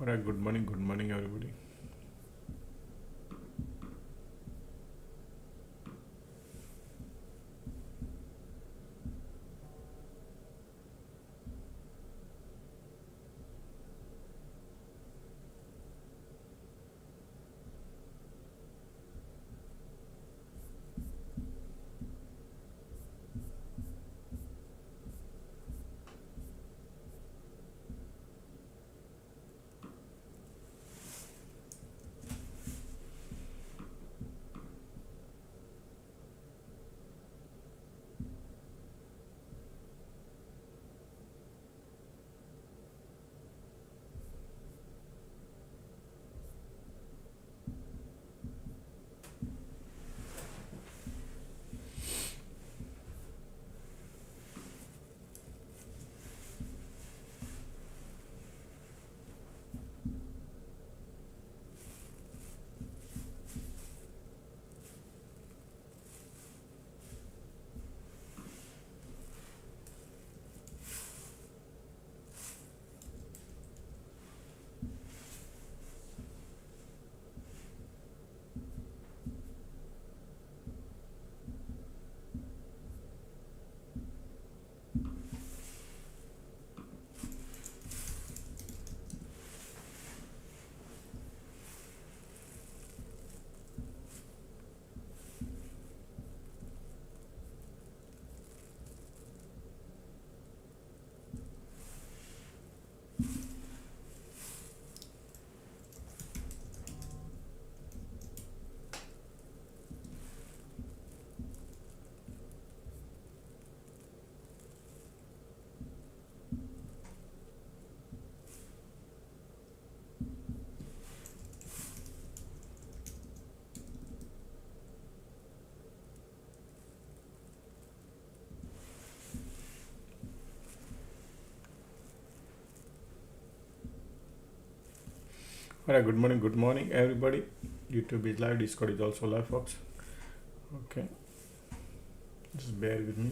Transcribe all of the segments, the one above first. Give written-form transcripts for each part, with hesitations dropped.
Alright, good morning, everybody. Alright, good morning, everybody. YouTube is live, Discord is also live, folks. Okay, just bear with me.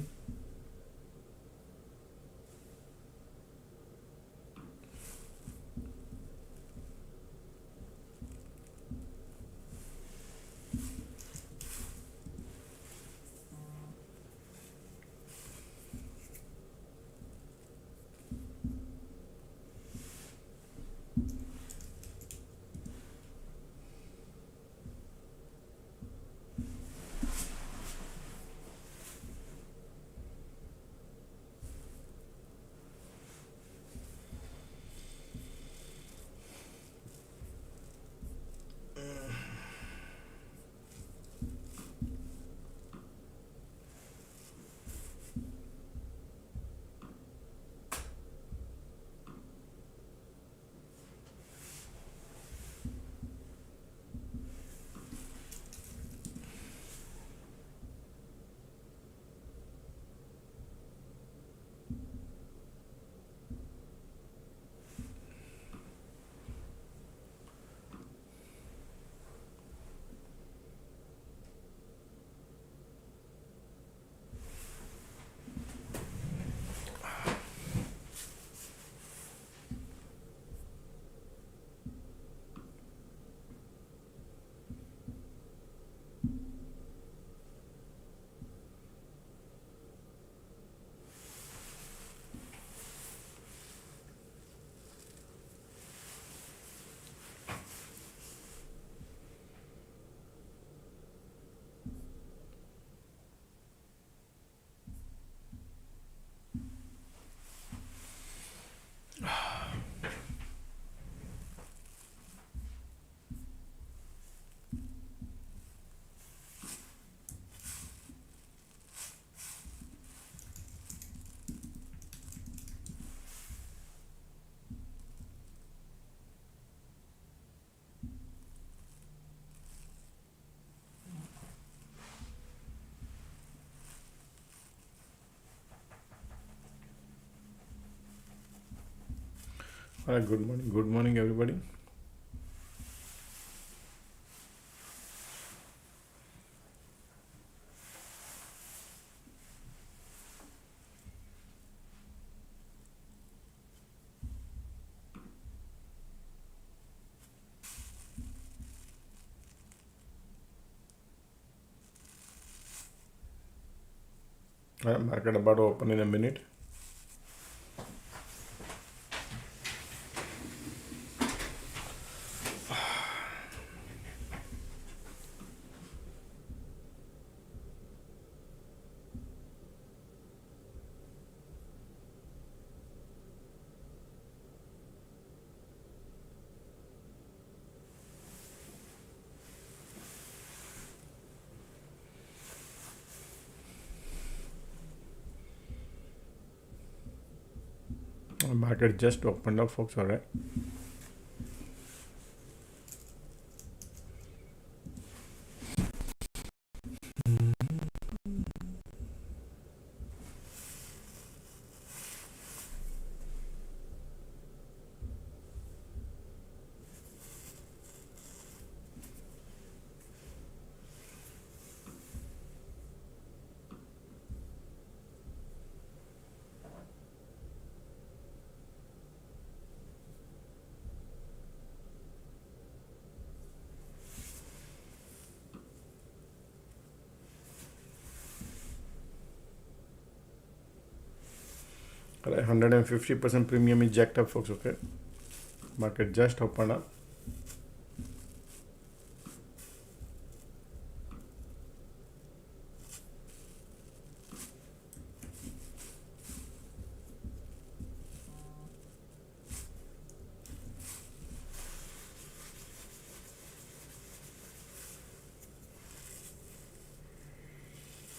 Alright, good morning, everybody. Market about to open in a minute. Market just opened up, folks. All right. All right, 150% premium is jacked up, folks. Okay. Market just opened up.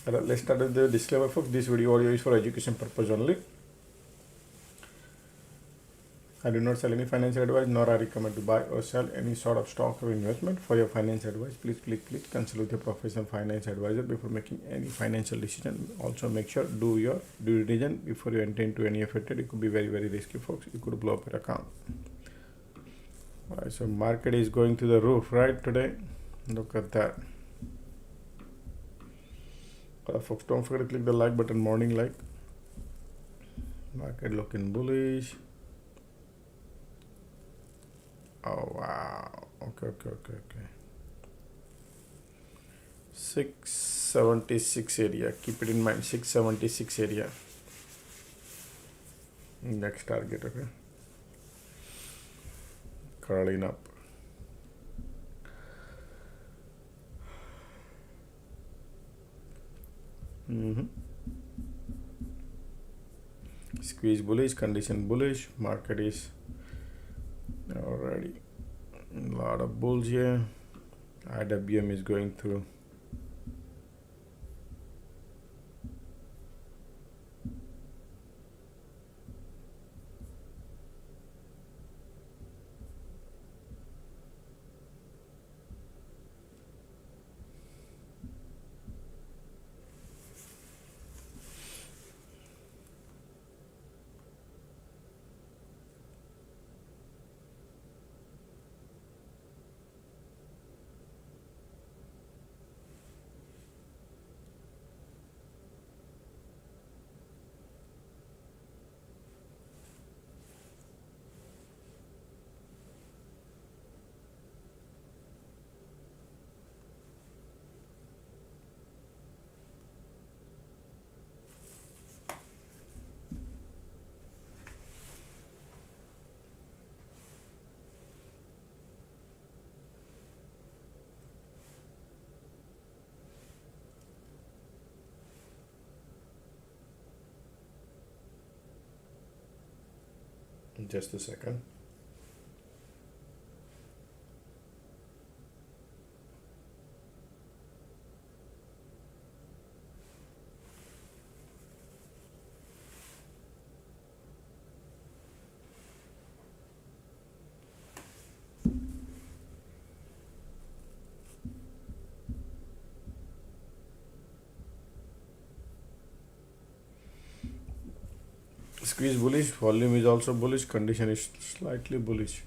All right, let's start with the disclaimer, folks. This video audio is for education purpose only. I do not sell any financial advice, nor I recommend to buy or sell any sort of stock or investment. For your financial advice, please consult with your professional finance advisor before making any financial decision. Also, make sure do your due diligence before you enter into any effort. It could be very, very risky, folks. You could blow up your account. All right, so market is going to the roof, right, today. Look at that. Folks, don't forget to click the like button, morning like. Market looking bullish. Oh wow. Okay. 676 area. Keep it in mind. 676 area. Next target. Okay. Curling up. Squeeze bullish. Condition bullish. Market is already a lot of bulls here. IWM is going through. Just a second. Squeeze bullish, volume is also bullish, condition is slightly bullish.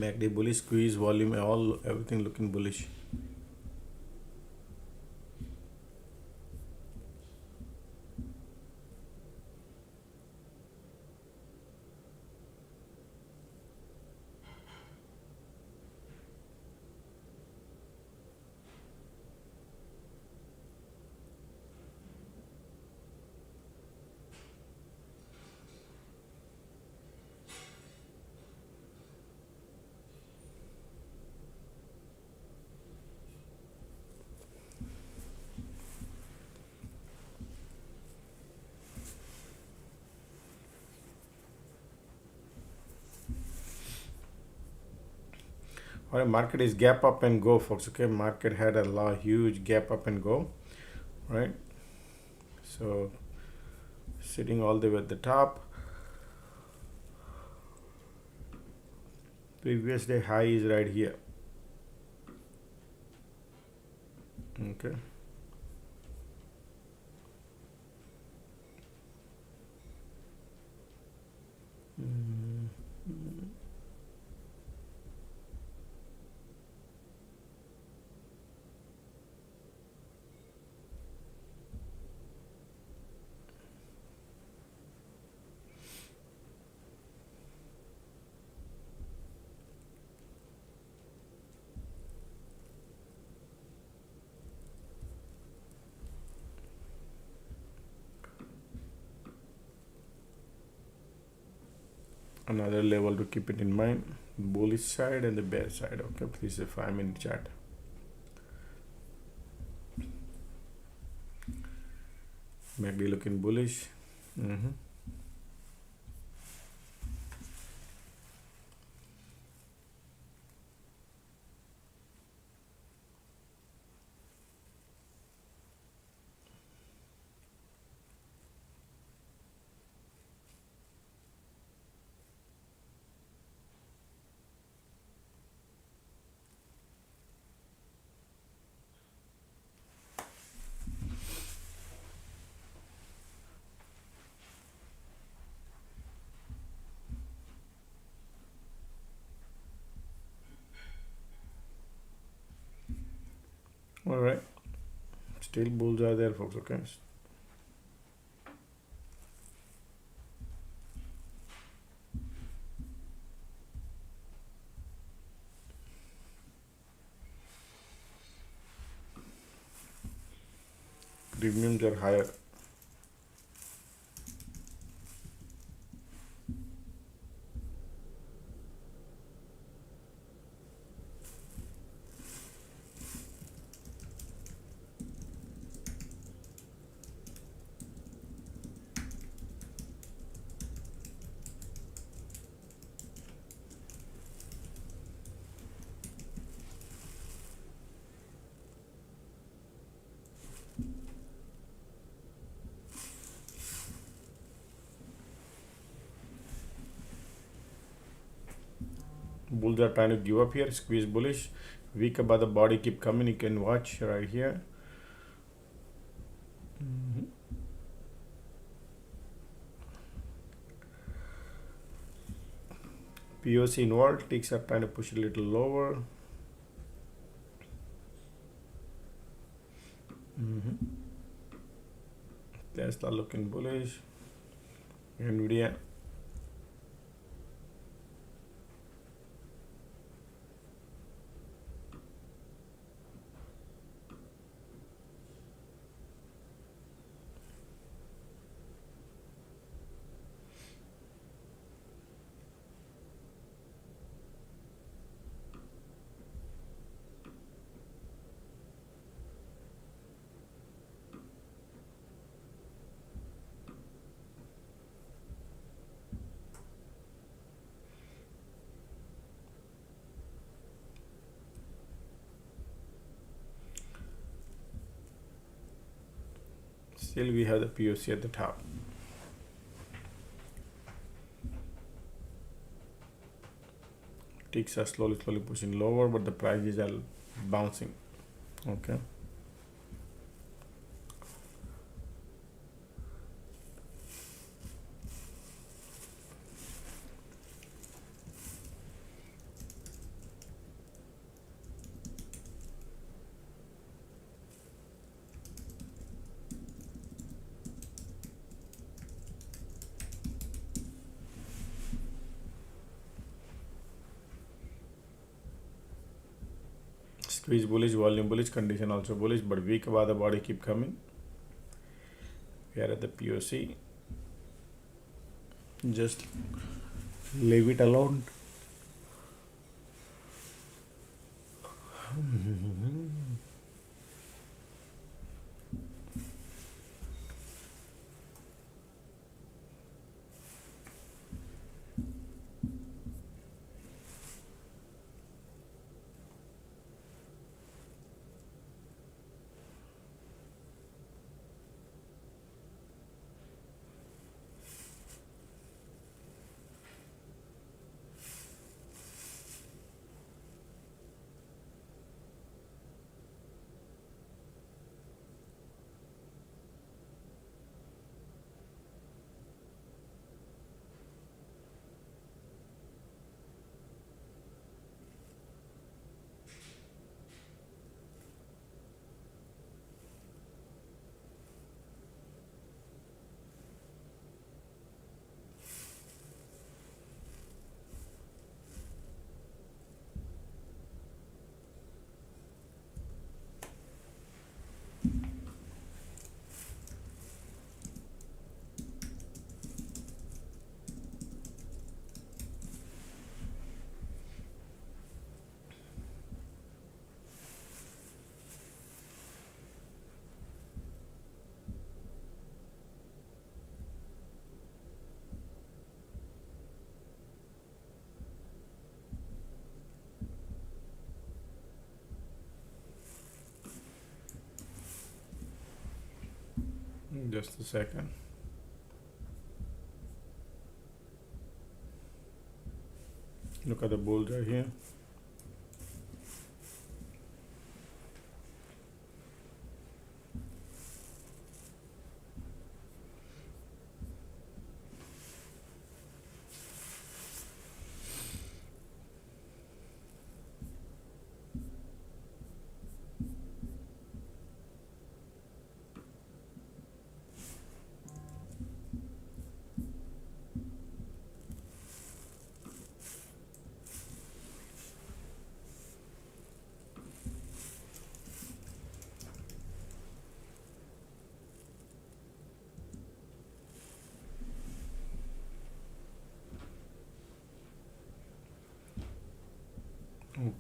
MACD bullish, squeeze, volume, everything looking bullish. All right, market is gap up and go, folks. Okay, market had a huge gap up and go, right? So sitting all the way at the top. Previous day high is right here. Okay. Another level to keep it in mind, bullish side and the bear side. Okay, please, if I'm in chat. Maybe looking bullish. All right, still bulls are there, folks. Okay, premiums are higher. Bulls are trying to give up here, squeeze bullish, weak above the body, keep coming. You can watch right here. POC involved, ticks are trying to push it a little lower. Tesla looking bullish. Nvidia. Still we have the POC at the top. Ticks are slowly pushing lower, but the prices are bouncing. Okay. Squeeze bullish, volume bullish, condition also bullish, but weak about the body keep coming. We are at the POC. Just leave it alone. Just a second. Look at the bulls right here.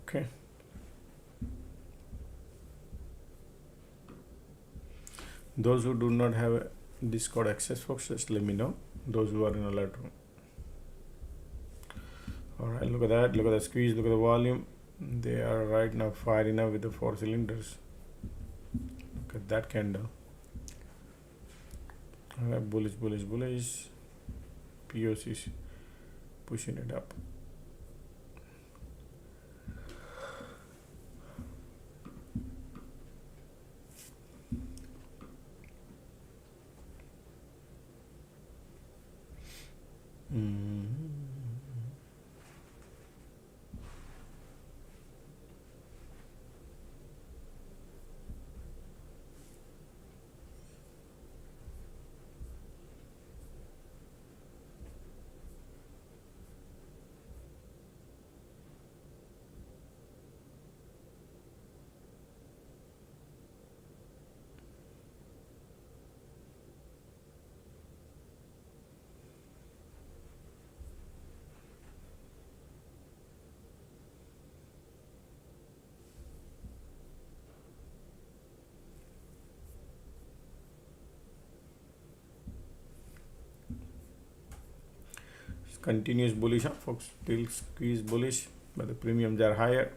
Okay. Those who do not have Discord access, folks, just let me know. Those who are in alert room. All right, look at that. Look at the squeeze. Look at the volume. They are right now firing up with the 4 cylinders. Look at that candle. All right, bullish, bullish, bullish. POCs pushing it up. Continuous bullish, folks. Still squeeze bullish, but the premiums are higher.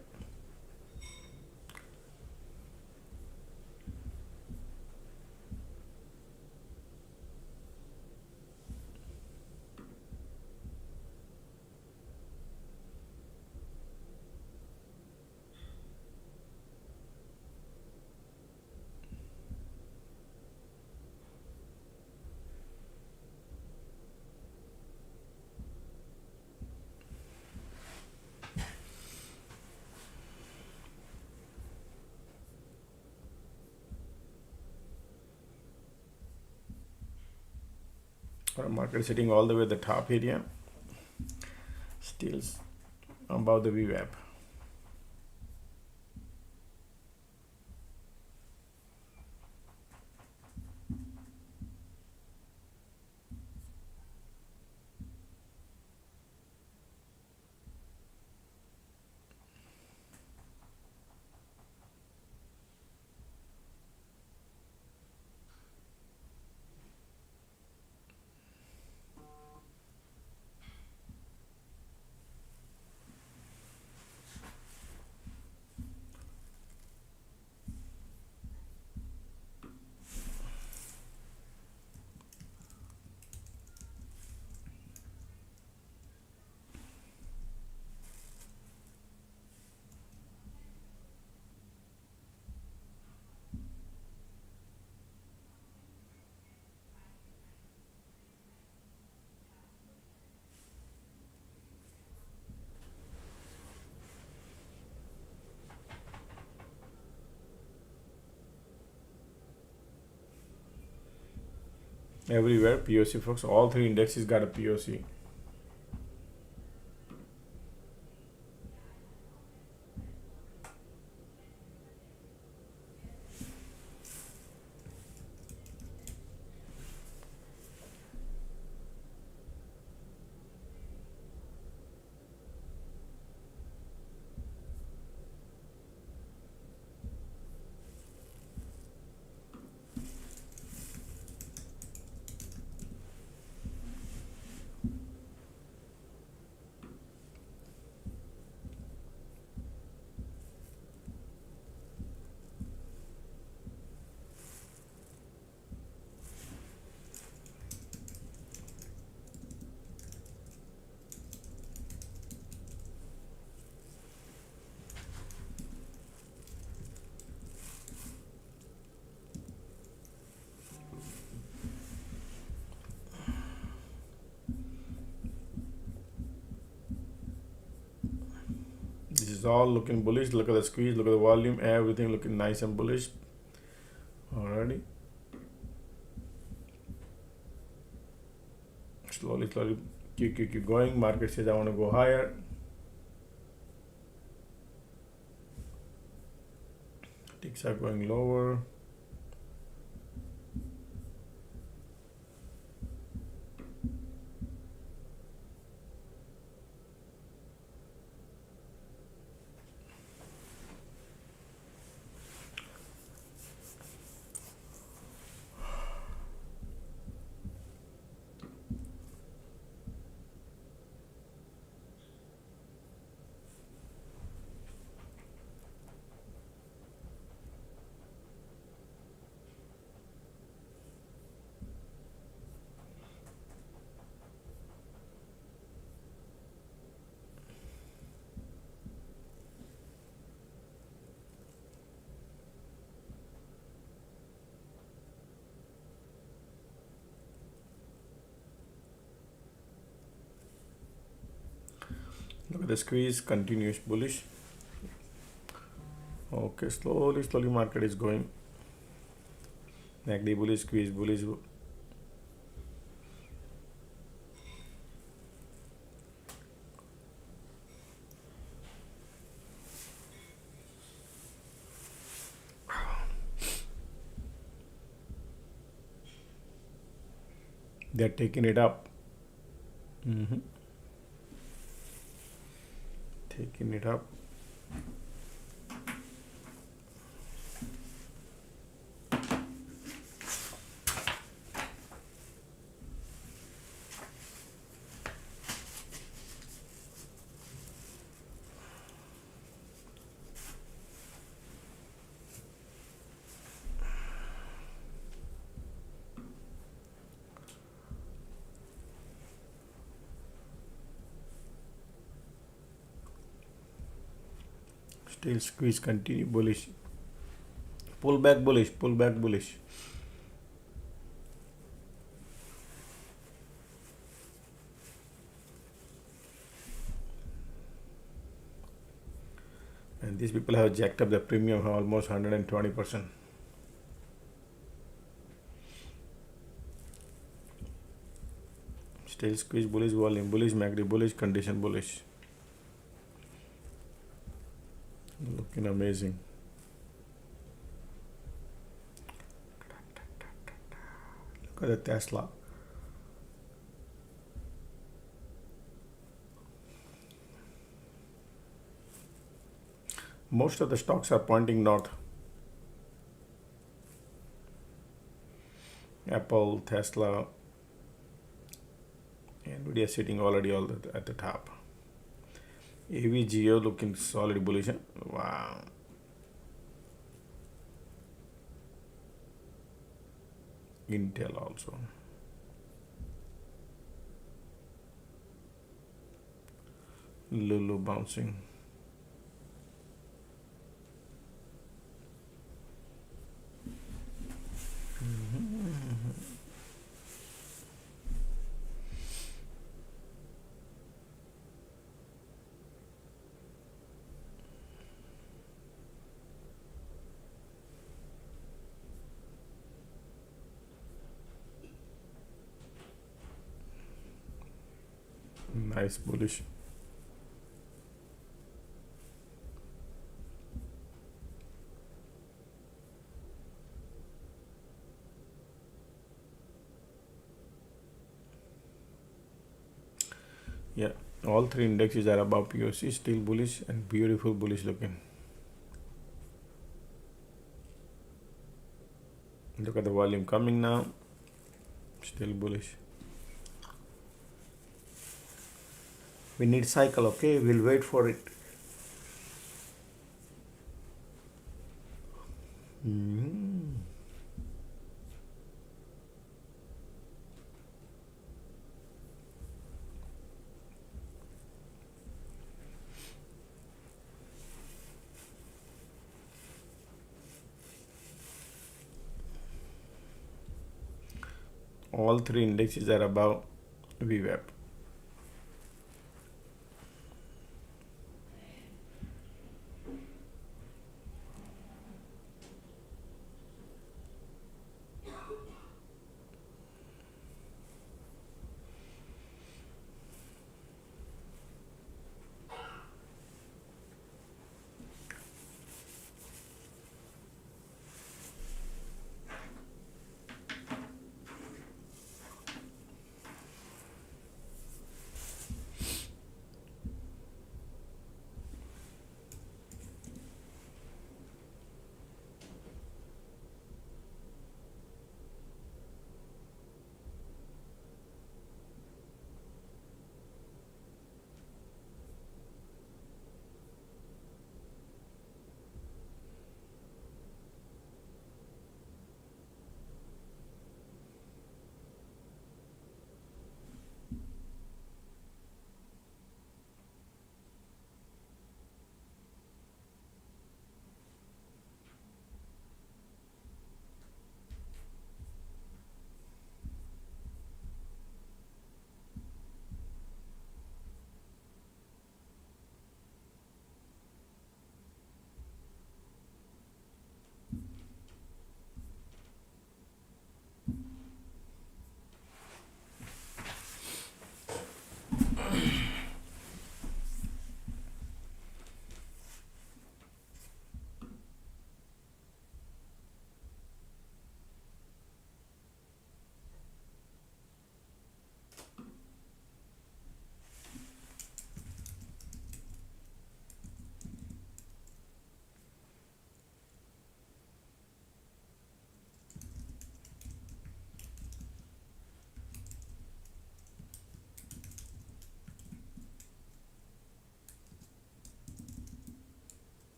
Our market sitting all the way at the top area, still above the VWAP. everywhere. POC, folks. All three indexes got a POC. This is all looking bullish. Look at the squeeze, look at the volume, everything looking nice and bullish. Alrighty. Slowly, keep going. Market says I want to go higher. Ticks are going lower. Look at the squeeze, continuous bullish. Okay, slowly market is going. MACD bullish, squeeze bullish. They're taking it up. Taking it up. Still squeeze, continue bullish. Pull back bullish, pull back bullish. And these people have jacked up the premium almost 120%. Still squeeze bullish, volume bullish, MACD bullish, condition bullish. Looking amazing. Look at the Tesla. Most of the stocks are pointing north. Apple, Tesla, Nvidia sitting already at the top. AV Geo looking solid bullish. Wow. Intel also. Lulu bouncing. Nice bullish. Yeah, all three indexes are above POC, still bullish and beautiful bullish looking. Look at the volume coming now, still bullish. We need cycle, okay? We'll wait for it. All three indexes are above VWAP.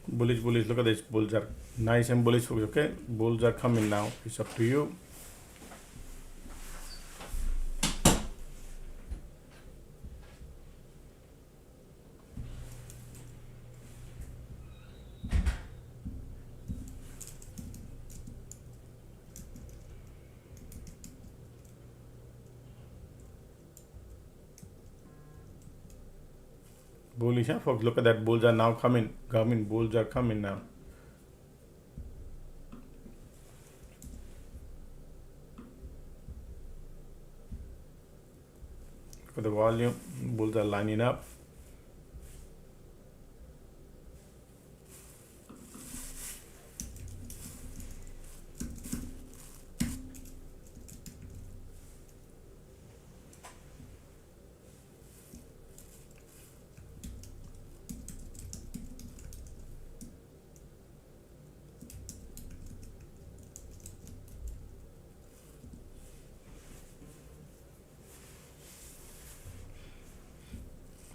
Bullish, bullish. Look at this. Bulls are nice and bullish. Okay, bulls are coming now. It's up to you. Bullish, huh, folks? Look at that. Bulls are now coming. Bulls are coming now. Look at the volume. Bulls are lining up.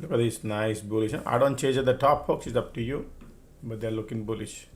Look at this nice bullish. I don't change at the top, folks. It's up to you, but they're looking bullish.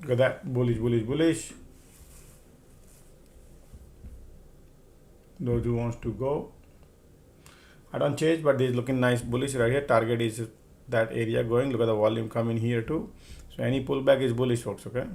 Look at that. Bullish. Those who wants to go. I don't change, but this is looking nice bullish right here. Target is that area going. Look at the volume coming here too. So any pullback is bullish, folks. Okay.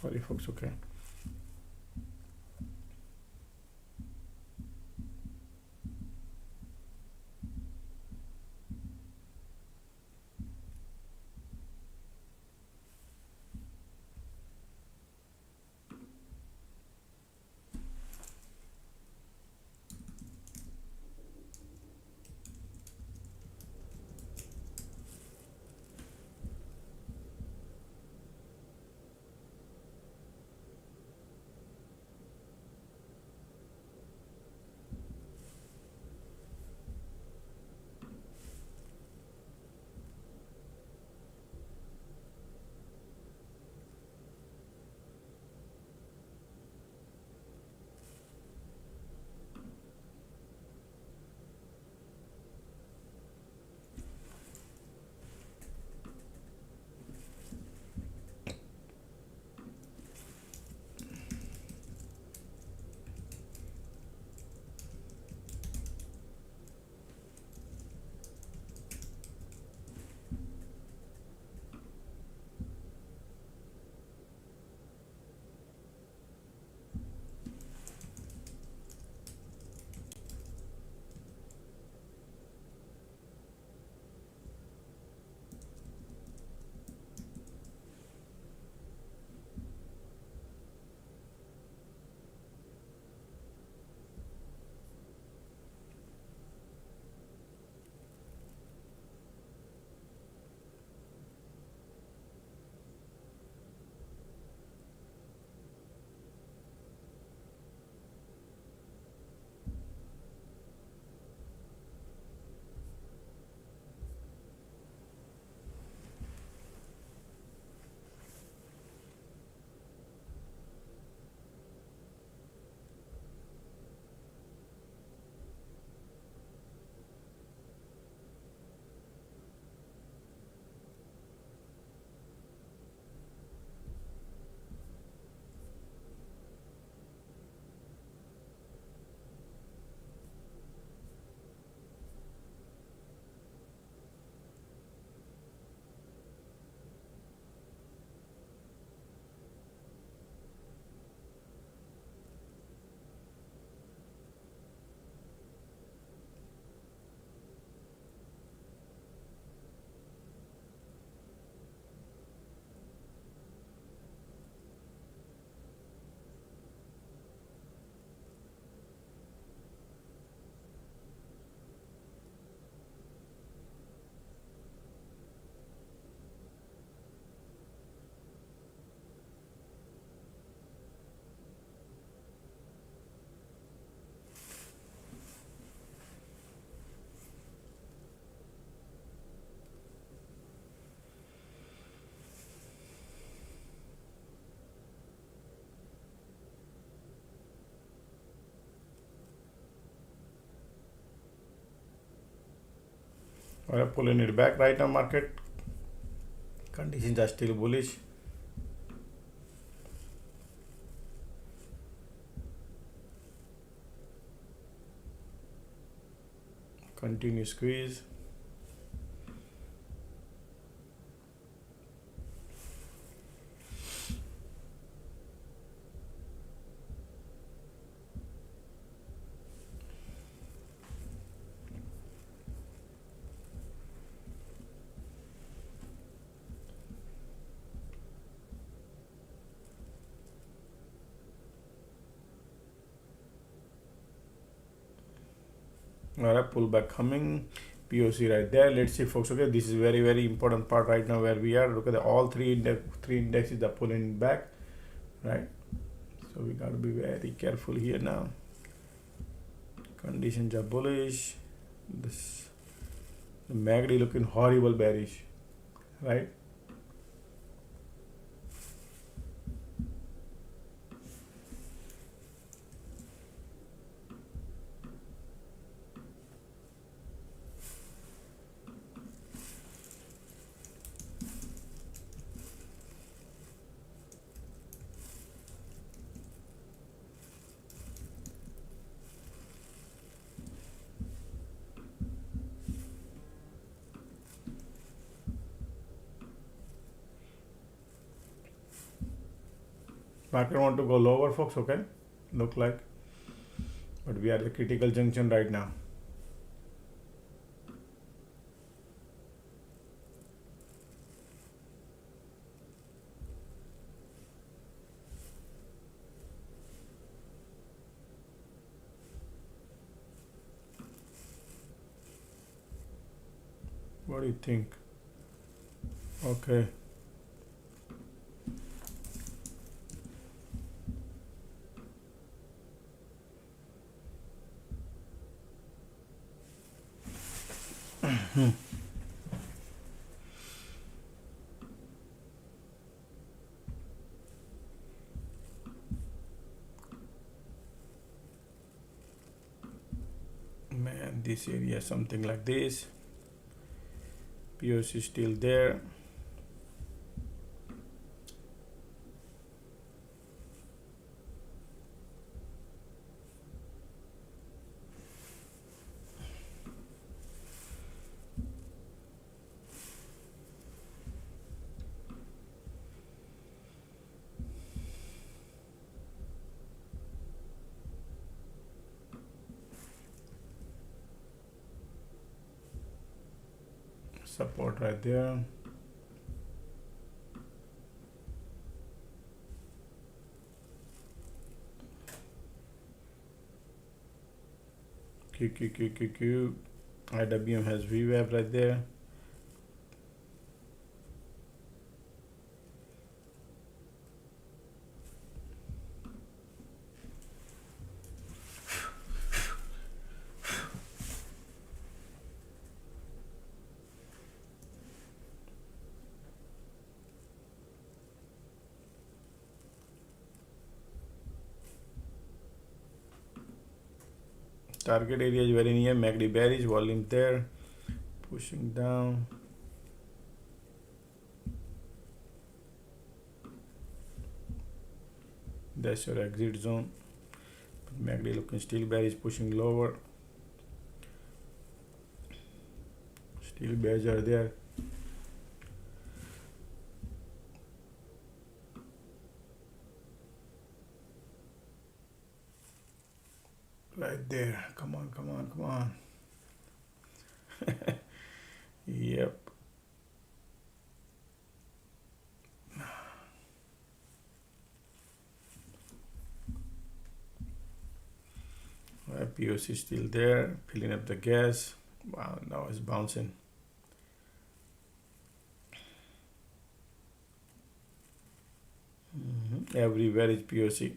Sorry folks. Okay. We are pulling it back right now. Market conditions are still bullish. Continue squeeze. Alright, pullback coming. POC right there. Let's see folks. Okay, this is very important part right now where we are. Look at all three indexes are pulling back, right? So we got to be very careful here now. Conditions are bullish. This the MACD looking horrible bearish, right? Market want to go lower, folks. Okay, look like, but we are at the critical junction right now. What do you think? Okay. Man, this area something like this. POC still there. Support right there. Q. IWM has VWAP right there. Target area is very near. MACD bearish, volume there, pushing down. That's your exit zone. But MACD looking still bearish, pushing lower. Still bears are there. Right there. Come on. Yep. POC still there, filling up the gas. Wow, now it's bouncing. Everywhere is POC.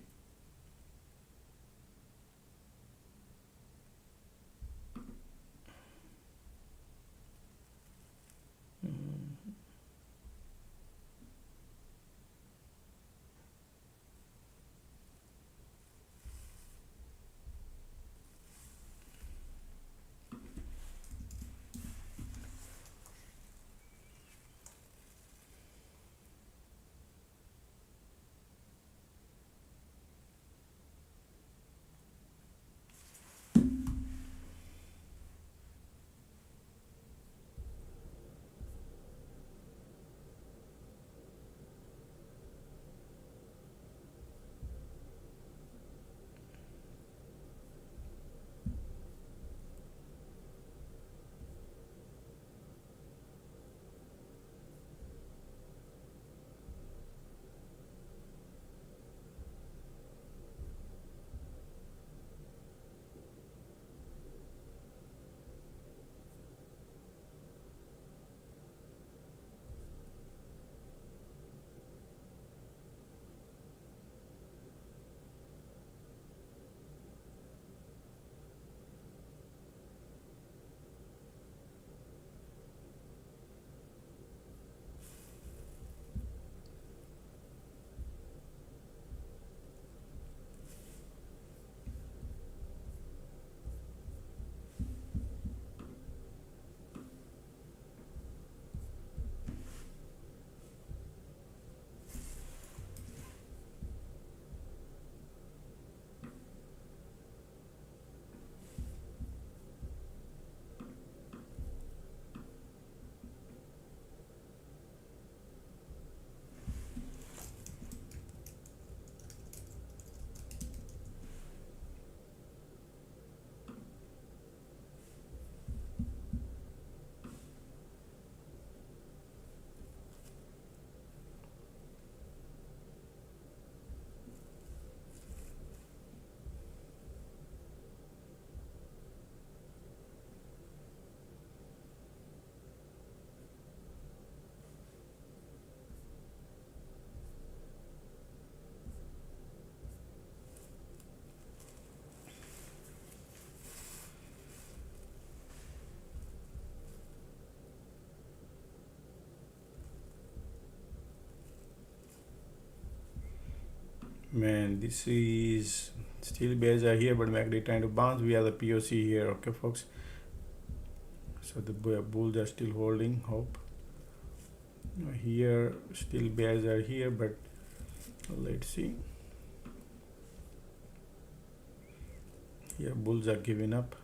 Man, this is still bears are here, but MACD trying to bounce. We have the POC here, okay, folks. So the bulls are still holding. Hope here still bears are here, but let's see. Here bulls are giving up.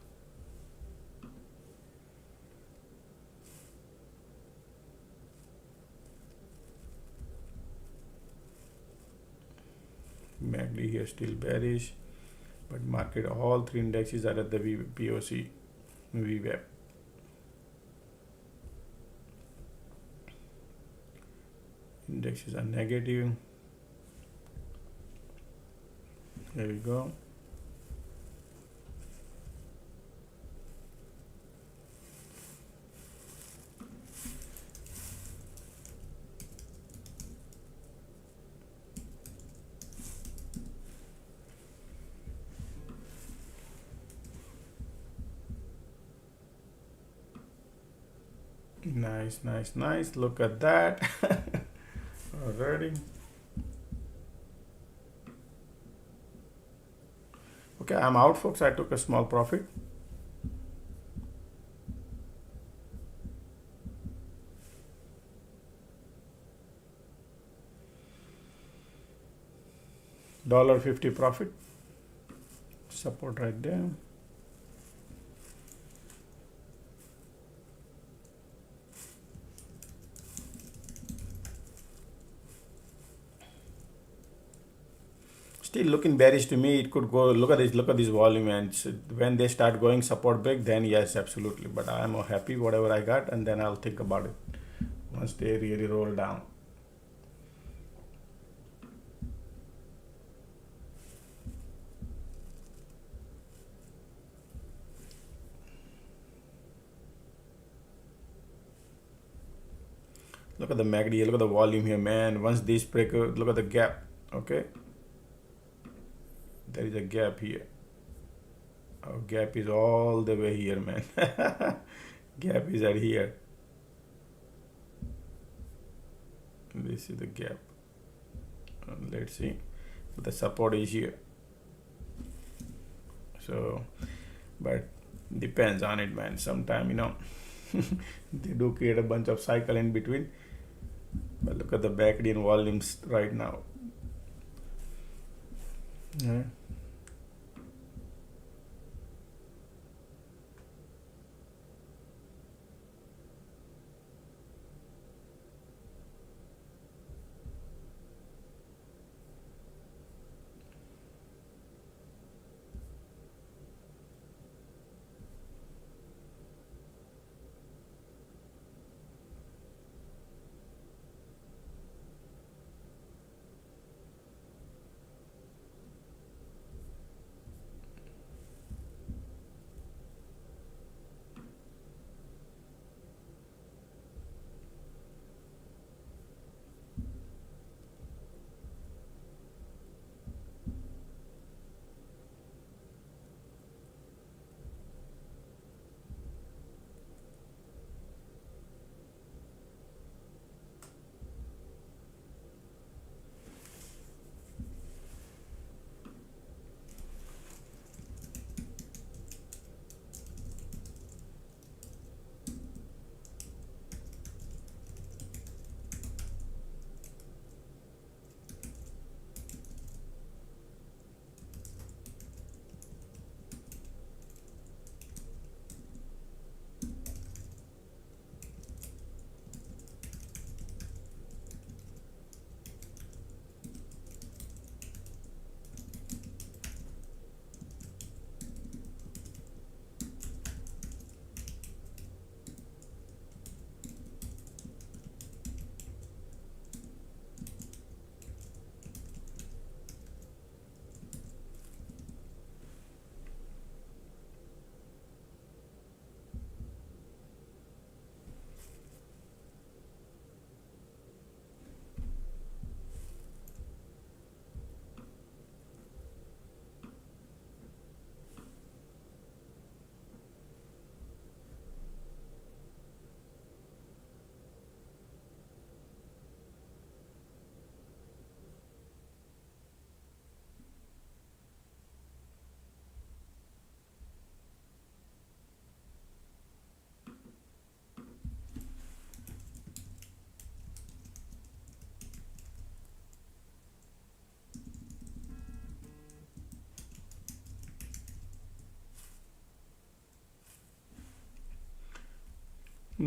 MACD here still bearish, but market all three indexes are at the POC VWAP. Indexes are negative. There we go. Nice, nice, nice. Look at that. Alrighty. Okay, I'm out, folks. I took a small profit. $1.50 profit. Support right there. Still looking bearish to me. It could go. Look at this volume, and when they start going support break, then yes, absolutely. But I am happy whatever I got, and then I'll think about it once they really roll down. Look at the MACD. Look at the volume here, man. Once this break, look at the gap. Okay. There is a gap here. Our gap is all the way here, man. Gap is at here. This is the gap. Let's see. The support is here. So, but depends on it, man. Sometime, they do create a bunch of cycle in between. But look at the backend volumes right now. Yeah.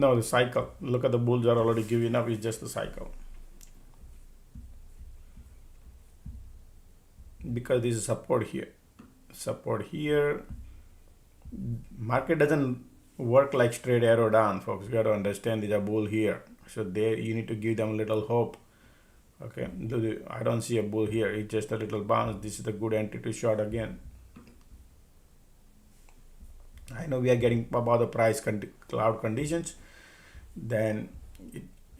No, the cycle. Look at the bulls are already giving up. It's just the cycle. Because this is support here. Support here. Market doesn't work like straight arrow down, folks. You got to understand there's a bull here. So there you need to give them a little hope. Okay, I don't see a bull here. It's just a little bounce. This is a good entry to short again. I know we are getting above the price cloud conditions. Then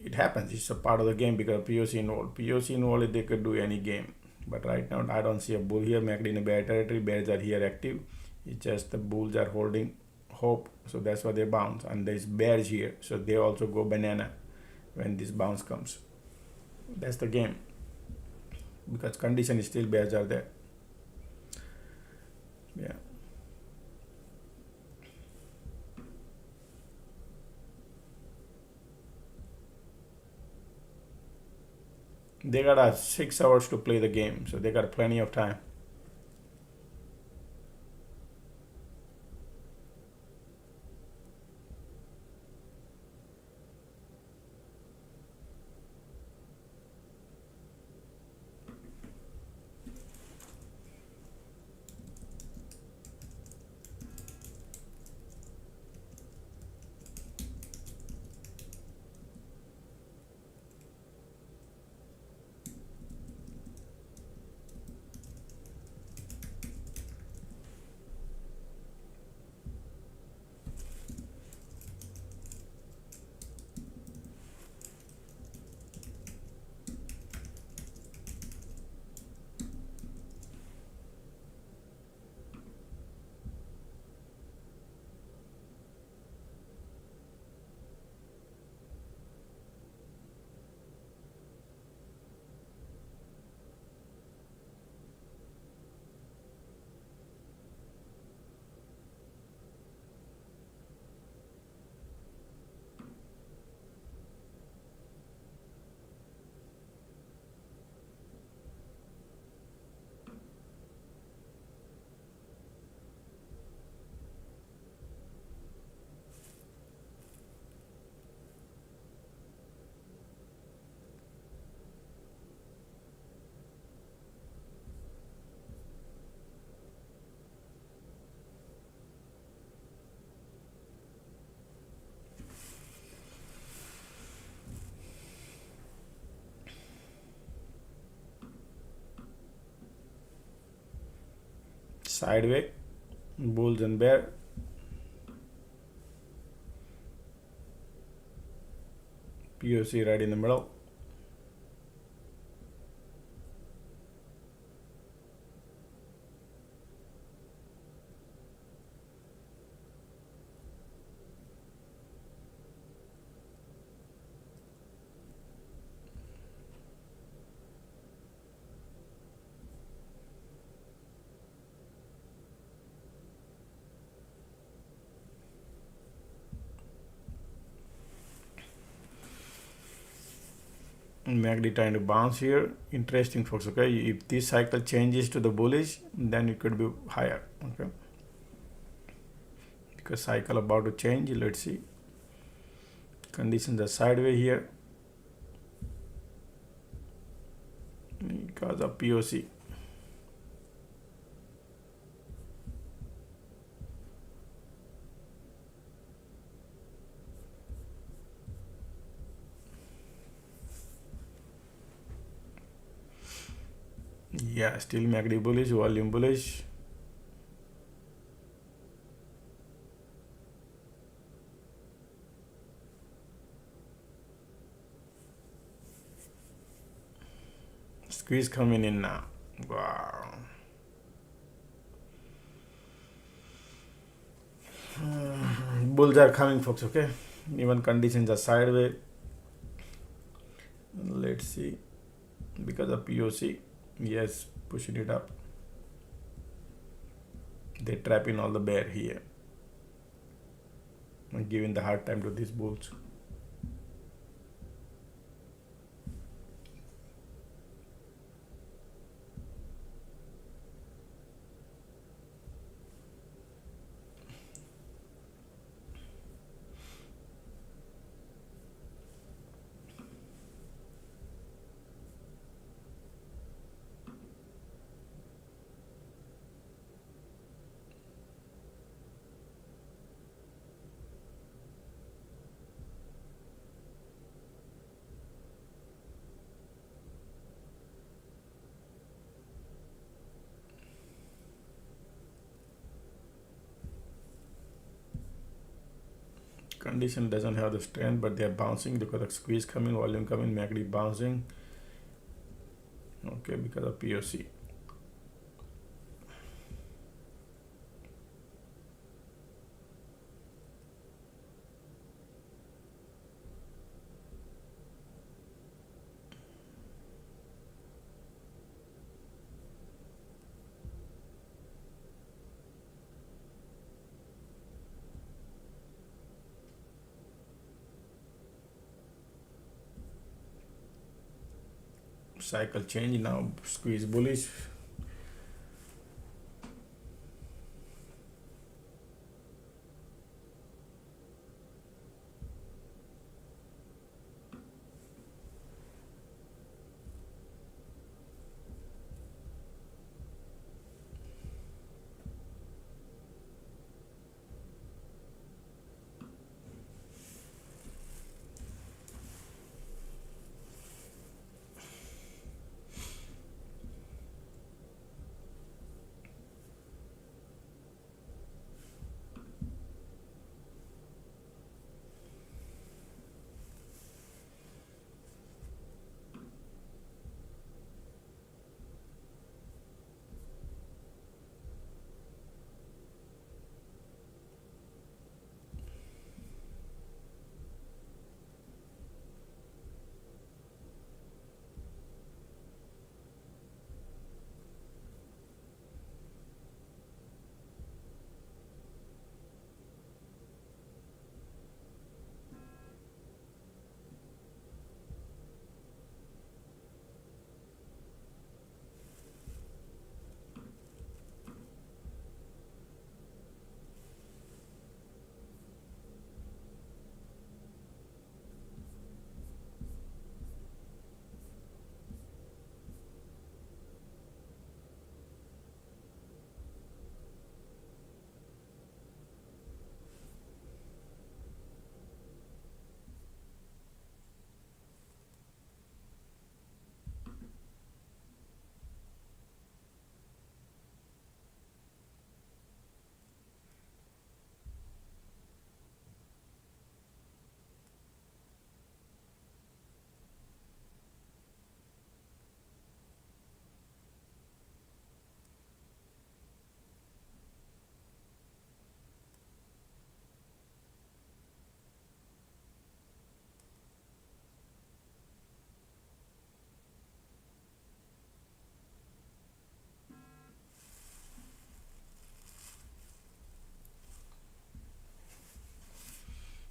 it happens. It's a part of the game because POC involved. POC involved, they could do any game. But right now, I don't see a bull here. Market in a bear territory. Bears are here active. It's just the bulls are holding hope. So that's why they bounce. And there's bears here. So they also go banana when this bounce comes. That's the game. Because condition is still bears are there. Yeah. They got 6 hours to play the game, so they got plenty of time. Sideway, bulls and bear. POC right in the middle. MACD trying to bounce here. Interesting, folks. Okay, if this cycle changes to the bullish, then it could be higher. Okay, because cycle about to change. Let's see. Conditions are sideways here because of POC. Yeah, still MACD bullish, volume bullish. Squeeze coming in now. Wow. Bulls are coming, folks. Okay, even conditions are sideways. Let's see, because of POC. Yes, pushing it up. They trap in all the bear here and giving the hard time to these bulls. condition doesn't have the strength, but they're bouncing because of squeeze coming, volume coming, MACD bouncing. Okay, because of POC. Cycle change now, squeeze bullish.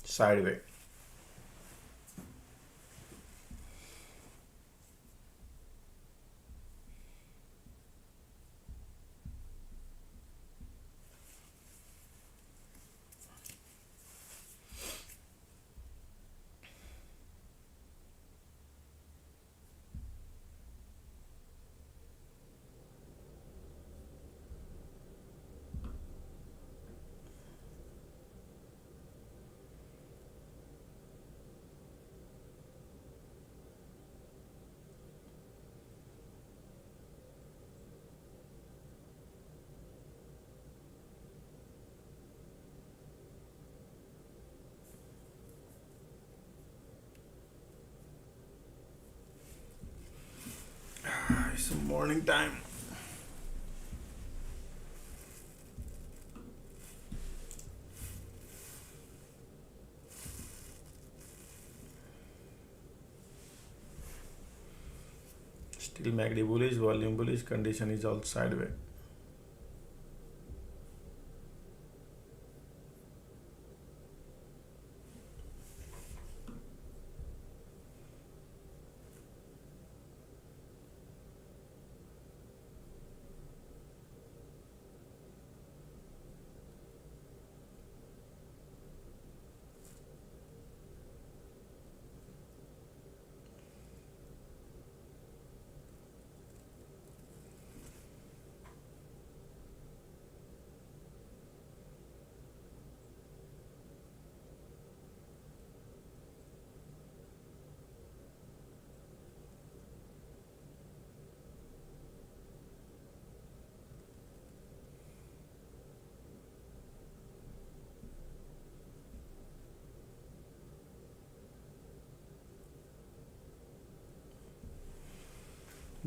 Sideway. It's morning time. Still MACD bullish, volume bullish, condition is all sideways.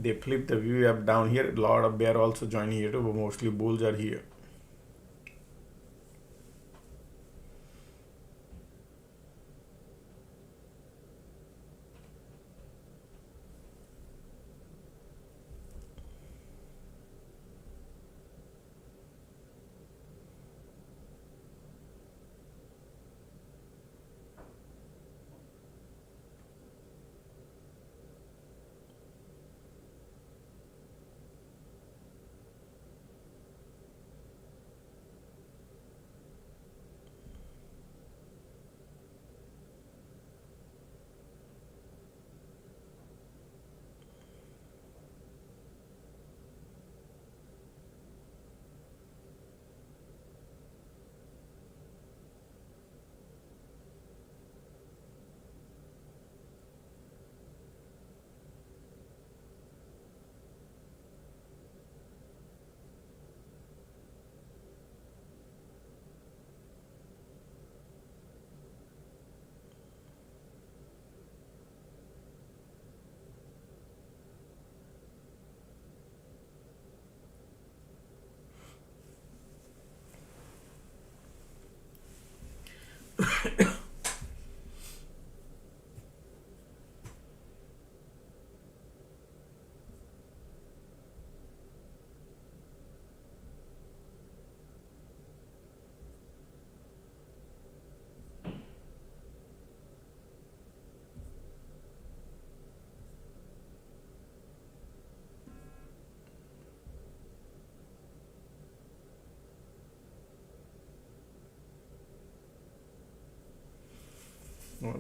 they flip the view up down here. A lot of bear also join here too, but mostly bulls are here.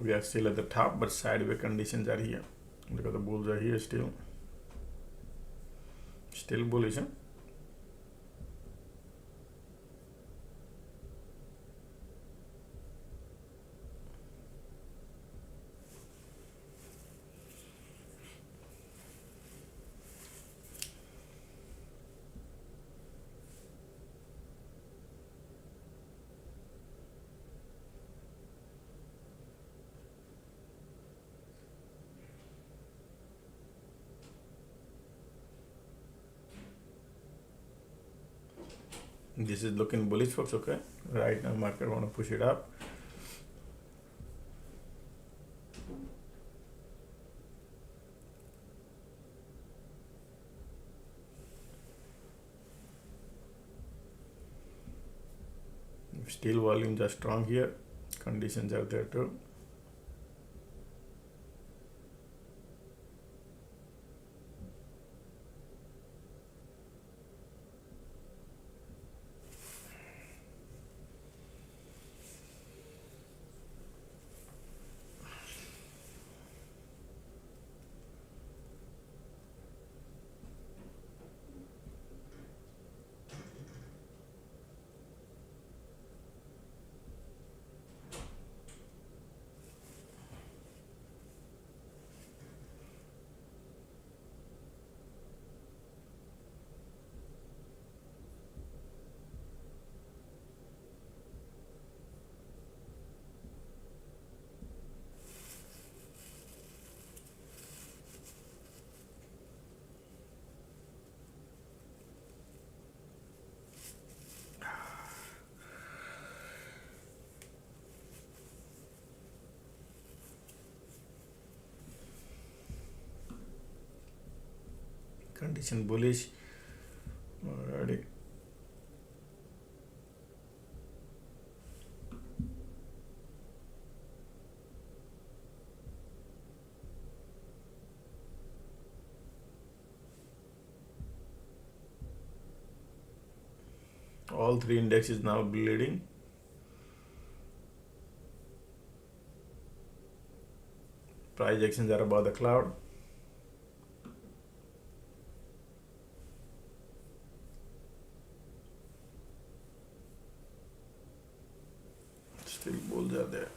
We are still at the top, but sideway conditions are here because the bulls are here still bullish. This is looking bullish, folks. Okay, right now market want to push it up. Still volumes are strong here, conditions are there too. Condition bullish already. All three indexes now bleeding. Price actions are above the cloud. Still bulls are there.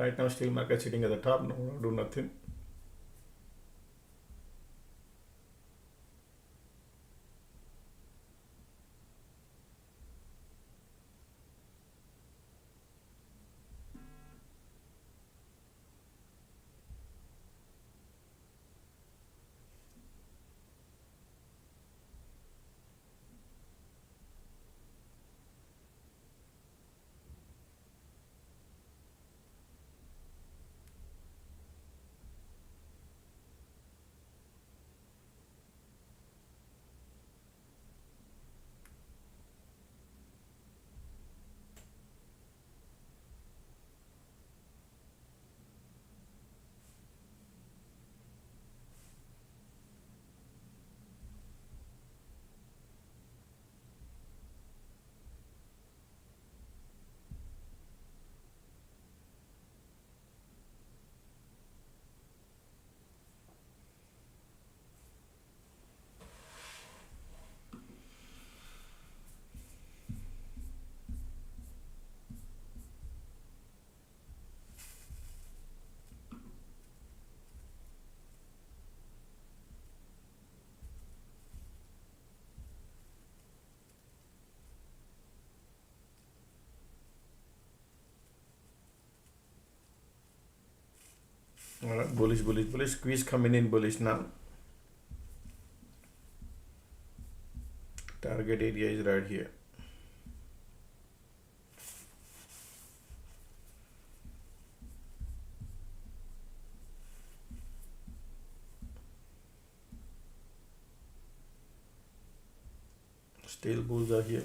Right now, still market sitting at the top. No, do nothing. All right, bullish, bullish, bullish. Squeeze coming in bullish now. Target area is right here. Still bulls are here.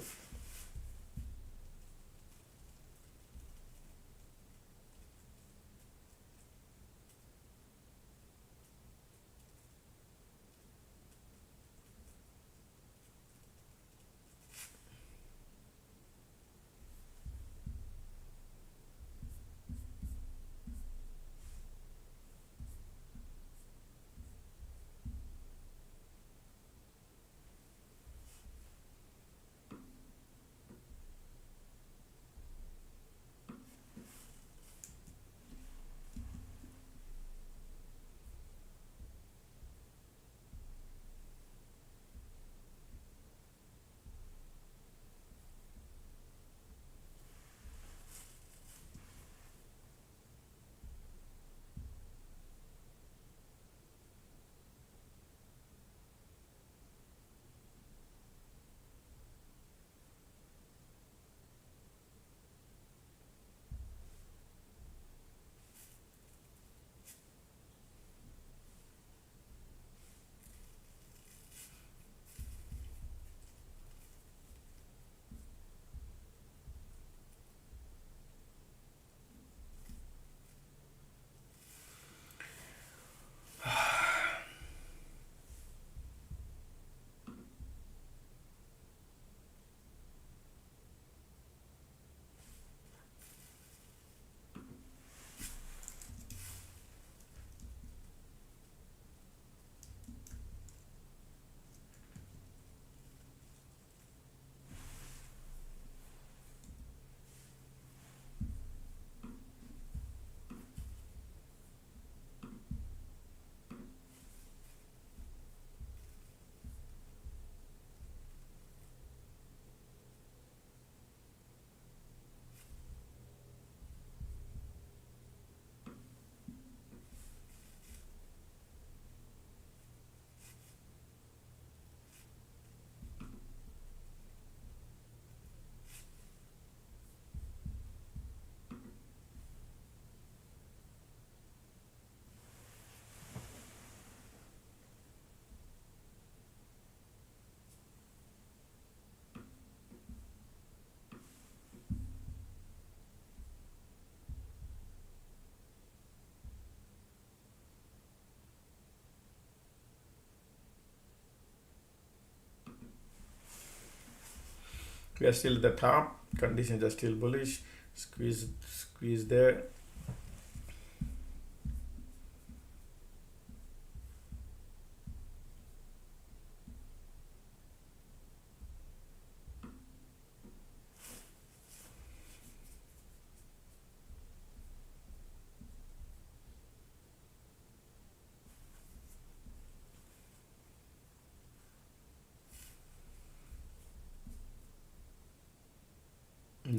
We are still at the top. Conditions are still bullish. Squeeze there.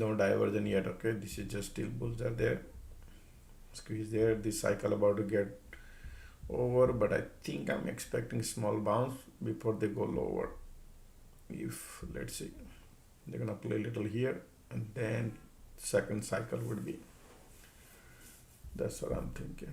No diversion yet. Okay, this is just still bulls are there, squeeze there. This cycle about to get over, but I think I'm expecting small bounce before they go lower. If let's see, they're gonna play a little here, and then second cycle would be. That's what I'm thinking.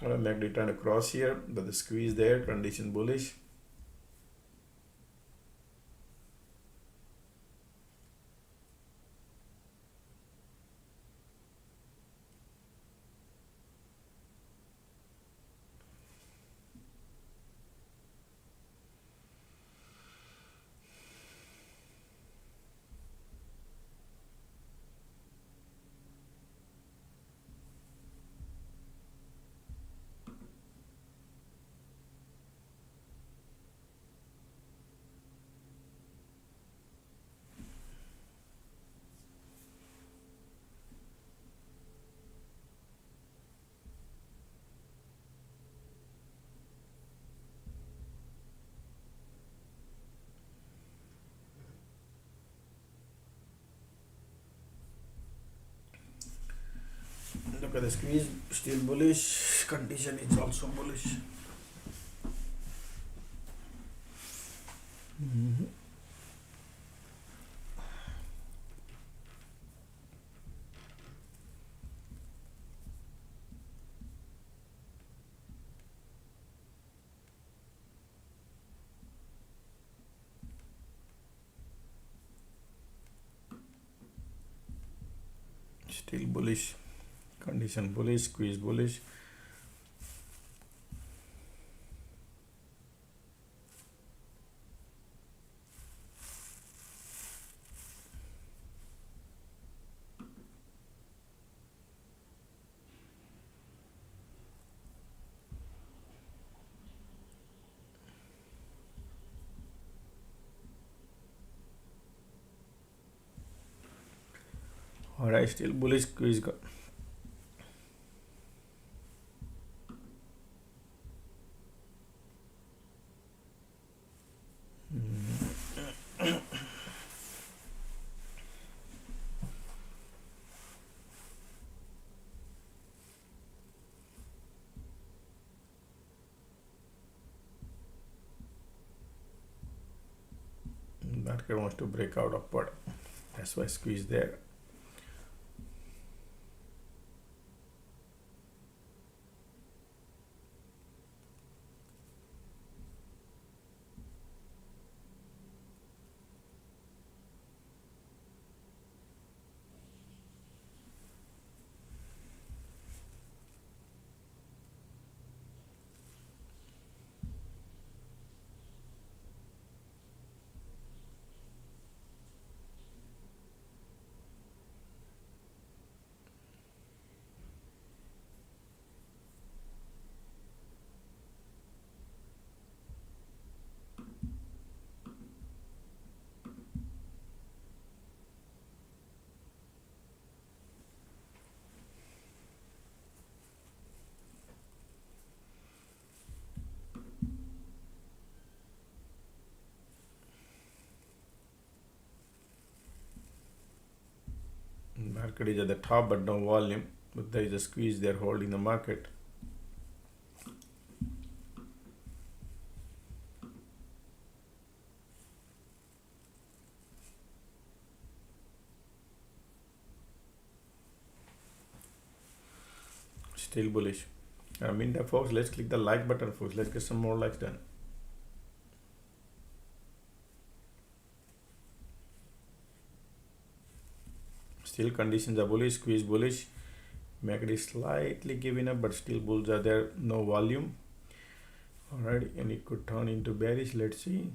I'm gonna make return across here, but the squeeze there, condition bullish. Look at the squeeze, still bullish. Condition is also bullish. Still bullish. Condition bullish, squeeze bullish. Alright, still bullish, squeeze. Market wants to break out upward. That's why squeeze there. Market is at the top but no volume, but there is a squeeze there holding the market. Still bullish. Meantime, folks, let's click the like button, folks. Let's get some more likes done. Still conditions are bullish, squeeze bullish. MACD is slightly giving up, but still bulls are there, no volume. Alright, and it could turn into bearish. Let's see.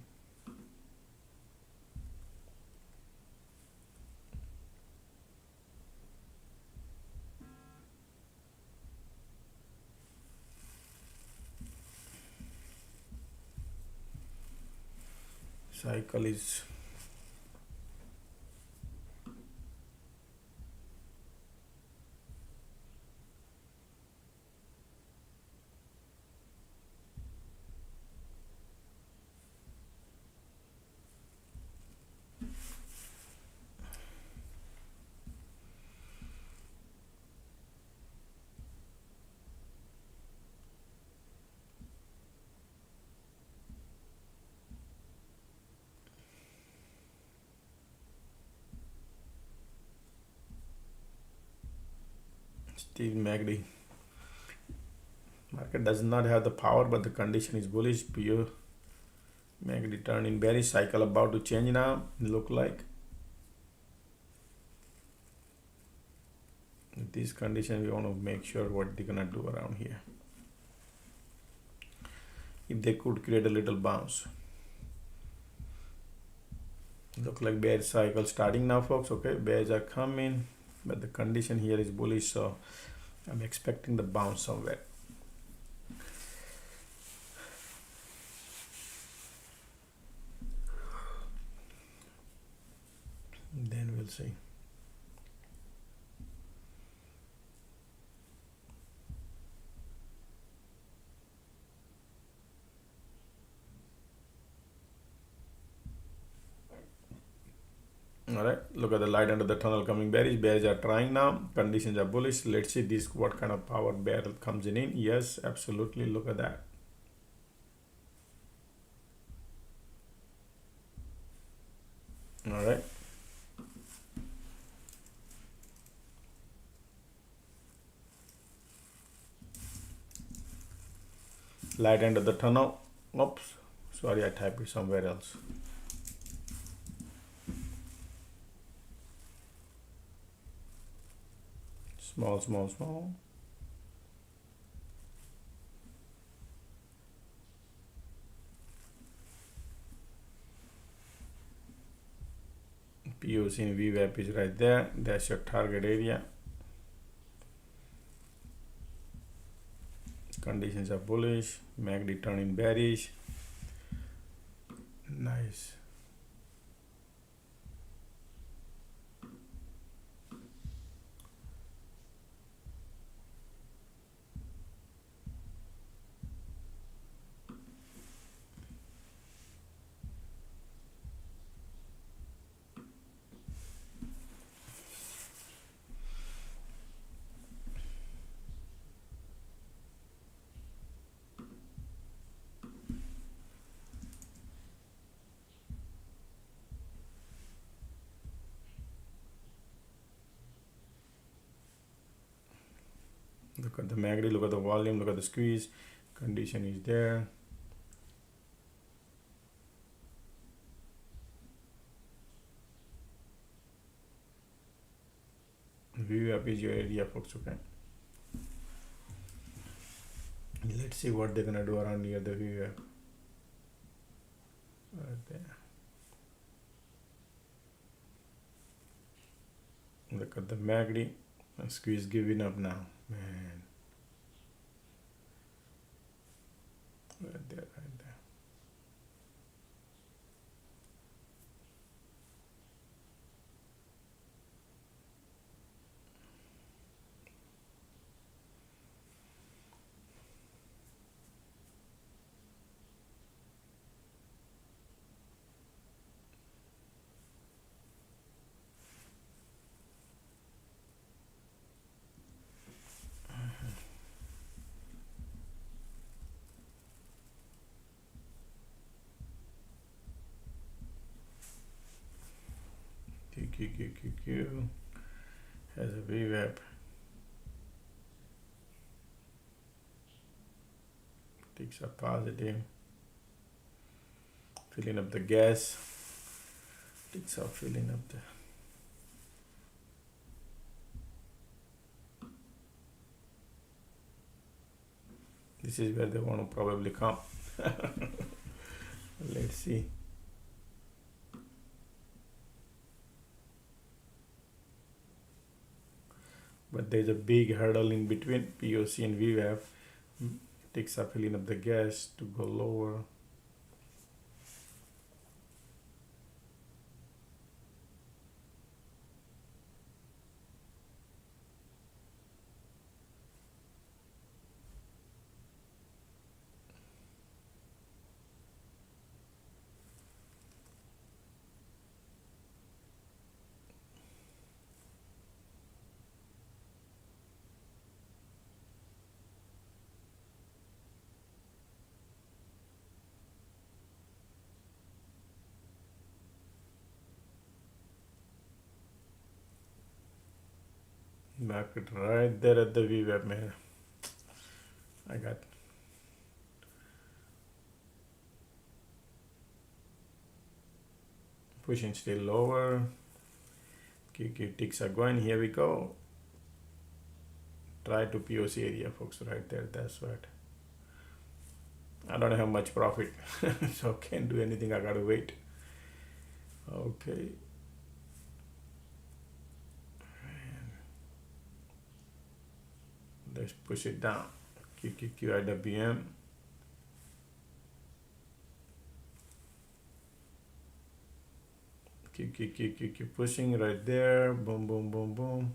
Cycle is still MACD. Market does not have the power, but the condition is bullish. Pure MACD turn in bearish. Cycle about to change now. Look like with this condition, we want to make sure what they're gonna do around here. If they could create a little bounce. Look like bear cycle starting now, folks. Okay, bears are coming, but the condition here is bullish, so I'm expecting the bounce somewhere. Then we'll see. All right, look at the light under the tunnel coming bearish. Bears are trying now. Conditions are bullish. Let's see this, what kind of power bear comes in. Yes, absolutely. Look at that. All right. Light under the tunnel. Oops, sorry, I typed it somewhere else. Small, small, small. POC in VWAP is right there. That's your target area. Conditions are bullish. MACD turning bearish. Nice. Look at the MACD, look at the volume, look at the squeeze. Condition is there. VWAP is your area, folks. Okay. Let's see what they're gonna do around here. The VWAP. Right there. Look at the MACD. And squeeze giving up now. Man. Right there, right there. Q has a VWAP. Ticks are positive. Filling up the gas. Ticks are filling up the This is where they want to probably come. Let's see. But there's a big hurdle in between POC and VWAP. Ticks are filling up the gas to go lower. Market right there at the VWAP, man. I got pushing still lower. QQ ticks are going. Here we go. Try to POC area, folks, right there. That's what. I don't have much profit, so can't do anything. I gotta wait. Okay. Let's push it down. QQQ IWM. QQQ pushing right there. Boom, boom, boom, boom.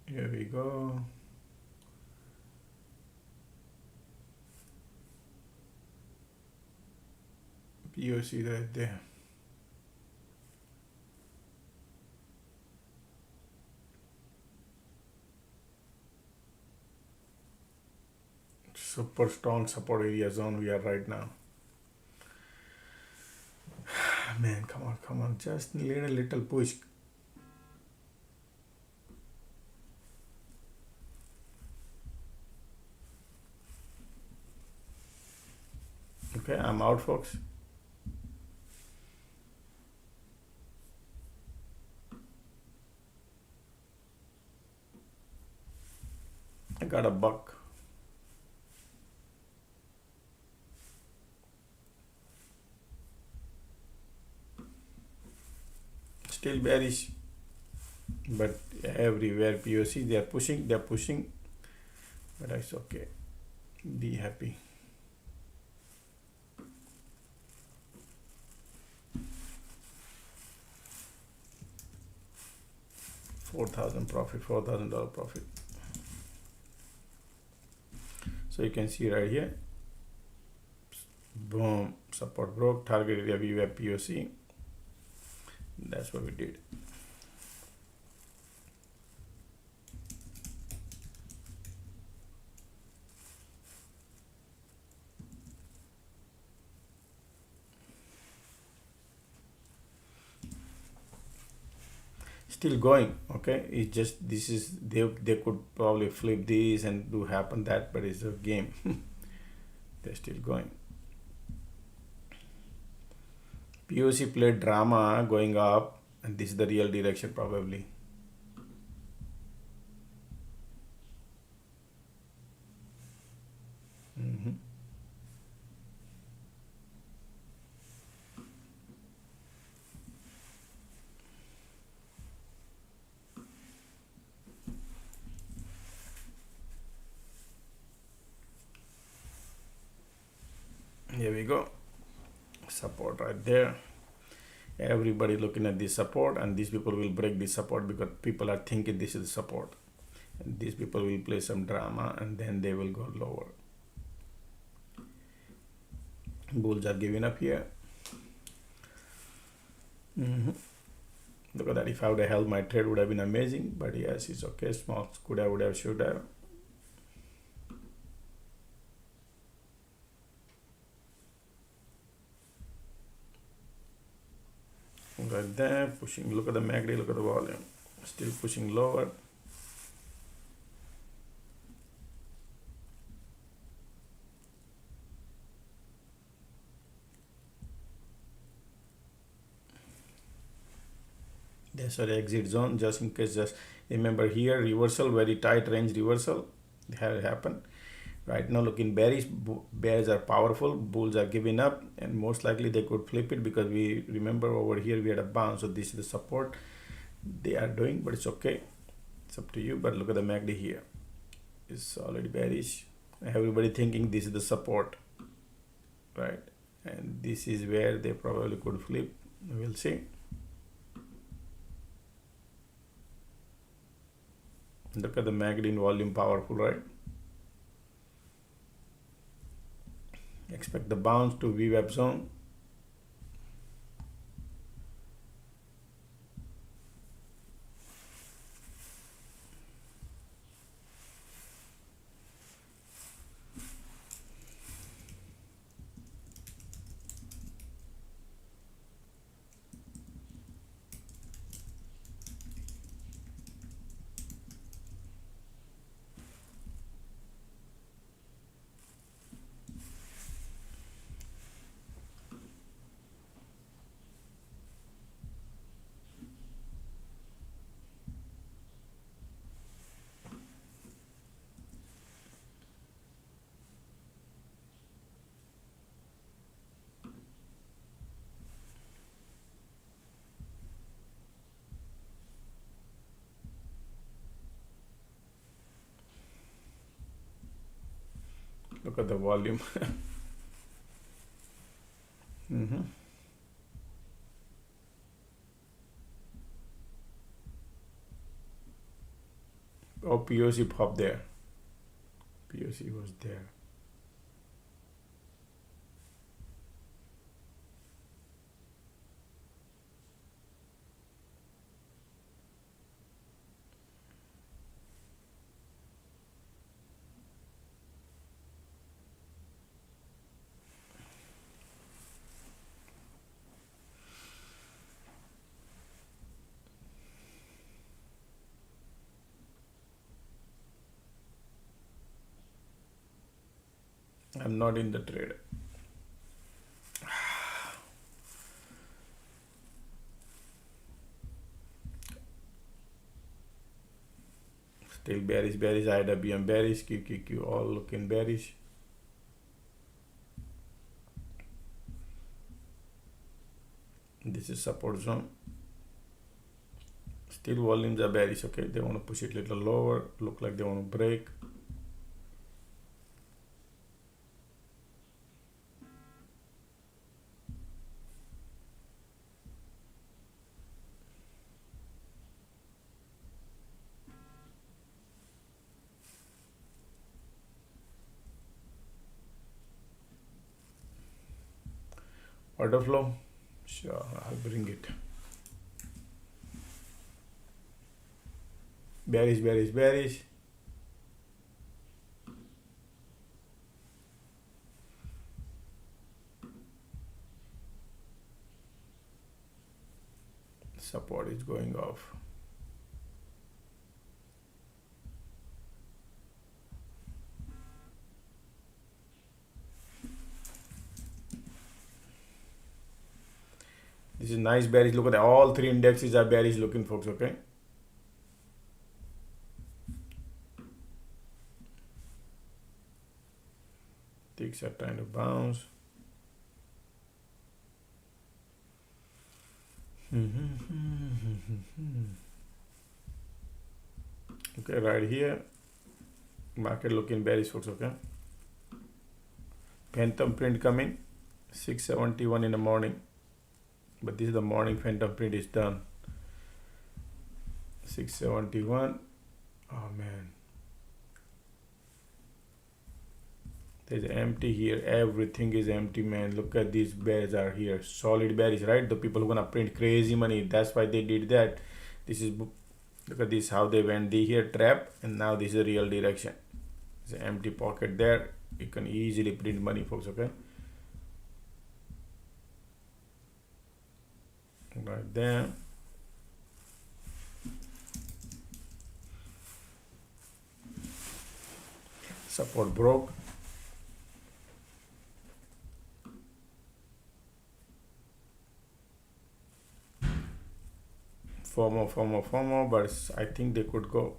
Here we go. POC right there. Super strong support area zone we are right now. Man, come on, just need a little push. Okay, I'm out, folks. I got a buck. Still bearish, but everywhere POC they're pushing, but it's okay. Be happy. $4,000 profit, $4,000 profit. So you can see right here, boom, support broke, target area VWAP POC. That's what we did. Still going, okay. It's just this is they could probably flip this and do happen that, but it's a game. They're still going. POC played drama going up, and this is the real direction probably. Here we go. Support right there. Everybody looking at this support, and these people will break this support because people are thinking this is support, and these people will play some drama and then they will go lower. Bulls are giving up here. Look at that. If I would have held my trade, would have been amazing, but yes, it's okay. Small could have, would have, should have. Right there, pushing. Look at the MACD, look at the volume. Still pushing lower. That's our exit zone, just in case. Just remember here, reversal, very tight range reversal had happened. Right now looking bearish. Bears are powerful, bulls are giving up, and most likely they could flip it, because we remember over here we had a bounce. So this is the support they are doing, but it's okay, it's up to you. But look at the MACD here, it's already bearish. Everybody thinking this is the support, right? And this is where they probably could flip. We'll see. Look at the MACD in volume, powerful, right? Expect the bounce to VWAP zone. Look at the volume. Oh, POC popped there. POC was there. I'm not in the trade. Still bearish, bearish, IWM bearish, QQQ all looking bearish. This is support zone. Still volumes are bearish. Okay, they want to push it a little lower. Look like they want to break. Order flow, sure, I'll bring it. Bearish, bearish, bearish. Support is going off. This is nice bearish. Look at that. All three indexes are bearish looking, folks. Okay. Ticks are trying to bounce. Okay, right here. Market looking bearish, folks. Okay. Phantom print coming. 671 in the morning. But this is the morning phantom print is done. 671. Oh man, there's empty here. Everything is empty, man. Look at these bears are here. Solid bearish, right? The people who gonna print crazy money. That's why they did that. This is, look at this, how they went. They here trap, and now this is the real direction. There's an empty pocket there. You can easily print money, folks. Okay. Right there. Support broke. FOMO, but I think they could go.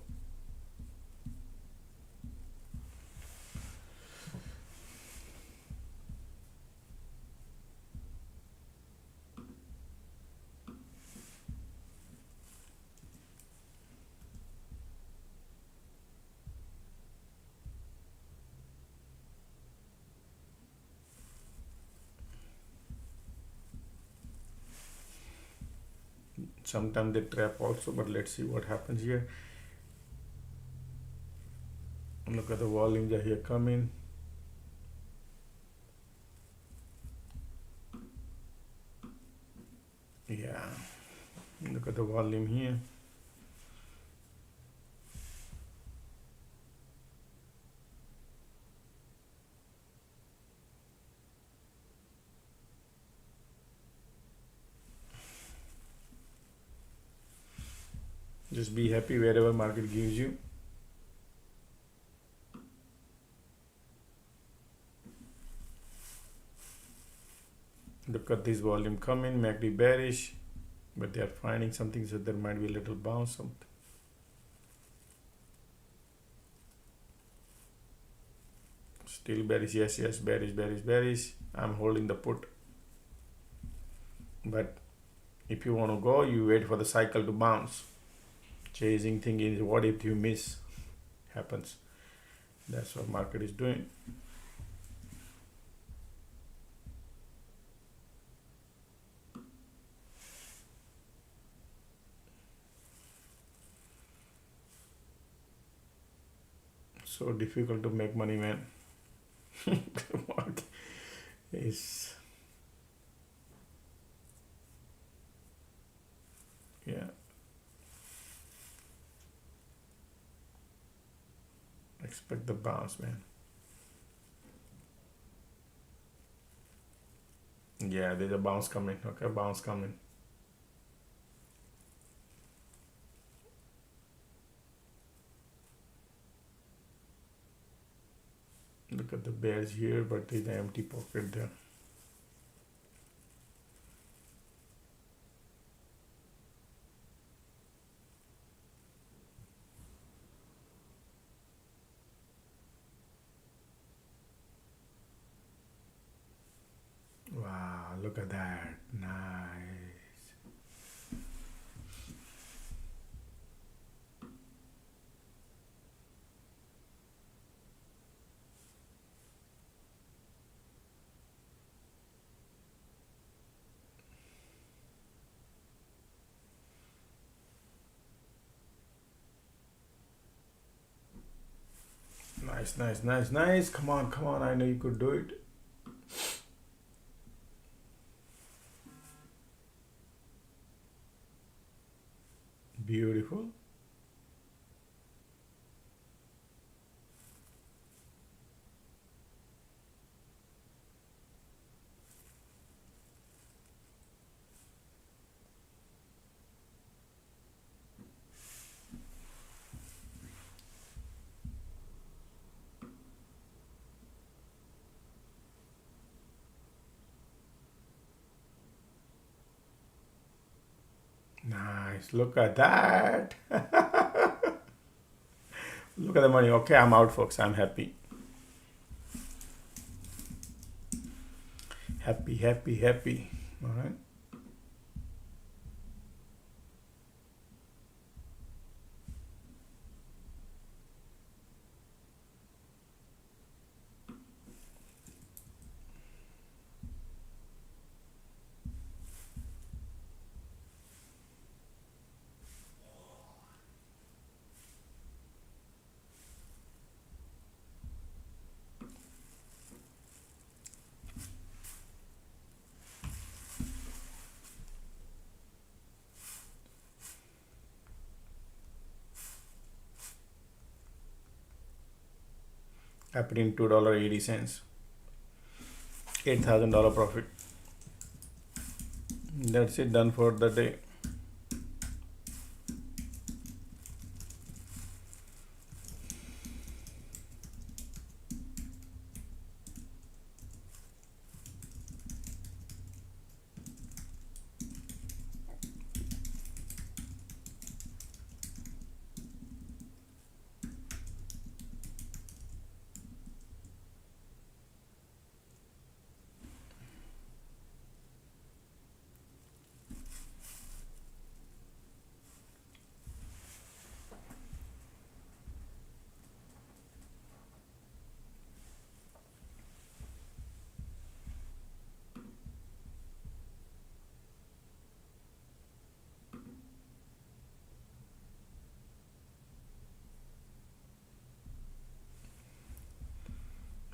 Sometimes they trap also, but let's see what happens here. Look at the volumes are here coming. Yeah, look at the volume here. Just be happy wherever market gives you. Look at this volume coming, MACD bearish, but they are finding something, so there might be a little bounce. Something. Still bearish, yes, bearish. I'm holding the put. But if you want to go, you wait for the cycle to bounce. Chasing thing is what if you miss happens. That's what market is doing. So difficult to make money, man. Market is, yeah. Expect the bounce, man. Yeah, there's a bounce coming. Okay, bounce coming. Look at the bears here, but there's an empty pocket there. Wow, look at that. Nice. Nice. Come on. I know you could do it. Beautiful. Nice. Look at that. Look at the money. Okay, I'm out, folks. I'm happy. Happy. All right. Happening $2.80. $8,000 profit. That's it, done for the day.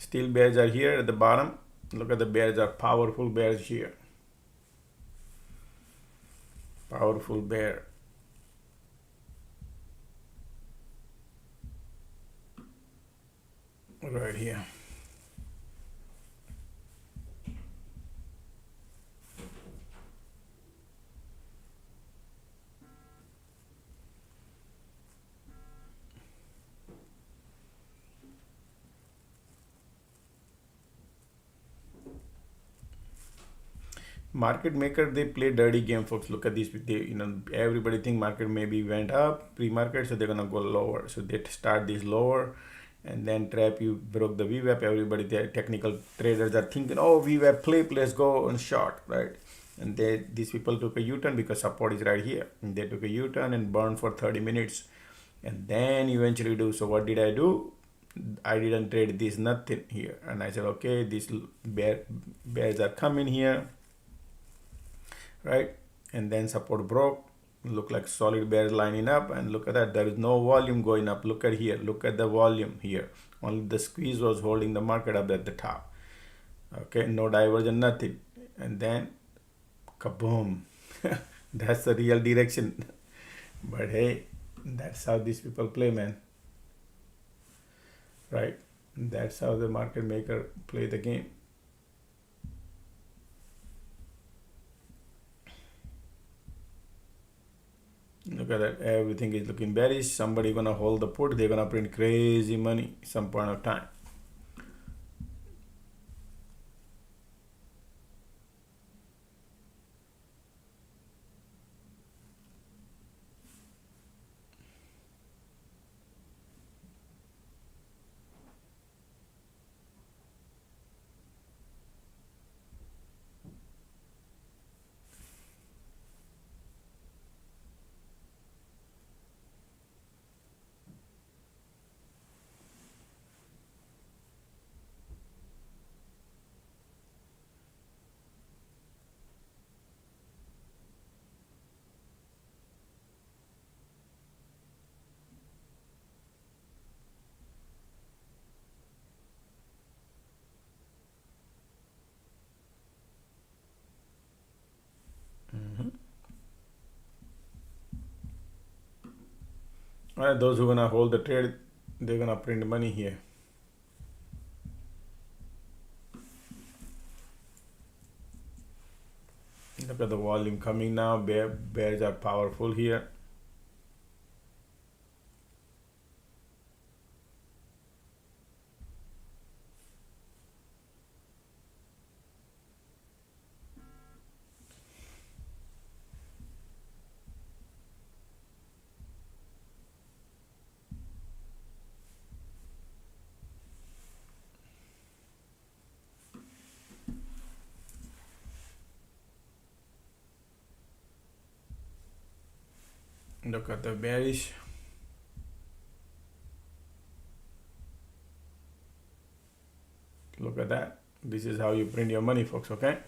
Still bears are here at the bottom. Look at the bears are powerful bears here. Powerful bear. Right here. Market maker, they play dirty game, folks. Look at this. Everybody think market maybe went up pre-market, so they're gonna go lower. So they start this lower and then trap you, broke the VWAP. Everybody, the technical traders are thinking, oh, VWAP play, let's go on short, right? And these people took a U-turn because support is right here. And they took a U-turn and burned for 30 minutes and then eventually do. So what did I do? I didn't trade this nothing here. And I said, okay, these bears are coming here, right? And then support broke, look like solid bears lining up, and look at that, there is no volume going up. Look at here, look at the volume here. Only the squeeze was holding the market up at the top. Okay, no diversion, nothing. And then kaboom. That's the real direction. But hey, that's how these people play, man, right? That's how the market maker play the game. Look at that, everything is looking bearish. Somebody gonna hold the put, they're gonna print crazy money some point of time. All right, those who gonna hold the trade, they're gonna print money here. Look at the volume coming now. Bears are powerful here. Look at the bearish. Look at that. This is how you print your money, folks, okay?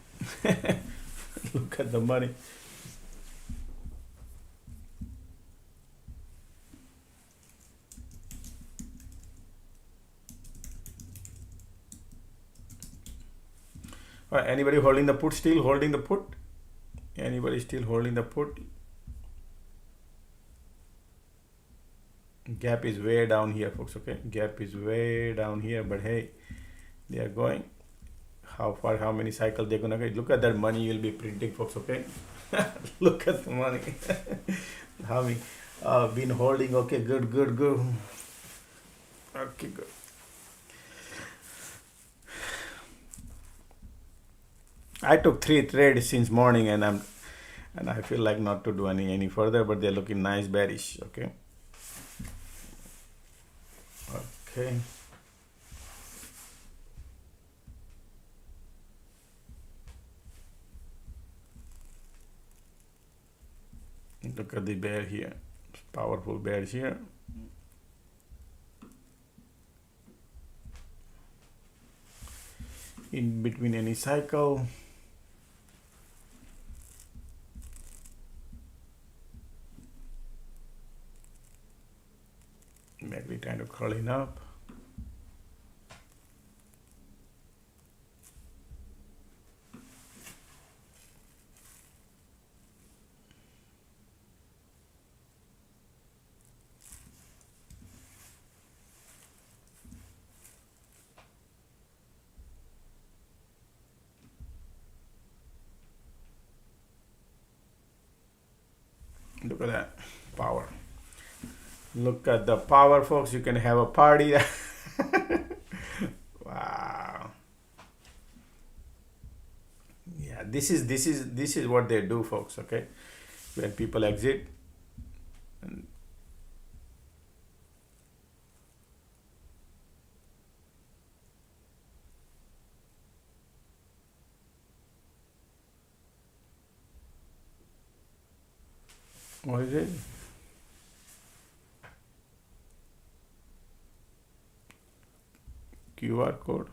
Look at the money. All right, anybody holding the put, still holding the put? Anybody still holding the put? Gap is way down here, folks, okay? Gap is way down here, but hey, they are going. How far, how many cycles they're gonna get? Look at that money you'll be printing, folks, okay? Look at the money. How many been holding? Okay, good. Okay, good. I took 3 trades since morning, and I feel like not to do any further, but they're looking nice bearish, okay? Okay. Look at the bear here. Powerful bears here. In between any cycle. Maybe trying to curling up. power. Look at the power, folks. You can have a party. Wow. Yeah, this is what they do, folks. Okay, when people exit, and what is it? QR code.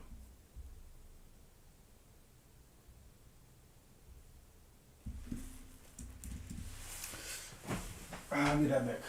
I'll be right back.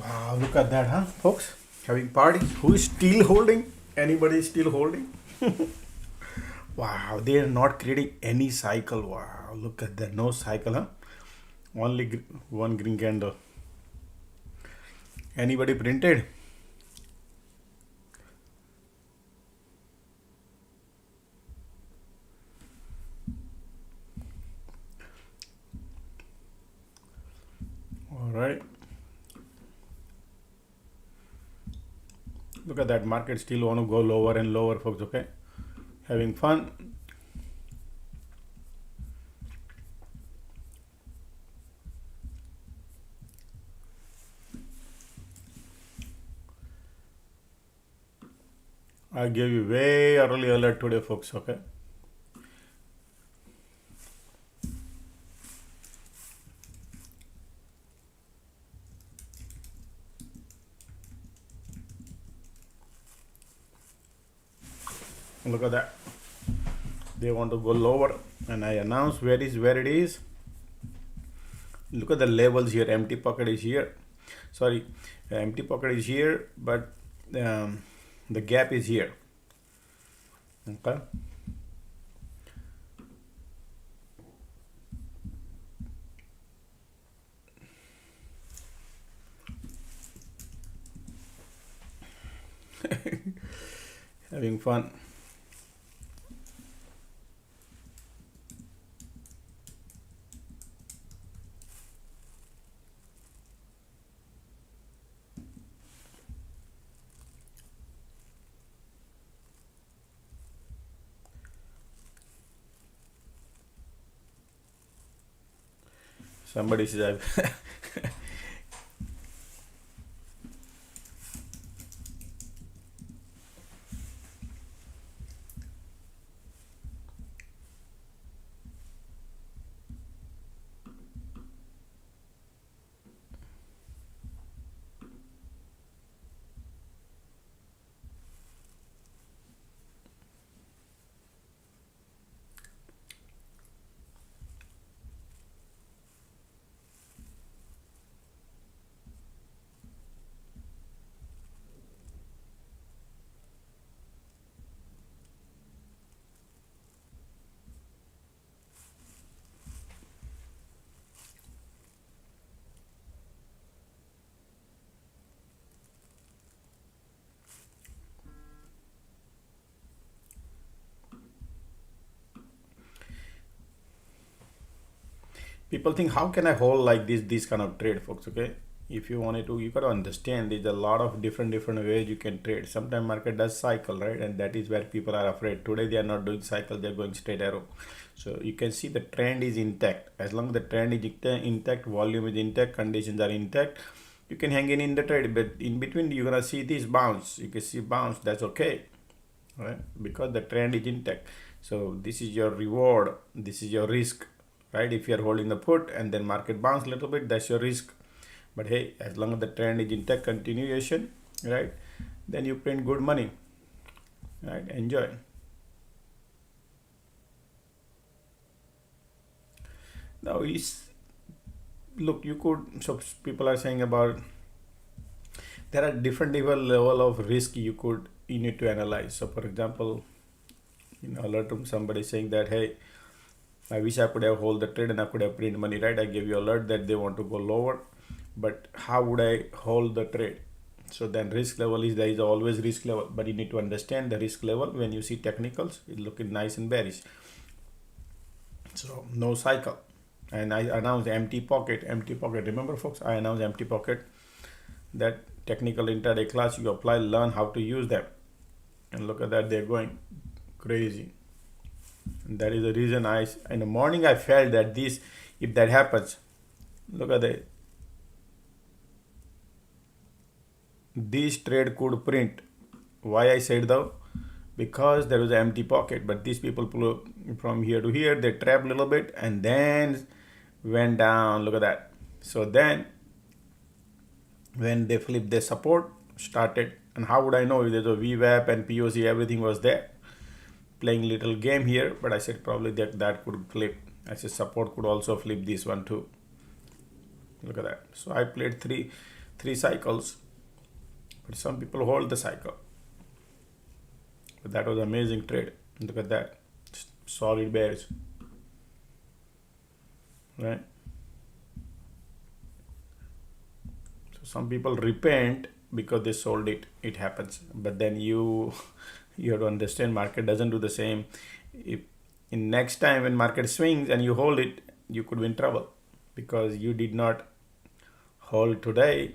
Wow, look at that, huh, folks? Having parties. Who is still holding? Anybody still holding? Wow, they are not creating any cycle. Wow, look at that. No cycle, huh? Only one green candle. Anybody printed? All right. Look at that. Market still want to go lower and lower, folks. Okay. Having fun. I gave you way early alert today, folks. Okay. Look at that. They want to go lower, and I announced where it is. Look at the levels here. Empty pocket is here. Sorry, empty pocket is here, but the gap is here. Okay. Having fun. Somebody says people think, how can I hold like this kind of trade, folks? Okay, if you wanted to, you got to understand there's a lot of different ways you can trade. Sometimes market does cycle, right? And that is where people are afraid. Today they are not doing cycle, they're going straight arrow. So you can see the trend is intact. As long as the trend is intact, volume is intact, conditions are intact, you can hang in the trade. But in between, you're gonna see this bounce. You can see bounce, that's okay, right? Because the trend is intact. So this is your reward, this is your risk, right? If you are holding the put and then market bounce a little bit, that's your risk. But hey, as long as the trend is intact, continuation, right, then you print good money, right? Enjoy. Now look, you could, so people are saying about, there are different level of risk you need to analyze. So for example, alert from somebody saying that, hey, I wish I could have hold the trade and I could have print money, right? I gave you alert that they want to go lower, but how would I hold the trade? So then risk level is, there is always risk level, but you need to understand the risk level. When you see technicals, it looking nice and bearish. So no cycle. And I announced empty pocket. Remember folks, I announced empty pocket. That technical intraday class you apply, learn how to use them. And look at that, they're going crazy. And that is the reason in the morning I felt that if that happens, look at this trade could print. Why I said though? Because there was an empty pocket, but these people pull from here to here, they trapped a little bit and then went down. Look at that. So then when they flipped their support, started, and how would I know? There's a VWAP and POC, everything was there. Playing little game here, but I said probably that could flip. I said support could also flip this one too. Look at that. So I played three 3 cycles, but some people hold the cycle. But that was an amazing trade. Look at that, solid bears, right? So some people repent because they sold it. It happens, but then you have to understand market doesn't do the same. If in next time when market swings and you hold it, you could win trouble because you did not hold today,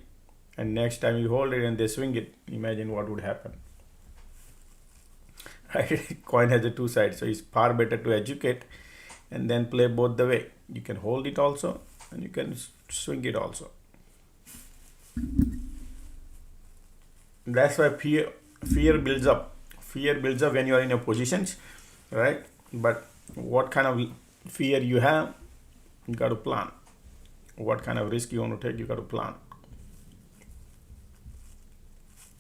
and next time you hold it and they swing it, imagine what would happen. Right? Coin has the 2 sides, so it's far better to educate and then play both the way. You can hold it also and you can swing it also. That's why fear builds up. Fear builds up when you are in your positions, right? But what kind of fear you have, you got to plan. What kind of risk you want to take, you got to plan.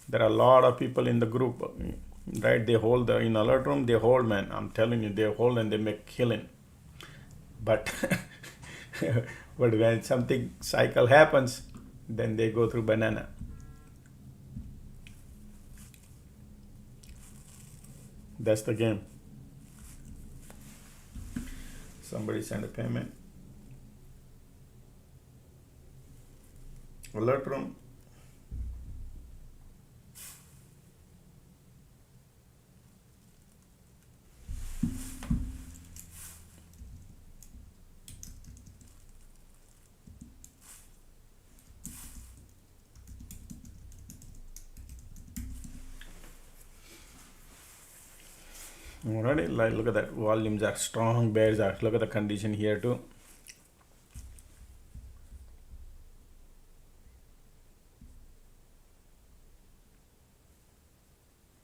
There are a lot of people in the group, right? They hold in alert room, they hold, man. I'm telling you, they hold and they make killing. But but when something cycle happens, then they go through banana. That's the game. Somebody send a payment. Alert room. Alrighty, like look at that, volumes are strong, bears are, look at the condition here too.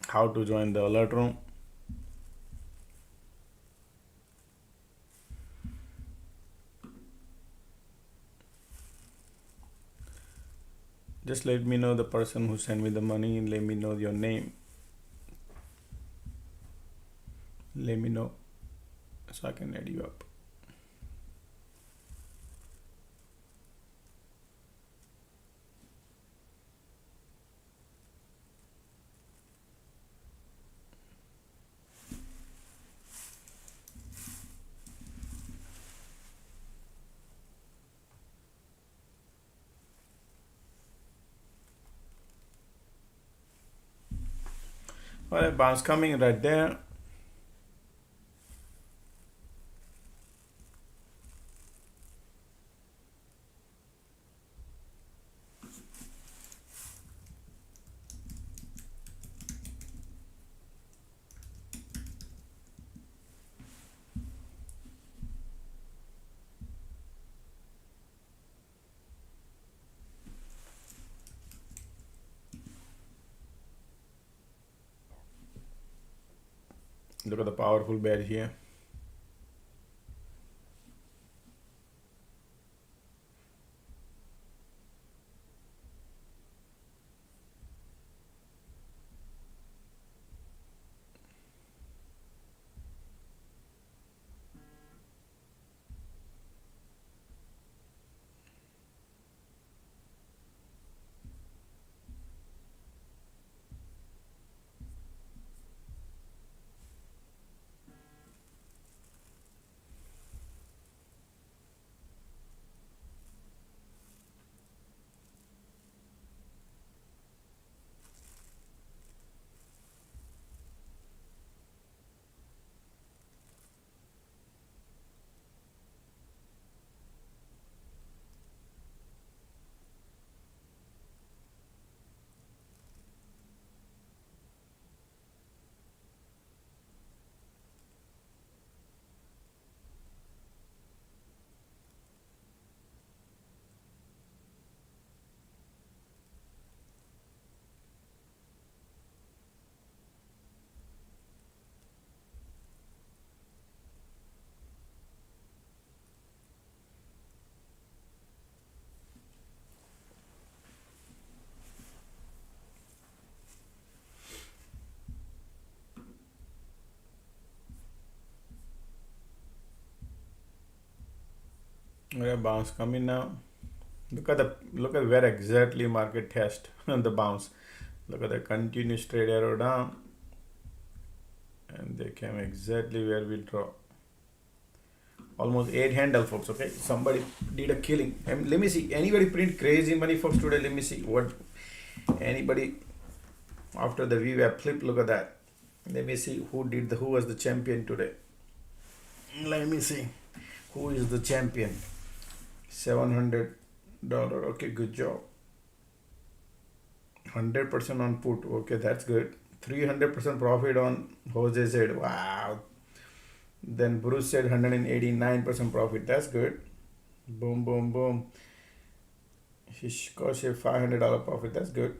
How to join the alert room? Just let me know the person who sent me the money, and let me know your name. Let me know so I can add you up. Well, a bounce coming right there. Look at the powerful bear here. We have bounce coming now. Look at where exactly market test the bounce. Look at the continuous straight arrow down, and they came exactly where we draw. Almost 8 handle, folks. Okay, somebody did a killing. And let me see. Anybody print crazy money, folks, today? Let me see what anybody after the VWAP flip. Look at that. Let me see who was the champion today. Let me see who is the champion. $700. Okay, good job. 100% on put. Okay, that's good. 300% profit on Jose said. Wow. Then Bruce said 189% profit. That's good. Boom, boom, boom. Hishko said $500 profit. That's good.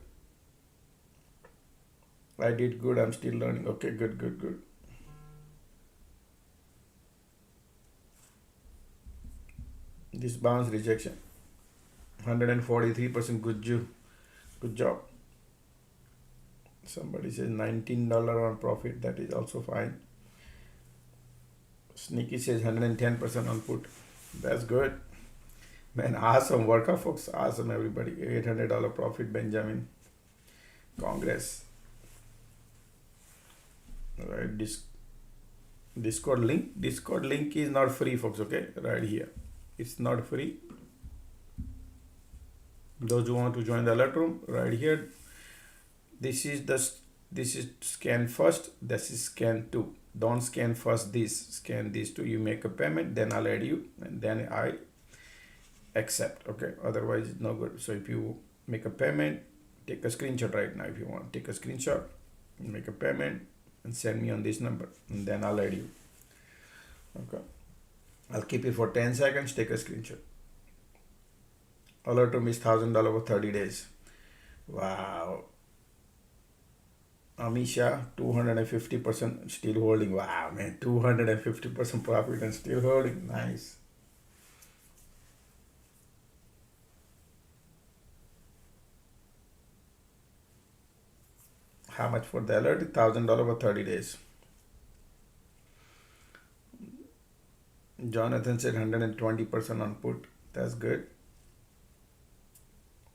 I did good. I'm still learning. Okay, good, good, good. This bounce rejection. 143% good job. Somebody says $19 on profit. That is also fine. Sneaky says 110% on put. That's good. Man, awesome workout, folks. Awesome, everybody. $800 profit, Benjamin. Congress. All right, Discord link. Discord link is not free, folks. Okay, right here. It's not free. Those who want to join the alert room, right here. This is scan first. This is scan two. Don't scan first this. Scan these two. You make a payment, then I'll add you, and then I accept. Okay. Otherwise, it's no good. So if you make a payment, take a screenshot right now. If you want, take a screenshot, make a payment, and send me on this number, and then I'll add you. Okay. I'll keep it for 10 seconds. Take a screenshot. Alert room is $1,000 for 30 days. Wow. Amisha, 250% still holding. Wow, man, 250% profit and still holding. Nice. How much for the alert? $1,000 for 30 days. Jonathan said 120% on put. That's good.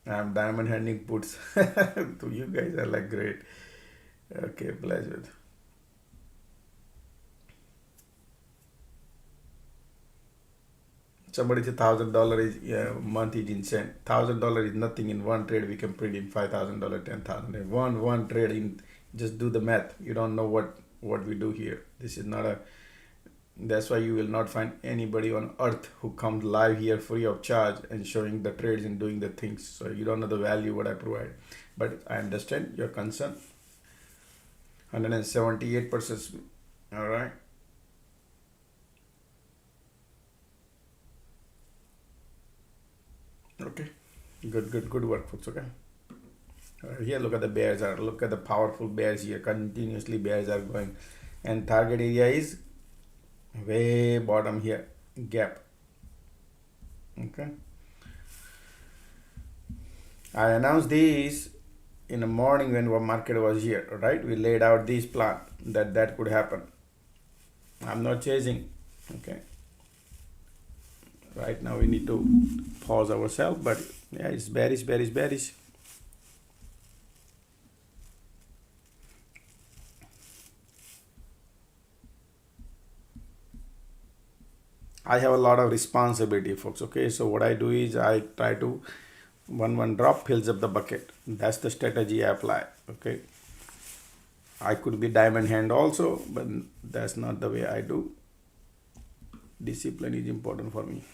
I'm diamond handing puts. So you guys are like great. Okay, pleasure. Somebody said $1,000 is month is insane. $1,000 is nothing in one trade. We can print in $5,000, 10,000. One trade in. Just do the math. You don't know what we do here. This is not a. That's why you will not find anybody on earth who comes live here free of charge and showing the trades and doing the things. So you don't know the value what I provide. But I understand your concern. 178%. All right. Okay. Good work, folks. Okay. Here, look at the bears are. Look at the powerful bears here. Continuously, bears are going, and target area is way bottom here. Gap. Okay. I announced these in the morning when our market was here, right? We laid out this plan that could happen. I'm not chasing. Okay. Right now we need to pause ourselves, but yeah, it's bearish. I have a lot of responsibility, folks. Okay, so what I do is I try to one drop fills up the bucket. That's the strategy I apply. Okay, I could be diamond hand also, but that's not the way I do. Discipline is important for me.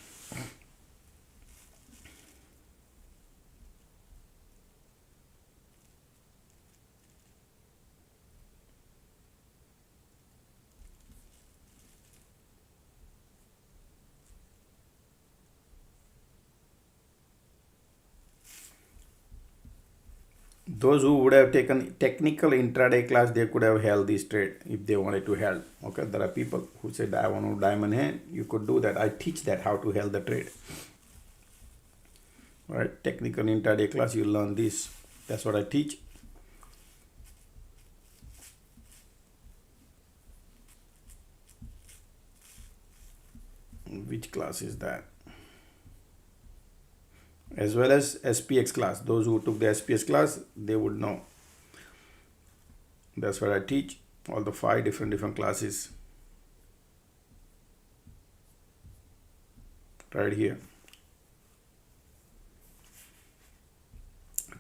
Those who would have taken technical intraday class, they could have held this trade if they wanted to hold. Okay, there are people who said I want to diamond hand. You could do that. I teach that how to hold the trade. All right, technical intraday class, you learn this. That's what I teach. Which class is that? as well as SPX class. Those who took the SPX class, they would know. That's what I teach, all the 5 different classes right here.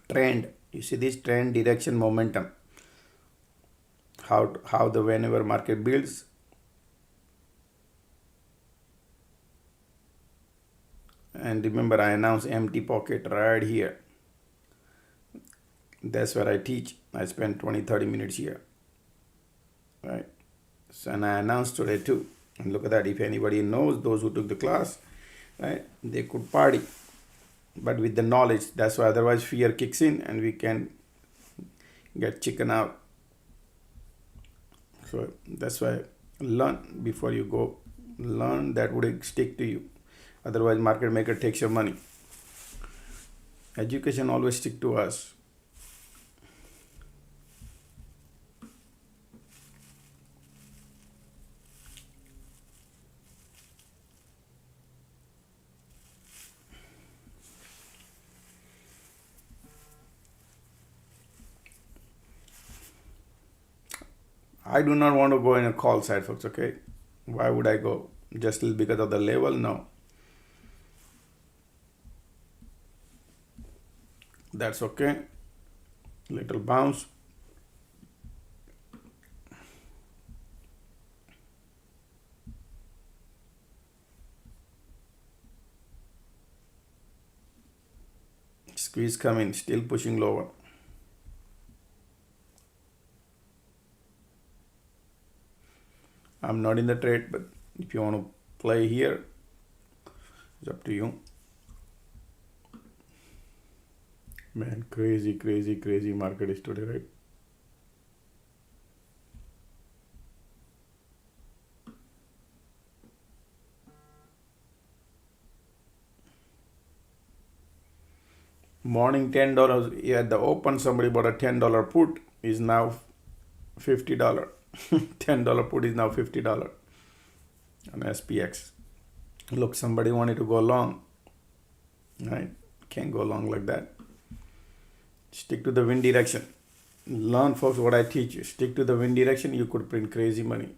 Trend, you see this trend, direction, momentum, how the whenever market builds, and remember I announced empty pocket right here. That's where I teach. I spend 20-30 minutes here, right? So, and I announced today too, and look at that. If anybody knows, those who took the class, right, they could party, but with the knowledge. That's why, otherwise fear kicks in and we can get chicken out. So that's why learn before you go. Learn that would stick to you. Otherwise market maker takes your money. Education always stick to us. I do not want to go in a call side, folks, okay? Why would I go? Just because of the level? No. That's okay. Little bounce. Squeeze coming, still pushing lower. I'm not in the trade, but if you want to play here, it's up to you. Man, crazy market is today, right? Morning $10. Yeah, at the open somebody bought a $10 put, is now $50. $10 put is now $50 on SPX. Look, somebody wanted to go long, right? Can't go long like that. Stick to the wind direction. Learn, folks, what I teach you. Stick to the wind direction, you could print crazy money.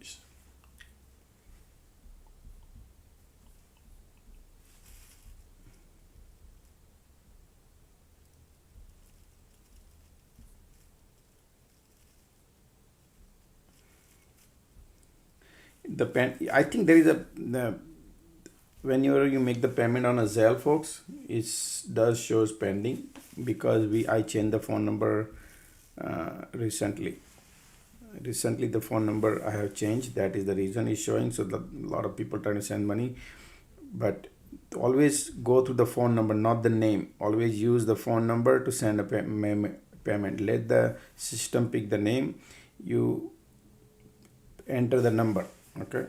I think there is whenever you make the payment on a Zelle, folks, it does shows pending, because I changed the phone number recently. Recently the phone number I have changed. That is the reason it's showing. So a lot of people trying to send money, but always go to the phone number, not the name. Always use the phone number to send a payment. Let the system pick the name. You enter the number. Okay,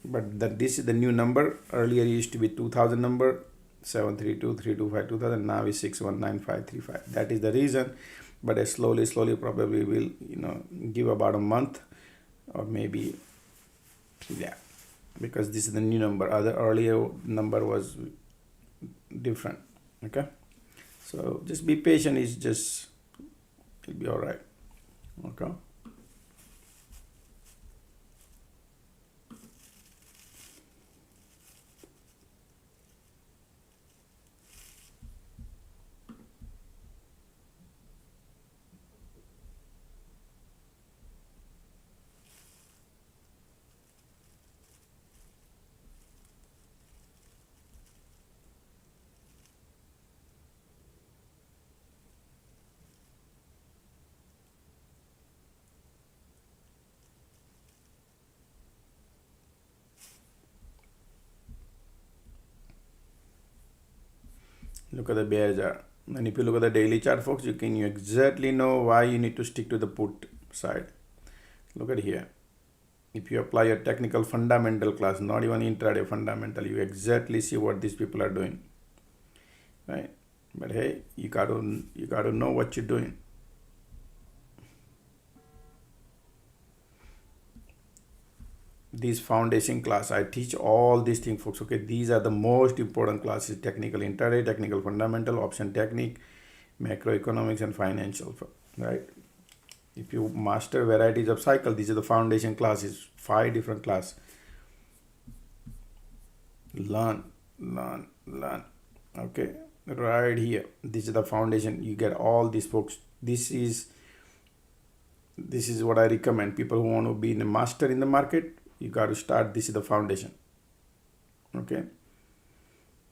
but this is the new number. Earlier it used to be 2000 number, 732-325-2000. Now is 619535. That is the reason. But I slowly probably will, give about a month, or maybe, yeah, because this is the new number. Other earlier number was different. Okay, so just be patient. It'll be all right. Okay. Look at the bear chart. And if you look at the daily chart, folks, you exactly know why you need to stick to the put side. Look at here. If you apply a technical fundamental class, not even intraday fundamental, you exactly see what these people are doing, right? But hey, you got to know what you're doing. this foundation class. I teach all these things, folks. Okay, these are the most important classes: technical intraday, technical fundamental, option technique, macroeconomics, and financial. Right? If you master varieties of cycle, these are the foundation classes. 5 different classes. Learn. Okay, right here. This is the foundation. You get all these, folks. This is what I recommend. People who want to be a master in the market, you got to start. This is the foundation. Okay.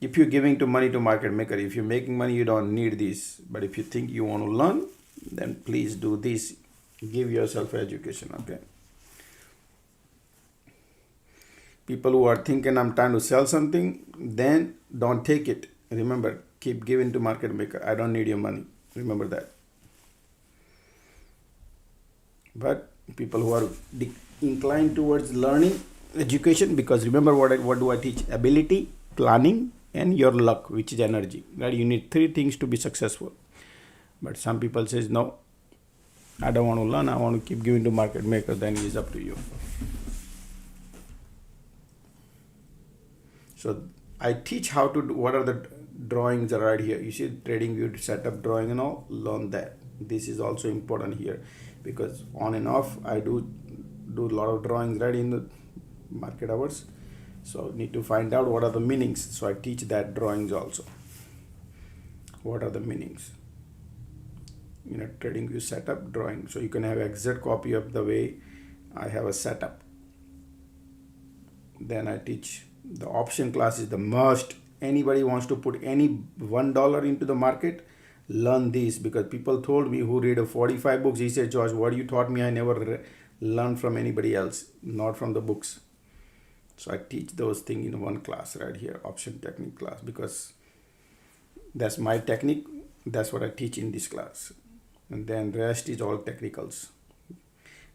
If you're giving to money to market maker, if you're making money, you don't need this. But if you think you want to learn, then please do this. Give yourself education. Okay. People who are thinking I'm trying to sell something, then don't take it. Remember, keep giving to market maker. I don't need your money. Remember that. But people who are inclined towards learning education, because remember what do I teach? Ability, planning, and your luck, which is energy. Right? You need 3 things to be successful. But some people says, no, I don't want to learn. I want to keep giving to market maker. Then it is up to you. So I teach how to do, what are the drawings are right here. You see trading view setup drawing and all, learn that. This is also important here, because on and off I do a lot of drawings right in the market hours. So need to find out what are the meanings. So I teach that drawings also. What are the meanings? Trading view setup drawing. So you can have exact copy of the way I have a setup. Then I teach the option class is the must. Anybody wants to put any $1 into the market, learn this, because people told me who read 45 books, he said, George, what you taught me, I never learned from anybody else, not from the books. So I teach those things in one class right here, option technique class, because that's my technique. That's what I teach in this class. And then rest is all technicals.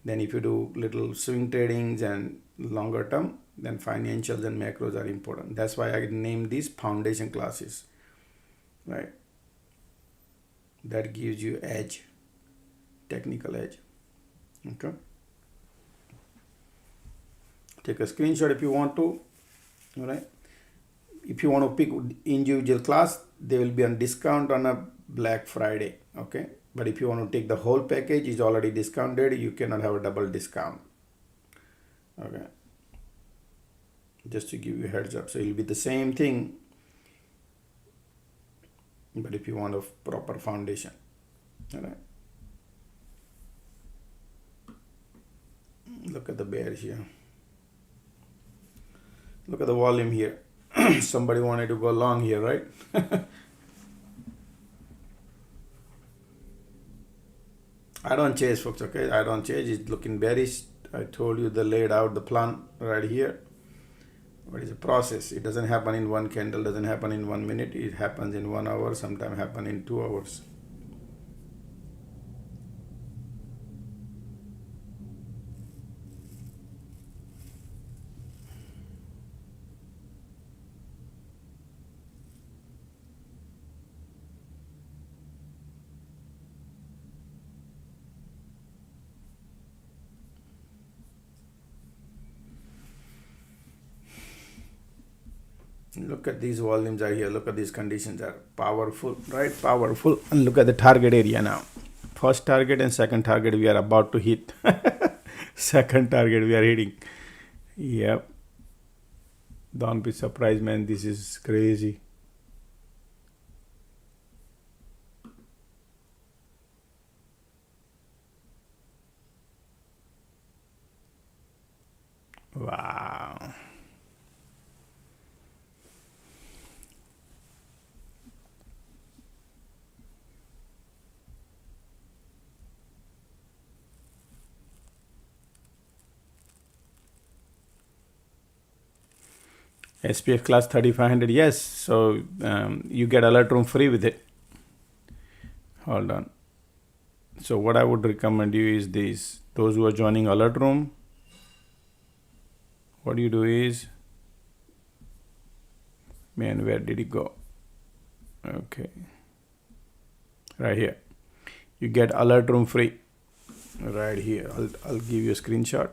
Then if you do little swing tradings and longer term, then financials and macros are important. That's why I named these foundation classes, right? That gives you edge, technical edge. Okay. Take a screenshot if you want to. All right. If you want to pick individual class, they will be on discount on a Black Friday. Okay. But if you want to take the whole package, is already discounted. You cannot have a double discount. Okay. Just to give you a heads up. So it will be the same thing. But if you want a proper foundation. All right. Look at the bearish here. Look at the volume here. Somebody wanted to go long here, right? I don't chase, folks, okay? I don't chase. It's looking bearish. I told you the laid out the plan right here. What is the process? It doesn't happen in one candle, doesn't happen in 1 minute. It happens in 1 hour, sometimes happen in 2 hours. Look at these volumes are here. Look at these conditions are powerful, right? Powerful. And look at the target area now. First target and second target we are about to hit. Second target we are hitting. Yep. Don't be surprised, man. This is crazy. Wow. SPF class 3500, yes. So you get alert room free with it. Hold on. So what I would recommend you is this. Those who are joining alert room, what you do is, man, where did it go? Okay. Right here. You get alert room free. Right here. I'll give you a screenshot.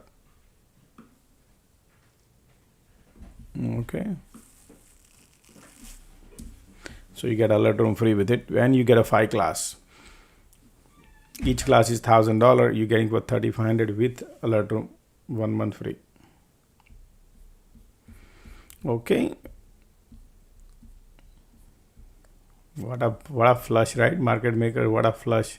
Okay. So you get alert room free with it. When you get a 5 class, each class is $1,000. You're getting for $3,500 with alert room 1 month free. Okay. What a flush, right? Market maker, what a flush.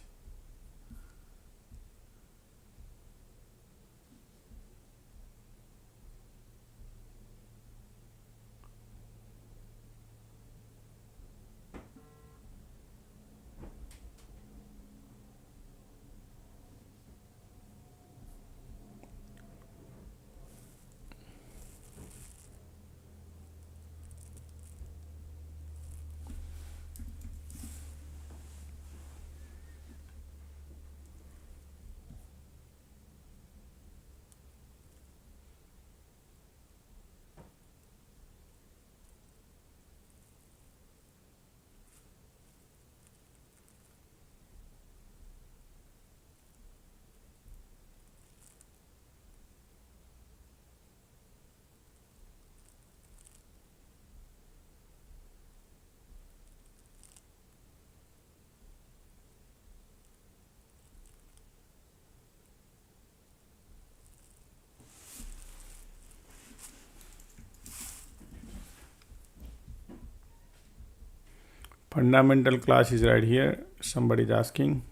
Fundamental class is right here. Somebody is asking.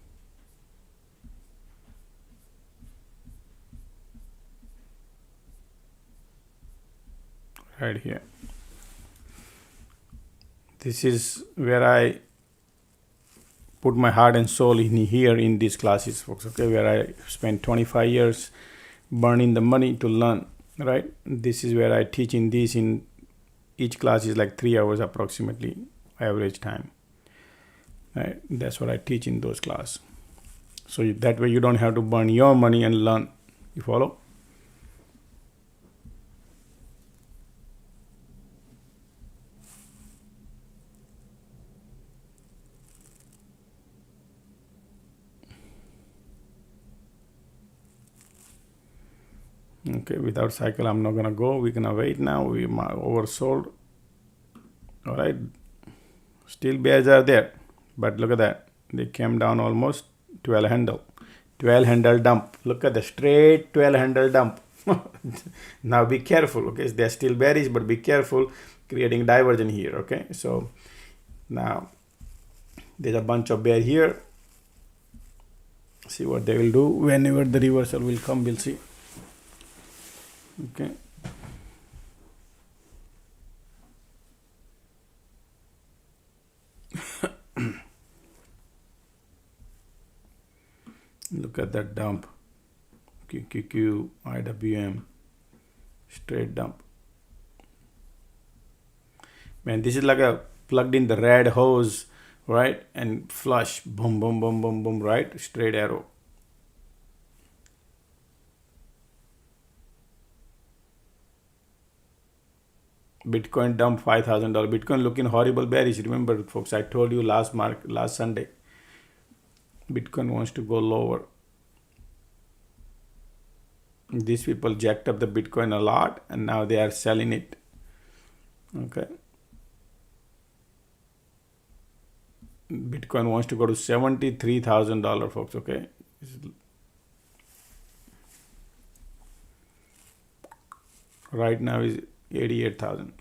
Right here. This is where I put my heart and soul in here in these classes, folks. Okay, where I spent 25 years burning the money to learn. Right. This is where I teach in this. In each class is like 3 hours approximately average time. Right. That's what I teach in those classes. So that way you don't have to burn your money and learn. You follow? Okay, without cycle, I'm not gonna go. We're gonna wait now. We oversold. All right, still bears are there, but look at that. They came down almost 12 handle. 12 handle dump. Look at the straight 12 handle dump. Now be careful. Okay, they're still bearish, but be careful creating diversion here. Okay, so now there's a bunch of bear here. See what they will do whenever the reversal will come. We'll see. Okay. Look at that dump. QQQ, IWM, straight dump. Man, this is like a plugged in the red hose, right? And flush, boom, boom, boom, boom, boom, right? Straight arrow. Bitcoin dump $5,000. Bitcoin looking horrible bearish. Remember, folks, I told you last Sunday. Bitcoin wants to go lower. These people jacked up the Bitcoin a lot and now they are selling it. Okay. Bitcoin wants to go to $73,000, folks. Okay. Right now is 88,000.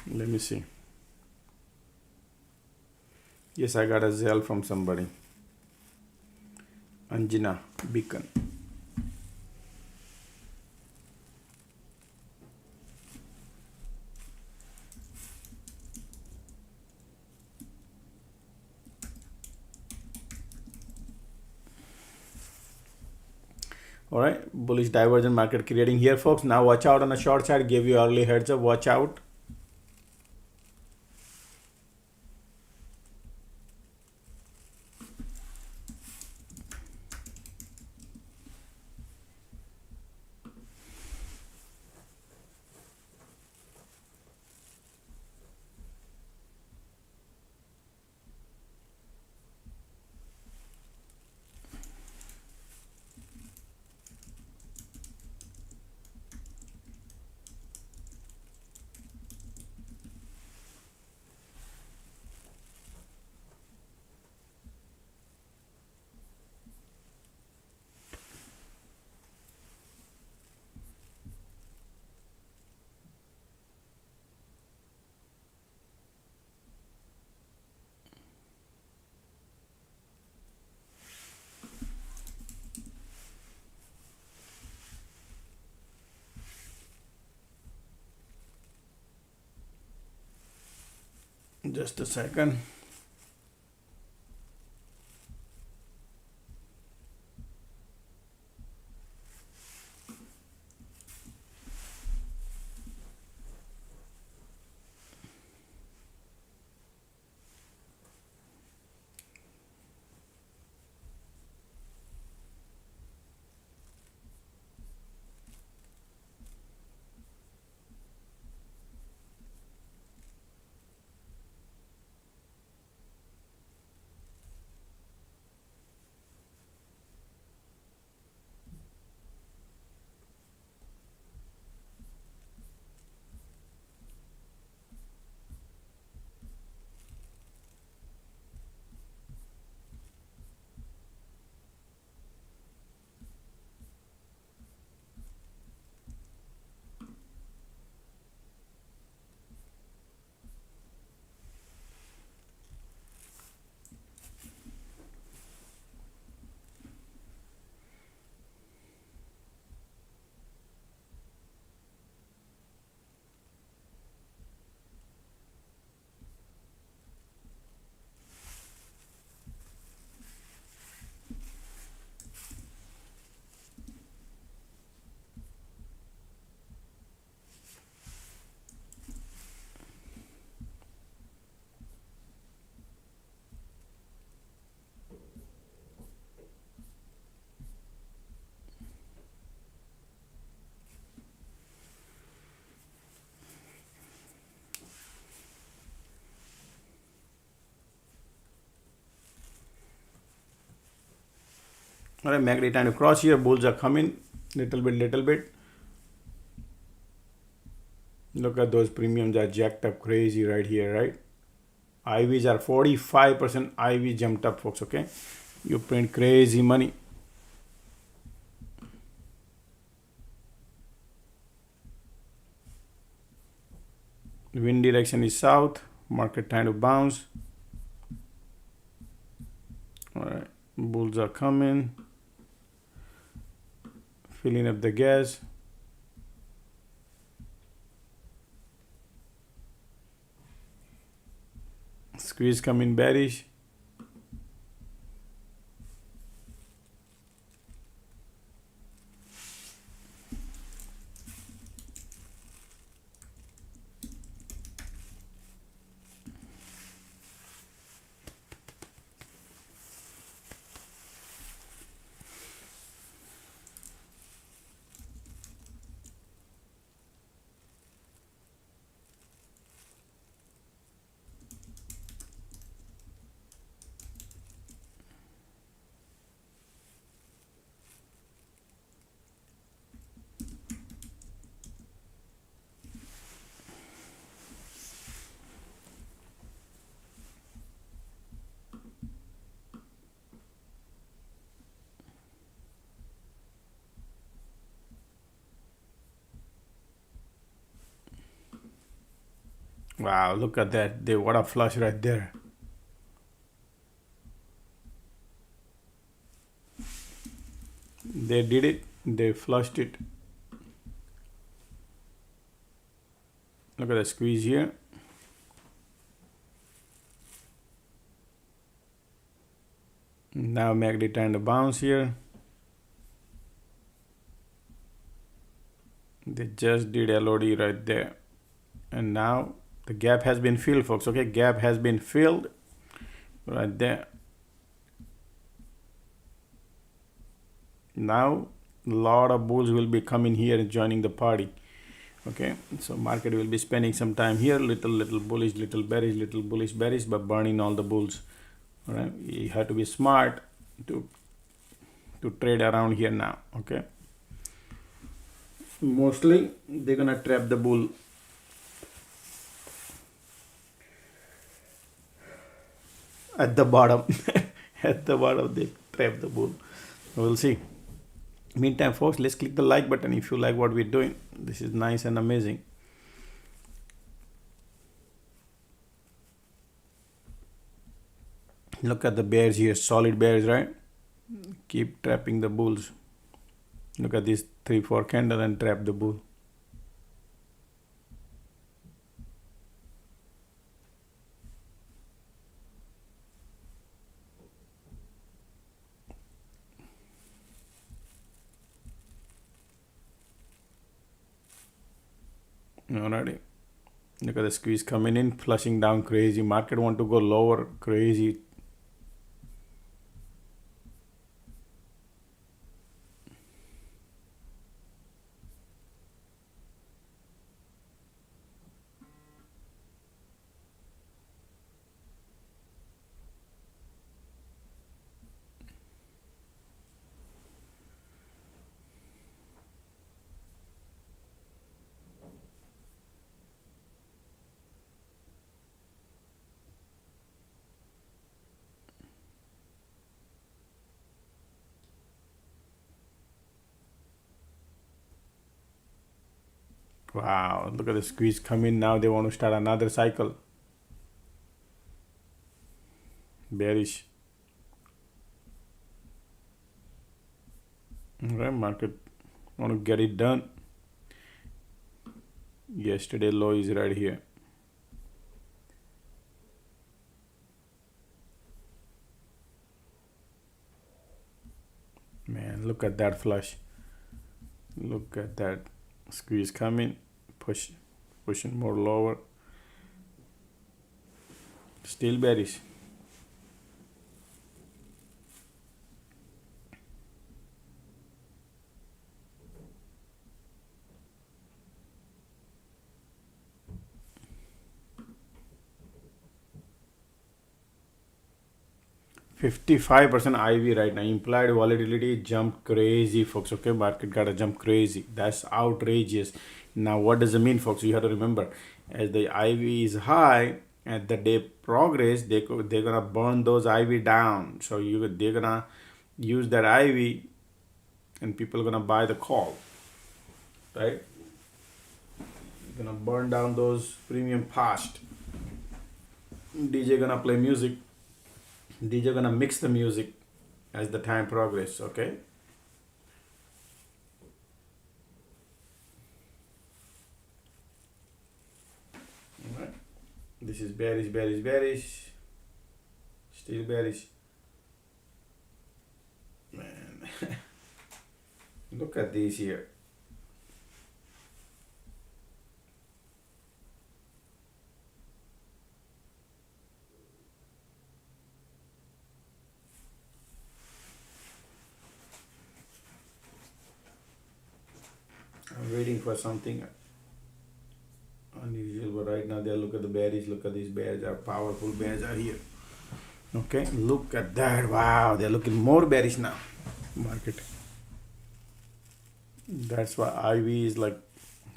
Let me see. Yes, I got a Zelle from somebody. Anjana Beacon. All right, bullish divergent market creating here, folks. Now watch out on the short side. Give you early heads up. Watch out. Just a second. All right, MACD trying to cross here. Bulls are coming little bit. Look at those premiums are jacked up crazy right here, right? IVs are 45%. IV jumped up, folks. Okay, you print crazy money. Wind direction is south. Market trying to bounce. All right, bulls are coming. Filling up the gas. Squeeze coming bearish. Wow, look at that. What a flush right there. They did it. They flushed it. Look at the squeeze here. Now MACD trying to bounce here. They just did LOD right there. And now the gap has been filled, folks. Okay, gap has been filled right there. Now a lot of bulls will be coming here and joining the party. Okay, so market will be spending some time here, little bullish, little bearish, little bullish, bearish, but burning all the bulls. All right, you have to be smart to trade around here now. Okay, mostly they're gonna trap the bull at the bottom. At the bottom they trap the bull. We'll see. Meantime, folks, let's click the like button if you like what we're doing. This is nice and amazing. Look at the bears here, solid bears, right? Keep trapping the bulls. Look at this 3-4 candle and trap the bull. Alrighty. Look at the squeeze coming in, flushing down crazy. Market want to go lower, crazy. Wow, look at the squeeze coming. Now they want to start another cycle. Bearish. Alright, market want to get it done. Yesterday low is right here. Man, look at that flush. Look at that squeeze coming. Pushing more lower. Still bearish. $55% IV right now. Implied volatility jumped crazy, folks. Okay, market got to jump crazy. That's outrageous. Now, what does it mean, folks? You have to remember, as the IV is high, at the day progress, they're gonna burn those IV down. So they're gonna use that IV, and people are gonna buy the call, right? Gonna burn down those premium past. DJ gonna play music. DJ gonna mix the music as the time progresses, okay? Alright. This is bearish, bearish, bearish. Still bearish. Man. Look at this here. I'm waiting for something unusual, but right now look at the bearish. Look at these bears. Are powerful bears are here. Okay, look at that. Wow, they're looking more bearish now. Market. That's why IV is like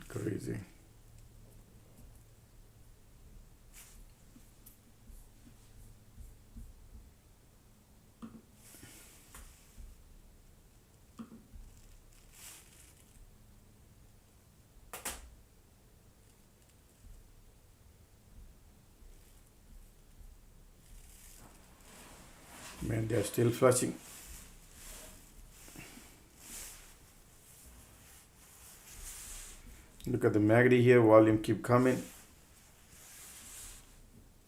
crazy. Man, they're still flushing. Look at the MACD here, volume keep coming.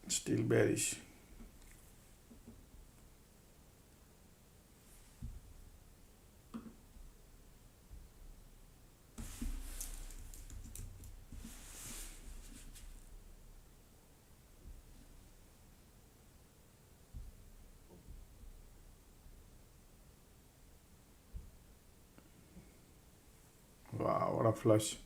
Still bearish. a flush.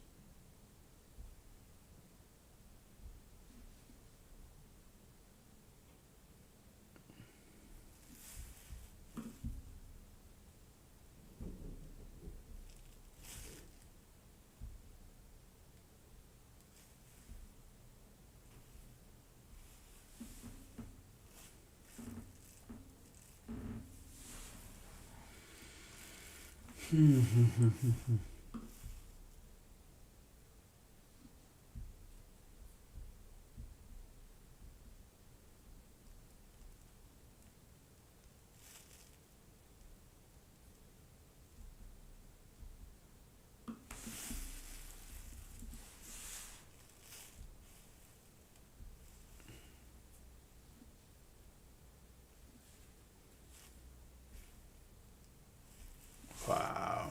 Wow.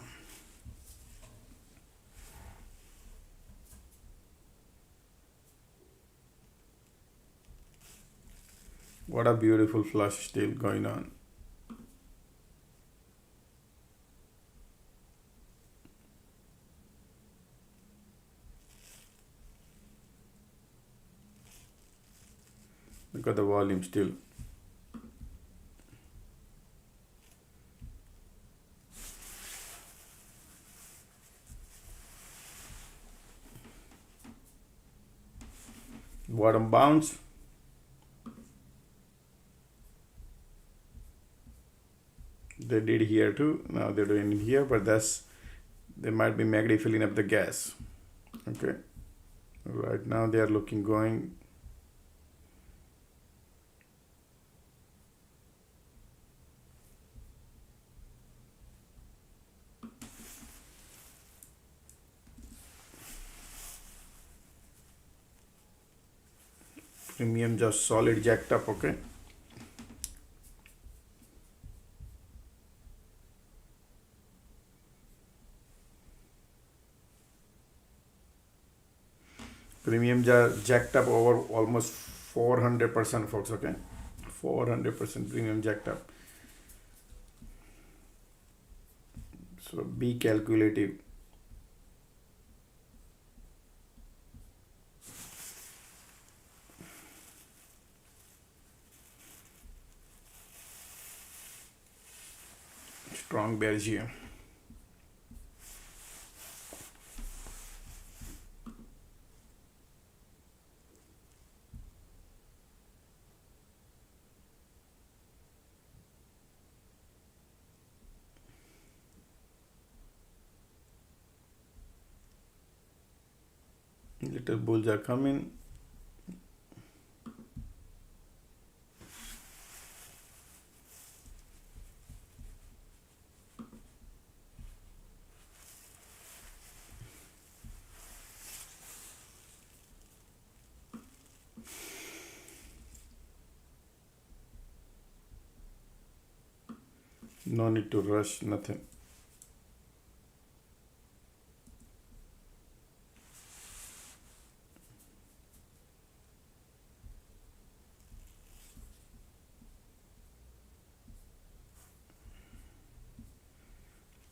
What a beautiful flush still going on. Look at the volume still. Bottom bounce. They did here too. Now they're doing it here, but they might be MACD filling up the gas. Okay. Right now they are looking going. Premium just solid jacked up, okay. Premium jacked up over almost 400%, folks, okay. 400% premium jacked up. So be calculative. Strong bearish here. Little bulls are coming. No need to rush, nothing.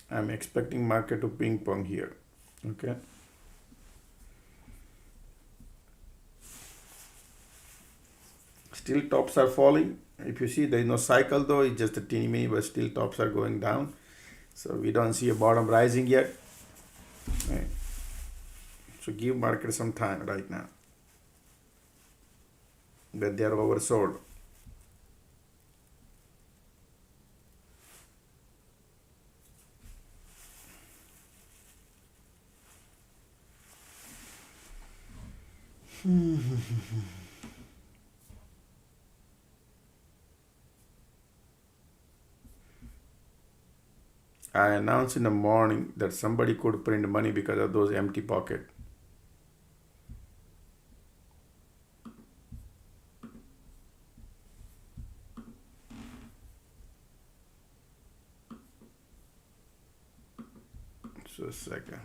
I'm expecting market to ping pong here, okay. Still tops are falling. If you see, there is no cycle though, it's just a teeny mini, but still tops are going down. So we don't see a bottom rising yet. Okay. So give market some time right now. But they are oversold. I announced in the morning that somebody could print money because of those empty pocket. Just a second.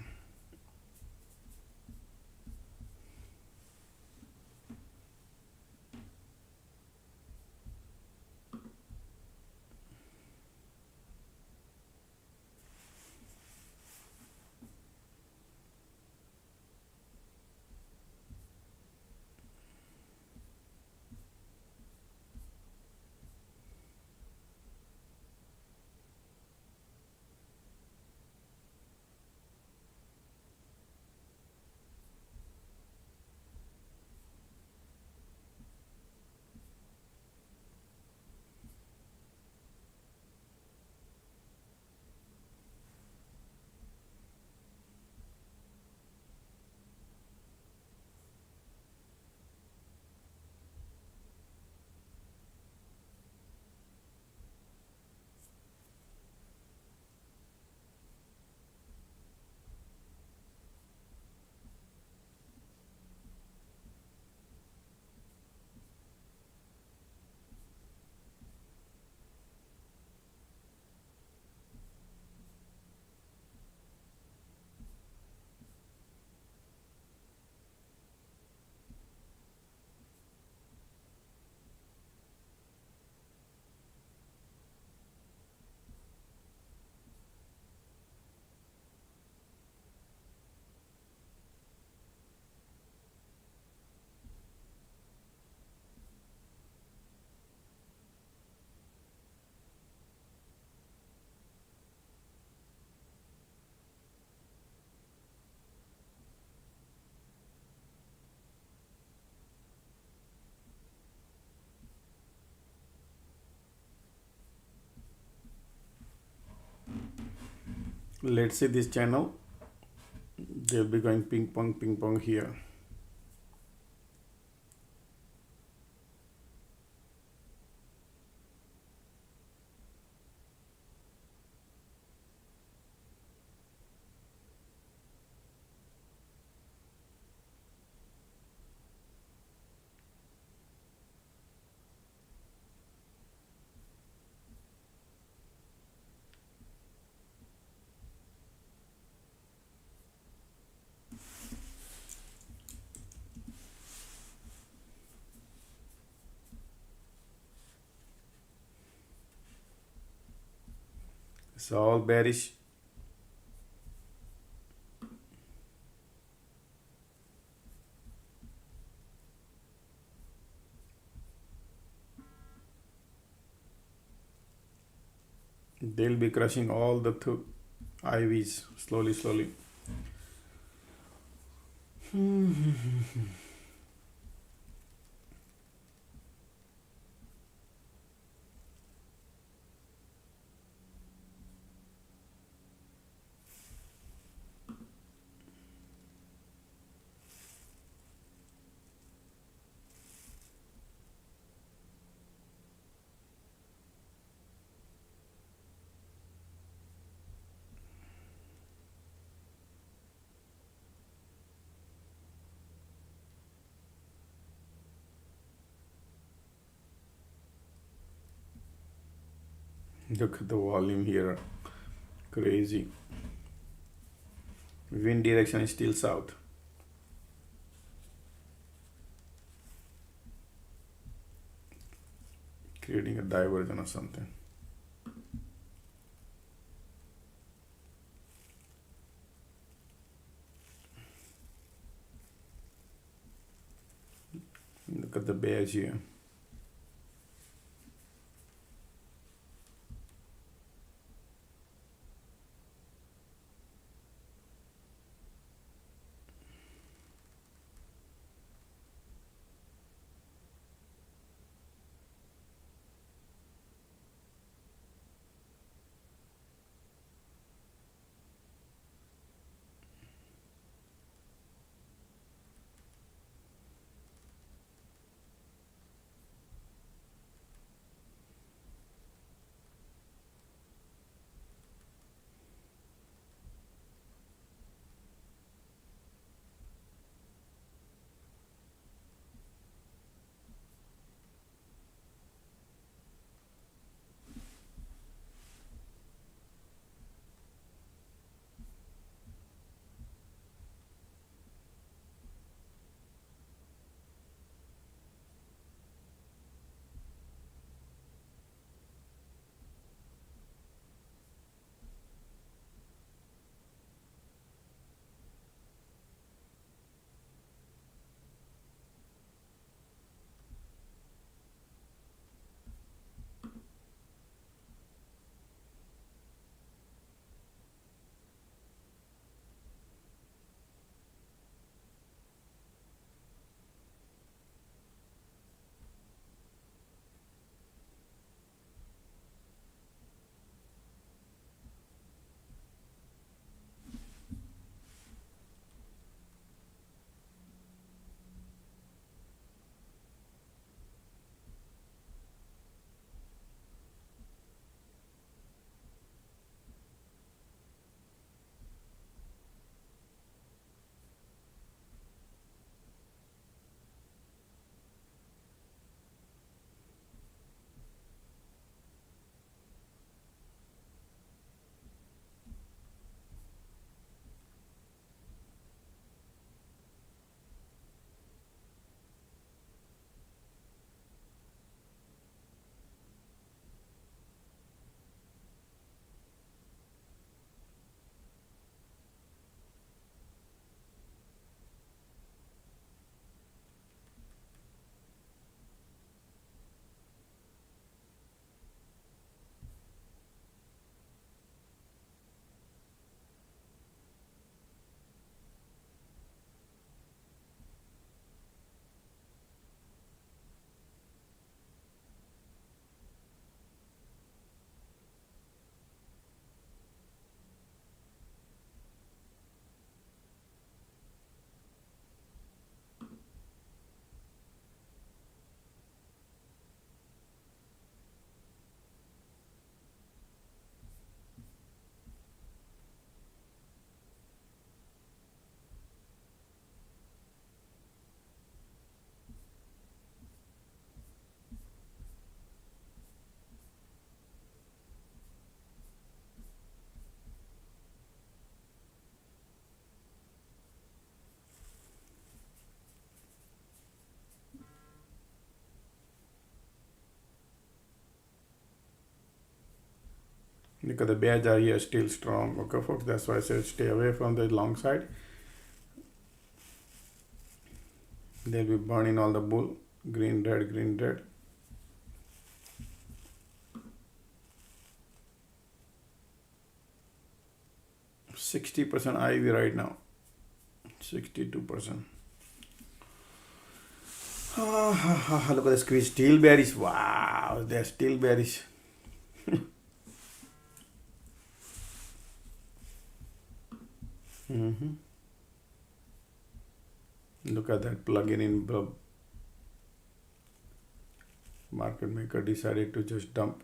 let's see this channel. They'll be going ping pong here. It's all bearish. They'll be crushing all the IVs slowly. Look at the volume here, crazy. Wind direction is still south. Creating a diversion or something. Look at the bears here. Look at the bears are here still strong. Okay, folks, that's why I said stay away from the long side. They'll be burning all the bull. Green, red, green, red. %60% IV right now. 62%. Look at the squeeze. Still bearish. Wow, they're still bearish. Look at that plug-in in market maker decided to just dump.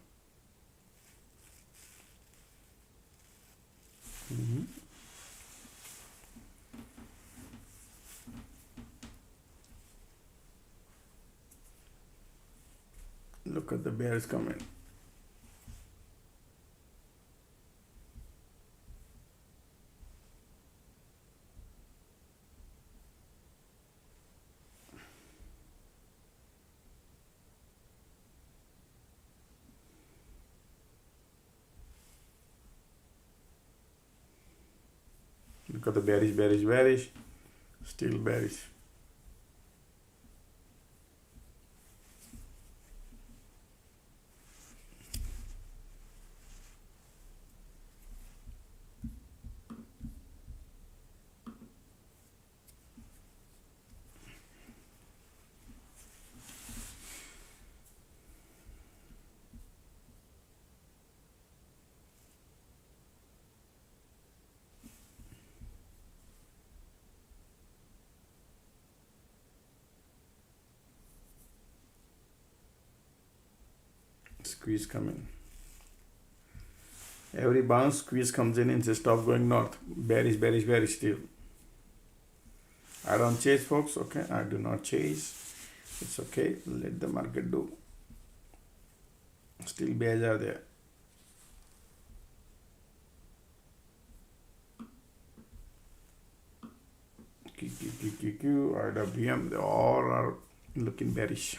Look at the bears coming. Look at the bearish, bearish, bearish. Still bearish. Squeeze coming. Every bounce squeeze comes in and says stop going north. Bearish, bearish, bearish still. I don't chase, folks. Okay, I do not chase. It's okay. Let the market do. Still bears are there. QQQQQ, IWM, they all are looking bearish.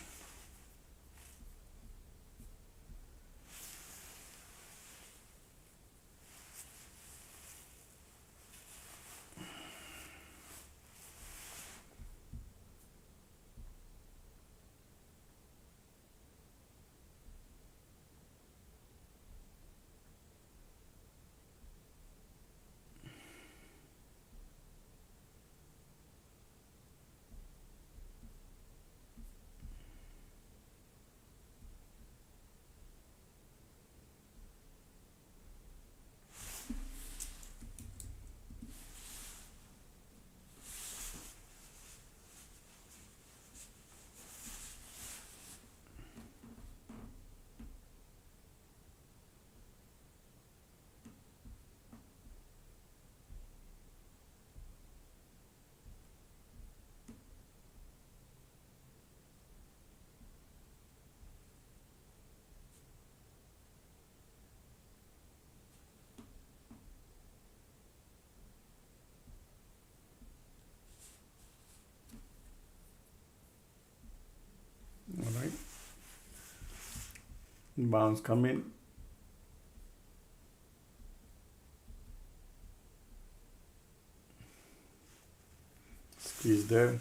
All right. Bounce come in. Squeeze there.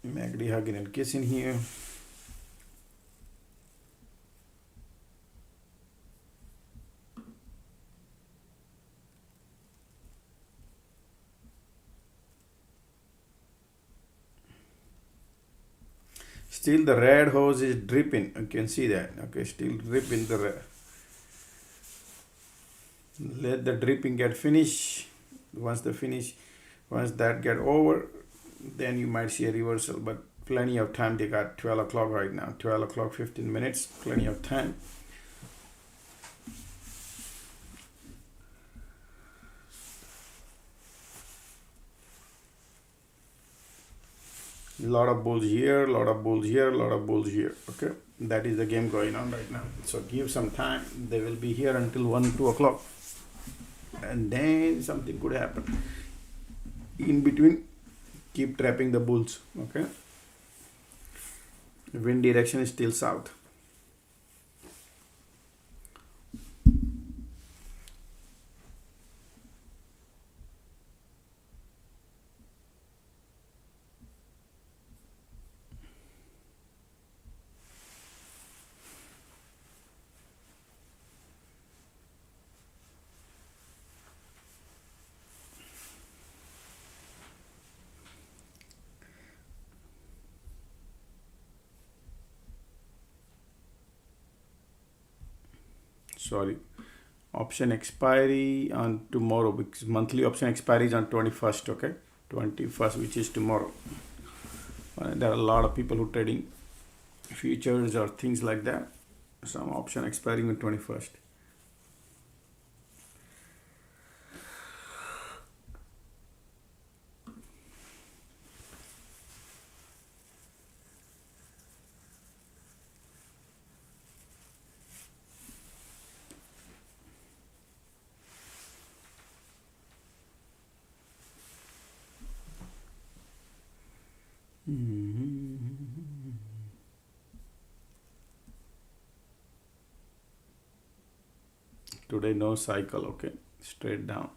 MACD hugging and kissing here. Still the red hose is dripping. You can see that. Okay, still dripping the red. Let the dripping get finished. Once that get over, then you might see a reversal. But plenty of time. They got 12 o'clock right now. 12 o'clock, 15 minutes. Plenty of time. Lot of bulls here, lot of bulls here, lot of bulls here. Okay, that is the game going on right now. So give some time. They will be here until 1-2 o'clock, and then something could happen. In between, keep trapping the bulls. Okay, wind direction is still south. sorry, option expiry on tomorrow, because monthly option expiry is on 21st. Okay, 21st, which is tomorrow. There are a lot of people who trading futures or things like that. Some option expiring on 21st. Today no cycle. Okay, straight down.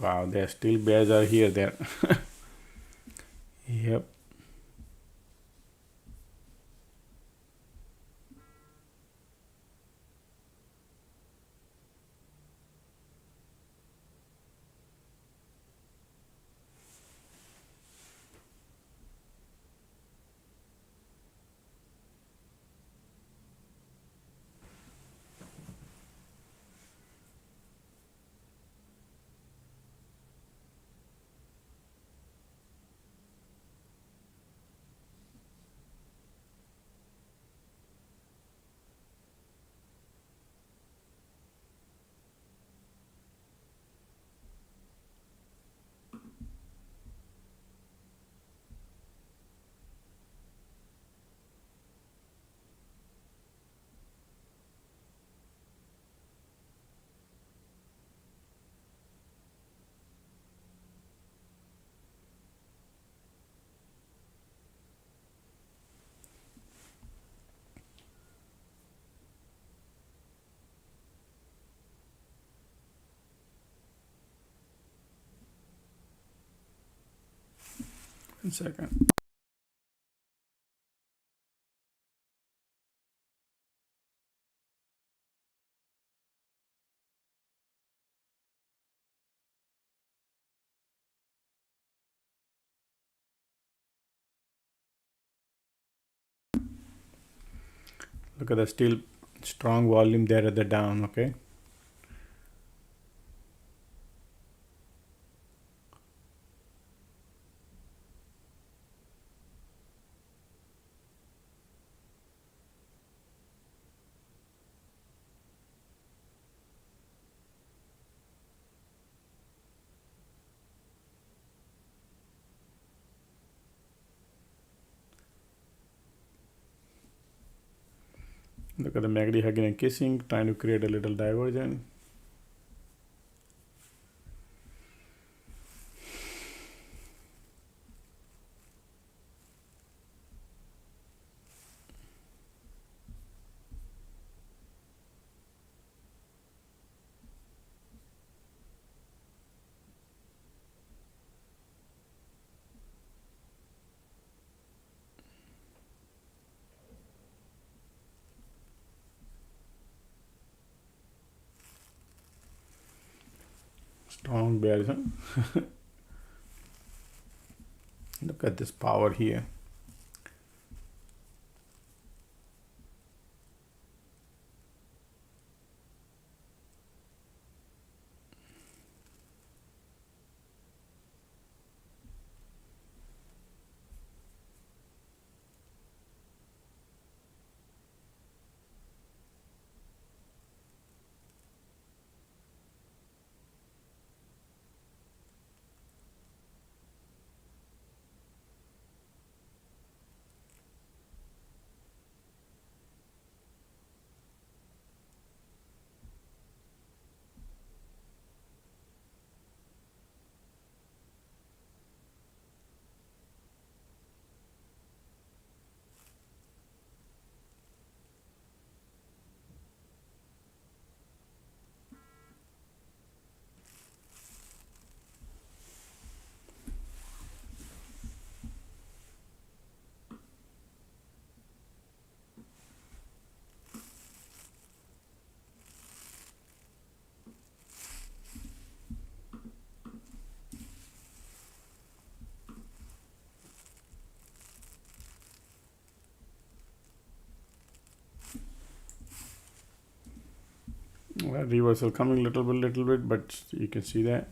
Wow, there still bears are here there. Yep. One second. Look at the still strong volume there at the down. Okay. Look at the MACD hugging and kissing, trying to create a little divergence. Strong bearish, huh? Look at this power here. Reversal coming little bit, but you can see that.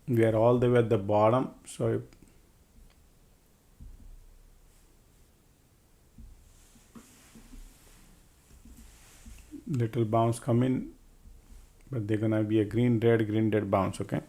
We are all the way at the bottom, so little bounce come in, but they're gonna be a green red bounce. Okay,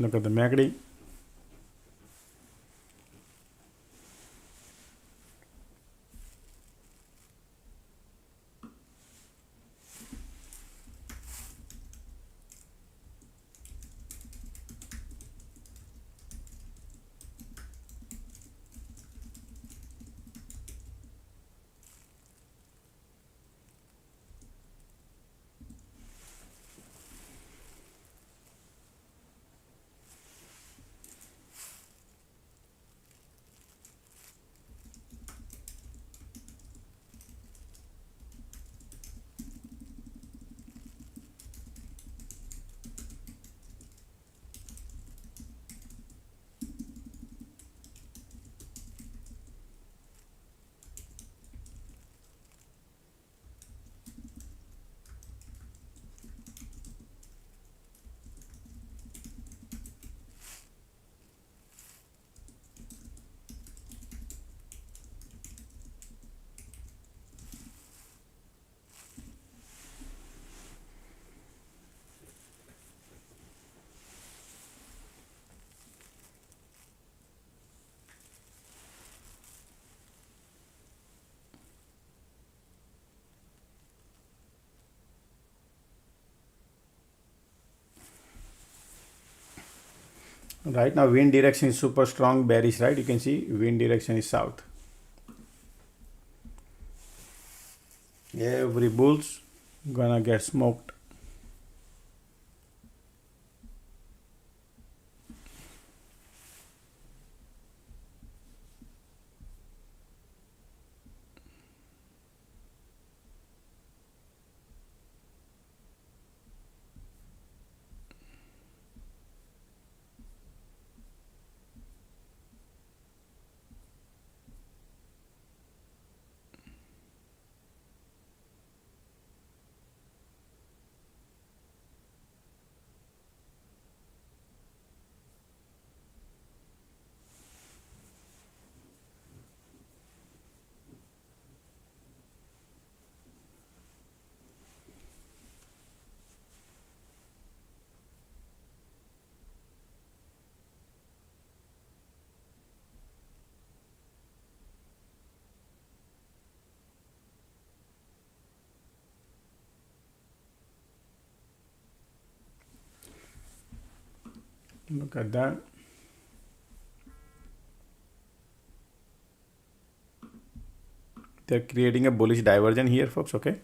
look at the MACD. Right now wind direction is super strong, bearish, right? You can see wind direction is south. Every bulls gonna get smoked. Look at that. They're creating a bullish diversion here, folks. Okay,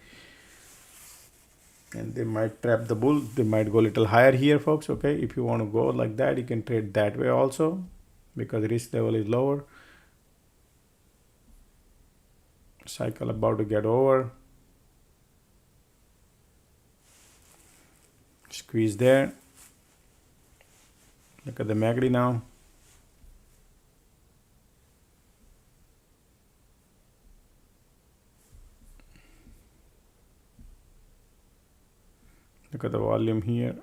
and they might trap the bull. They might go a little higher here, folks. Okay, if you want to go like that, you can trade that way also, because risk level is lower. Cycle about to get over. Squeeze there. Look at the MACD now. Look at the volume here.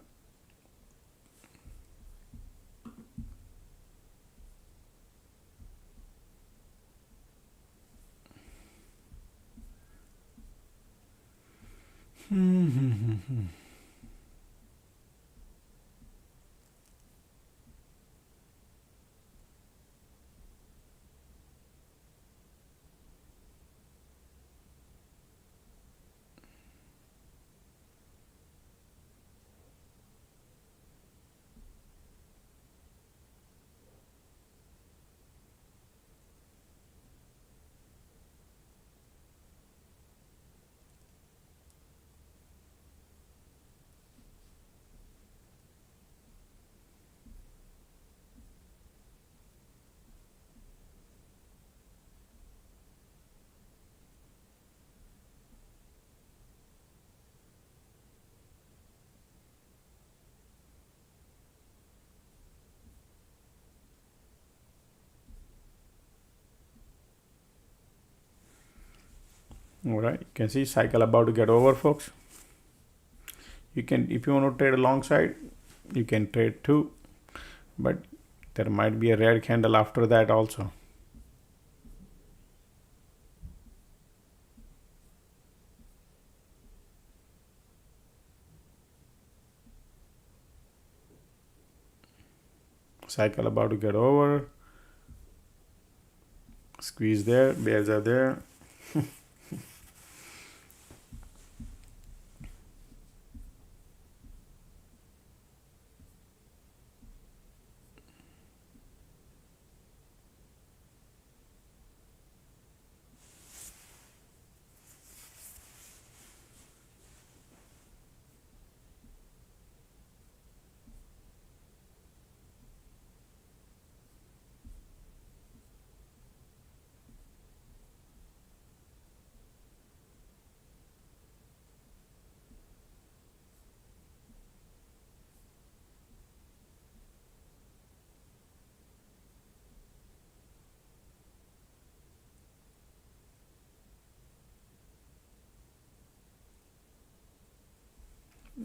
All right, you can see cycle about to get over, folks. You can, if you want to trade alongside, you can trade too, but there might be a red candle after that also. Cycle about to get over. Squeeze there, bears are there.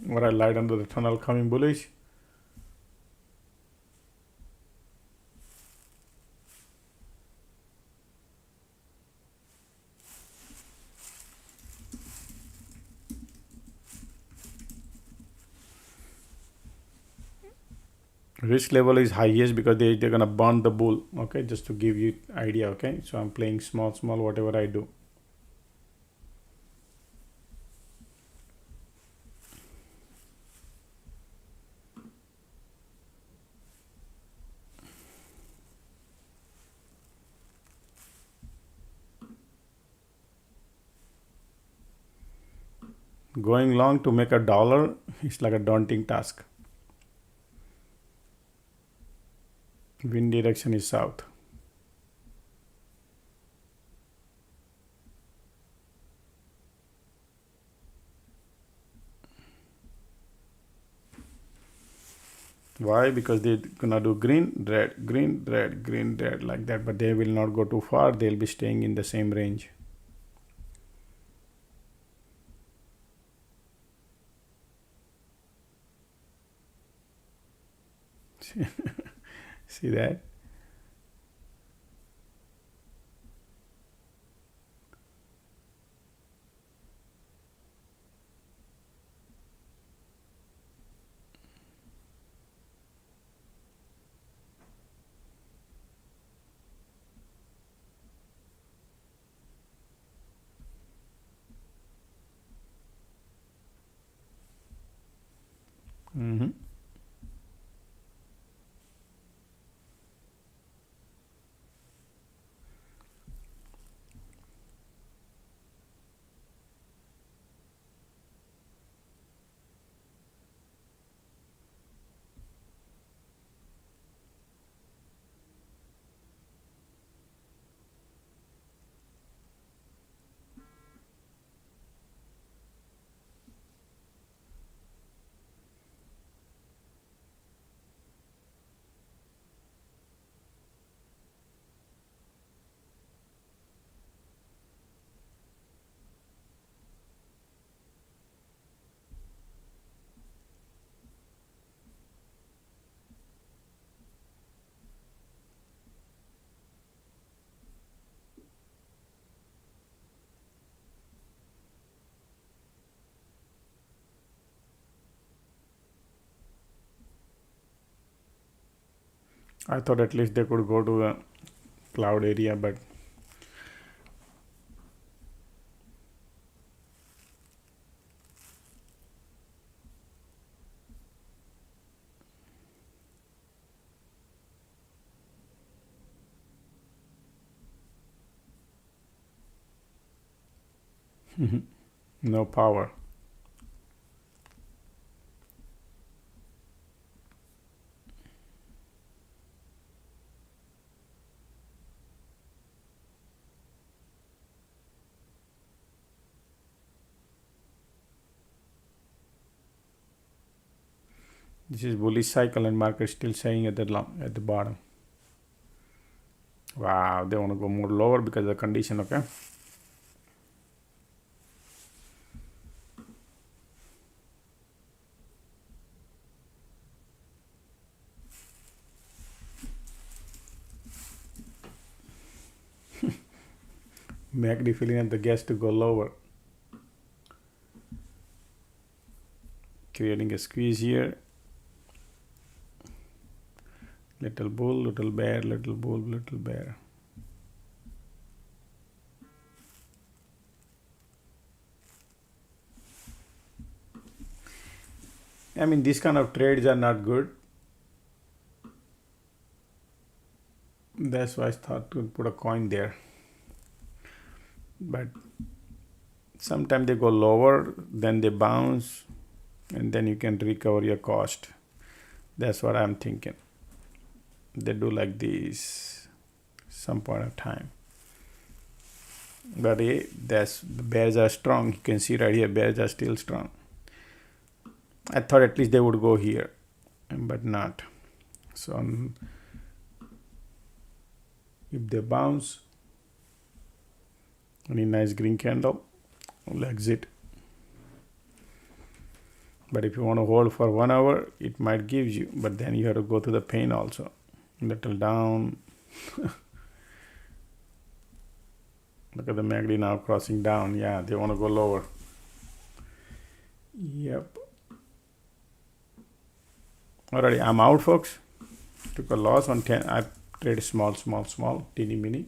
What I light under the tunnel coming bullish. Risk level is highest because they're gonna burn the bull. Okay, just to give you idea. Okay, so I'm playing small whatever I do. Going long to make $1 is like a daunting task. Wind direction is south. Why? Because they're gonna do green, red, green, red, green, red like that, but they will not go too far. They'll be staying in the same range. See that? Mm-hmm. I thought at least they could go to the cloud area, but no power. This is bullish cycle and market still staying at the bottom. Wow, they want to go more lower because of the condition. Okay. MACD filling up the gas to go lower, creating a squeeze here. Little bull, little bear, little bull, little bear. I mean, these kind of trades are not good. That's why I thought to put a coin there. But sometimes they go lower, then they bounce, and then you can recover your cost. That's what I'm thinking. They do like this some point of time. But the bears are strong. You can see right here, bears are still strong. I thought at least they would go here, but not. So if they bounce, any nice green candle, we'll exit. But if you want to hold for 1 hour, it might give you, but then you have to go to the pain also. Little down. Look at the MACD now crossing down. Yeah, they want to go lower. Yep. Alrighty, I'm out, folks. Took a loss on 10. I traded small, teeny mini.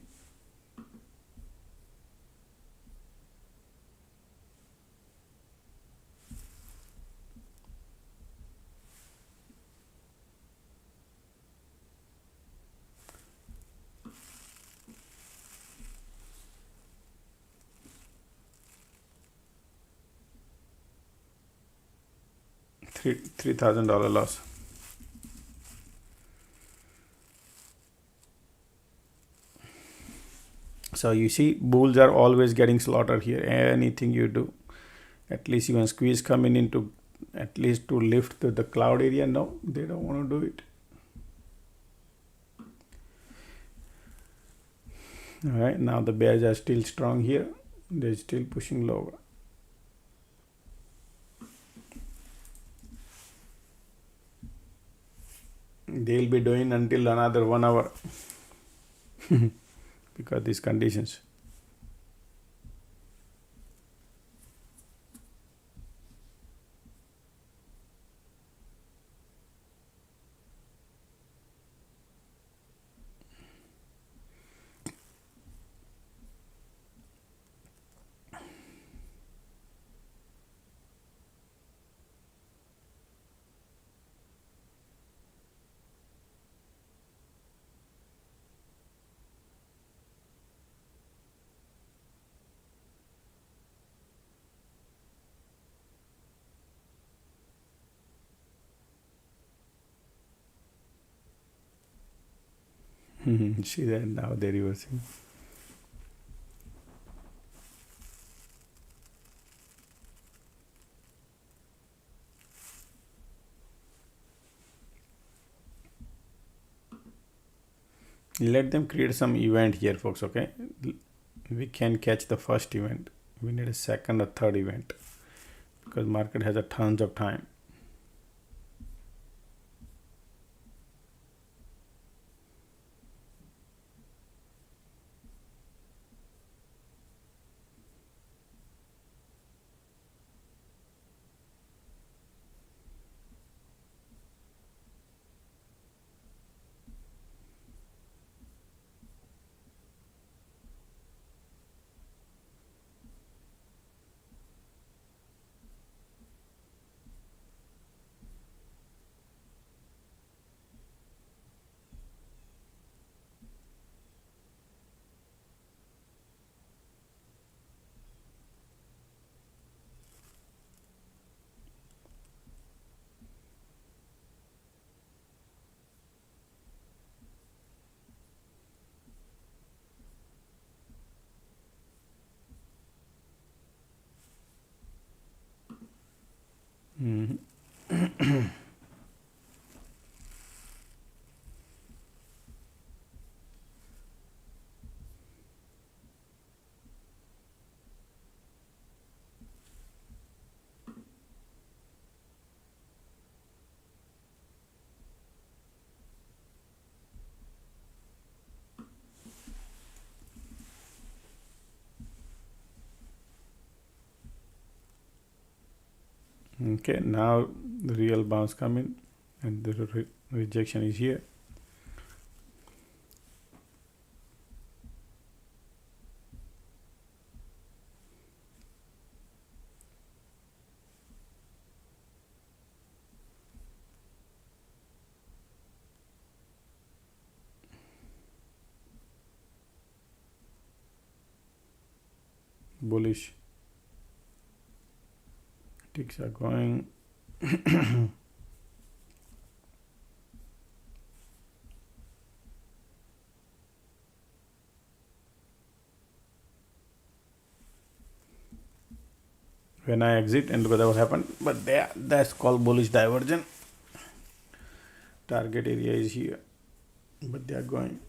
$3,000 loss. So you see, bulls are always getting slaughtered here. Anything you do, at least even squeeze coming into, at least to lift to the cloud area. No, they don't want to do it. All right, now the bears are still strong here. They're still pushing lower. They'll be doing until another 1 hour because these conditions. See that now they're reversing. Let them create some event here, folks. Okay, we can catch the first event. We need a second or third event because market has a tons of time. Okay, now the real bounce coming and the rejection is here. Bullish ticks are going. When I exit and look at what happened, but that's called bullish diversion. Target area is here, but they are going.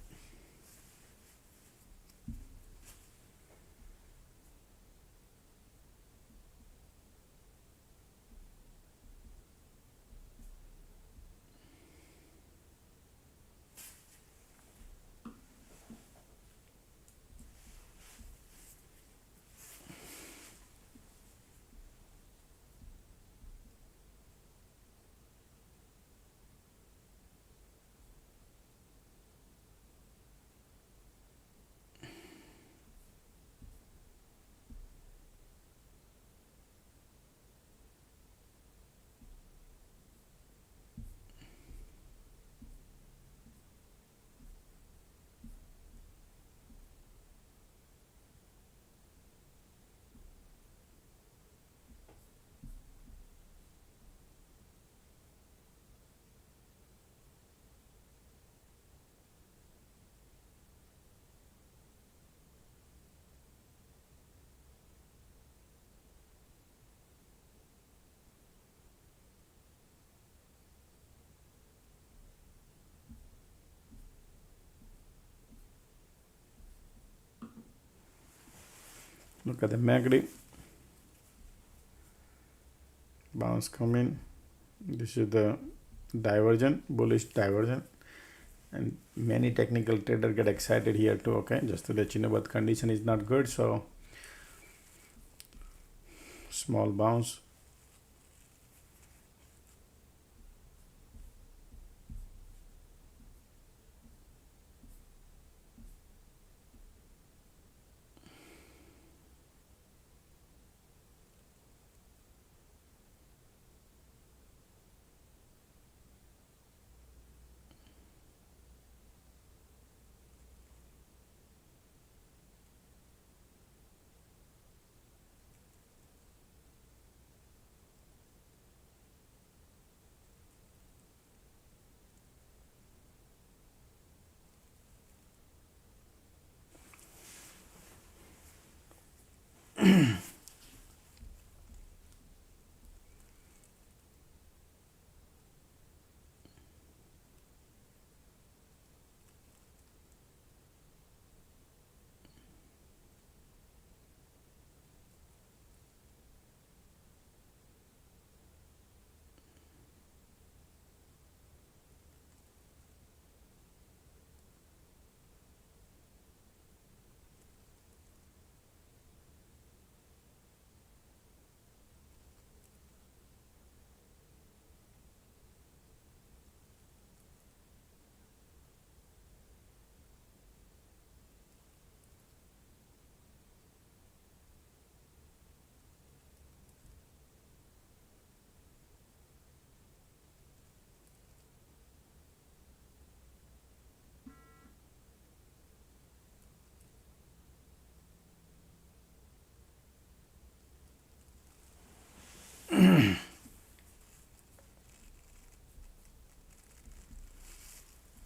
Look at the MACD. Bounce coming. This is the diversion, bullish diversion. And many technical traders get excited here too, okay? Just to let you know, but condition is not good, so small bounce.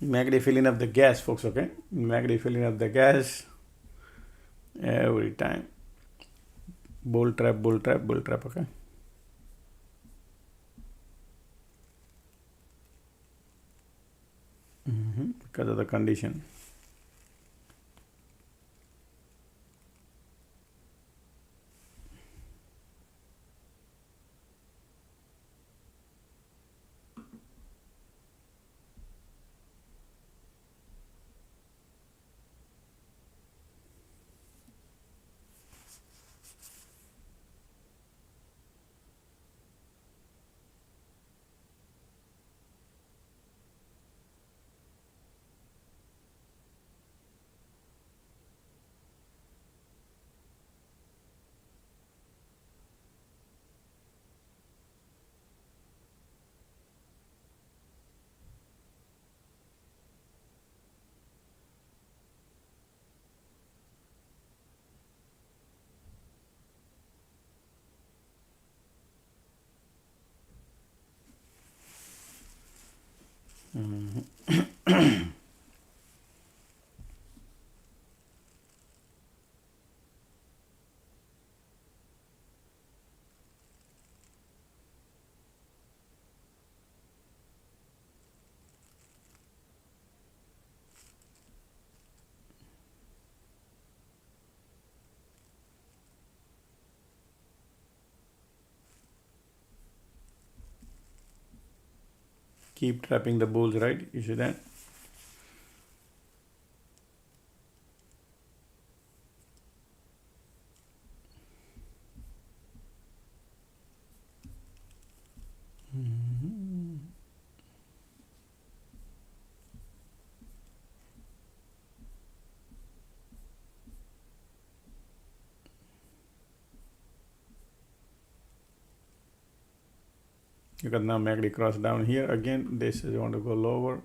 MACD filling up the gas, folks, okay? MACD filling up the gas every time. Bull trap, bull trap, bull trap, okay? Because of the condition. Keep trapping the bulls, right? You see that? You can now make the cross down here again. This is you want to go lower.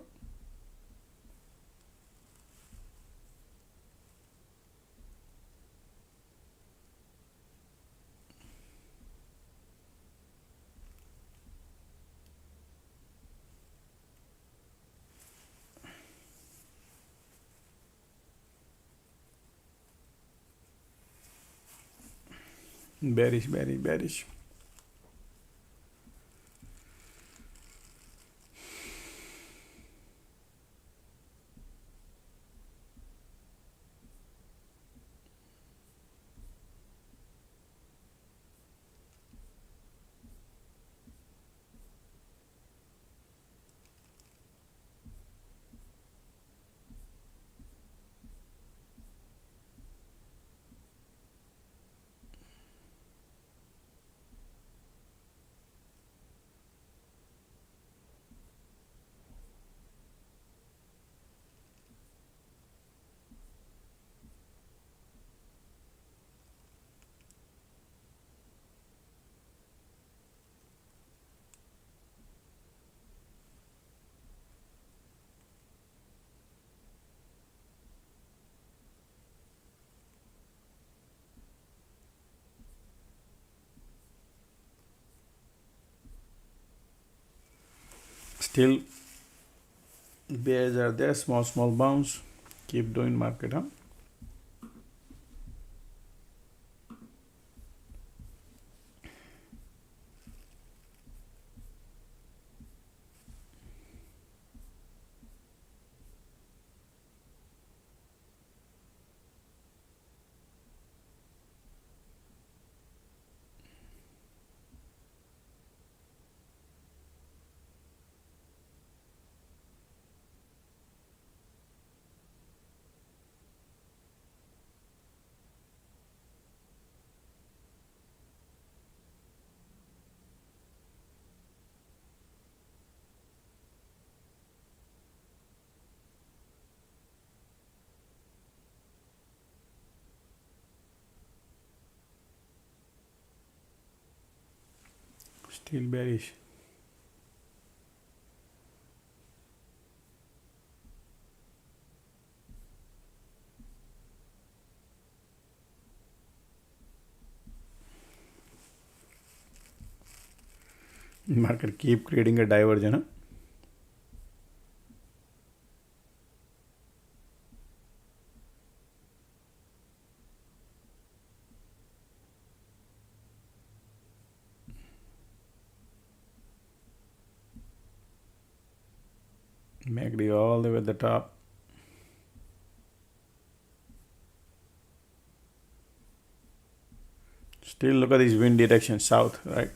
Bearish, bearish, bearish. Still bears are there, small bounce. Keep doing market, huh? Still bearish. Market keep creating a diversion, huh? MACD all the way at the top. Still look at this wind direction, south, right?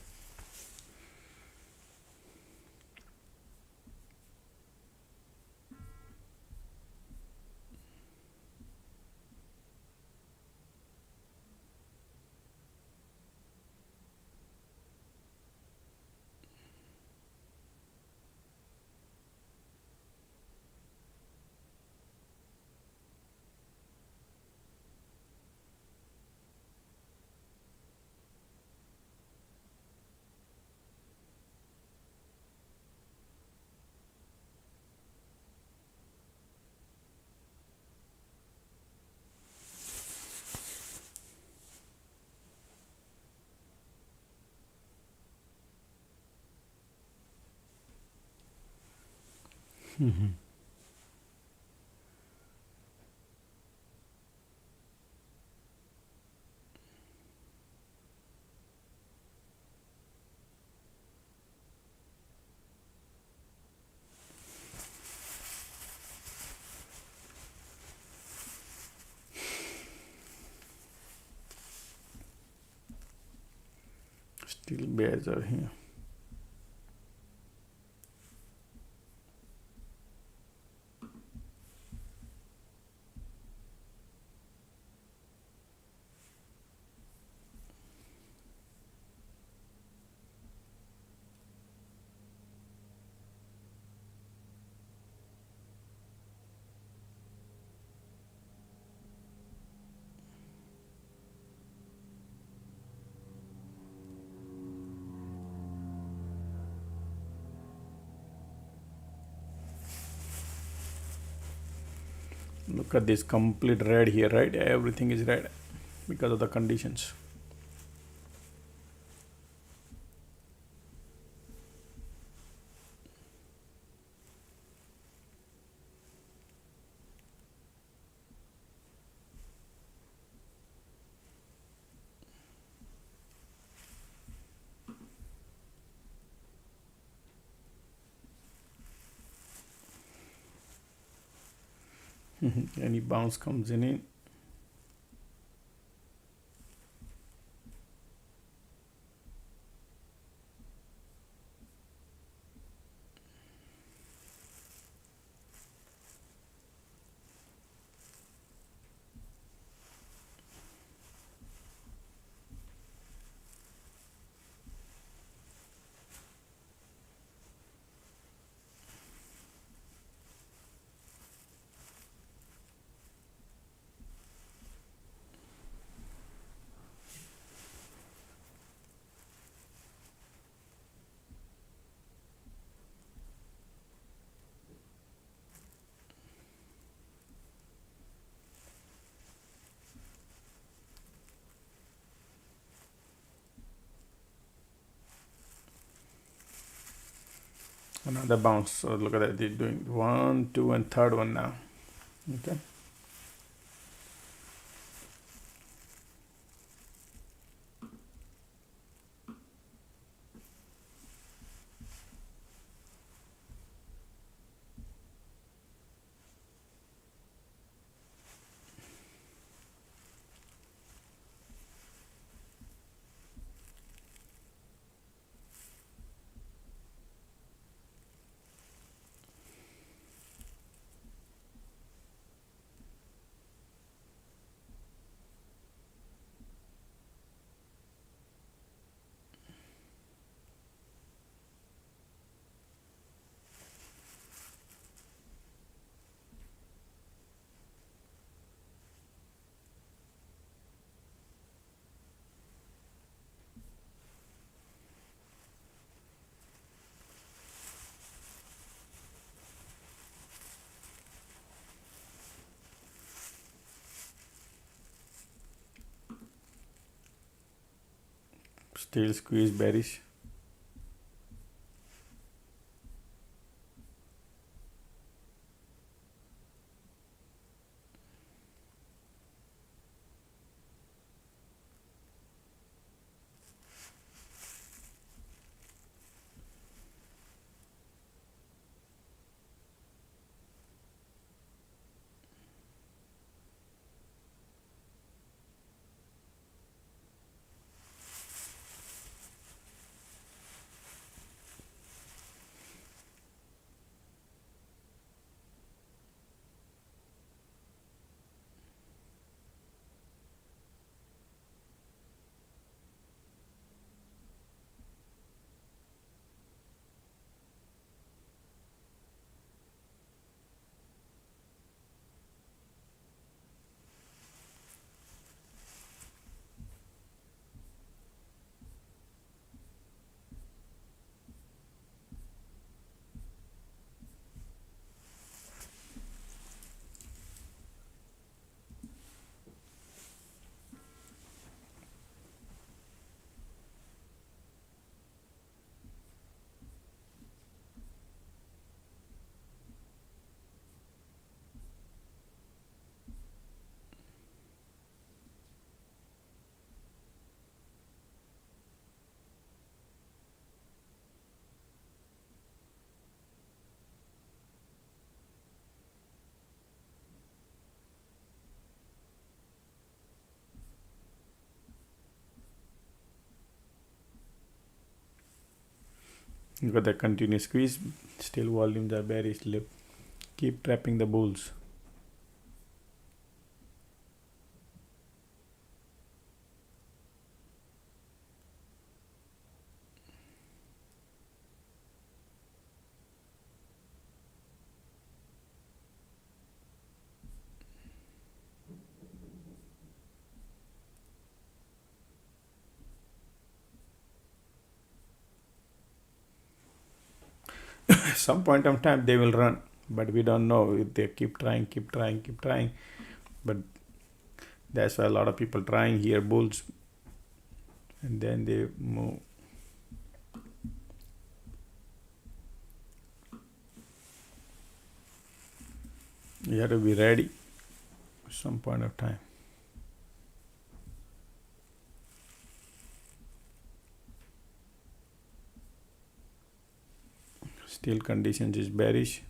Still bears are here. Look at this complete red here, right? Everything is red because of the conditions. Any bounce comes in. Another bounce. So look at that. They're doing 1, 2, and third one now. Okay. Still squeeze bearish. You got the continuous squeeze. Still volumes are bearish. Keep trapping the bulls. Some point of time they will run, but we don't know if they keep trying. But that's why a lot of people trying here bulls, and then they move. You have to be ready some point of time. Still conditions is bearish.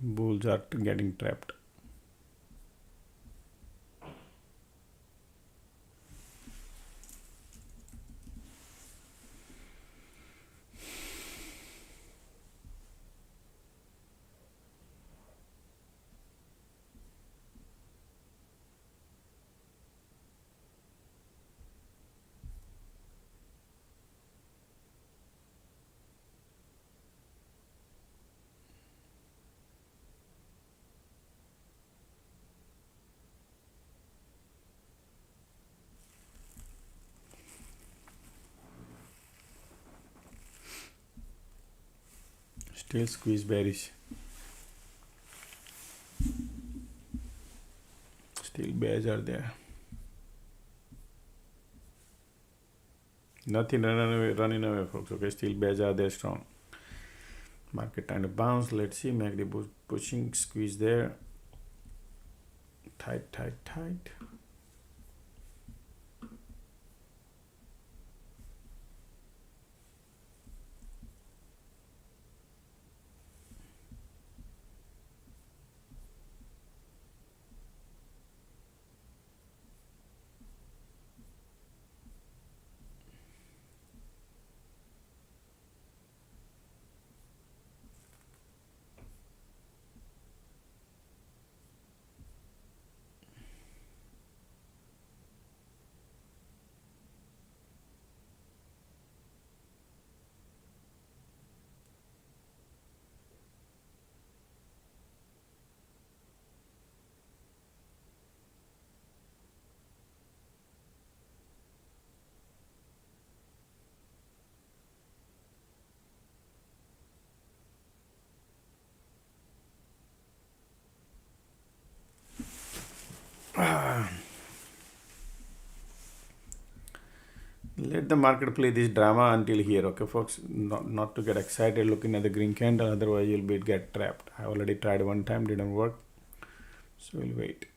Bulls are getting trapped. Still squeeze bearish. Still bears are there. Nothing running away, folks. Okay, still bears are there strong. Market trying to bounce. Let's see. MACD pushing, squeeze there. Tight. Let the market play this drama until here, okay, folks. Not to get excited looking at the green candle, otherwise you'll get trapped. I already tried one time, didn't work, so we'll wait.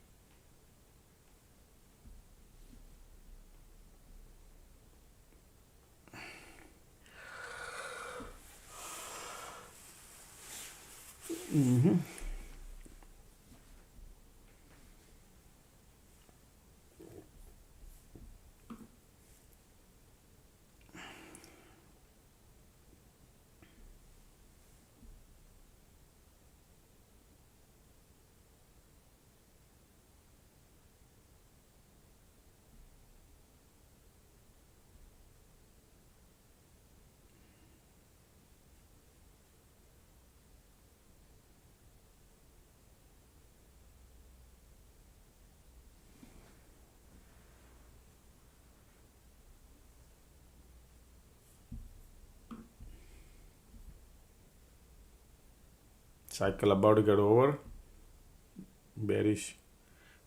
Cycle about to get over. Bearish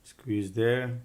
squeeze there.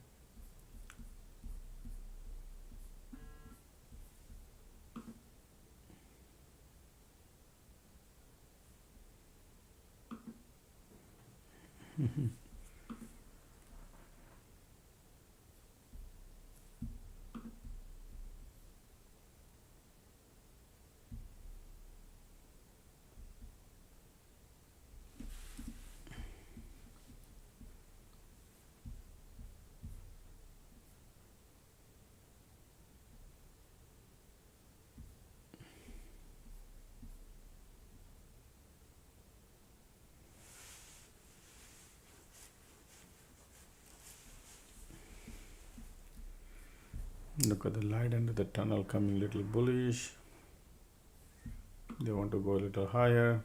Look at the light under the tunnel coming little bullish. They want to go a little higher.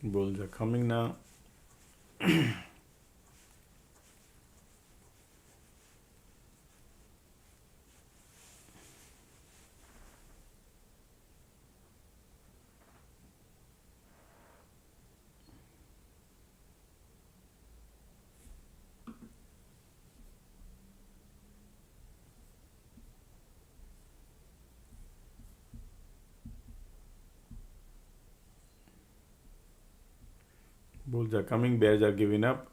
Bulls are coming now. Bulls are coming, bears are giving up.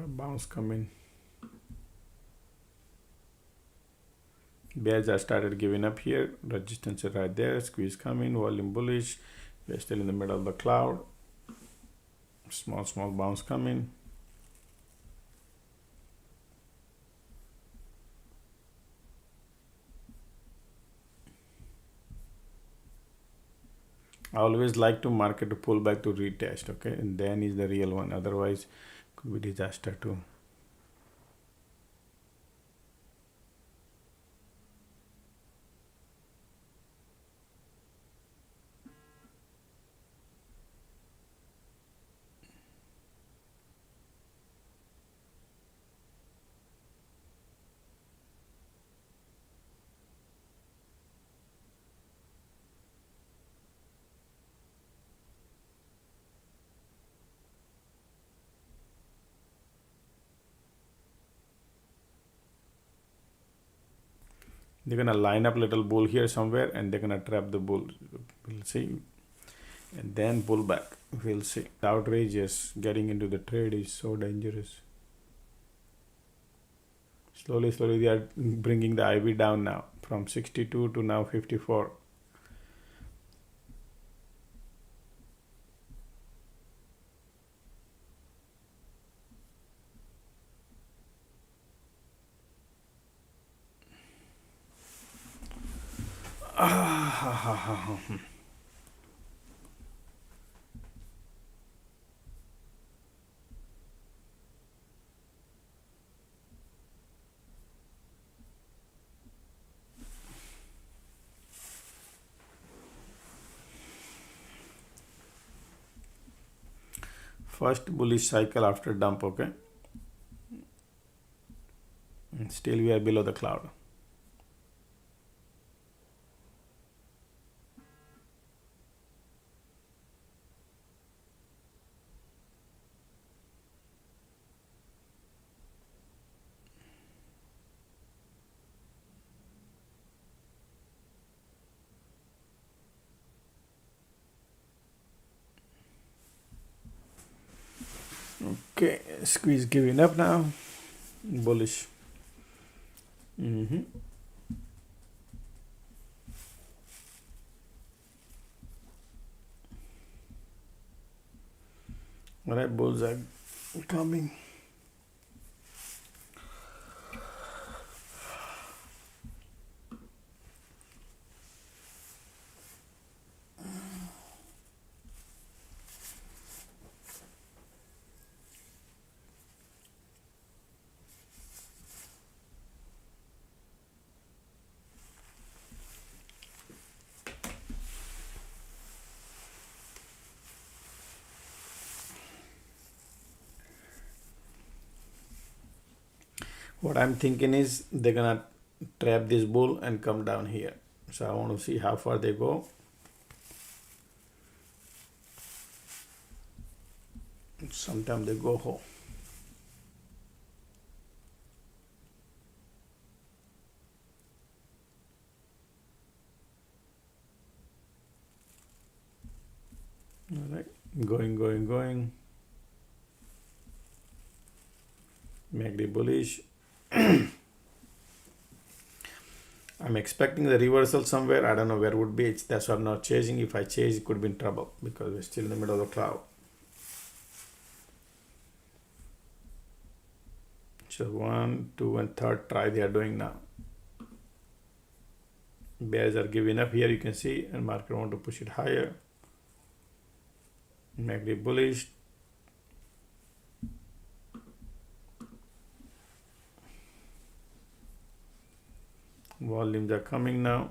Bounce coming. Bears are started giving up here. Resistance is right there. Squeeze coming. Volume bullish. We're still in the middle of the cloud. Small bounce coming. I always like to market to pull back to retest, okay, and then is the real one. Otherwise, could be disaster too. They're gonna line up little bull here somewhere, and they're gonna trap the bull. We'll see, and then pull back. We'll see. Outrageous. Getting into the trade is so dangerous. Slowly, they are bringing the IV down now from 62 to now 54. First bullish cycle after dump, okay? And still we are below the cloud. Okay, squeeze giving up now. Bullish. All right, bulls are coming. What I'm thinking is they're gonna trap this bull and come down here. So I want to see how far they go. Sometimes they go home. All right, going. MACD bullish. I'm expecting the reversal somewhere. I don't know where it would be. That's why I'm not chasing. If I chase, it could be in trouble because we're still in the middle of the cloud. So 1, 2, and third try they are doing now. Bears are giving up here. You can see, and market want to push it higher. MACD bullish. Volumes are coming now.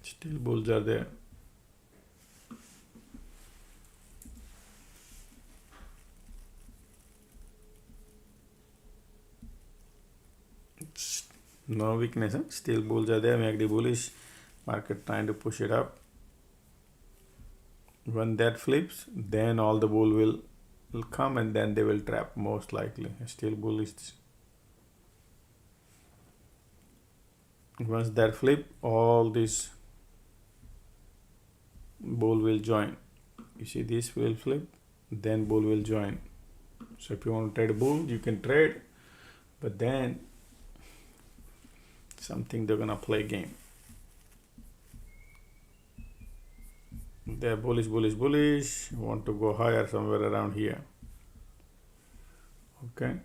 Still bulls are there. No weakness, huh? Still bulls are there. MACD bullish. Market trying to push it up. When that flips, then all the bull will come and then they will trap most likely. Still bullish. Once that flip, all this bull will join. You see this will flip, then bull will join. So if you want to trade bull, you can trade, but then something they're gonna play game. They're bullish. Want to go higher somewhere around here. Okay.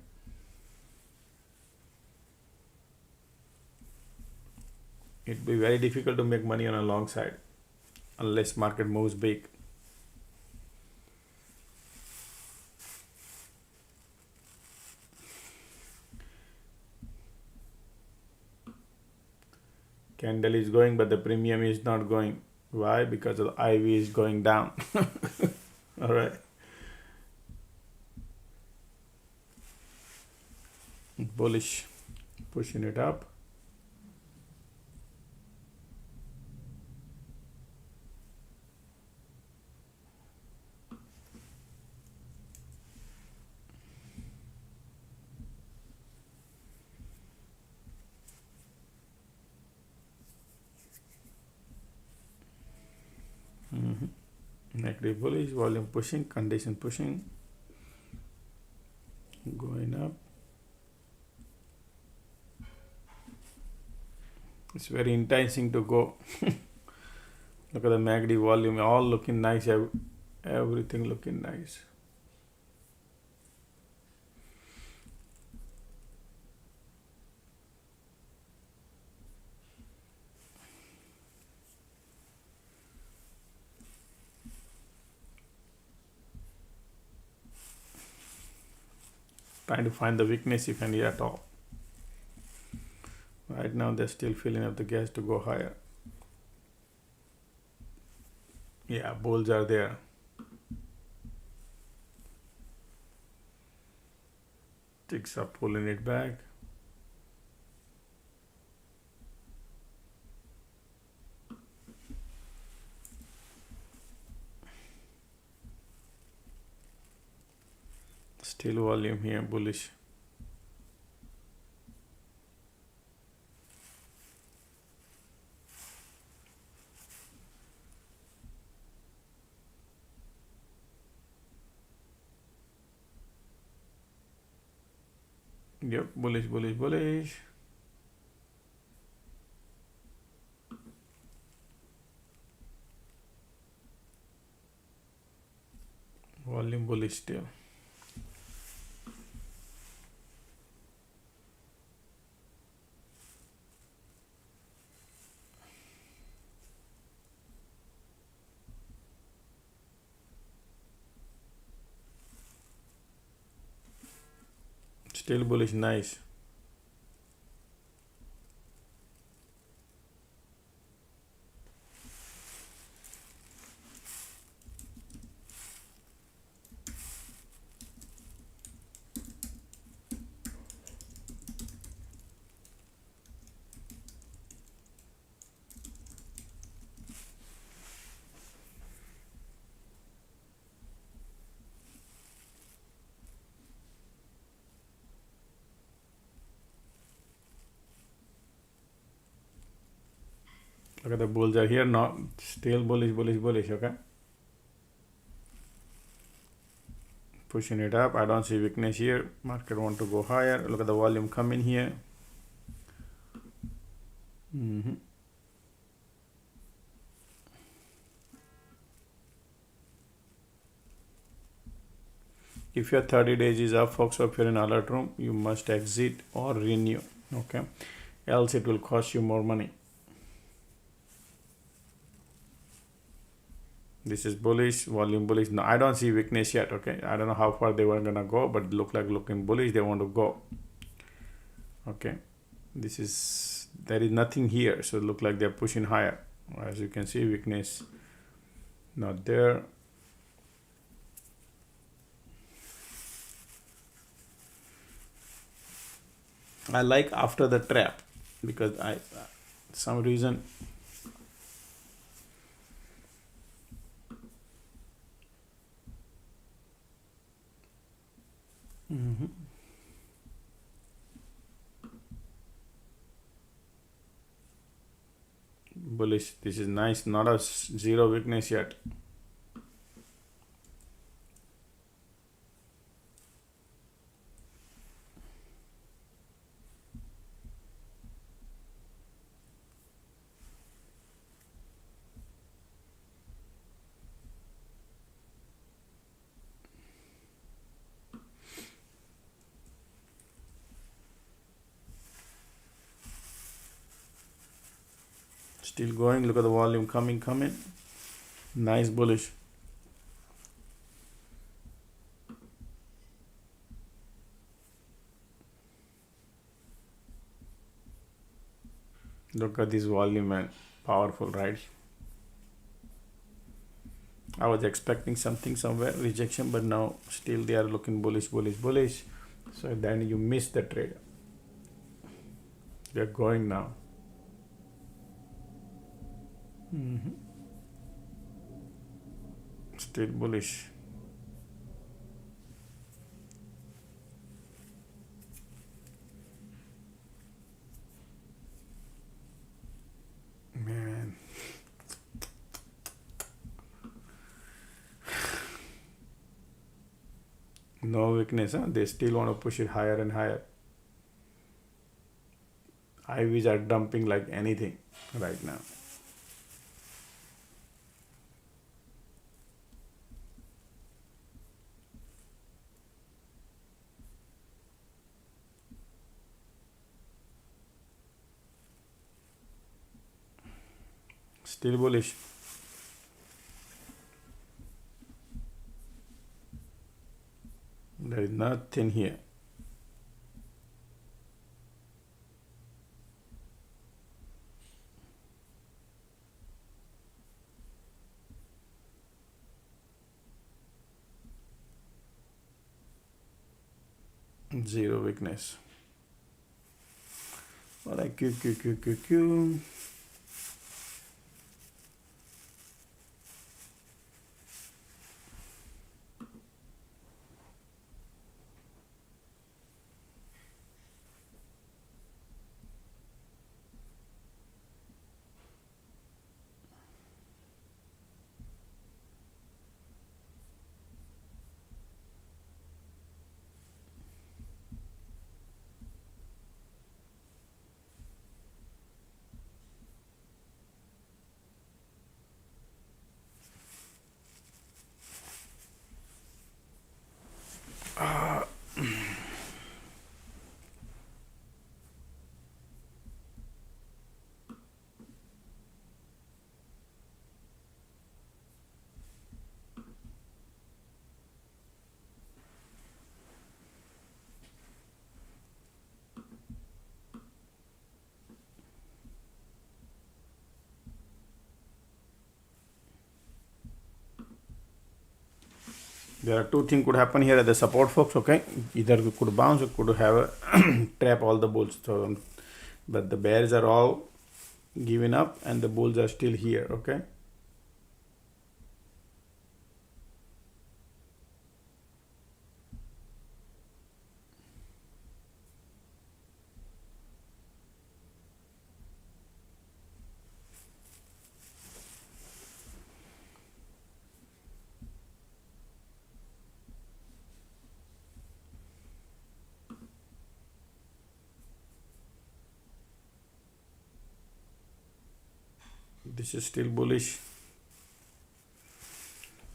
It'd be very difficult to make money on a long side unless market moves big. Candle is going, but the premium is not going. Why? Because the IV is going down. All right. Bullish, pushing it up. Negative bullish, volume pushing, condition pushing, going up. It's very enticing to go. Look at the MACD volume, all looking nice, everything looking nice. Trying to find the weakness if any at all. Right now they're still filling up the gas to go higher. Yeah, bulls are there. Ticks are pulling it back. Still volume here, bullish. Yep, bullish, bullish, bullish. Volume bullish still. Still bullish, nice. Look at the bulls are here now. Still bullish, bullish, bullish. Okay. Pushing it up. I don't see weakness here. Market want to go higher. Look at the volume coming here. If your 30 days is up, folks, or if you're in alert room, you must exit or renew. Okay. Else it will cost you more money. This is bullish, volume bullish. No, I don't see weakness yet. Okay, I don't know how far they were gonna go, but looking bullish. They want to go. Okay, there is nothing here, so it look like they're pushing higher. As you can see, weakness not there. I like after the trap because some reason. Bullish. This is nice. Not a zero weakness yet. Still going. Look at the volume coming. Nice bullish. Look at this volume, man. Powerful, right? I was expecting something somewhere, rejection, but now still they are looking bullish. So then you miss the trade. They're going now. Still bullish. Man. No weakness, huh? They still want to push it higher and higher. IVs are dumping like anything right now. Still bullish. There is nothing here. Zero weakness. All right, Q. There are two things could happen here at the support, folks. Okay, either it could bounce, or could have a trap all the bulls. So, but the bears are all giving up, and the bulls are still here. Okay. This is still bullish.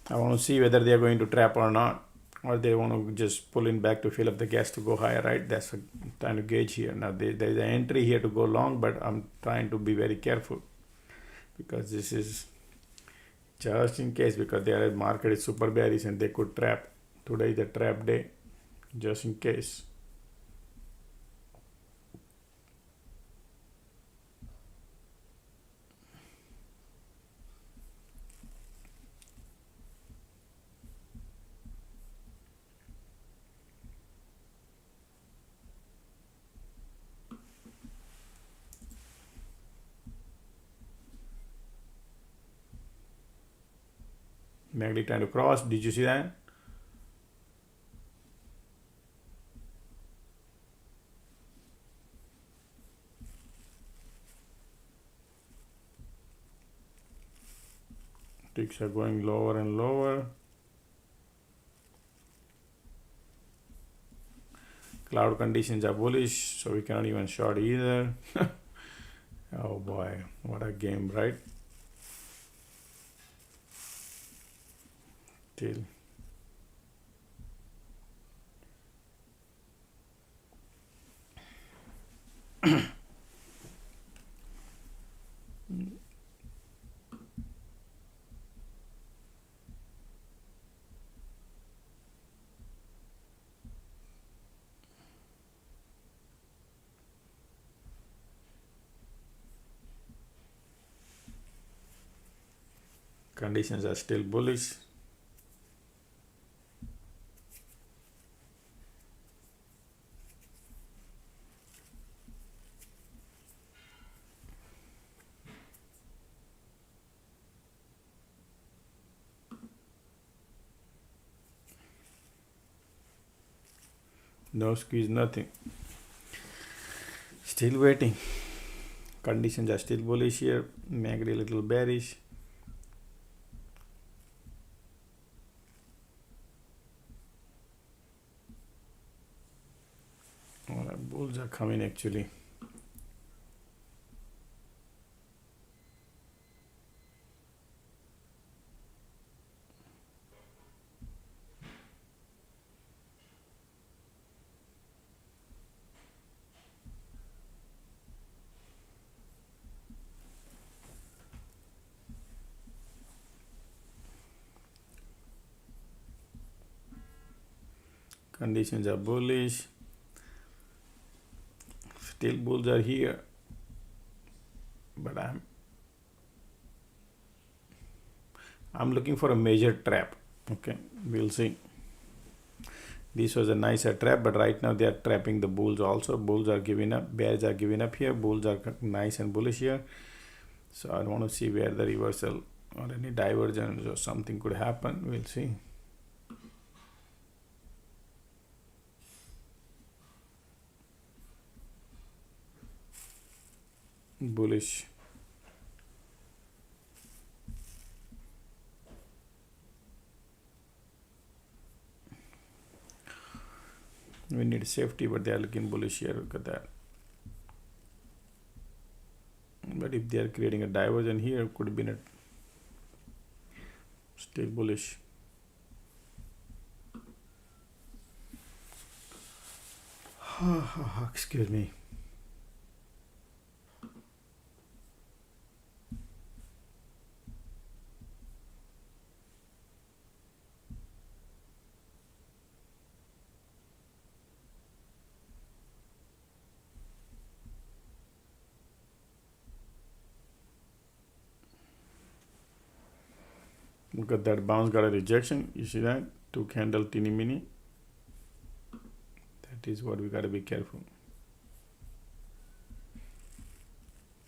I want to see whether they are going to trap or not, or they want to just pull in back to fill up the gas to go higher, right? That's what I'm trying to gauge here. Now there is an entry here to go long, but I'm trying to be very careful because this is just in case, because their market is super bearish and they could trap. Today is the trap day, just in case. MACD trying to cross. Did you see that? Ticks are going lower and lower. Cloud conditions are bullish, so we cannot even short either. Oh boy, what a game, right? Till conditions are still bullish. No squeeze, nothing. Still waiting. Conditions are still bullish here. MACD a little bearish. All right, bulls are coming actually. Conditions are bullish. Still bulls are here. But I'm looking for a major trap. Okay, we'll see. This was a nicer trap, but right now they are trapping the bulls also. Bulls are giving up, bears are giving up here, bulls are nice and bullish here. So I want to see where the reversal or any divergence or something could happen. We'll see. Bullish. We need safety, but they are looking bullish here. Look at that. But if they are creating a divergence here, it could be not still bullish. Excuse me. Look at that bounce, got a rejection. You see that? 2 candle teeny mini. That is what we got to be careful.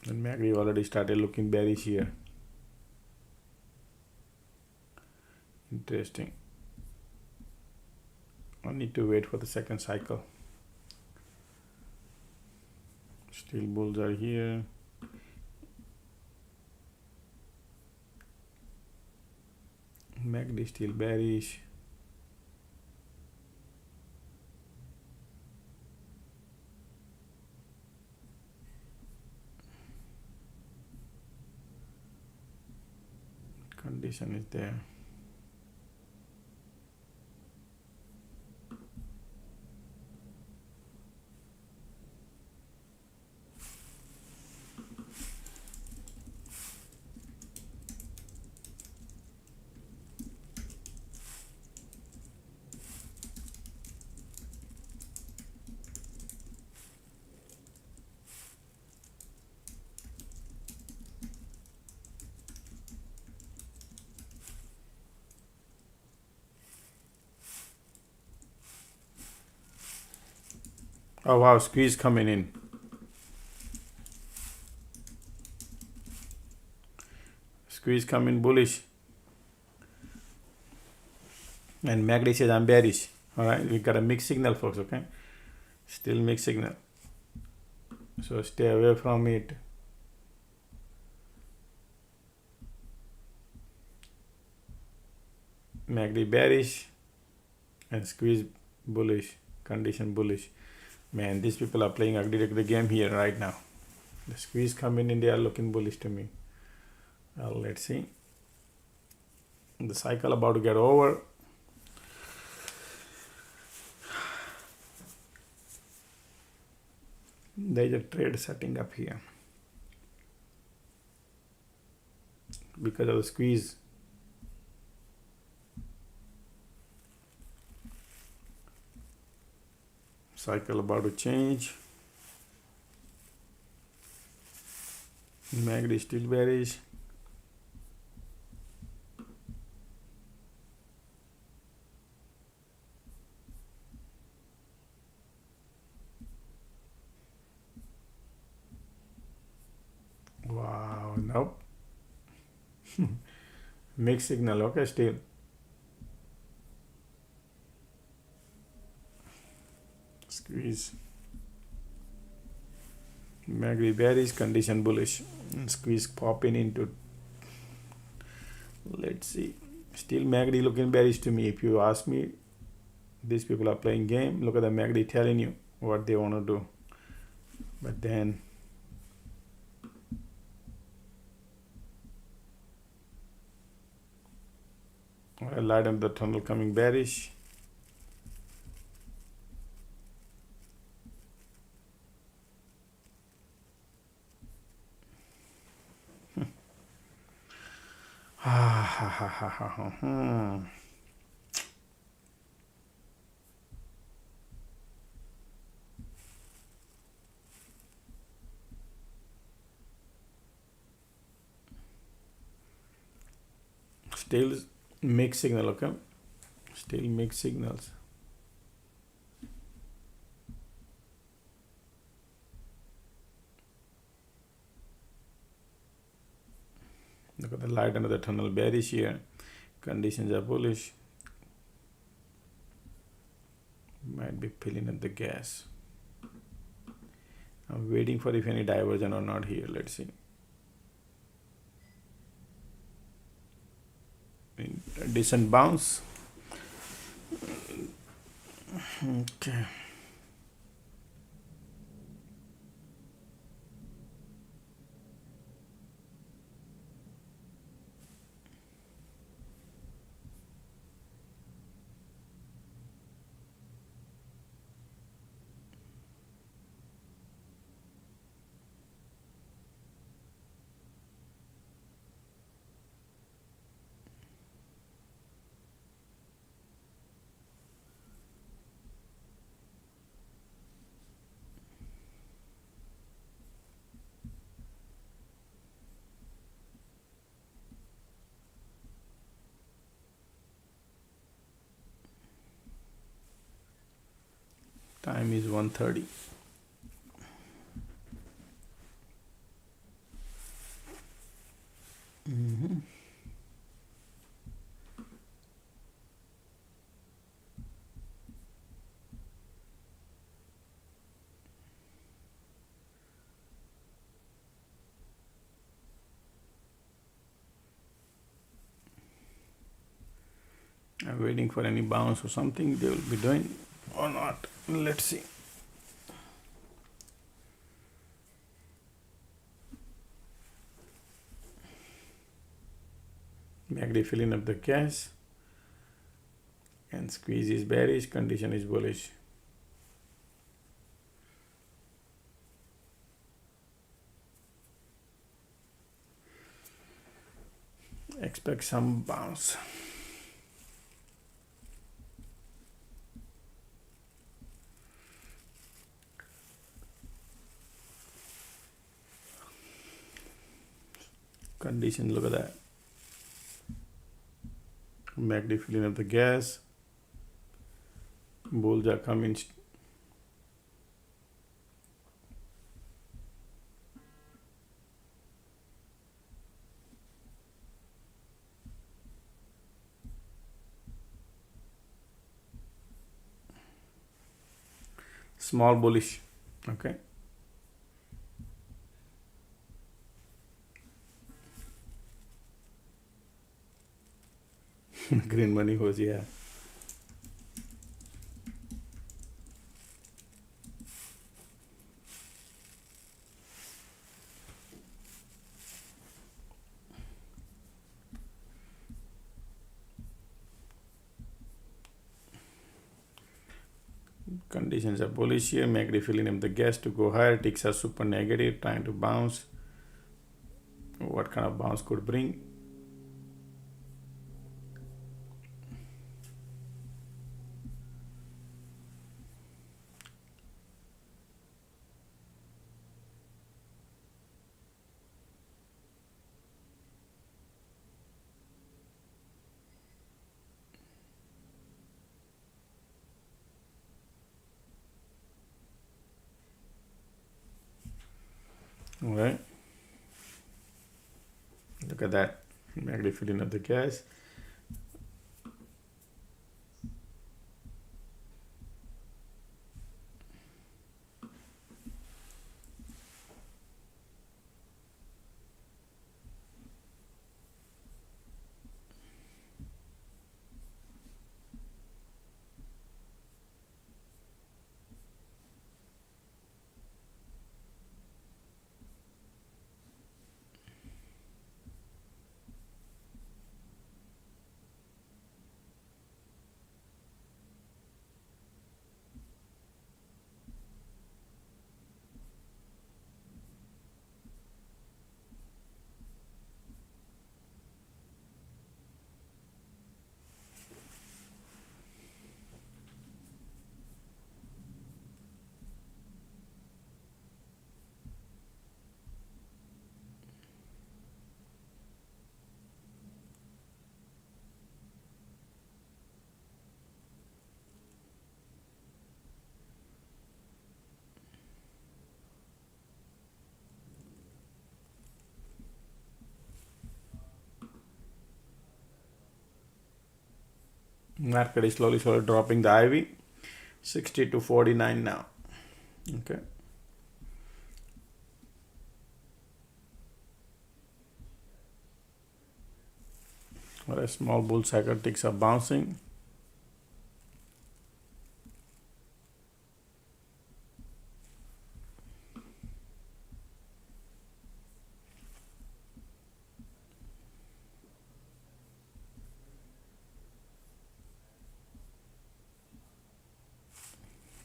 And MACD already started looking bearish here. Interesting. I need to wait for the second cycle. Still bulls are here. MACD still bearish. Condition is there. Oh wow, squeeze coming in. Squeeze coming bullish. And MACD says I'm bearish. Alright, we got a mixed signal, folks, okay? Still mixed signal. So stay away from it. MACD bearish and squeeze bullish, condition bullish. Man, these people are playing ugly game here right now. The squeeze coming in, they are looking bullish to me. Well, let's see. The cycle about to get over. There is a trade setting up here because of the squeeze. Cycle about to change. MACD still bearish. Wow, nope. Mixed signal, okay, still. Squeeze. MACD bearish, condition bullish. And squeeze popping into. Let's see. Still MACD looking bearish to me. If you ask me, these people are playing game. Look at the MACD telling you what they want to do. But then light on the tunnel coming bearish. Still mixed signal, okay? Still mixed signals. Look at the light under the tunnel, bearish here. Conditions are bullish. Might be filling up the gas. I'm waiting for if any diversion or not here. Let's see. A decent bounce. Okay. Time is 1:30. I'm waiting for any bounce or something they will be doing or not. Let's see. MACD filling up the gas, and squeeze is bearish, condition is bullish. Expect some bounce. Condition, look at that. MACD filling up the gas. Bulls are coming. Small bullish. Okay. Green money was, yeah. Conditions are bullish here. MACD filling up the gas to go higher. Ticks are super negative, trying to bounce. What kind of bounce could bring? All right. Look at that. MACD filling up the gas. Market is slowly dropping the IV. 60 to 49 now. Okay. Alright, small bull cycle ticks are bouncing.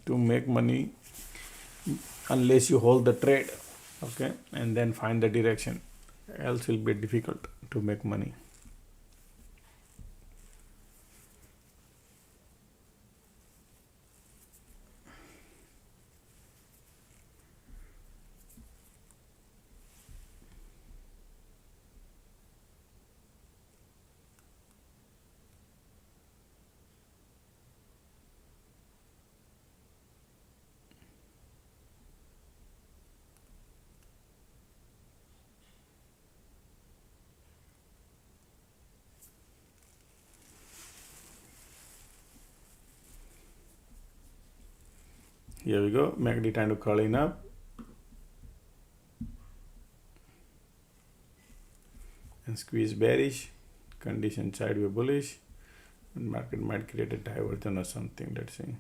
To make money, unless you hold the trade, okay, and then find the direction, else will be difficult to make money. Here we go, MACD trying to curling up. And squeeze bearish, condition sideway bullish, and market might create a diversion or something, let's see.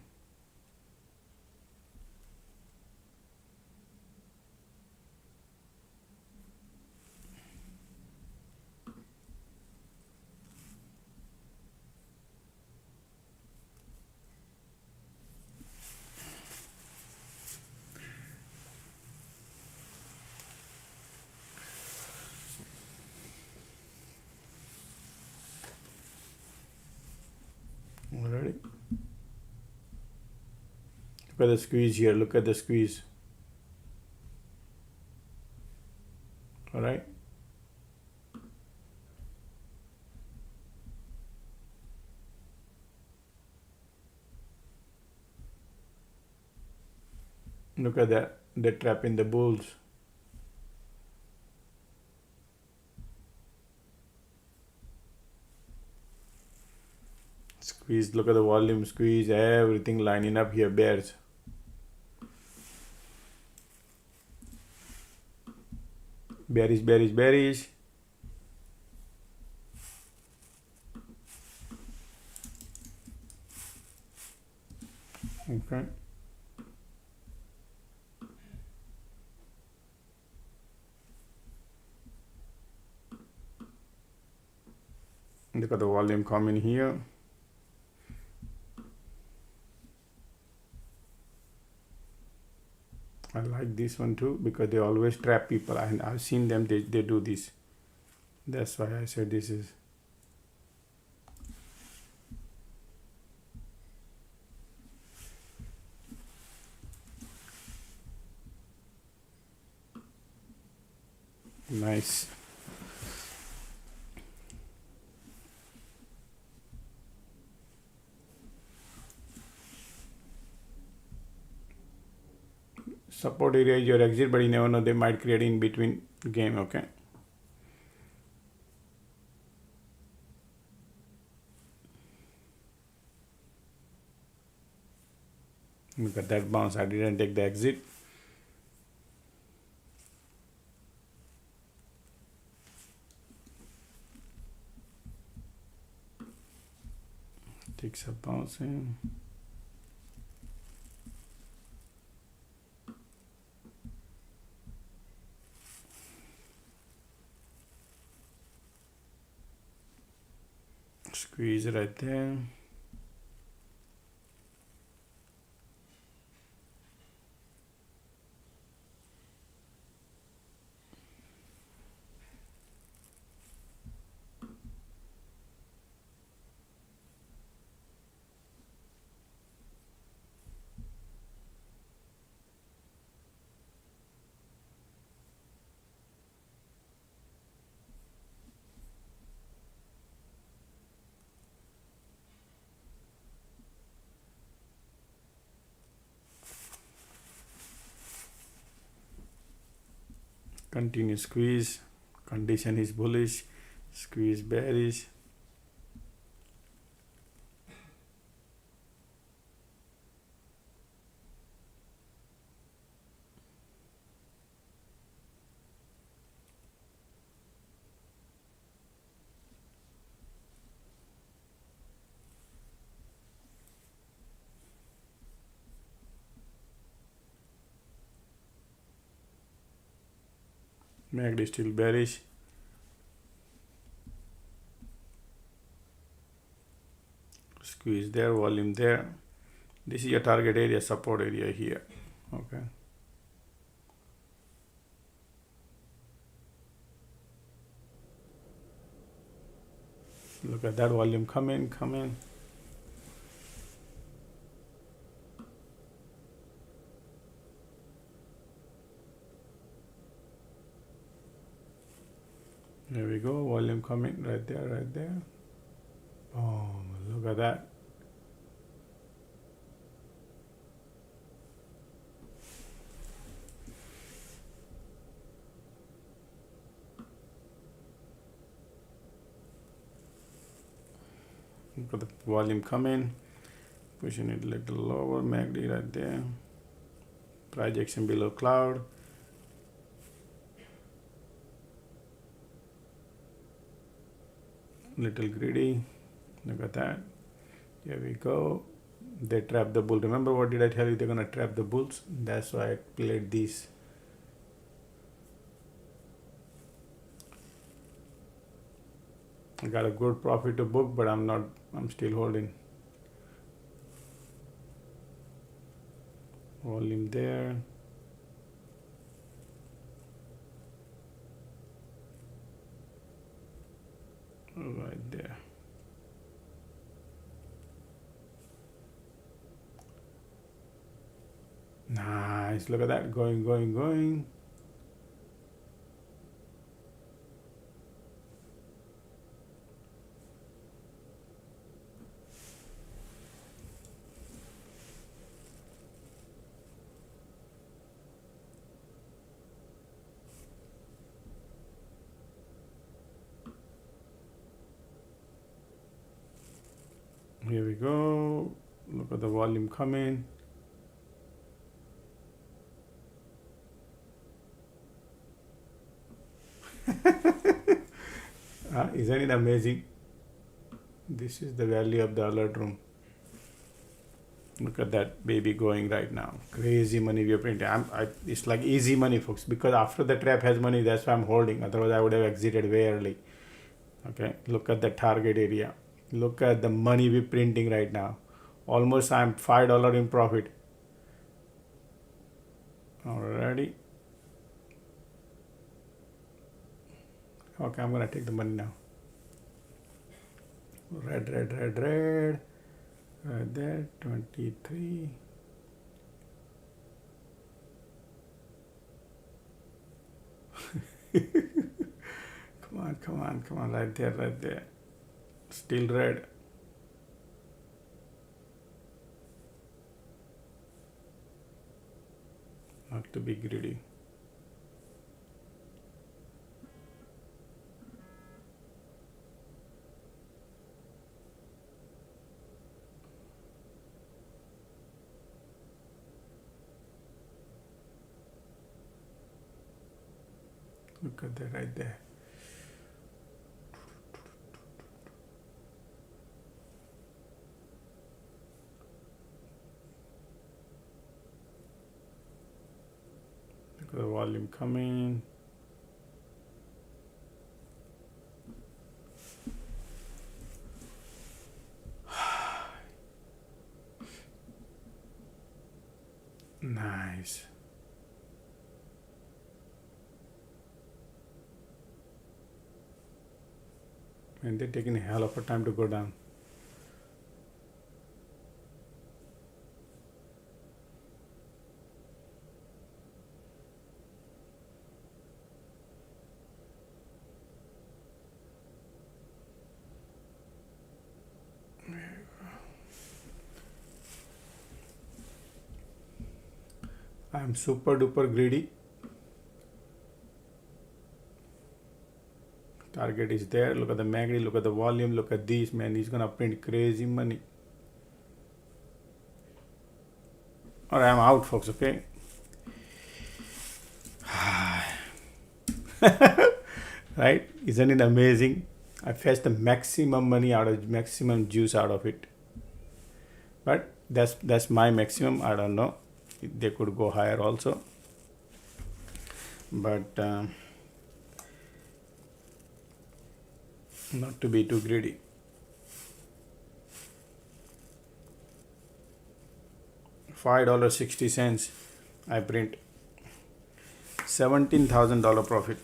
Already. Look at the squeeze here. Look at the squeeze. All right. Look at that. They're trapping the bulls. Squeeze. Look at the volume. Squeeze. Everything lining up here. Bears. Bearish, bearish, bearish. Okay. Look at the volume coming here. I like this one too because they always trap people, and I've seen them, they do this. That's why I said this is. Nice. Support area is your exit, but you never know, they might create in between game, okay? Look at that bounce, I didn't take the exit. Takes a bouncing. Squeeze right there. Continue squeeze, condition is bullish, squeeze bearish. MACD still bearish. Squeeze there, volume there. This is your target area, support area here. Okay. Look at that volume come in. There we go, volume coming right there. Oh, look at that. Look at the volume coming, pushing it a little lower, MACD right there. Price action below cloud. Little greedy. Look at that. Here we go. They trap the bull. Remember what did I tell you? They're gonna trap the bulls. That's why I played these. I got a good profit to book, but I'm still holding. Volume there. Right there. Nice. Look at that. Going. Here we go. Look at the volume coming. Isn't it amazing? This is the value of the alert room. Look at that baby going right now. Crazy money we are printing. It's like easy money, folks, because after the trap has money, that's why I'm holding. Otherwise, I would have exited way early. Okay, look at the target area. Look at the money we're printing right now. Almost I'm $5 in profit. Alrighty. Okay, I'm gonna take the money now. Red. Right there, 23. Come on, right there. Still red. Not to be greedy. Look at that right there. Look at the volume coming. Nice. And they're taking a hell of a time to go down. I'm super duper greedy. Target is there. Look at the MACD, look at the volume, look at these, man. He's gonna print crazy money. Alright, I'm out, folks, okay? Right? Isn't it amazing? I fetched the maximum money out of maximum juice out of it. But that's my maximum. I don't know. They could go higher also. But not to be too greedy. $5.60 I print $17,000 profit.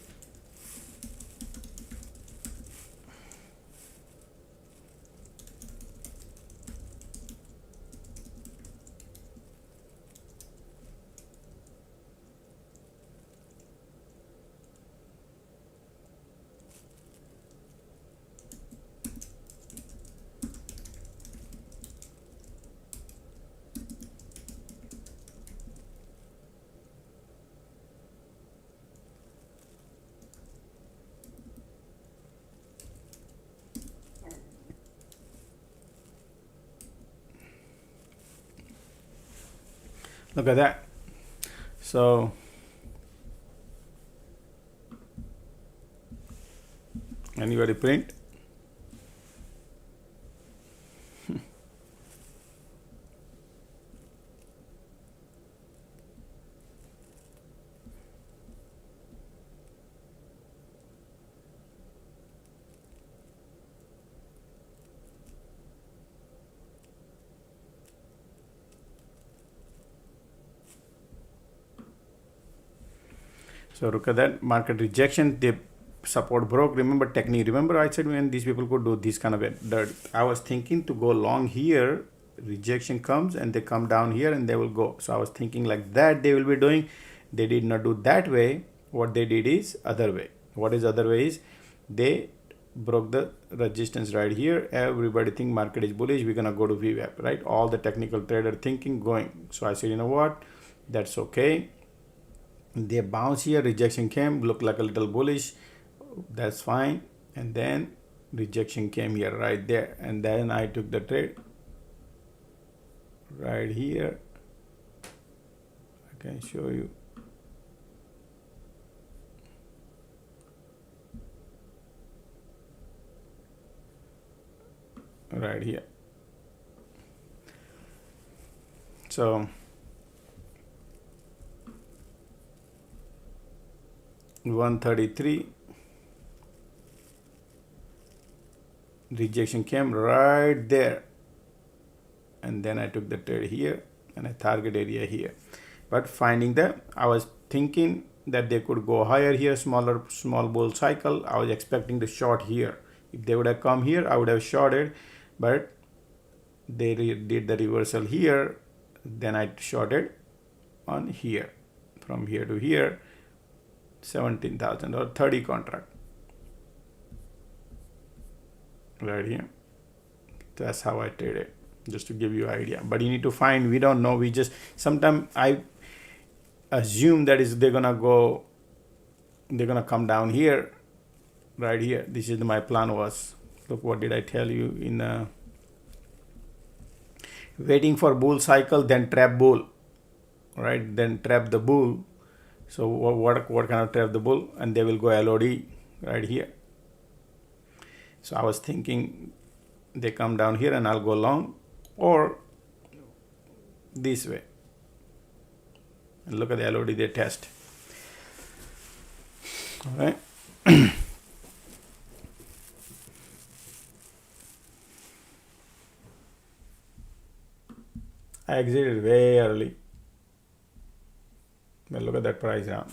Look at that. So anybody print? So look at that market rejection. They support broke. Remember technique. Remember I said when these people could do this kind of a dirt. I was thinking to go long here. Rejection comes and they come down here and they will go. So I was thinking like that they will be doing. They did not do that way. What they did is other way. What is other way is they broke the resistance right here. Everybody think market is bullish. We're gonna go to VWAP, right? All the technical trader thinking going. So I said, you know what? That's okay. They bounce here, rejection came, look like a little bullish, that's fine, and then rejection came here right there, and then I took the trade right here. I can show you right here. So 133 rejection came right there, and then I took the trade here and a target area here. But finding that I was thinking that they could go higher here, small bull cycle. I was expecting the short here. If they would have come here, I would have shorted, but they did the reversal here. Then I shorted on here, from here to here. 17,000 or 30 contract right here. That's how I trade it, just to give you idea. But you need to find, we don't know, we just sometimes I assume that is they're gonna come down here, right here. This is my plan was. Look, what did I tell you in waiting for bull cycle, then trap bull, right? Then trap the bull. So what kind of trap the bull, and they will go LOD right here. So I was thinking they come down here and I'll go long, or this way. And look at the LOD they test. All right. I exited way early. Well, look at that price now.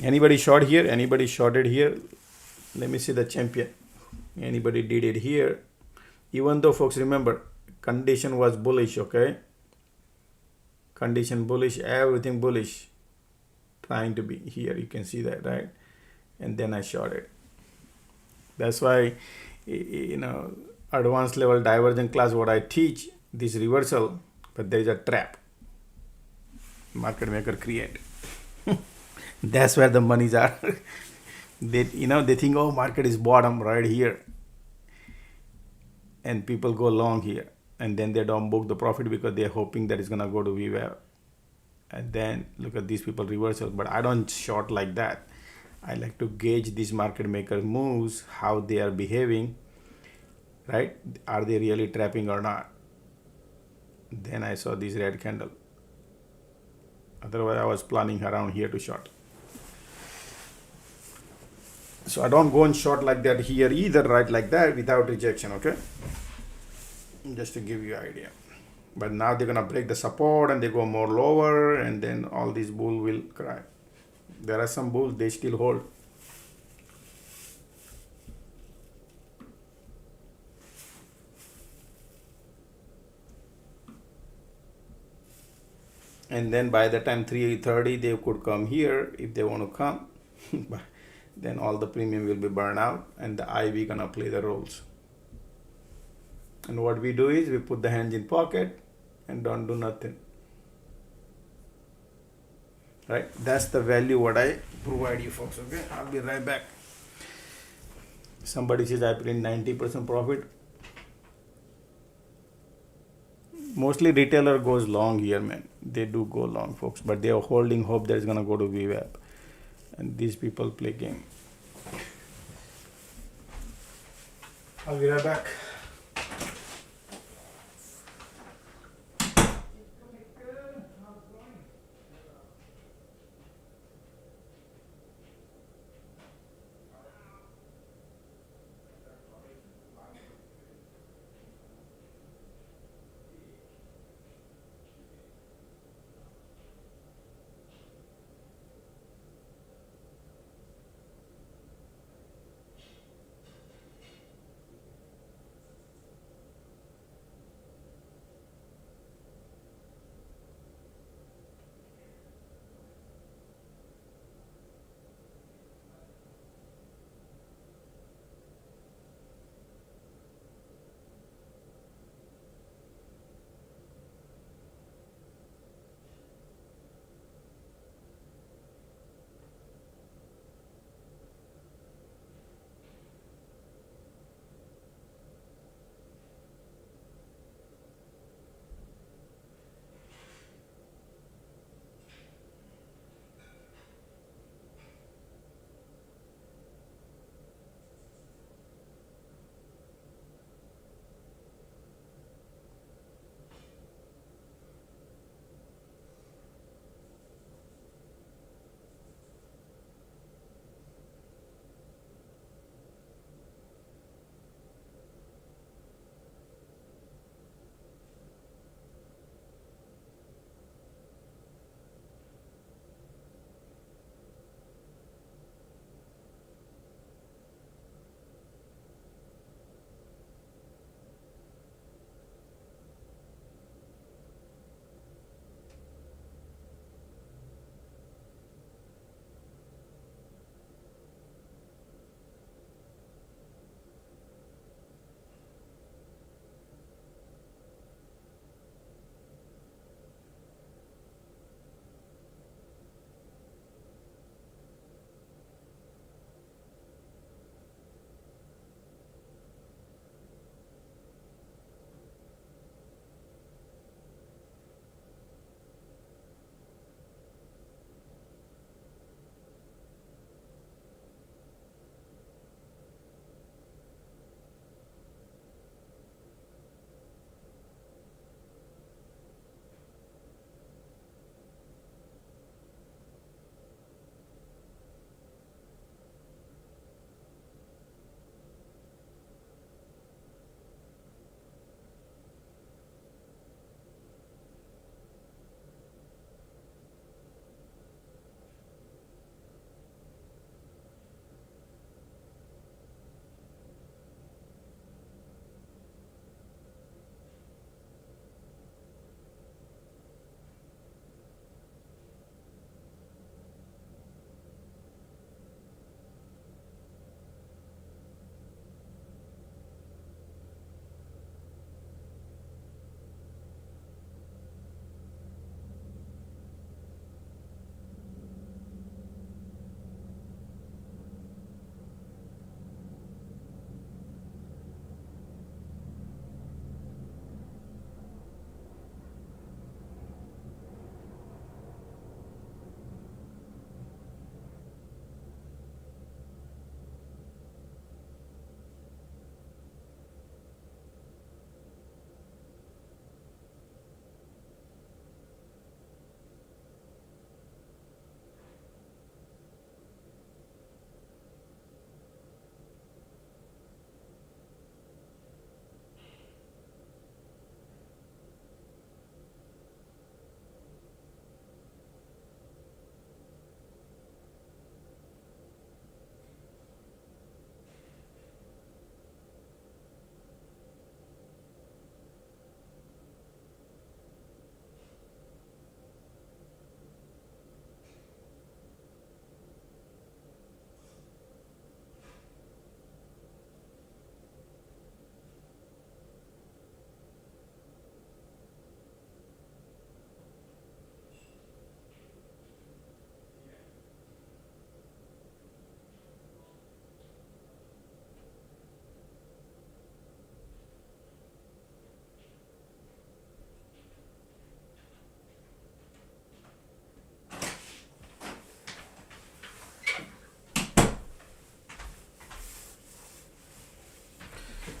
Anybody short here? Anybody shorted here? Let me see the champion. Anybody did it here? Even though, folks, remember, condition was bullish, okay? Condition bullish, everything bullish. Trying to be here. You can see that, right? And then I shorted. That's why, you know, advanced level divergent class, what I teach, this reversal, but there is a trap market maker create. That's where the monies are. They think, oh, market is bottom right here, and people go long here, and then they don't book the profit because they're hoping that it's gonna go to VWAP. And then look at these people reversal. But I don't short like that. I like to gauge these market maker moves, how they are behaving, right? Are they really trapping or not? Then I saw this red candle. Otherwise, I was planning around here to short. So I don't go in short like that here either, right, like that without rejection, okay? Just to give you an idea. But now they're gonna break the support and they go more lower, and then all these bull will cry. There are some bulls, they still hold. And then by the time 3:30 they could come here if they want to come. But then all the premium will be burned out and the IV gonna play the roles. And what we do is we put the hands in pocket and don't do nothing. Right? That's the value what I provide you folks. Okay, I'll be right back. Somebody says I print 90% profit. Mostly retailer goes long here, man. They do go long, folks, but they are holding hope that it's gonna go to VWAP. And these people play game. I'll be right back.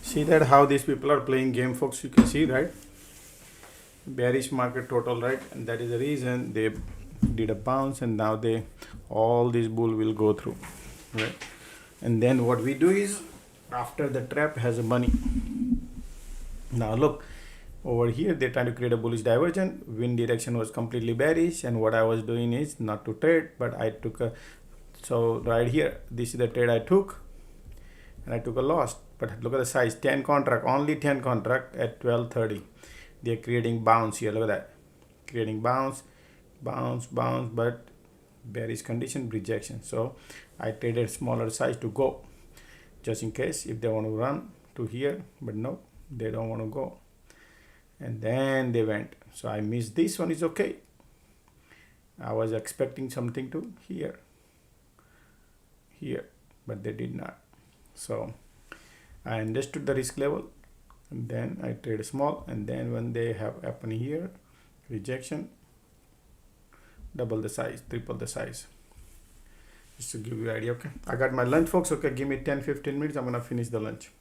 See that how these people are playing game, folks. You can see, right? Bearish market total, right? And that is the reason they did a bounce, and now they all this bull will go through, right? And then what we do is, after the trap has a money, now look over here, they're trying to create a bullish divergence. Wind direction was completely bearish, and what I was doing is not to trade, but I took a, so right here, this is the trade I took, and I took a loss. But look at the size, 10 contract, only 10 contract at 12:30. They're creating bounce here. Look at that, creating bounce, but bearish condition, rejection. So I traded smaller size to go, just in case if they want to run to here, but no, they don't want to go. And then they went. So I missed this one. Is okay. I was expecting something to here, but they did not. So I understood the risk level, and then I trade small, and then when they have happen here, rejection, double the size, triple the size, just to give you an idea. Okay, I got my lunch, folks. Okay, give me 10-15 minutes, I'm gonna finish the lunch.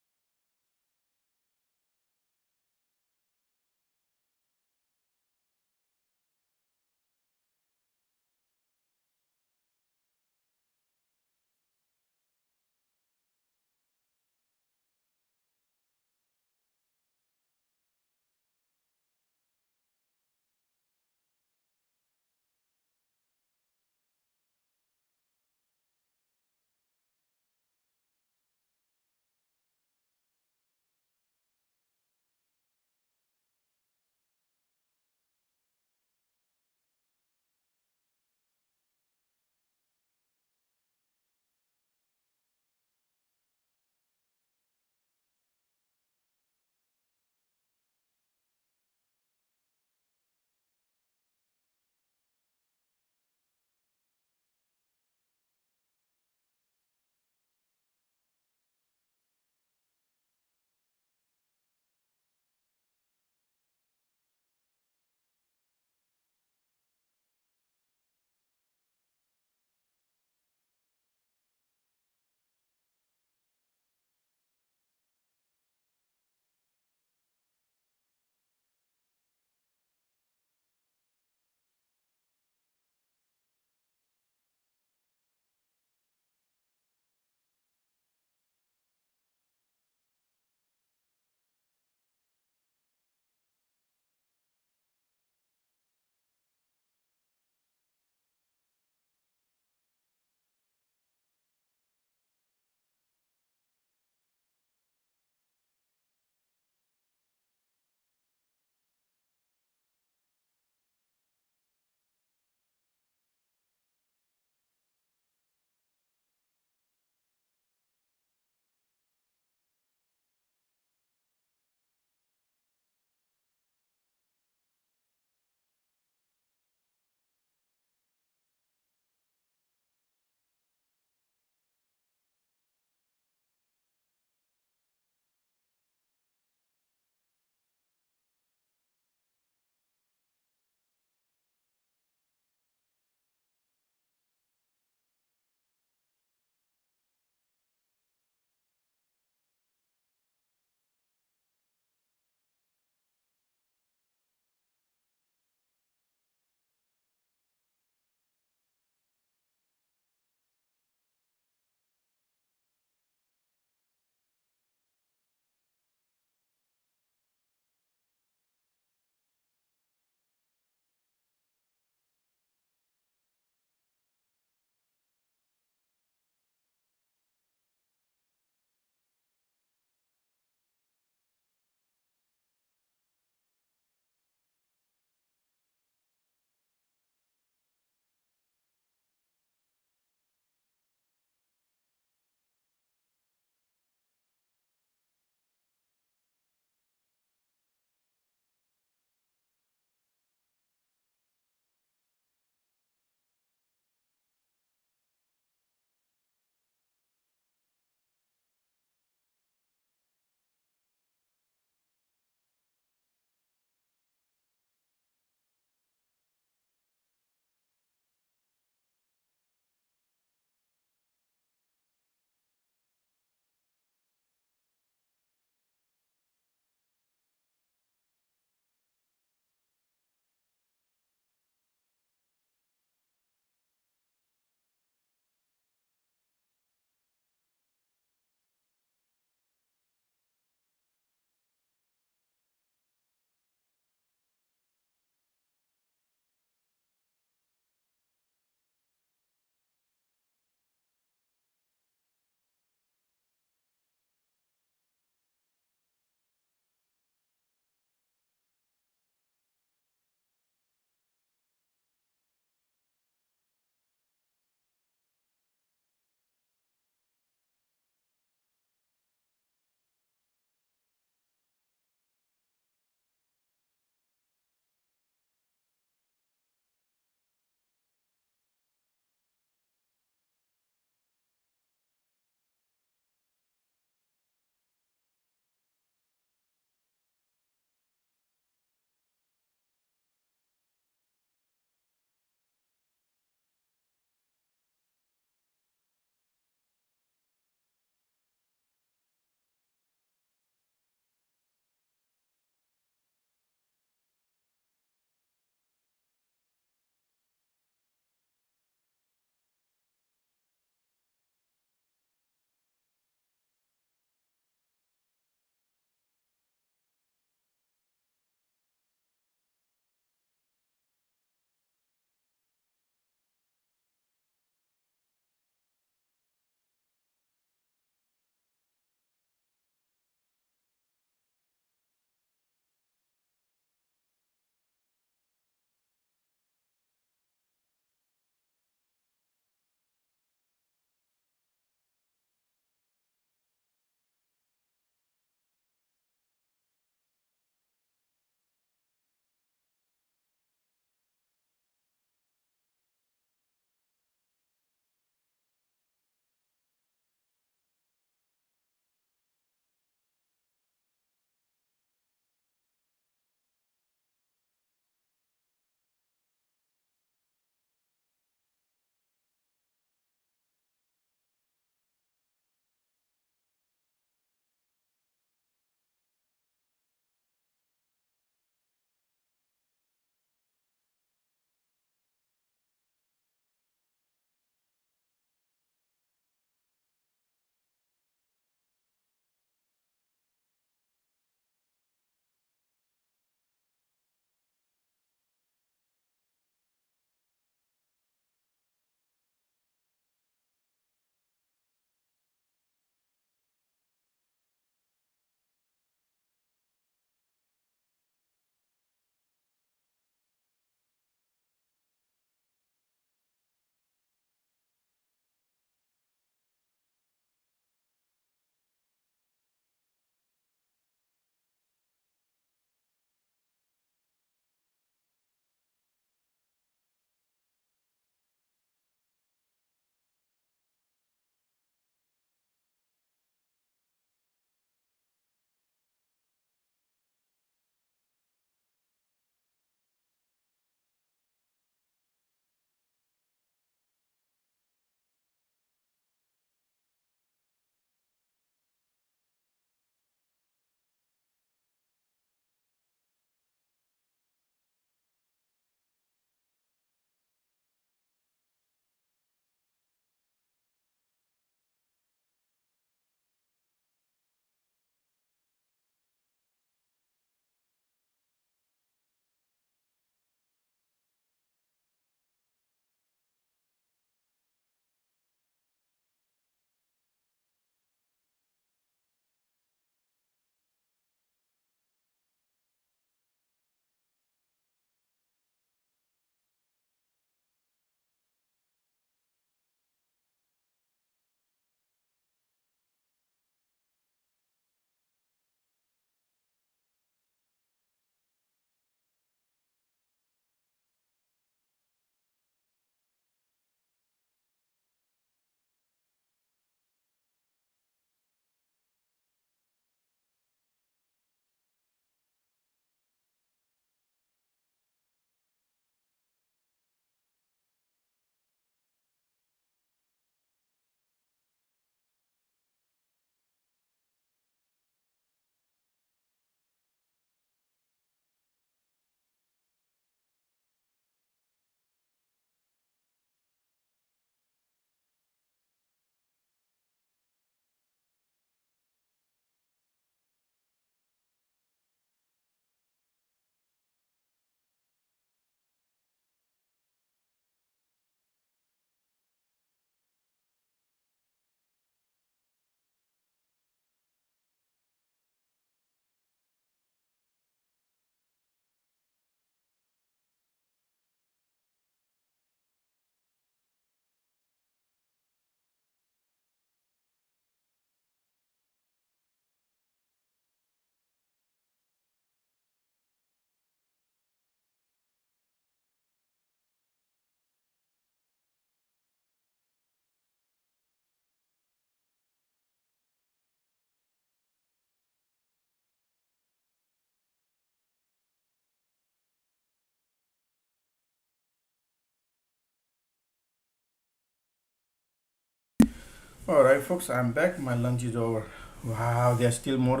All right, folks, I'm back. My lunch is over. Wow, there's still more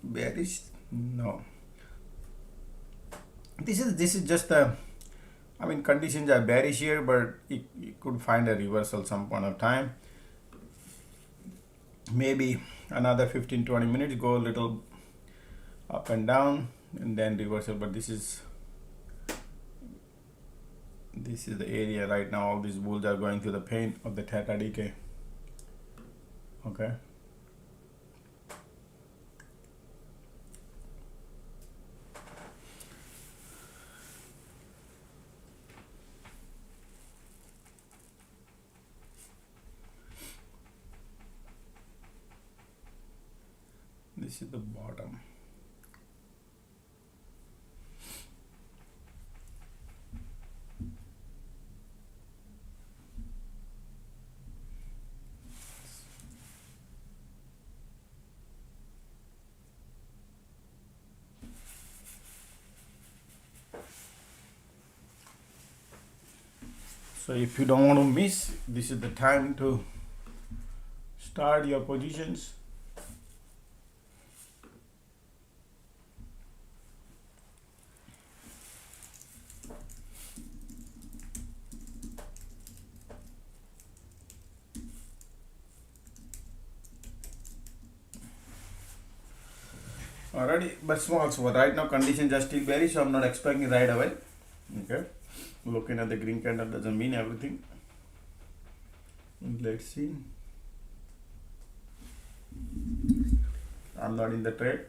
bearish. No, this is just a. I mean, conditions are bearish here, but it could find a reversal some point of time. Maybe another 15-20 minutes, go a little up and down, and then reversal. But this is the area right now. All these bulls are going through the pain of the theta decay. Okay. This is the bottom. So if you don't want to miss, this is the time to start your positions. Alrighty, but small. So right now conditions are still bearish, so I'm not expecting right away. Okay, looking at the green candle doesn't mean everything. Let's see. I'm not in the trade.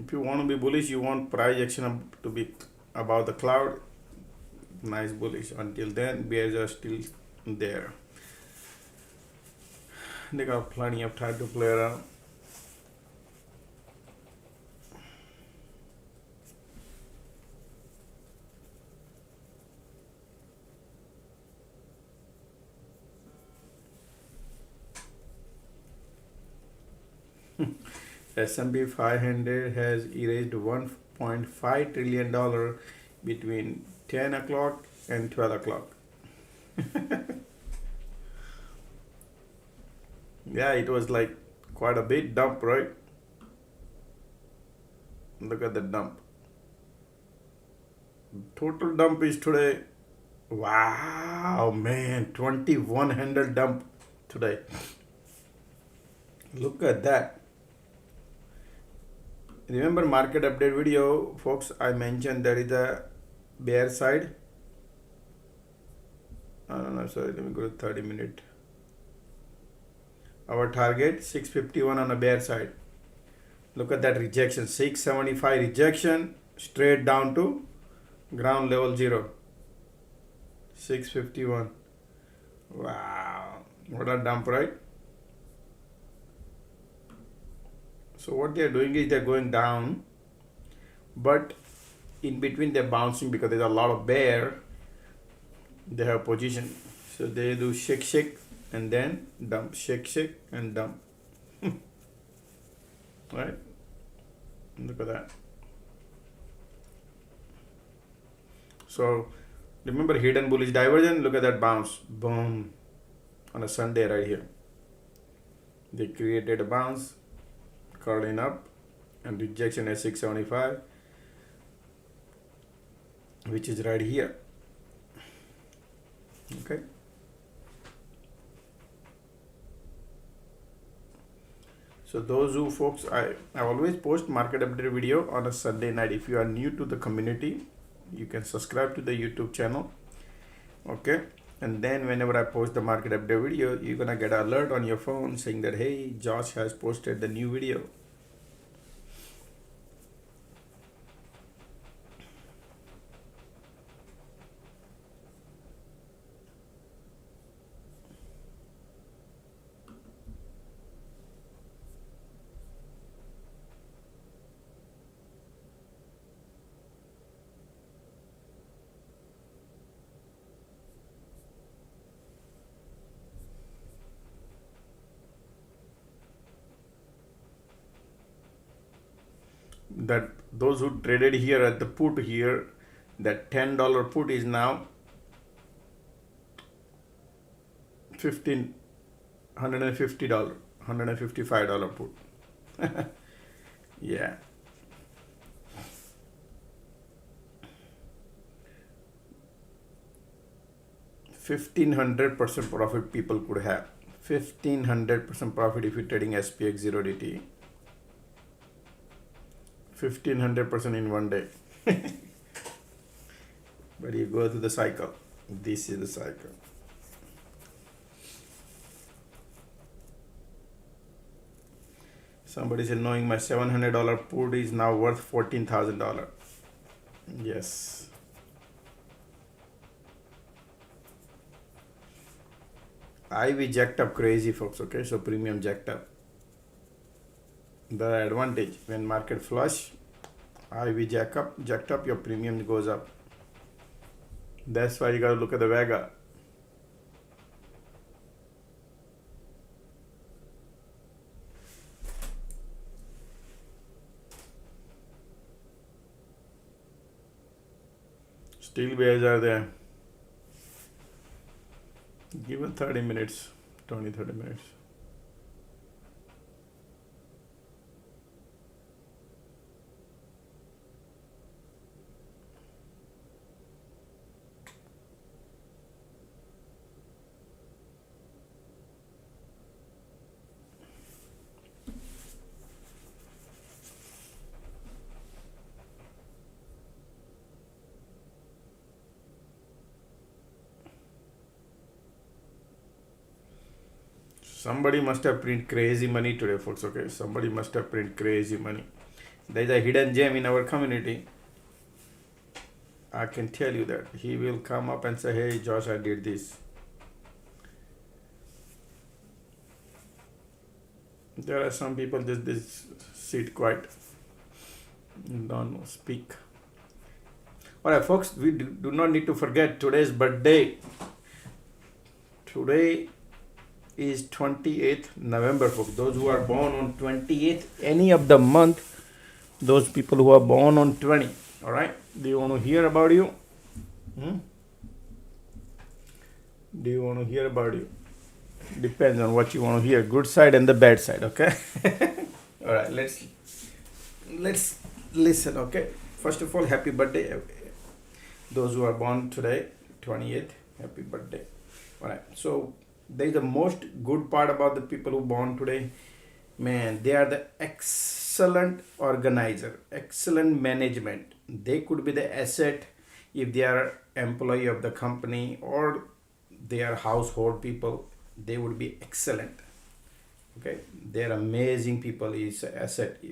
If you want to be bullish, you want price action to be above the cloud. Nice bullish. Until then, bears are still there. They got plenty of time to play around. S&P 500 has erased $1.5 trillion between 10 o'clock and 12 o'clock. Yeah, it was like quite a big dump, right? Look at the dump. Total dump is today. Wow, man, 2100 dump today. Look at that. Remember market update video, folks, I mentioned there is a bear side. No, sorry, let me go to 30-minute. Our target 651 on the bear side. Look at that rejection, 675 rejection, straight down to ground level 0. 651. Wow, what a dump, right? So what they are doing is they are going down, but in between they're bouncing because there's a lot of bear. They have position, so they do shake and then dump, shake and dump. Right? Look at that. So remember hidden bullish divergence. Look at that bounce, boom, on a Sunday right here. They created a bounce, curling up, and rejection at 675, which is right here. Okay. So those who folks, I always post market update video on a Sunday night. If you are new to the community, you can subscribe to the YouTube channel. Okay. And then whenever I post the market update video, you're gonna get an alert on your phone saying that, hey, Josh has posted the new video. That those who traded here at the put here, that $10 put is now $150, $155 put. Yeah. 1,500% profit people could have. 1,500% profit if you're trading SPX 0DT. 1,500% in one day. But you go through the cycle. This is the cycle. Somebody said, knowing my $700 put is now worth $14,000. Yes. IV jacked up crazy, folks. Okay, so premium jacked up. The advantage when market flush, IV jacked up, your premium goes up. That's why you gotta look at the Vega. Still bears are there. Give it 30 minutes, 20-30 minutes. Somebody must have printed crazy money today, folks. Okay, somebody must have printed crazy money. There is a hidden gem in our community. I can tell you that he will come up and say, "Hey, Josh, I did this." There are some people just sit quiet, don't speak. All right, folks. We do not need to forget today's birthday. Today is 28th November, folks. Those who are born on 28th, any of the month, those people who are born on 20. All right. Do you want to hear about you? Do you want to hear about you? Depends on what you want to hear. Good side and the bad side. Okay. All right. Let's listen. Okay. First of all, happy birthday. Those who are born today, 28th, happy birthday. All right. So there is the most good part about the people who born today. Man, they are the excellent organizer, excellent management. They could be the asset if they are employee of the company or they are household people. They would be excellent. Okay, they are amazing people. Is an asset.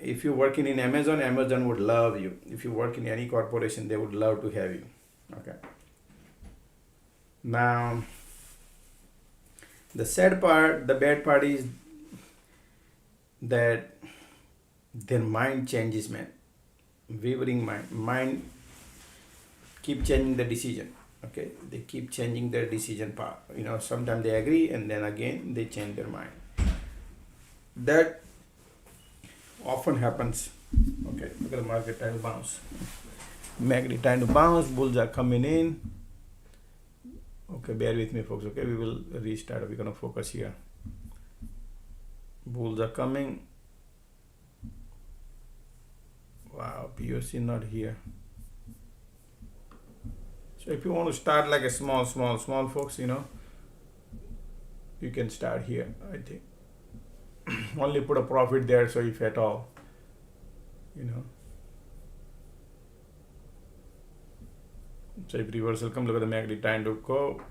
If you're working in Amazon, Amazon would love you. If you work in any corporation, they would love to have you. Okay. Now, the sad part, the bad part is that their mind changes, man. Wavering mind keep changing the decision. Okay, they keep changing their decision part. Sometimes they agree and then again they change their mind. That often happens. Okay, look at the market trying to bounce. Market trying to bounce. Bulls are coming in. Okay, bear with me, folks. Okay, we will restart. We're gonna focus here. Bulls are coming. Wow, POC not here. So if you want to start like a small, folks, you can start here, I think. only put a profit there, so if at all, you know. So if reversal come, look at the MACD trying to go.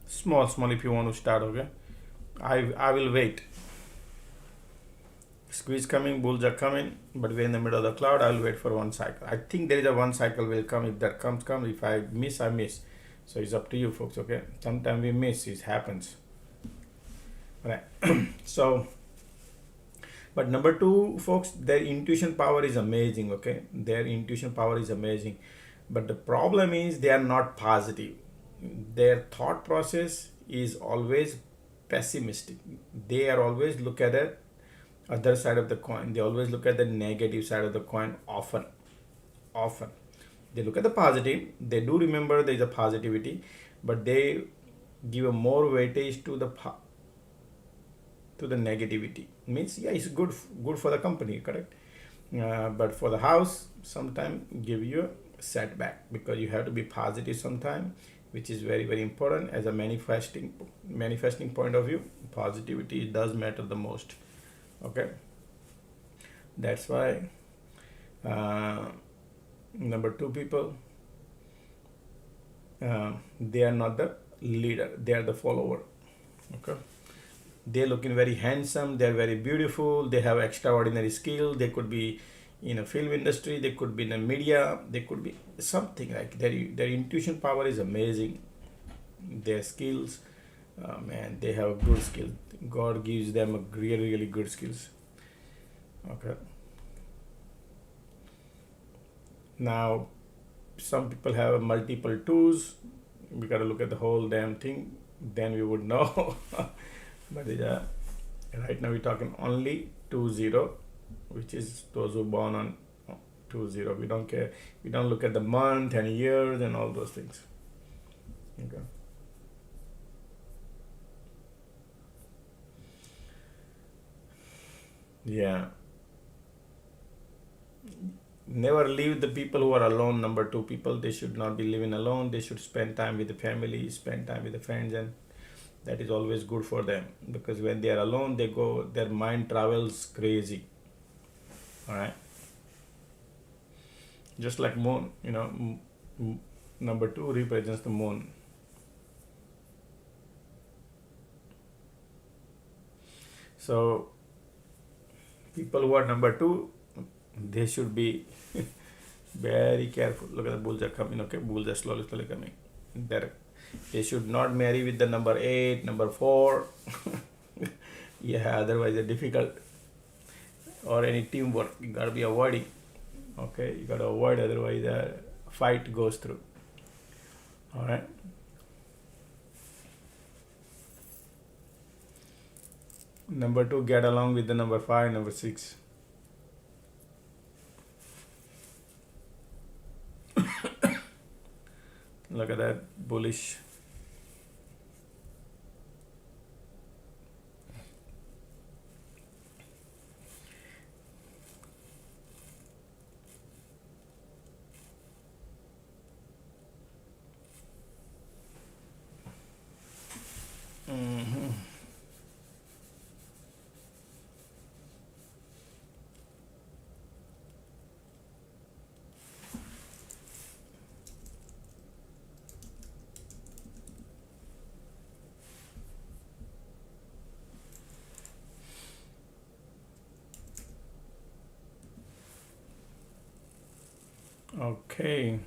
Small if you want to start, okay. I will wait. Squeeze coming, bulls are coming, but we're in the middle of the cloud. I'll wait for one cycle. I think there is a one cycle will come. If that comes. If I miss, I miss. So it's up to you folks, okay. Sometimes we miss, it happens. Right. So, but number two, folks, their intuition power is amazing, okay. Their intuition power is amazing, but the problem is they are not positive. Their thought process is always pessimistic. They are always look at the other side of the coin. They always look at the negative side of the coin. Often they look at the positive. They do remember there is a positivity, but they give a more weightage to the negativity. Means, yeah, it's good for the company, correct. But for the house, sometimes give you a setback, because you have to be positive sometime, which is very, very important. As a manifesting point of view, positivity does matter the most, okay. That's why number two people, they are not the leader, they are the follower, okay. They're looking very handsome, they're very beautiful, they have extraordinary skill. They could be in a film industry, they could be in the media, they could be something like their intuition power is amazing. Their skills, man, they have good skills. God gives them a really, really good skills, okay. Now some people have multiple twos. We got to look at the whole damn thing, then we would know. But right now we're talking only 2-0, which is those who born on 2-0. We don't care. We don't look at the month and years and all those things, okay. Yeah. Never leave the people who are alone. Number two people, they should not be living alone. They should spend time with the family, spend time with the friends, and that is always good for them, because when they are alone, their mind travels crazy. All right. Just like moon, you know, number two represents the moon. So people who are number two, they should be very careful. Look at the bulls are coming, okay. Bulls are slowly coming. They should not marry with the number 8, number 4. Yeah, otherwise it's difficult. Or any teamwork, you gotta be avoiding, okay. You gotta avoid, otherwise the fight goes through. All right. Number 2, get along with the number 5, number 6. Look at that, bullish. Okay.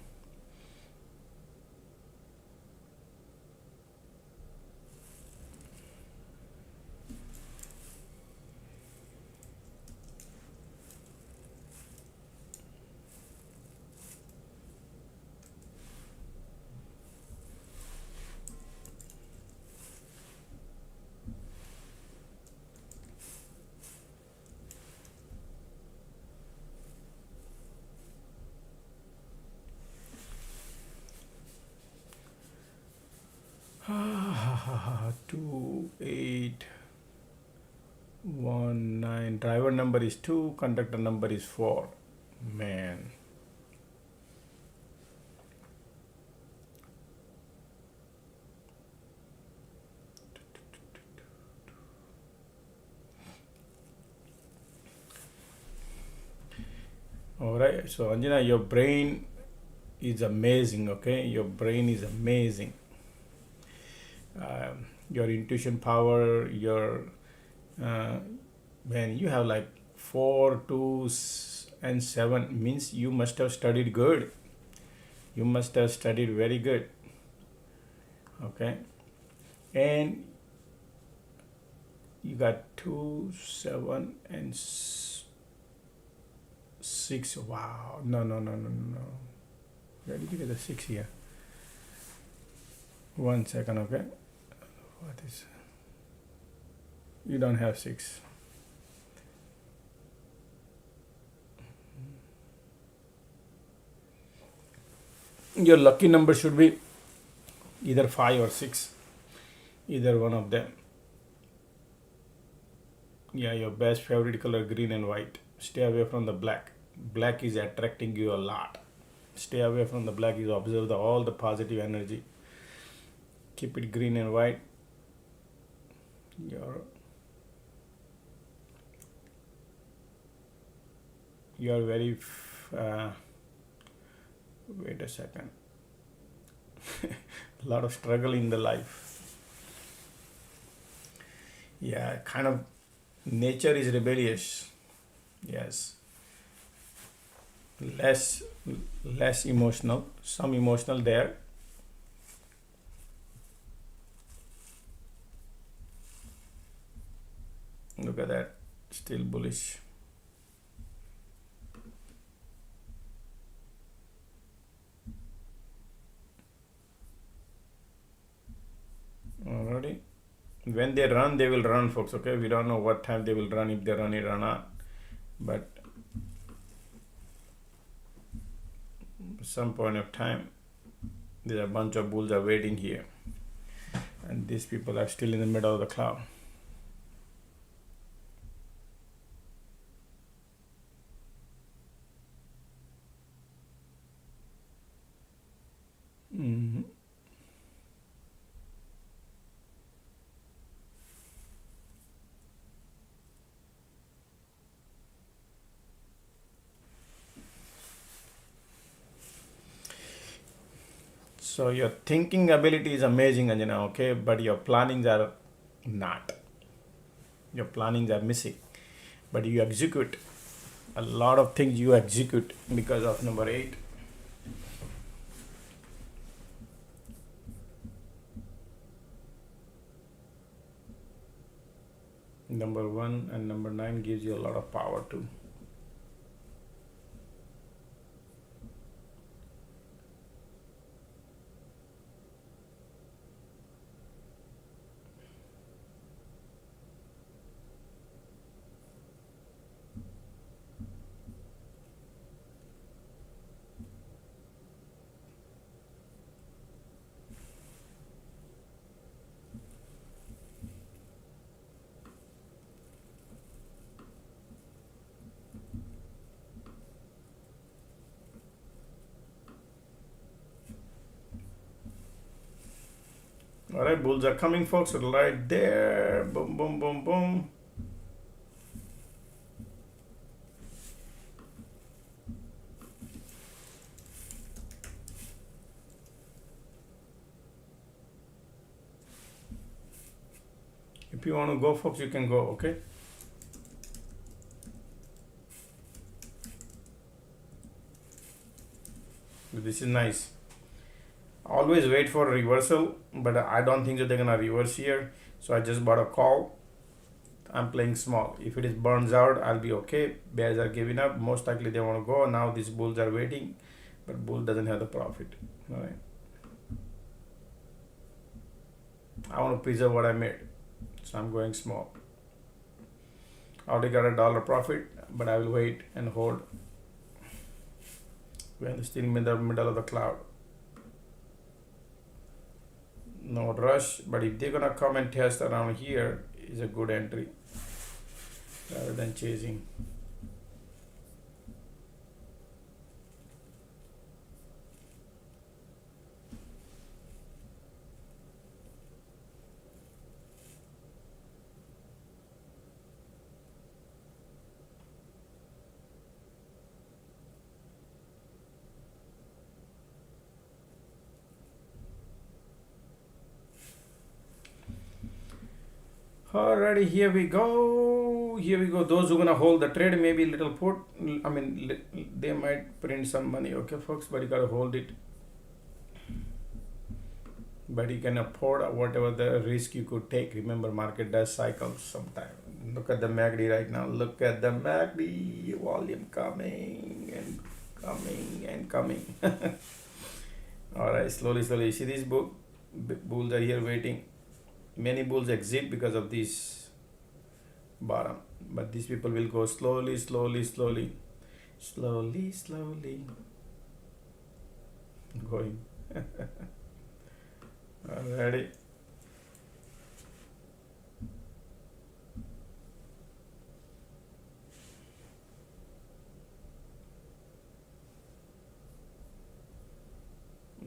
Two, 8. 19. Driver number is 2, conductor number is 4. Man. All right, so Anjana, your brain is amazing, okay? Your brain is amazing. Your intuition power, man, you have like 4, 2, and 7 means you must have studied good. You must have studied very good, okay? And you got 2, 7, and 6. Wow, no. Where did you get the 6 here? 1 second, okay? What is? You don't have 6. Your lucky number should be either 5 or 6, either one of them. Yeah, your best favorite color, green and white. Stay away from the black. Black is attracting you a lot. Stay away from the black. You observe all the positive energy. Keep it green and white. You're very wait a second. A lot of struggle in the life. Yeah, kind of nature is rebellious. Yes. Less emotional, some emotional there. Look at that, still bullish. Alrighty. When they run, they will run, folks, okay? We don't know what time they will run, if they run it or not. But some point of time, there's a bunch of bulls are waiting here. And these people are still in the middle of the cloud. So your thinking ability is amazing, Anjana, okay? But your plannings are not. Your plannings are missing. But you execute. A lot of things you execute because of number 8. Number 1 and number 9 gives you a lot of power too. All right, bulls are coming, folks, right there. Boom, boom, boom, boom. If you want to go, folks, you can go, okay? This is nice. Always wait for a reversal, but I don't think that they're gonna reverse here. So I just bought a call. I'm playing small. If it is burns out, I'll be okay. Bears are giving up. Most likely they want to go. Now these bulls are waiting, but bull doesn't have the profit. All right. I want to preserve what I made, so I'm going small. I already got $1 profit, but I will wait and hold. We're still in the middle of the cloud. No rush, but if they're gonna come and test around here, is a good entry. rather than chasing. Alrighty, here we go. Those who gonna hold the trade, maybe little put. I mean, they might print some money, okay, folks. But you gotta hold it. But you can afford whatever the risk you could take. Remember, market does cycles sometimes. Look at the MACD right now. Look at the MACD volume coming and coming and coming. Alright, slowly. You see these bulls are here waiting. Many bulls exit because of this bottom, but these people will go slowly going. Alrighty.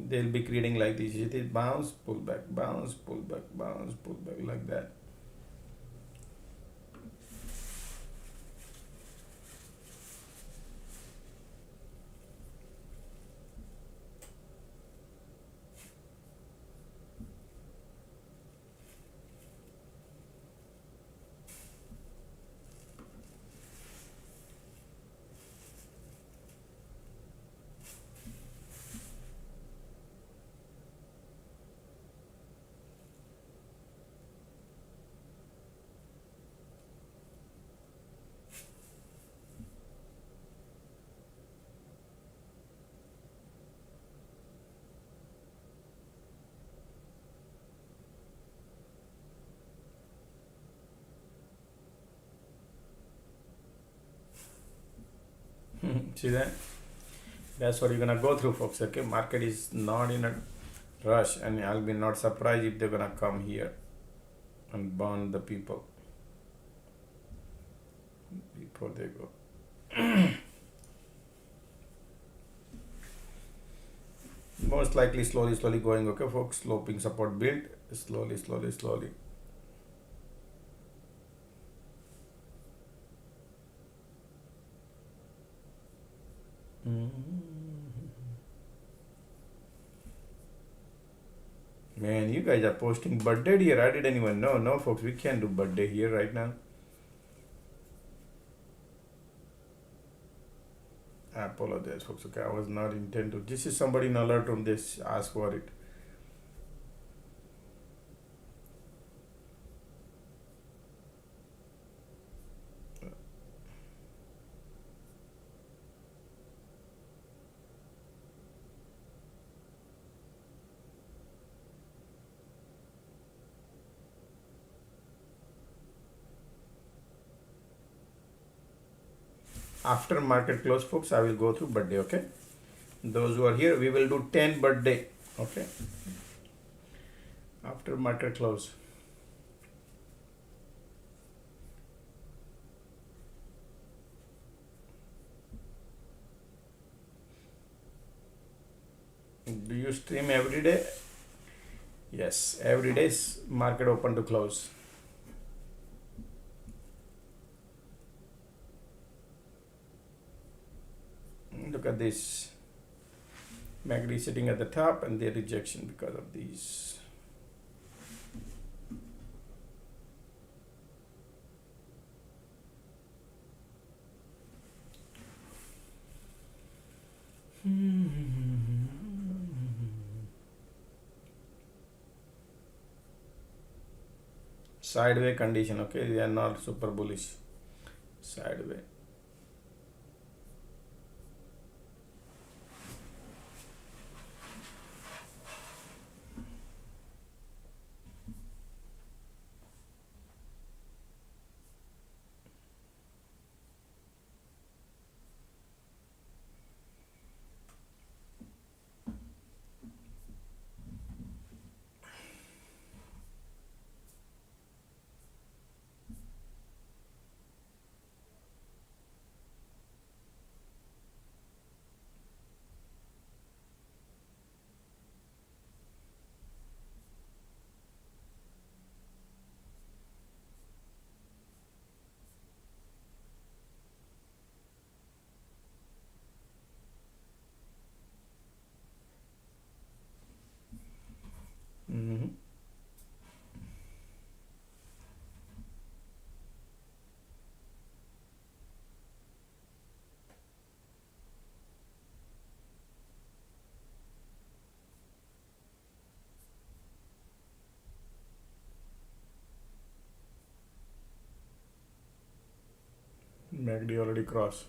They'll be creating like this. It is bounce, pull back, bounce, pull back, bounce, pull back, like that. See that? That's what you're gonna go through, folks. Okay, market is not in a rush, and I'll be not surprised if they're gonna come here and burn the people before they go. Most likely slowly going, okay, folks. Sloping support build, slowly. Man, you guys are posting birthday here. I didn't even know. No, folks, we can't do birthday here right now. I apologize, folks. Okay, I was not intended. This is somebody in alert room. This ask for it. After market close, folks, I will go through birthday. Okay, those who are here, we will do 10 birthday. Okay, after market close. Do you stream every day? Yes, every day is market open to close. Look at this. MACD sitting at the top and their rejection because of these. Sideway condition, okay, they are not super bullish. Sideway. MACD already crossed.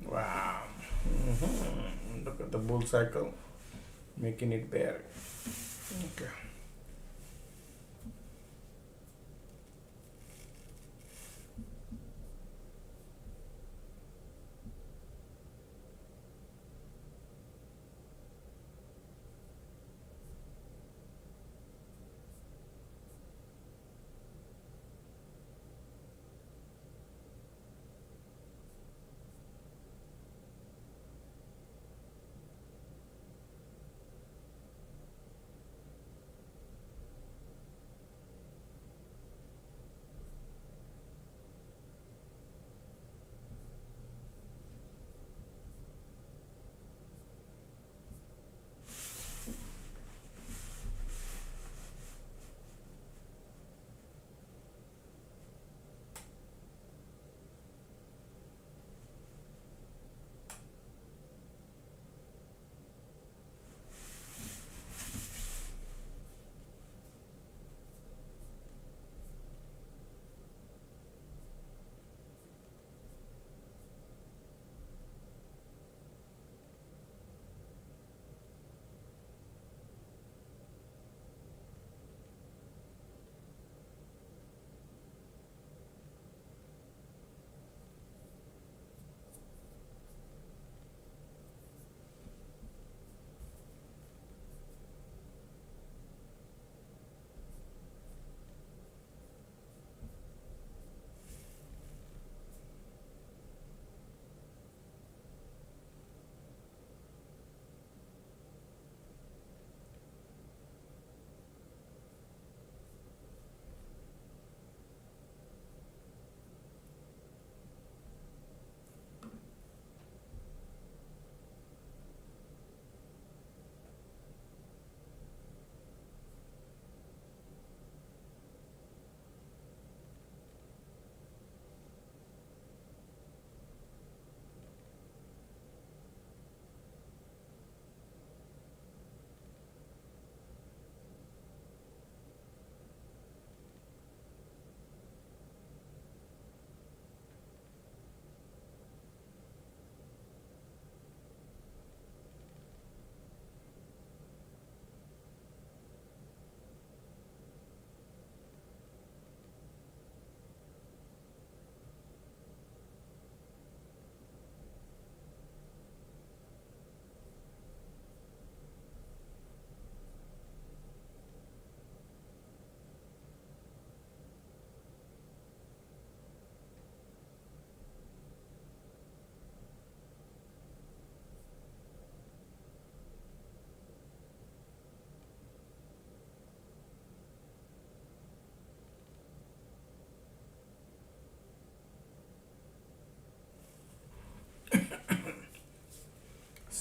Wow. Look at the bull cycle making it bear. Okay.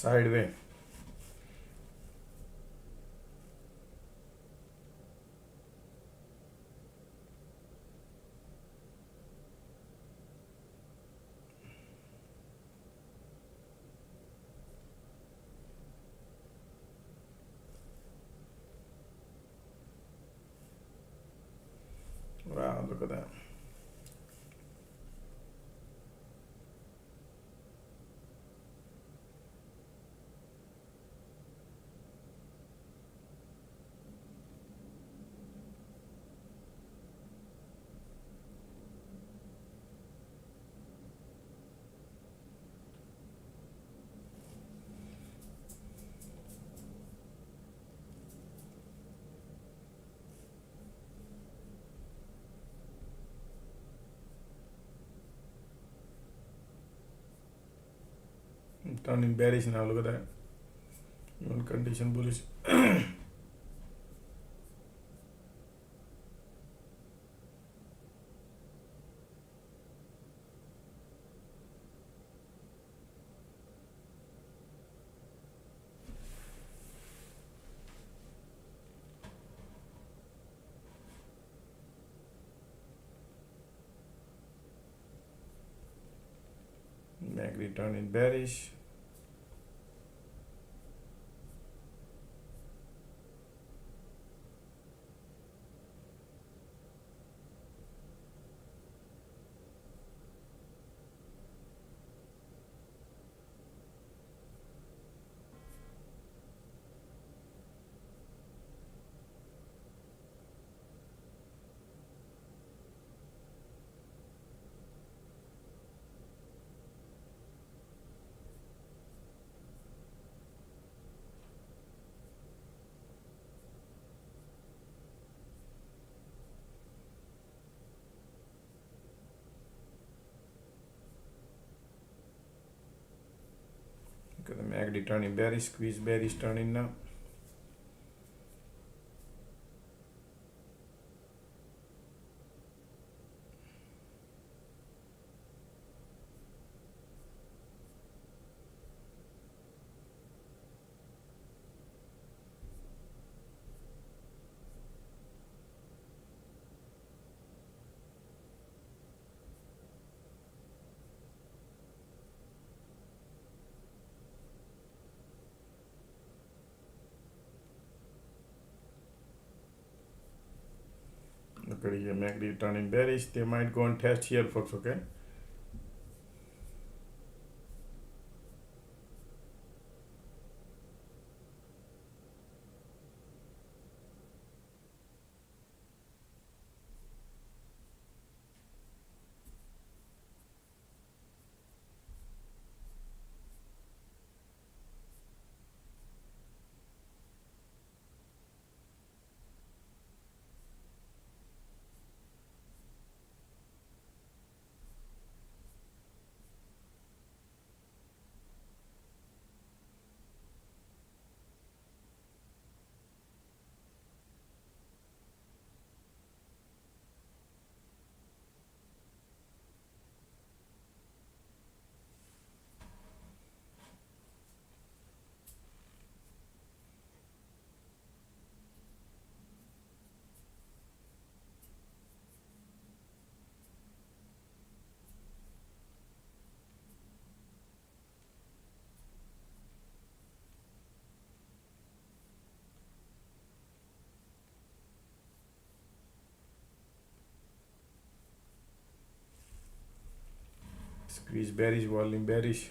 Sideway. Wow, look at that. Turning bearish now, look at that. Even condition bullish. MACD turn in bearish. Okay, the MACD turn in bearish, squeeze bearish turn in now. Okay, here MACD turn in bearish. They might go and test here, folks. Okay. Squeeze bearish, volume bearish.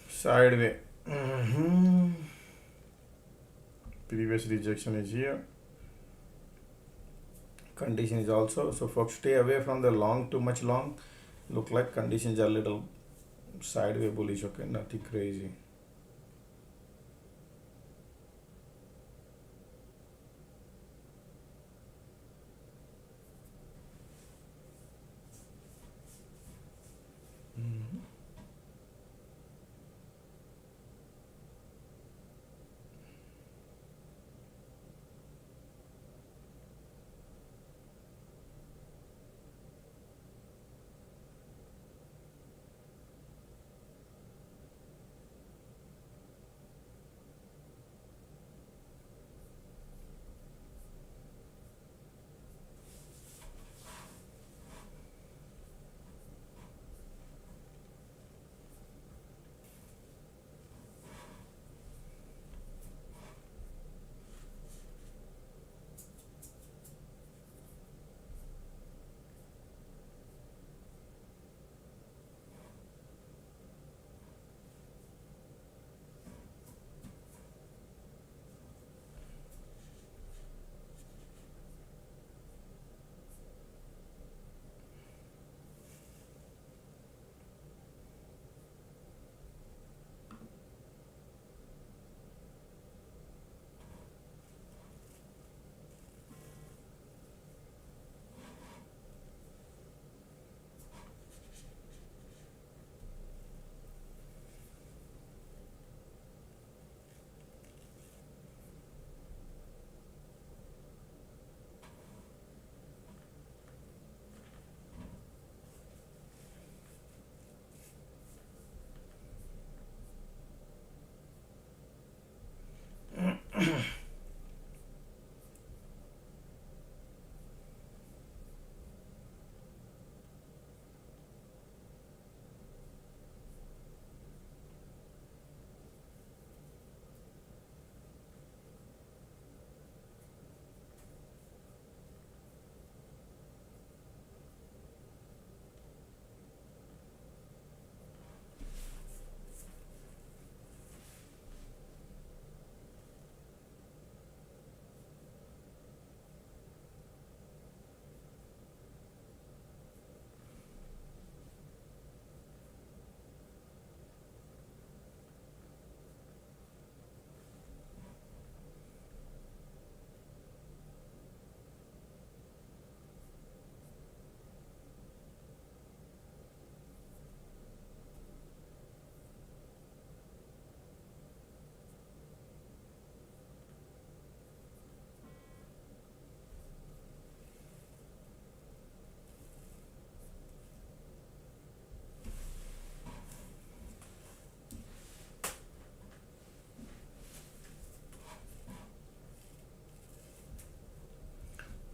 Sideway. Previous rejection is here. Condition is also. So folks, stay away from the long, too much long. Look like conditions are little sideway bullish. Okay, nothing crazy.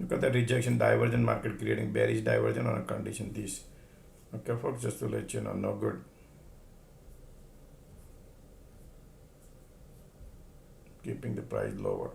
Look at the rejection divergent market creating bearish divergence on a condition this. Okay folks, just to let you know, no good. Keeping the price lower.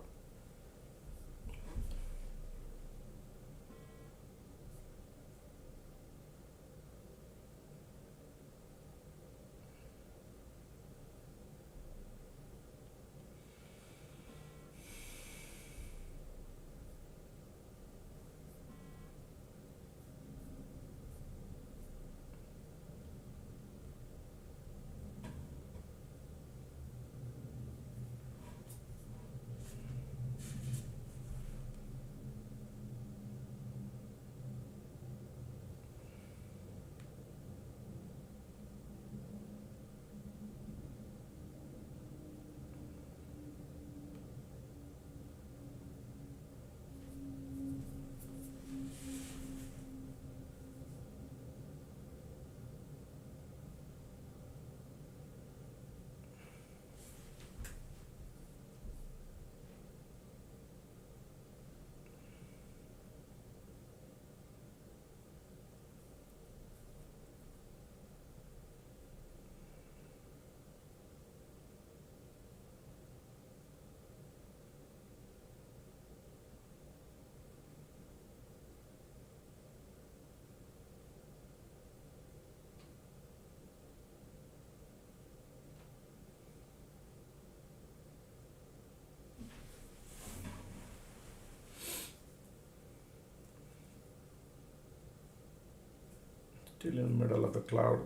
Still in the middle of the cloud.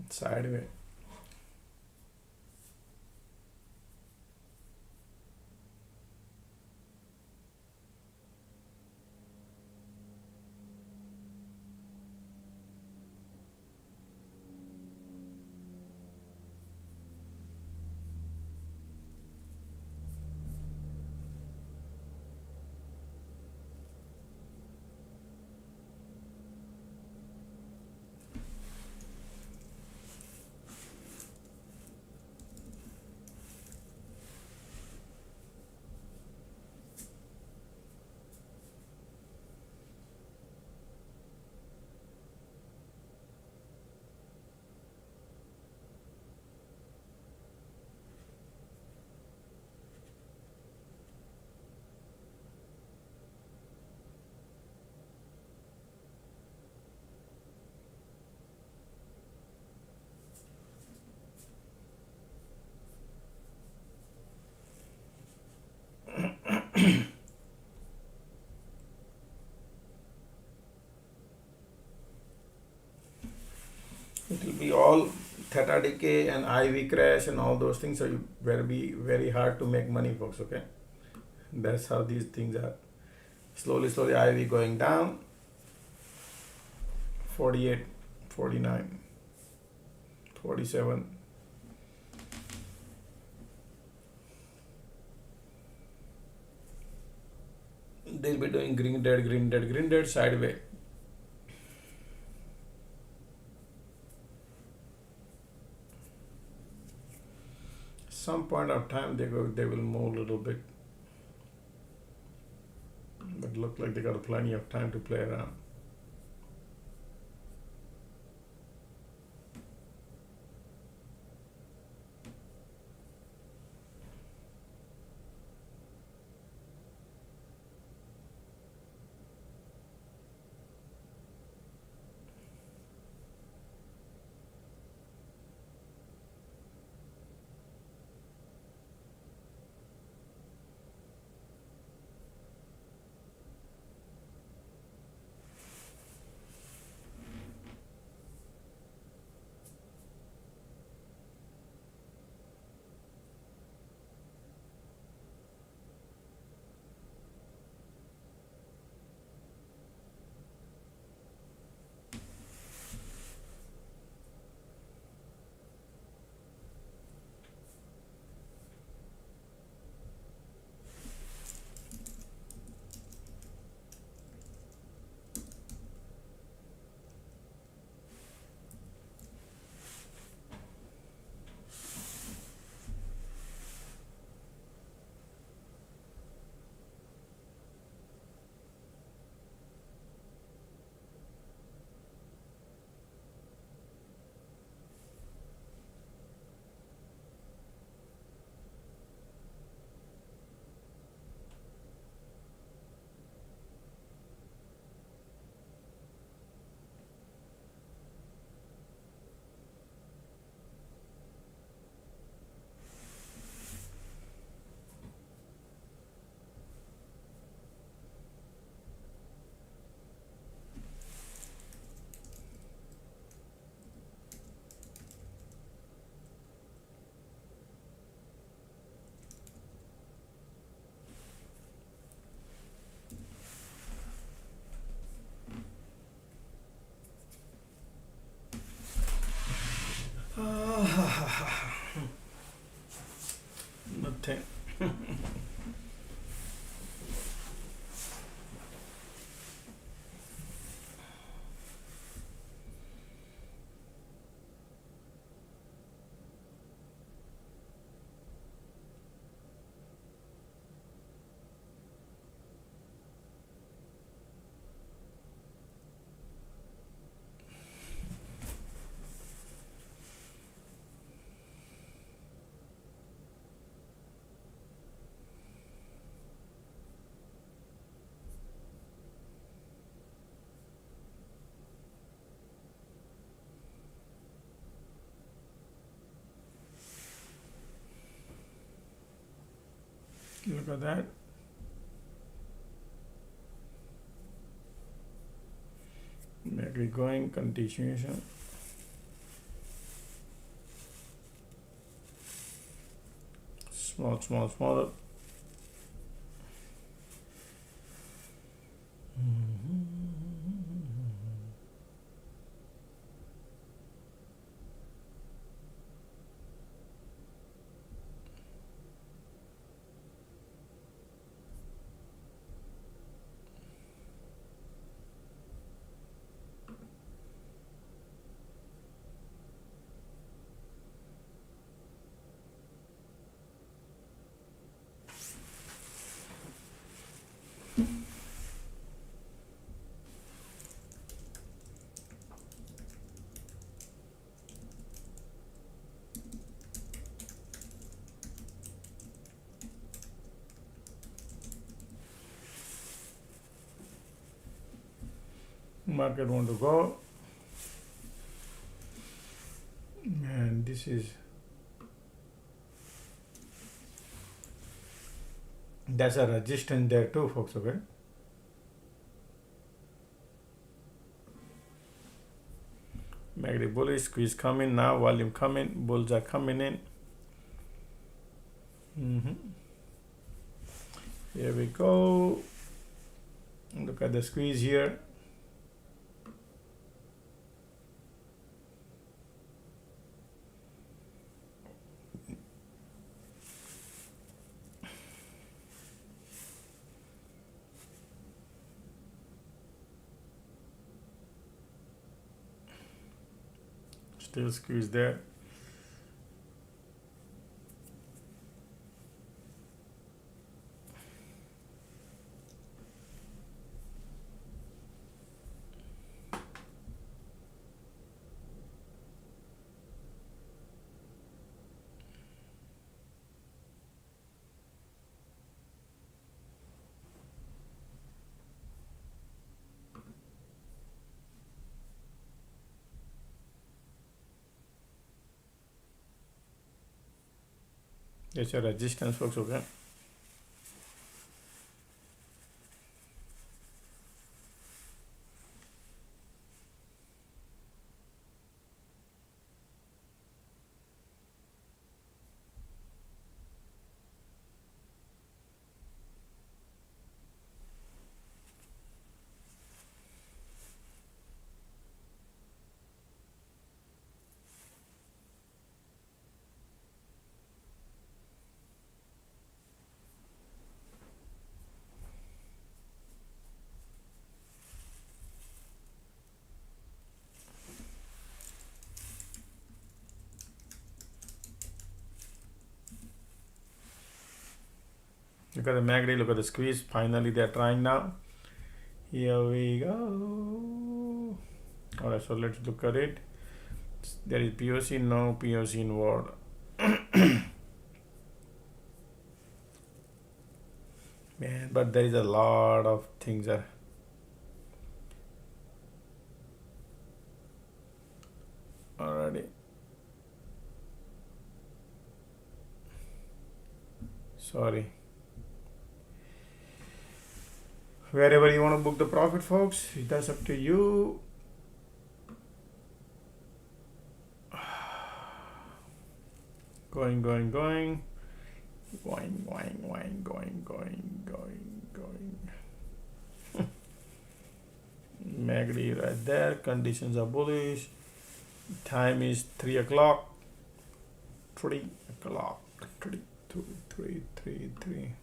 Sideway. It will be all theta decay and IV crash and all those things, so it will be very hard to make money, folks. Okay, that's how these things are. Slowly IV going down. 48, 49, 47. They'll be doing green dead sideway. Some point of time they will move a little bit, but look like they got plenty of time to play around. thing. Look at that. Maybe going continuation. Smaller. Market want to go, and this is that's a resistance there too, folks. Okay, MACD bullish, squeeze coming now, volume coming, bulls are coming in. Here we go. Look at the squeeze here. Still squeeze there. There's a resistance, folks. Okay. Look at the MACD, look at the squeeze. Finally, they're trying now. Here we go. Alright, so let's look at it. There is POC, no POC involved. Man, but there is a lot of things there. Alrighty. Sorry. Wherever you want to book the profit, folks, that's up to you. Going. MACD right there. Conditions are bullish. Time is 3 o'clock. 3 o'clock. 2333.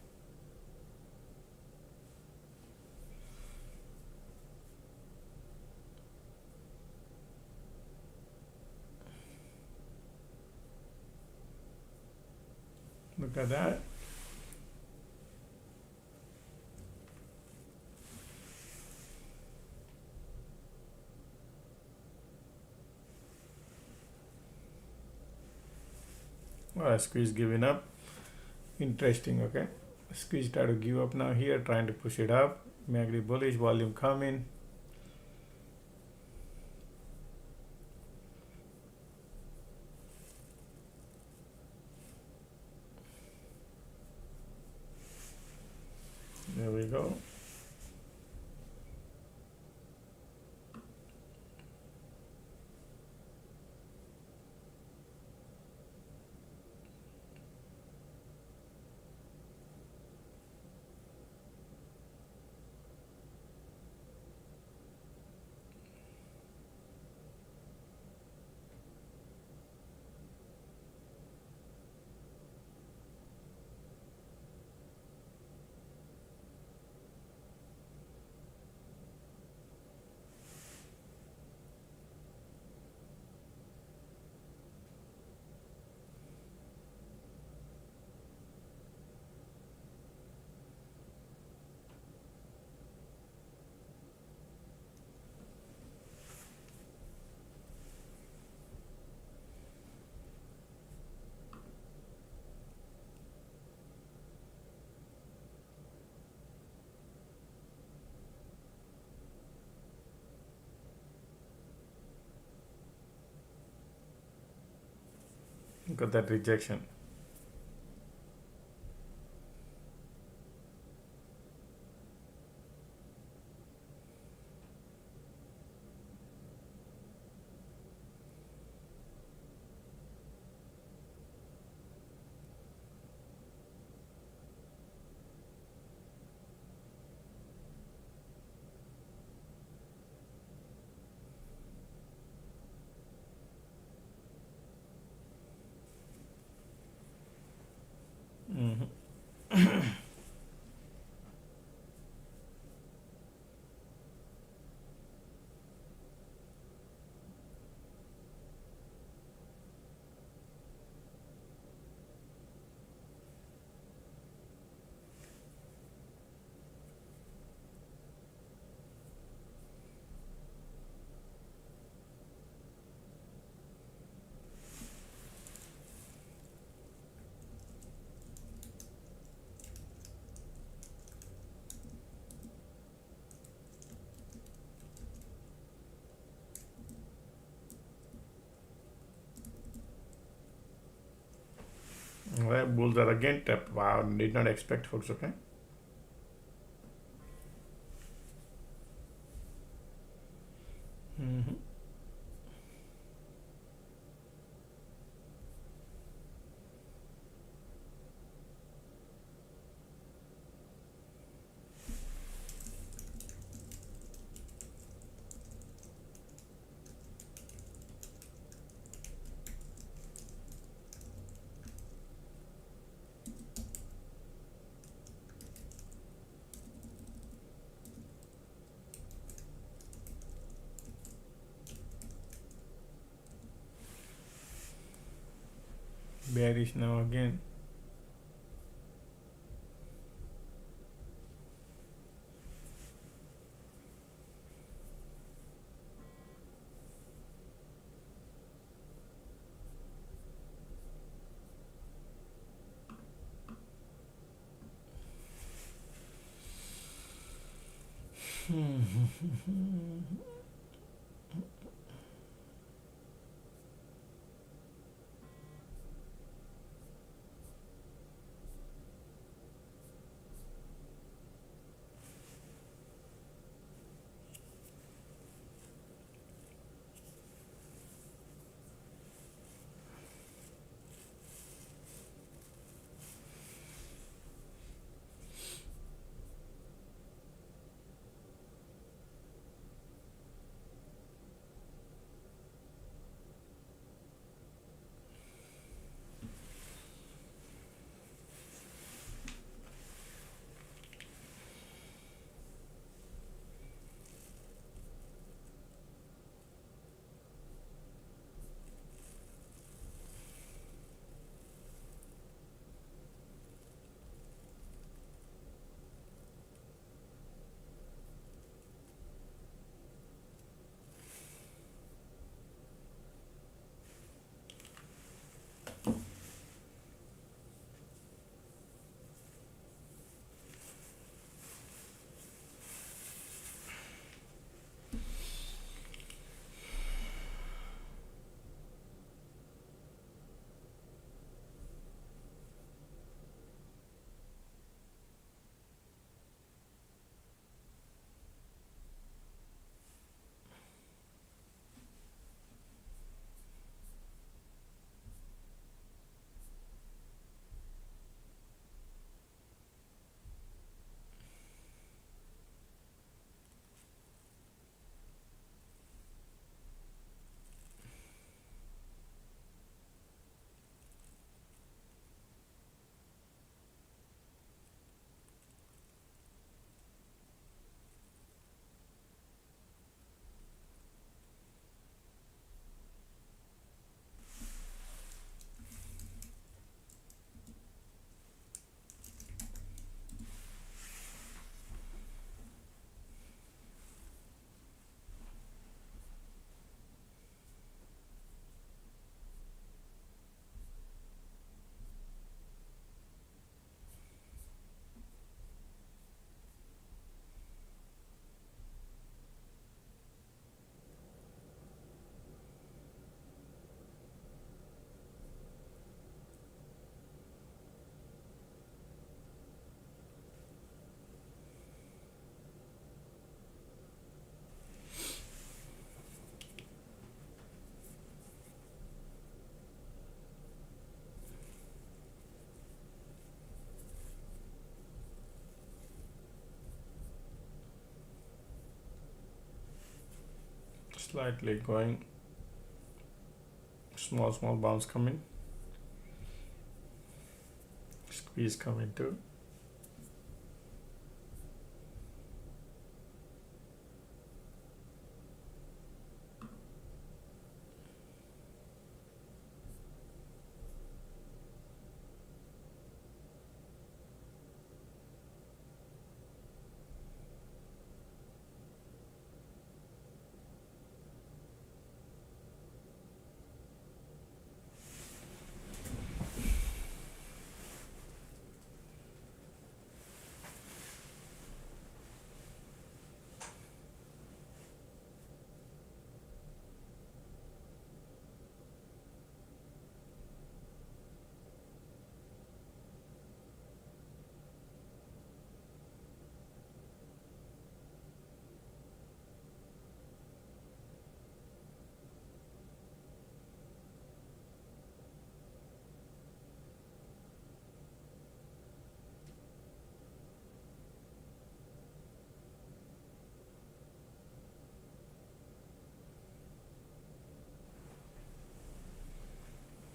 Look at that. Squeeze giving up. Interesting. Okay, squeeze try to give up now here, trying to push it up. MACD bullish, volume coming. There we go. Look at that rejection. Alright, bulls are again tapped. Wow, did not expect, folks. Okay. Bearish now again. Slightly going, small bounce coming, squeeze coming too.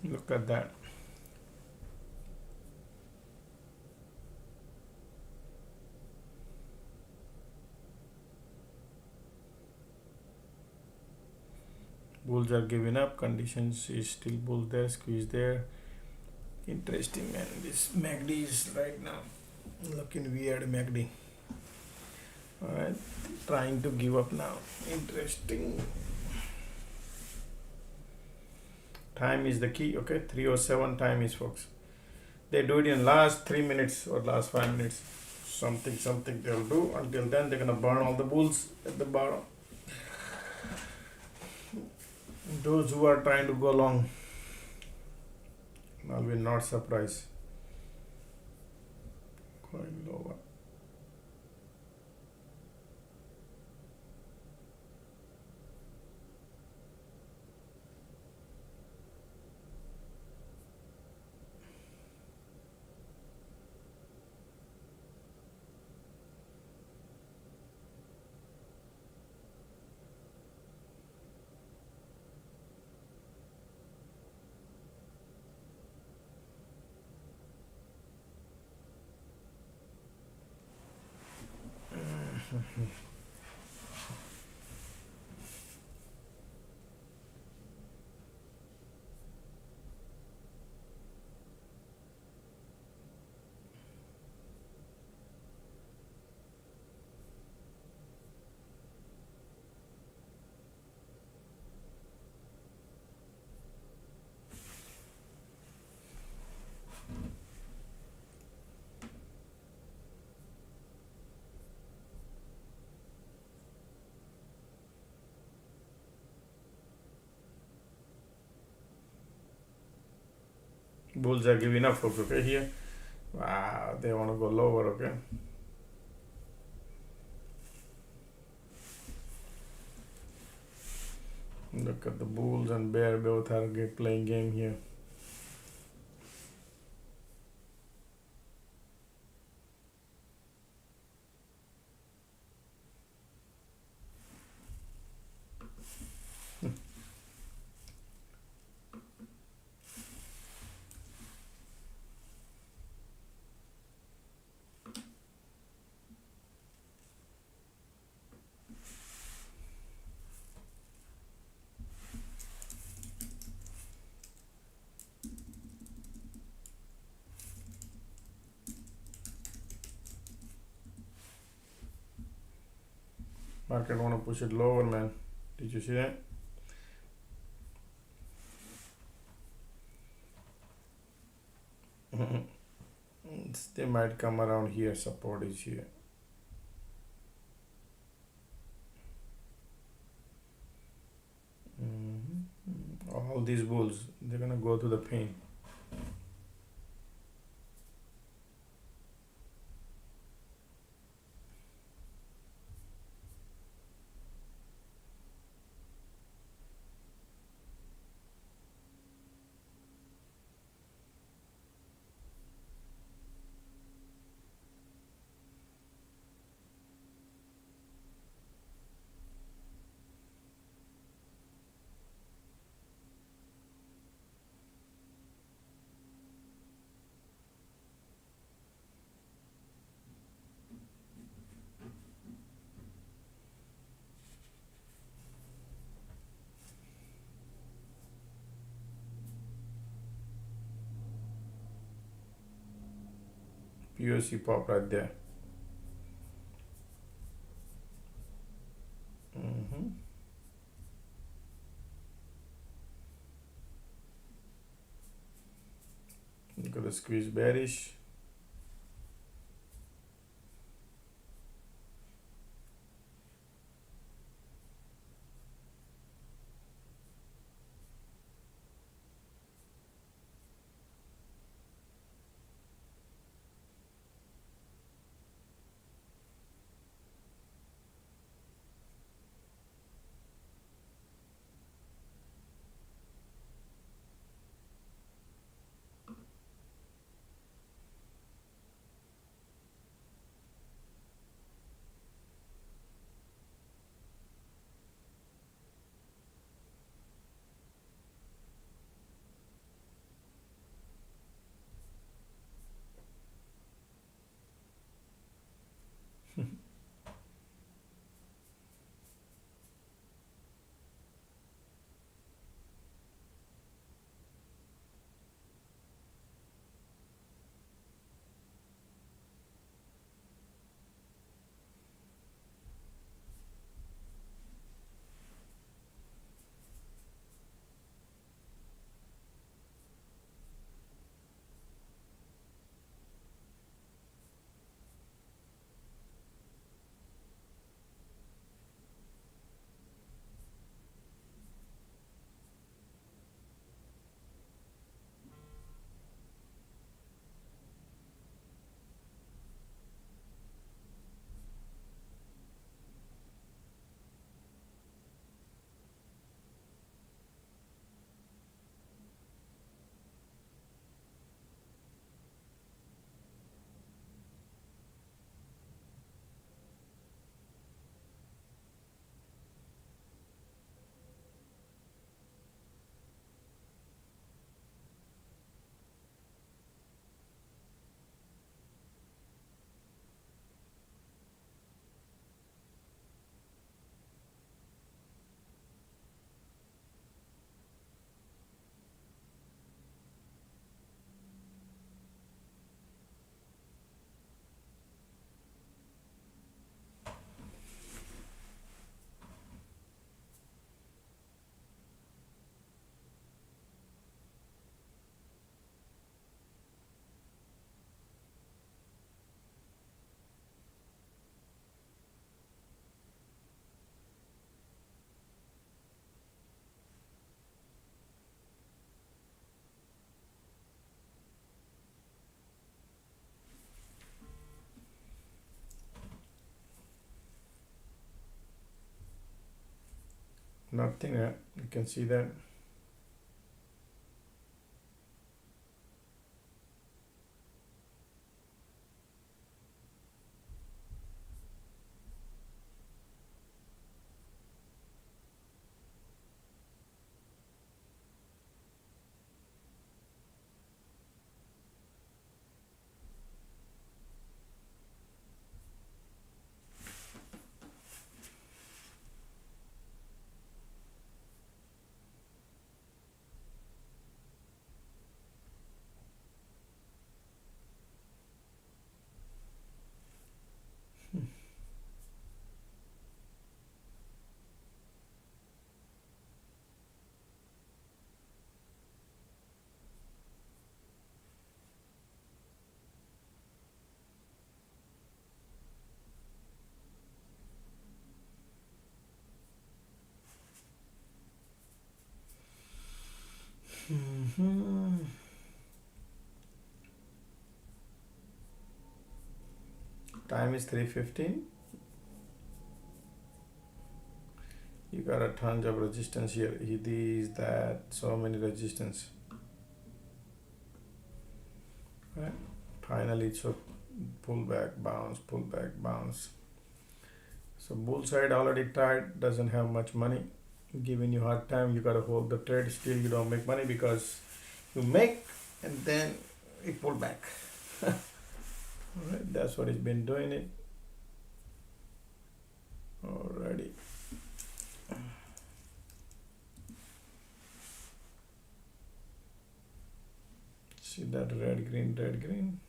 Look at that. Bulls are giving up. Conditions is still bull there. Squeeze there. Interesting, man. This MACD is right now looking weird. MACD. Alright. Trying to give up now. Interesting. Time is the key. Okay. 3:07 time is, folks. They do it in last 3 minutes or last 5 minutes. Something they'll do. Until then, they're gonna burn all the bulls at the bottom. Those who are trying to go long, I'll be not surprised. Going lower. Bulls are giving up, folks. Okay, here. Wow, they want to go lower. Okay. Look at the bulls and bear both are playing game here. Market want to push it lower, man. Did you see that? They might come around here. Support is here. All these bulls, they're gonna go to the pain. POC pop right there. You got to squeeze bearish. Nothing, you can see that. Time is 3:15. You got a tons of resistance here. These, that, so many resistance. Right? Finally, it's a pullback, bounce, pullback, bounce. So bull side already tied, doesn't have much money, giving you hard time. You gotta hold the trade. Still, you don't make money because you make and then it pull back. Alright, that's what it's been doing it already. See that red green, red green.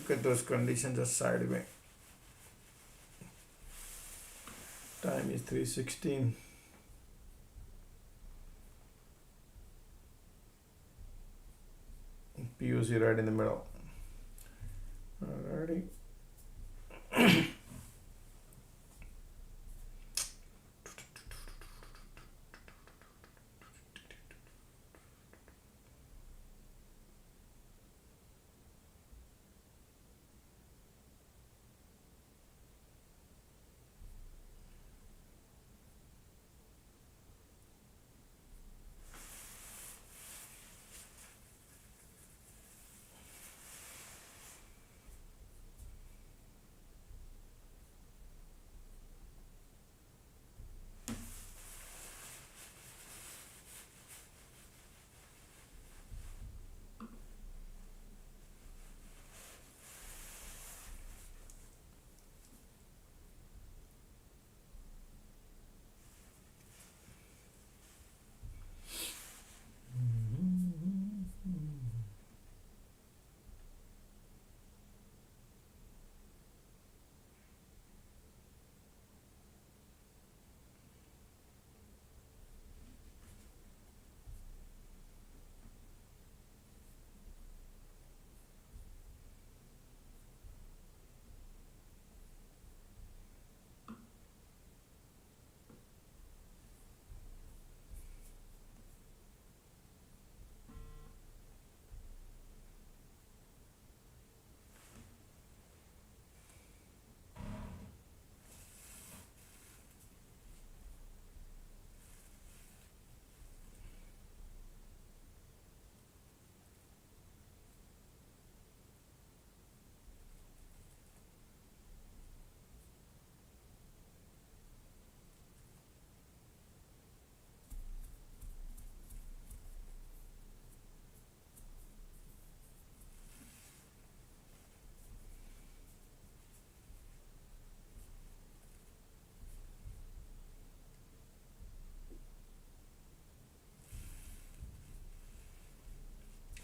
Look at those conditions just sideway. Time is 3:16. POC right in the middle. Alrighty.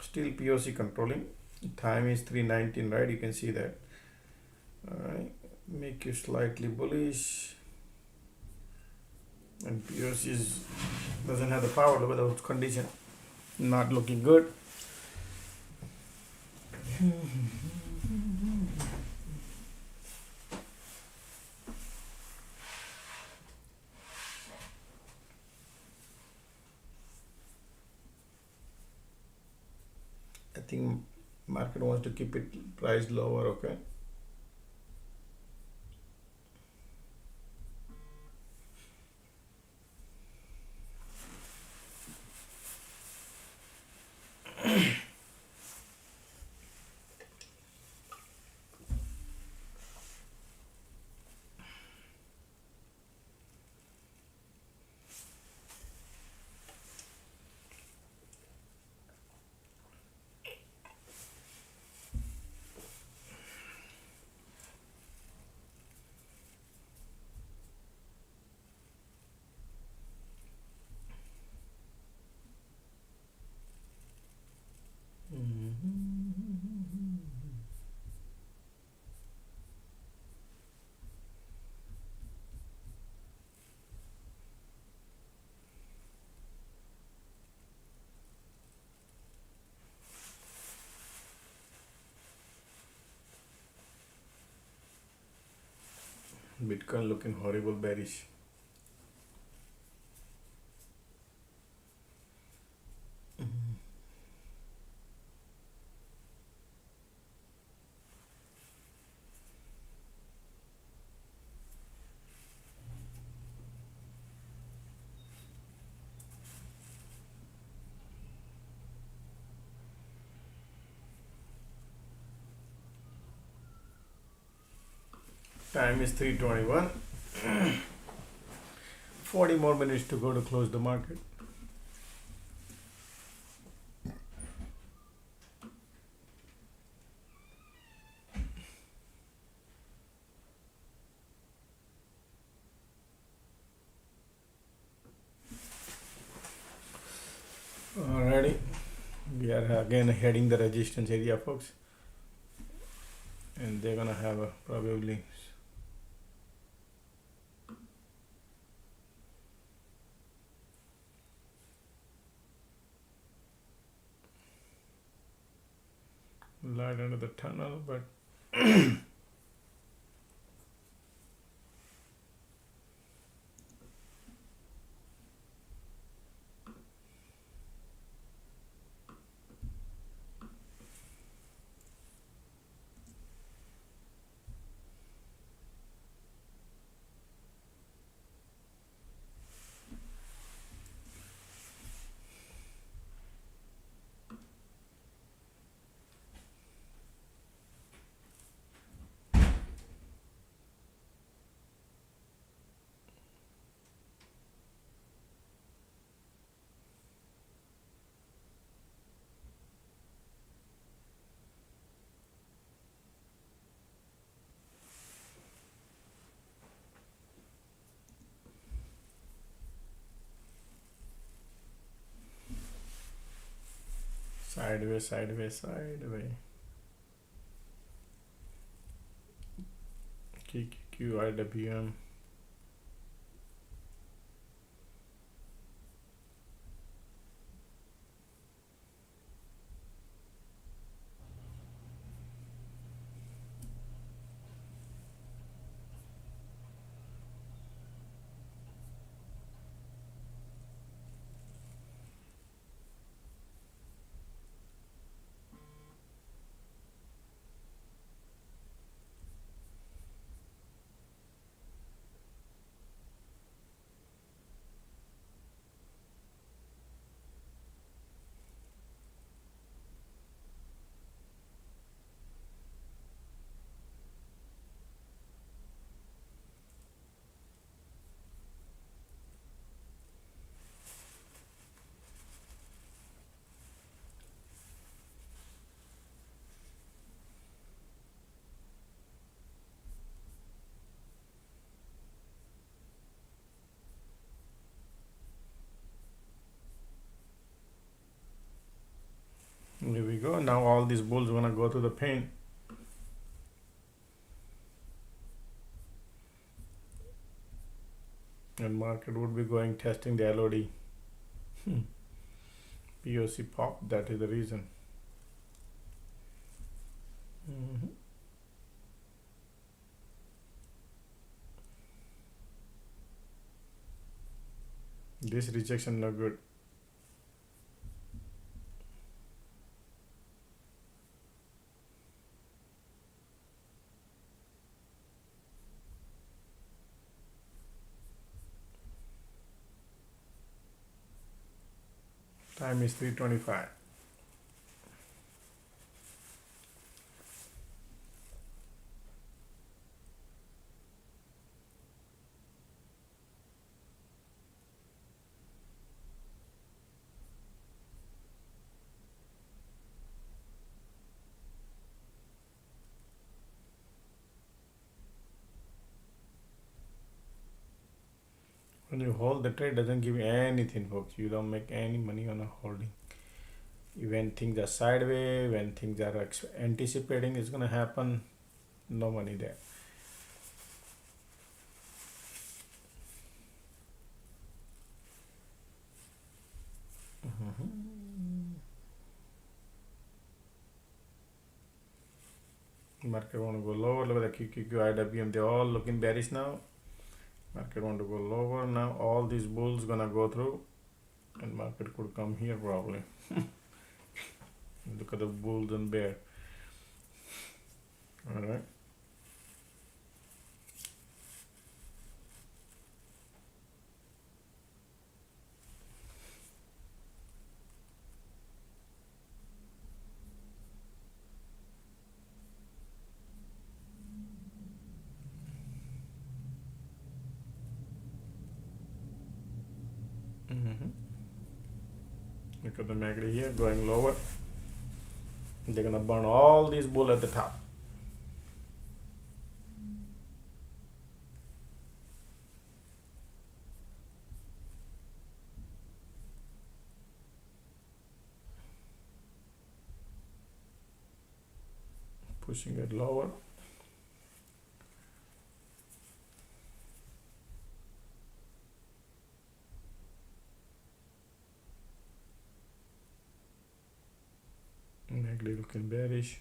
Still POC controlling. Time is 3:19, right? You can see that. Alright, make you slightly bullish. And POC doesn't have the power with those condition. Not looking good. I think market wants to keep it priced lower, okay? Bitcoin looking horrible bearish. Time is 3:21. 40 more minutes to go to close the market. Alrighty, we are again heading the resistance area, folks. and they're gonna have a probably light under the tunnel, but sideways, sideways, sideways. QQQ, IWM. Here we go. Now all these bulls are gonna go to the pin. And market would be going testing the LOD. POC pop, that is the reason. This rejection no good. Time is 3:25. When you hold the trade, doesn't give you anything, folks. You don't make any money on a holding. When things are sideways, when things are anticipating it's gonna happen, no money there. Market want to go lower. Look at the QQQ, IWM. They're all looking bearish now. Market want to go lower now. All these bulls gonna go through, and market could come here probably. Look at the bulls and bear. All right. Look at the MACD here going lower. They're gonna burn all these bulls at the top. Pushing it lower. token bearish.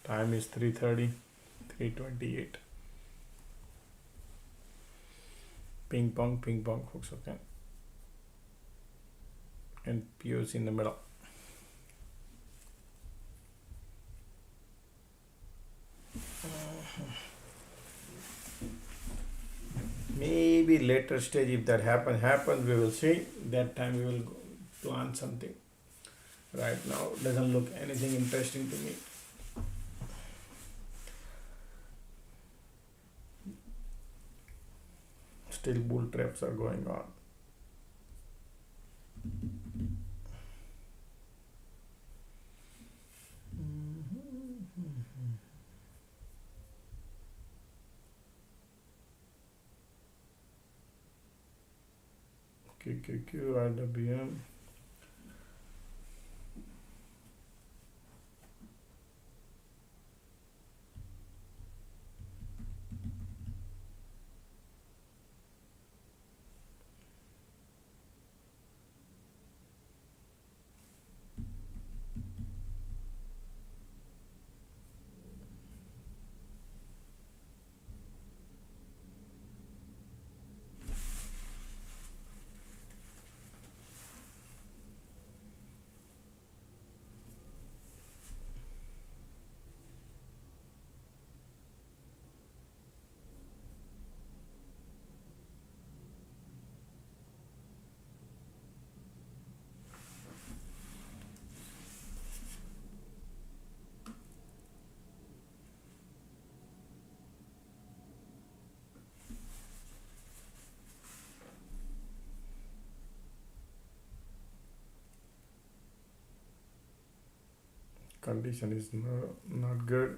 Time is 3:30, 3:28. Ping pong, folks, okay. And POC in the middle. Maybe later stage, if that happens, we will see. That time we will plan something. Right now, doesn't look anything interesting to me. Still bull traps are going on. QQQ, RWM. Condition is not good.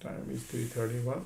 Time is 3:31.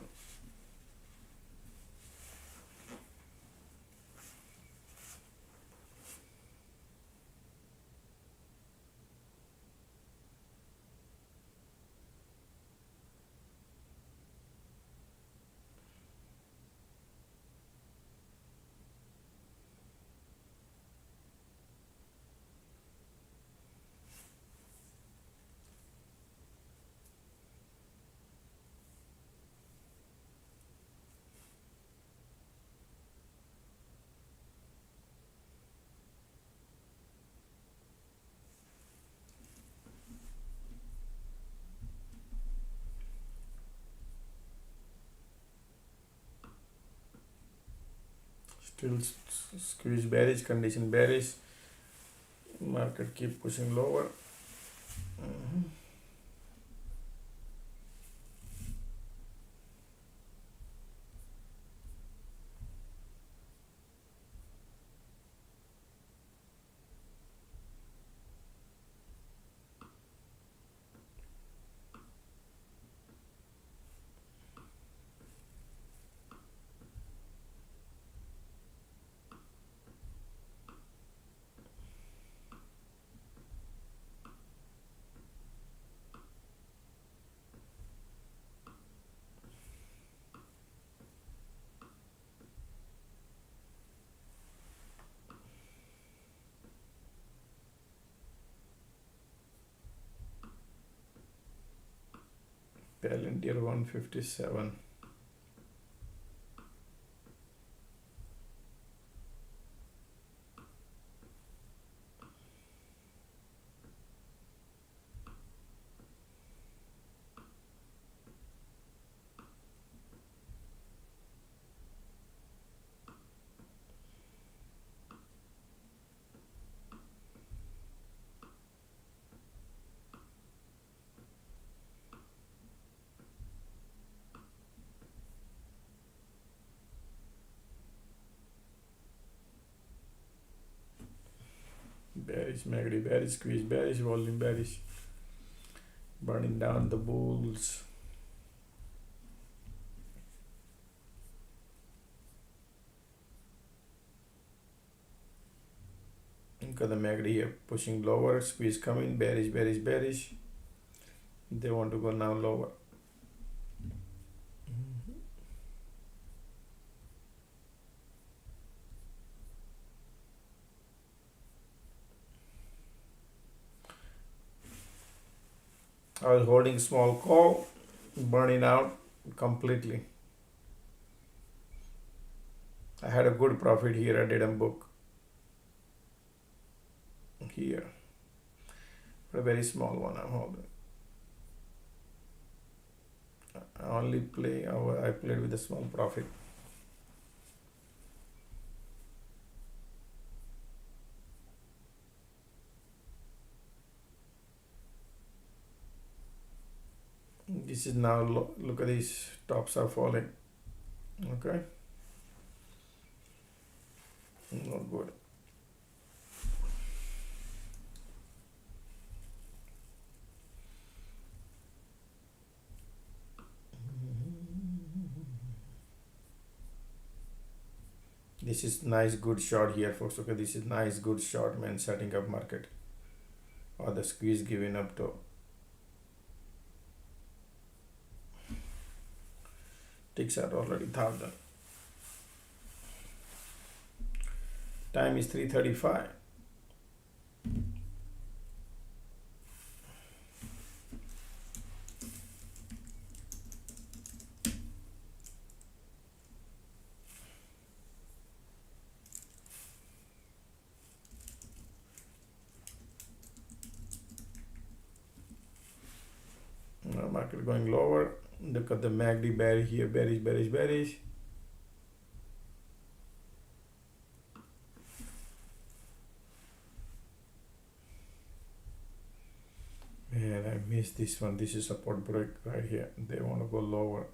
Still squeeze bearish condition, bearish. Market keep pushing lower. Palantir 157. Bearish, MACD, bearish, squeeze, bearish, volume, bearish. Burning down the bulls. Look at the MACD here, pushing lower, squeeze coming, bearish, bearish, bearish. They want to go now lower. I was holding small call, burning out completely. I had a good profit here. I didn't book here, but a very small one I'm holding. I played with a small profit. This is now, look at these tops are falling. Okay, not good. This is nice good short here, folks. Okay, this is nice good short, man, setting up market, or the squeeze giving up to. Ticks are already 1,000. Time is 3:35. Market going lower. Look at the MACD bearish here, bearish, bearish, bearish. Man, I missed this one. This is support break right here. They want to go lower.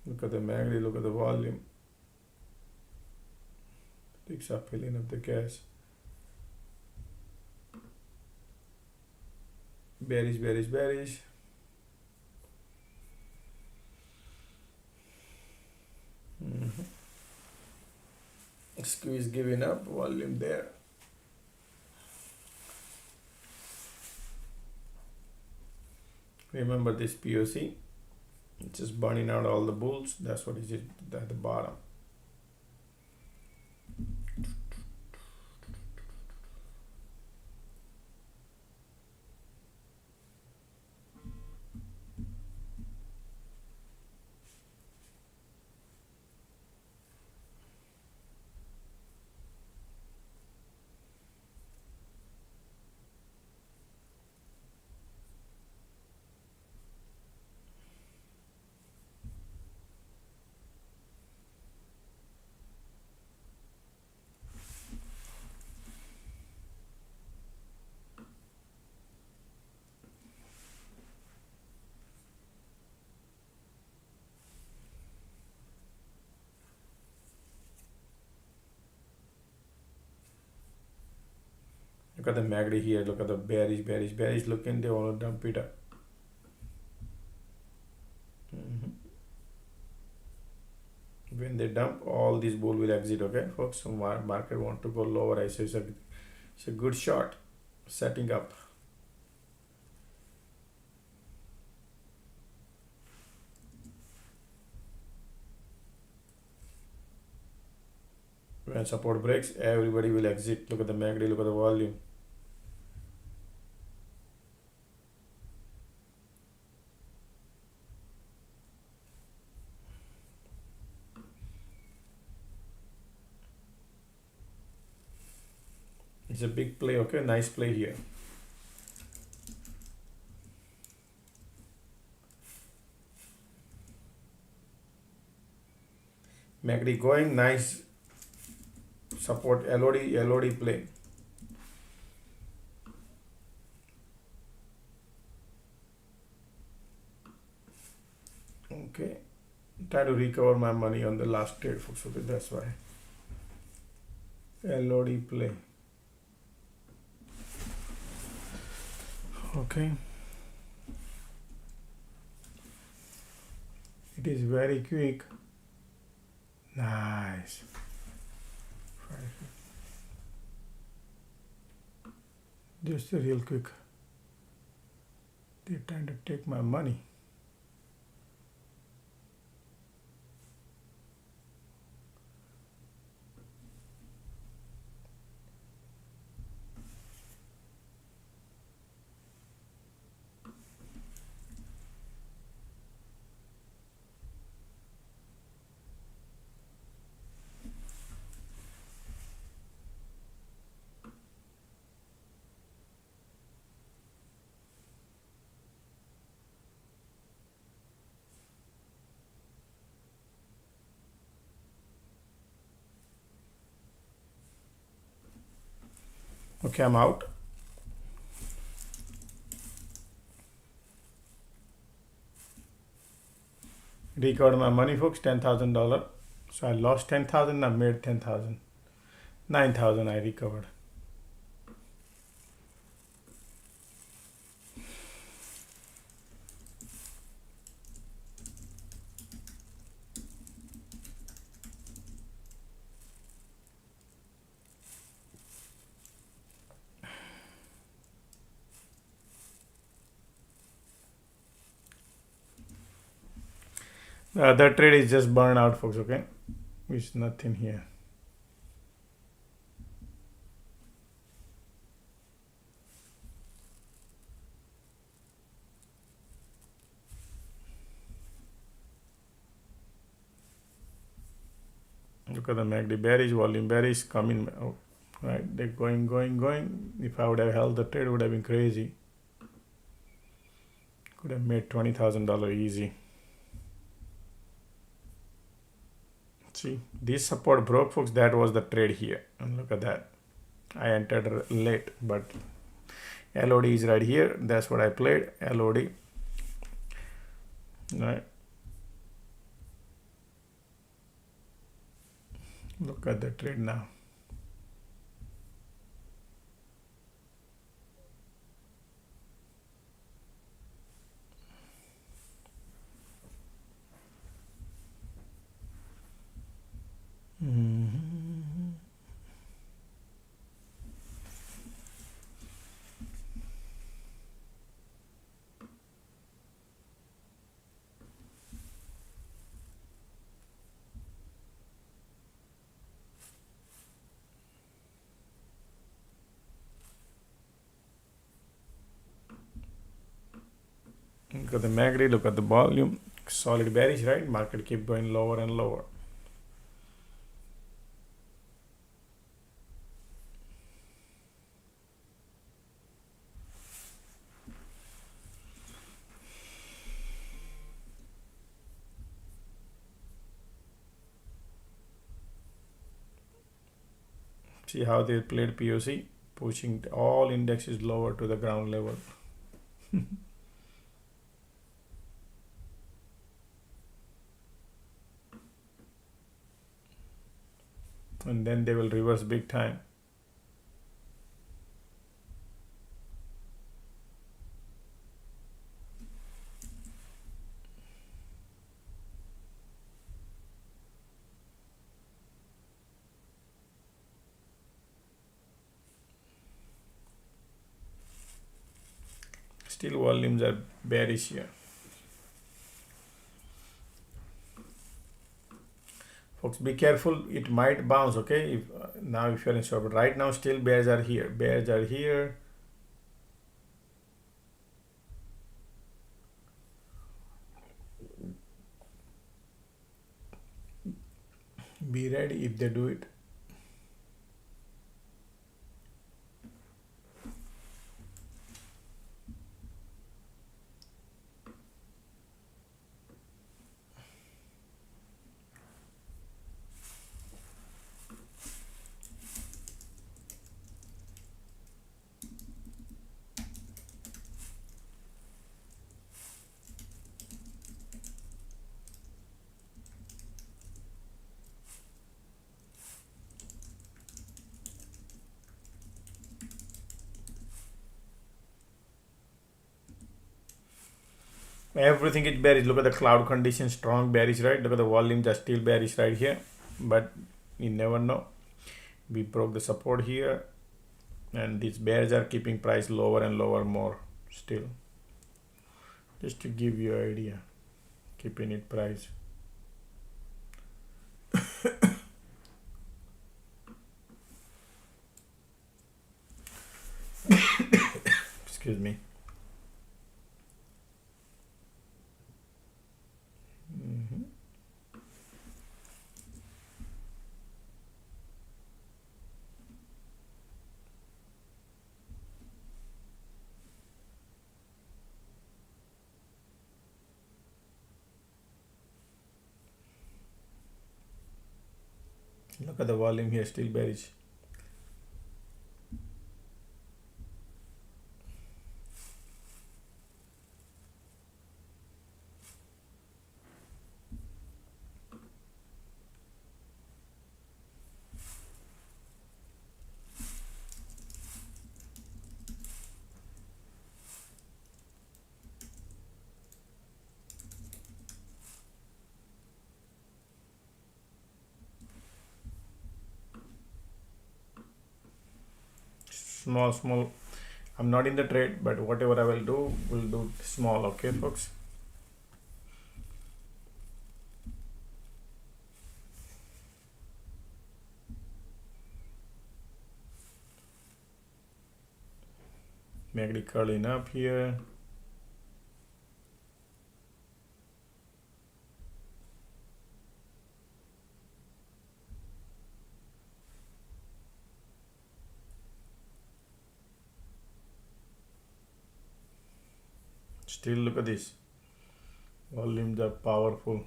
Look at the MACD, look at the volume. Ticks are filling up the gas. Bearish, bearish, bearish. Squeeze giving up, volume there. Remember this POC, it's just burning out all the bulls. That's what it is at the bottom. Look at the MACD here. Look at the bearish. Looking, they want to dump it up. When they dump, all these bull will exit. Okay, folks. So market want to go lower. I say it's a good shot setting up. When support breaks, everybody will exit. Look at the MACD. Look at the volume. It's a big play. Okay, nice play here. MACD going nice. Support LOD play. Okay, try to recover my money on the last trade, folks. Okay, that's why LOD play. Okay, it is very quick. Nice. Just real quick. They're trying to take my money. Okay, I'm out. Recovered my money, folks, $10,000. So I lost 10,000, I made 10,000. 9,000 I recovered. The other trade is just burned out, folks. Okay, it's nothing here. Look at the MACD, bearish volume, bearish coming. Oh, right, they're going. If I would have held the trade, it would have been crazy. Could have made $20,000 easy. See, this support broke, folks. That was the trade here, and look at that. I entered late, but LOD is right here. That's what I played. LOD. Right. Look at the trade now. Look at the MACD, look at the volume, solid bearish, right? Market keep going lower and lower. See how they played POC, pushing all indexes lower to the ground level. And then they will reverse big time. Still volumes are bearish here. Folks, be careful, it might bounce, okay? If now if you're in short, but right now still bears are here. Bears are here. Be ready if they do it. Everything is bearish. Look at the cloud condition, strong bearish, right? Look at the volumes are still bearish right here, but you never know. We broke the support here, and these bears are keeping price lower and lower more still. Just to give you an idea, keeping it price. Excuse me. Look at the volume here, still bearish. Small. I'm not in the trade, but whatever I will do small, okay folks? MACD curling up here. Still look at this. Volumes are powerful.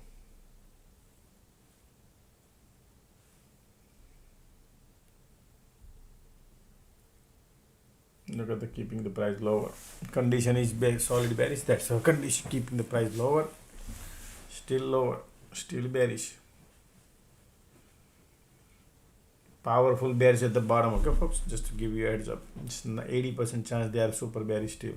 Look at the keeping the price lower. Condition is solid bearish. That's our condition, keeping the price lower. Still lower. Still bearish. Powerful bears at the bottom, okay folks? Just to give you a heads up. It's 80% chance they are super bearish still.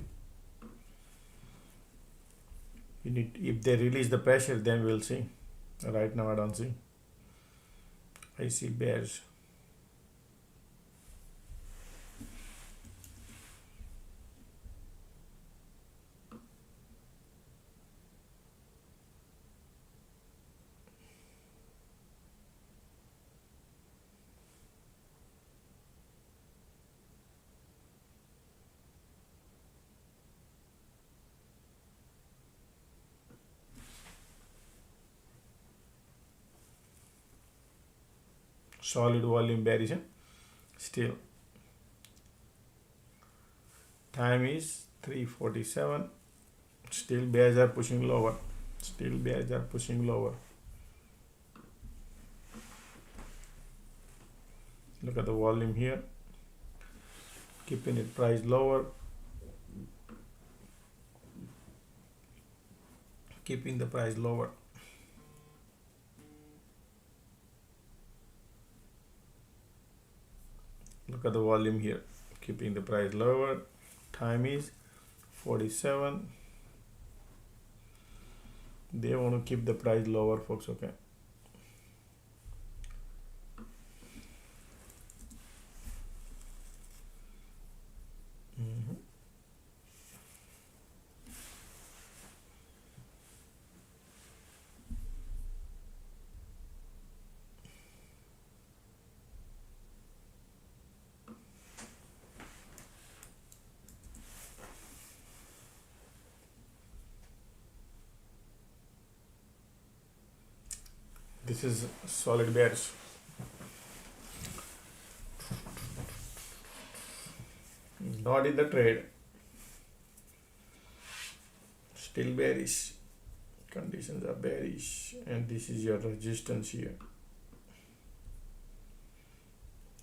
You need, if they release the pressure, then we'll see. Right now I don't see. I see bears. Solid volume bearish, still. Time is 3:47. Still bears are pushing lower. Still bears are pushing lower. Look at the volume here. Keeping it price lower. Keeping the price lower. Look at the volume here, keeping the price lower. Time is 47. They want to keep the price lower, folks, okay? This is solid bearish. Not in the trade. Still bearish. Conditions are bearish, and this is your resistance here.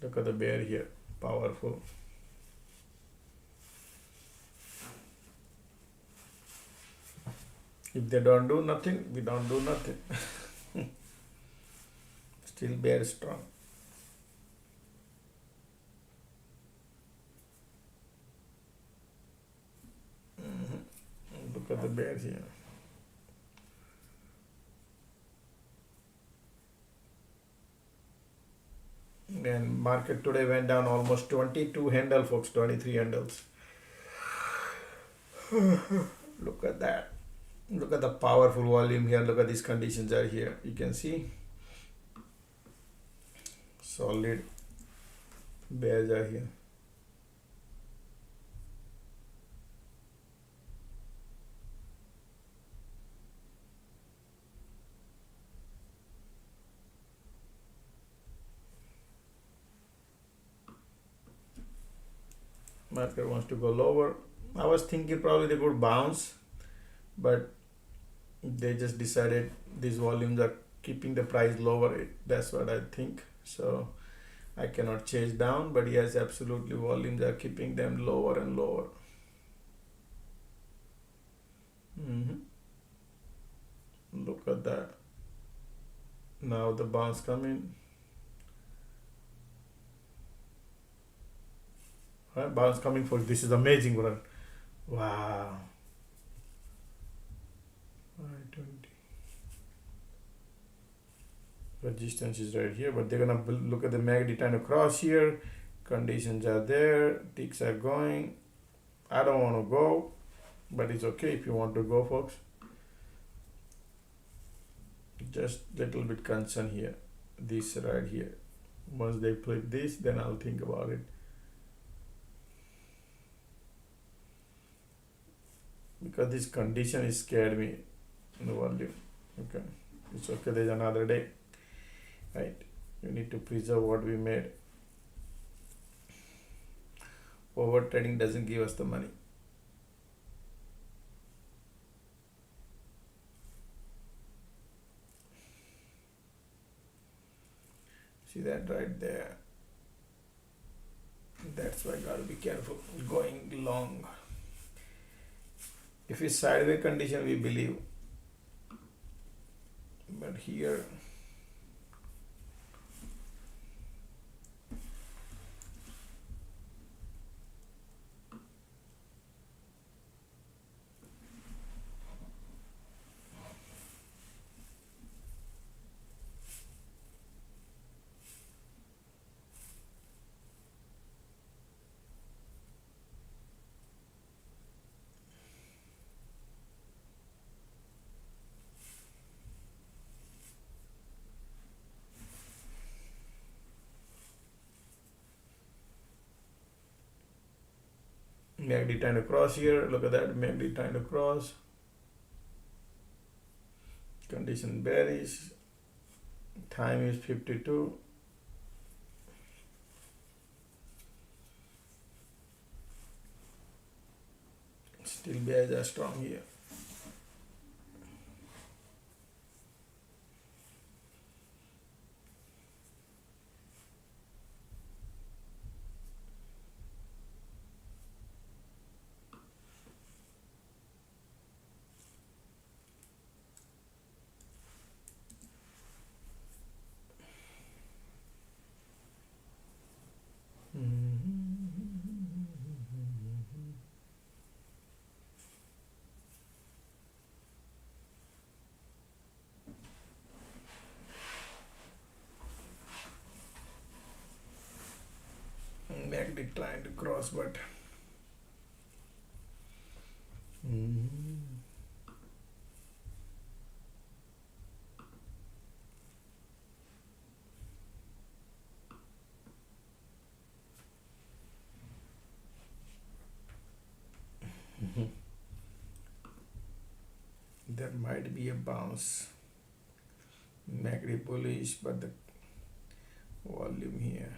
Look at the bear here, powerful. If they don't do nothing, we don't do nothing. Still bear strong. Look at the bears here. And market today went down almost 22 handle, folks, 23 handles. Look at that. Look at the powerful volume here. Look at these conditions are here. You can see solid bears are here. Market wants to go lower. I was thinking probably they could bounce, but they just decided these volumes are keeping the price lower. That's what I think. So I cannot chase down, but yes, absolutely volumes are keeping them lower and lower. Look at that. Now the bounce coming. Bounce coming for this is amazing run. Wow. 520. Resistance is right here, but they're gonna look at the MACD trying to cross here. Conditions are there. Ticks are going. I don't want to go, but it's okay if you want to go, folks. Just little bit concern here. This right here. Once they flip this, then I'll think about it. Because this condition is scared me in the volume. Okay, it's okay. There's another day, right? You need to preserve what we made. Over trading doesn't give us the money. See that right there? That's why I gotta be careful going long. If it's sideways condition, we believe. But here, MACD trying to cross here. Look at that, MACD trying to cross. Condition bearish. Time is 52. Still bears are strong here. MACD trying to cross, but there might be a bounce. MACD bullish, but the volume here.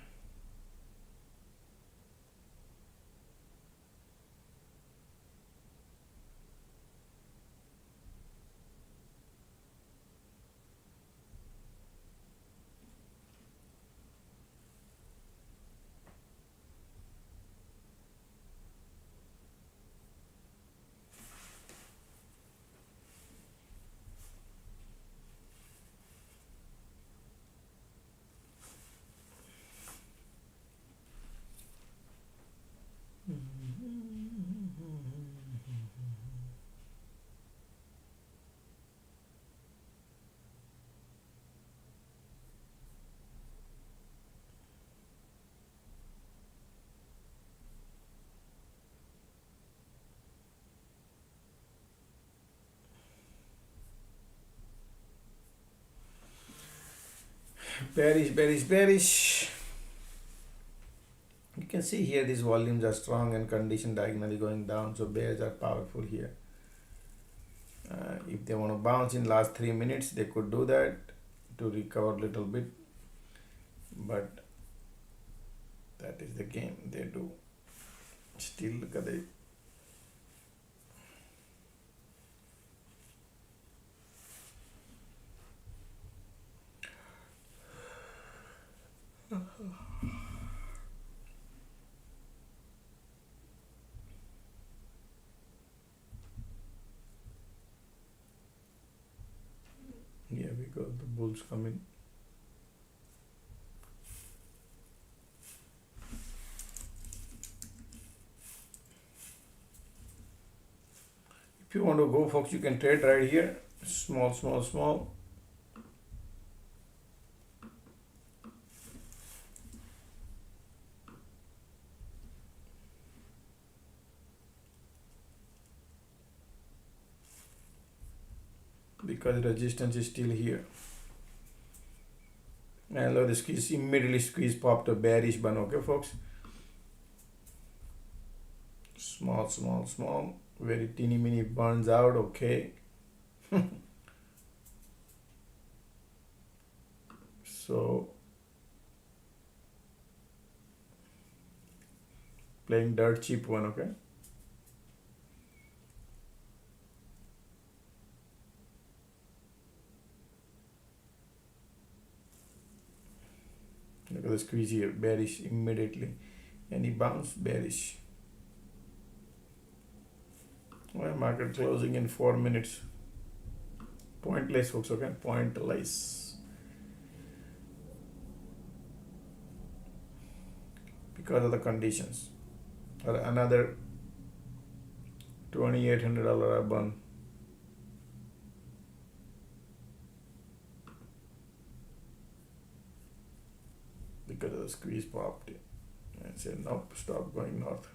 Bearish, bearish, bearish. You can see here these volumes are strong and condition diagonally going down, so bears are powerful here. If they want to bounce in last 3 minutes, they could do that to recover a little bit, but that is the game they do. Still look at it. Here we go, the bulls coming. If you want to go, folks, you can trade right here. Small, small, small. Because resistance is still here. And look, the squeeze, immediately squeeze popped a bearish bun, okay, folks? Small, small, small. Very teeny mini burns out, okay. So playing dirt cheap one, okay. Look at the squeeze here, bearish immediately, and he bounced bearish. Well, market closing in 4 minutes. Pointless, folks, okay? Pointless. Because of the conditions. Or another $2,800 a bun. Because of the squeeze popped it. And said, nope, stop going north.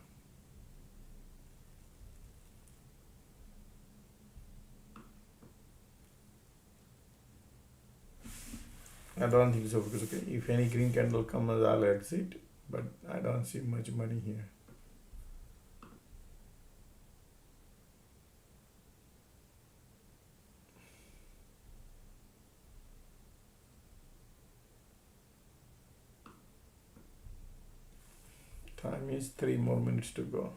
I don't think so, because okay, if any green candle comes, I'll exit, but I don't see much money here. Time is 3 more minutes to go.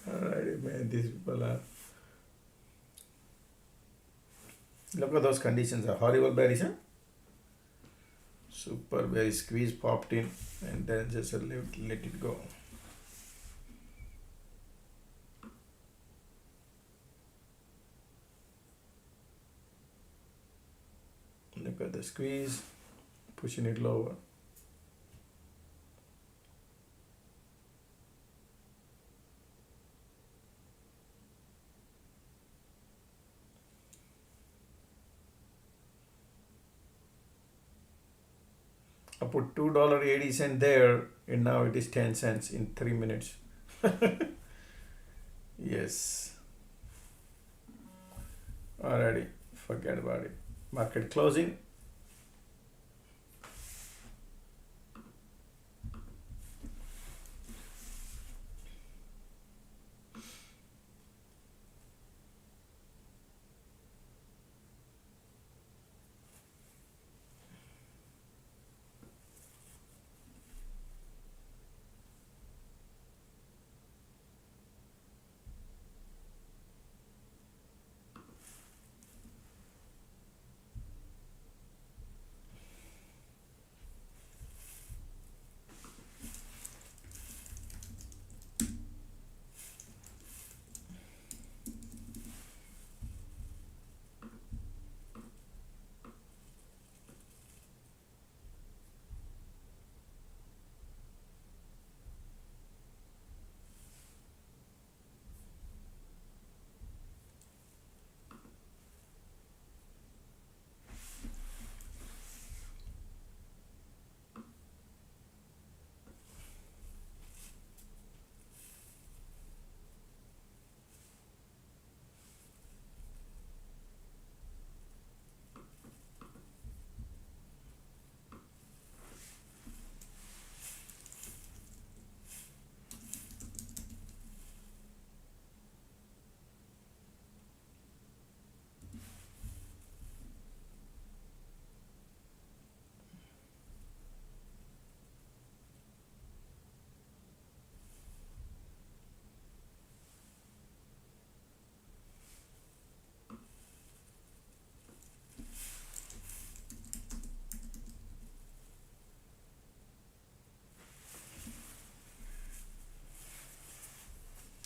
Alright, man, these people are. Look at those conditions, are horrible bearish, huh? Super bearish, squeeze popped in and then just let it go. Look at the squeeze, pushing it lower. I put $2.80 there, and now it is 10 cents in 3 minutes. Yes. Alrighty, forget about it. Market closing.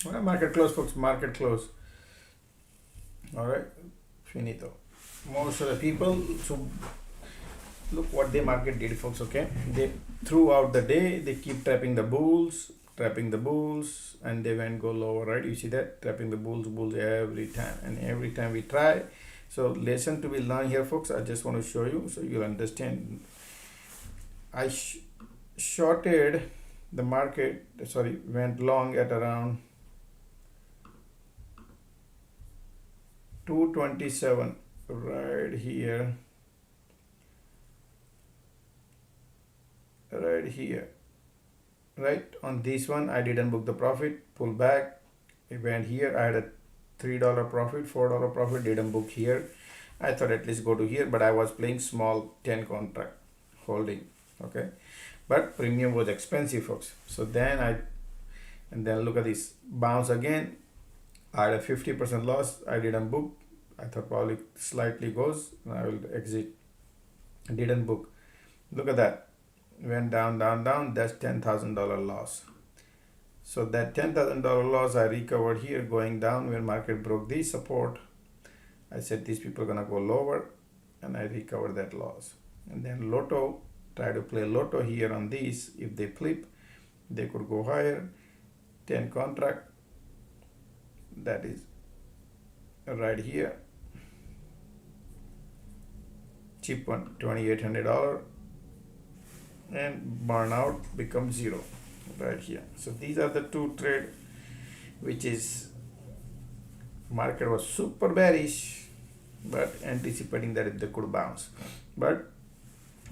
Well, market close, folks. Market close. All right, finito. Most of the people, so look what the market did, folks. Okay, they throughout the day they keep trapping the bulls, and they went go lower. Right, you see that trapping the bulls every time, and every time we try. So lesson to be learned here, folks. I just want to show you so you'll understand. I shorted the market. Sorry, went long at around 227 right here, right on this one. I didn't book the profit, pull back, it went here. I had a $3 profit, $4 profit, didn't book here. I thought at least go to here, but I was playing small 10 contract holding. Okay, but premium was expensive, folks. So then then look at this bounce again. I had a 50% loss. I didn't book. I thought probably slightly goes. I will exit. Didn't book. Look at that. Went down, down, down. That's $10,000 loss. So that $10,000 loss I recovered here going down when market broke this support. I said these people are gonna go lower, and I recovered that loss. And then Lotto, try to play Lotto here on this. If they flip, they could go higher. 10 contract. That is right here. Cheap one, $2,800, and burnout becomes zero right here. So these are the two trade, which is market was super bearish, but anticipating that if they could bounce. But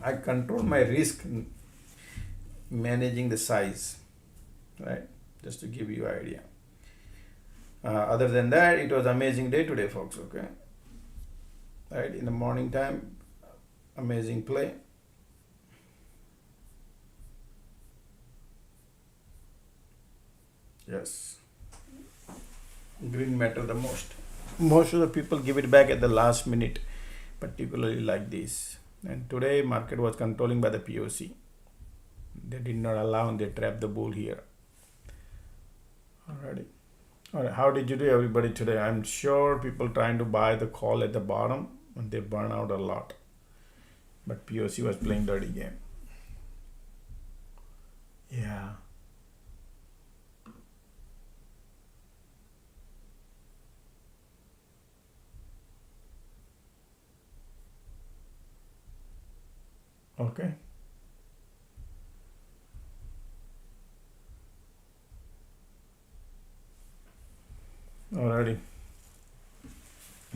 I control my risk, managing the size, right? Just to give you an idea. Other than that, it was amazing day today, folks. Okay, right in the morning time, amazing play. Yes, green matter the most. Most of the people give it back at the last minute, particularly like this. And today market was controlling by the POC. They did not allow, and they trapped the bull here. Alrighty. Alright, how did you do, everybody, today? I'm sure people trying to buy the call at the bottom, and they burn out a lot. But POC was playing dirty game. Yeah. Okay.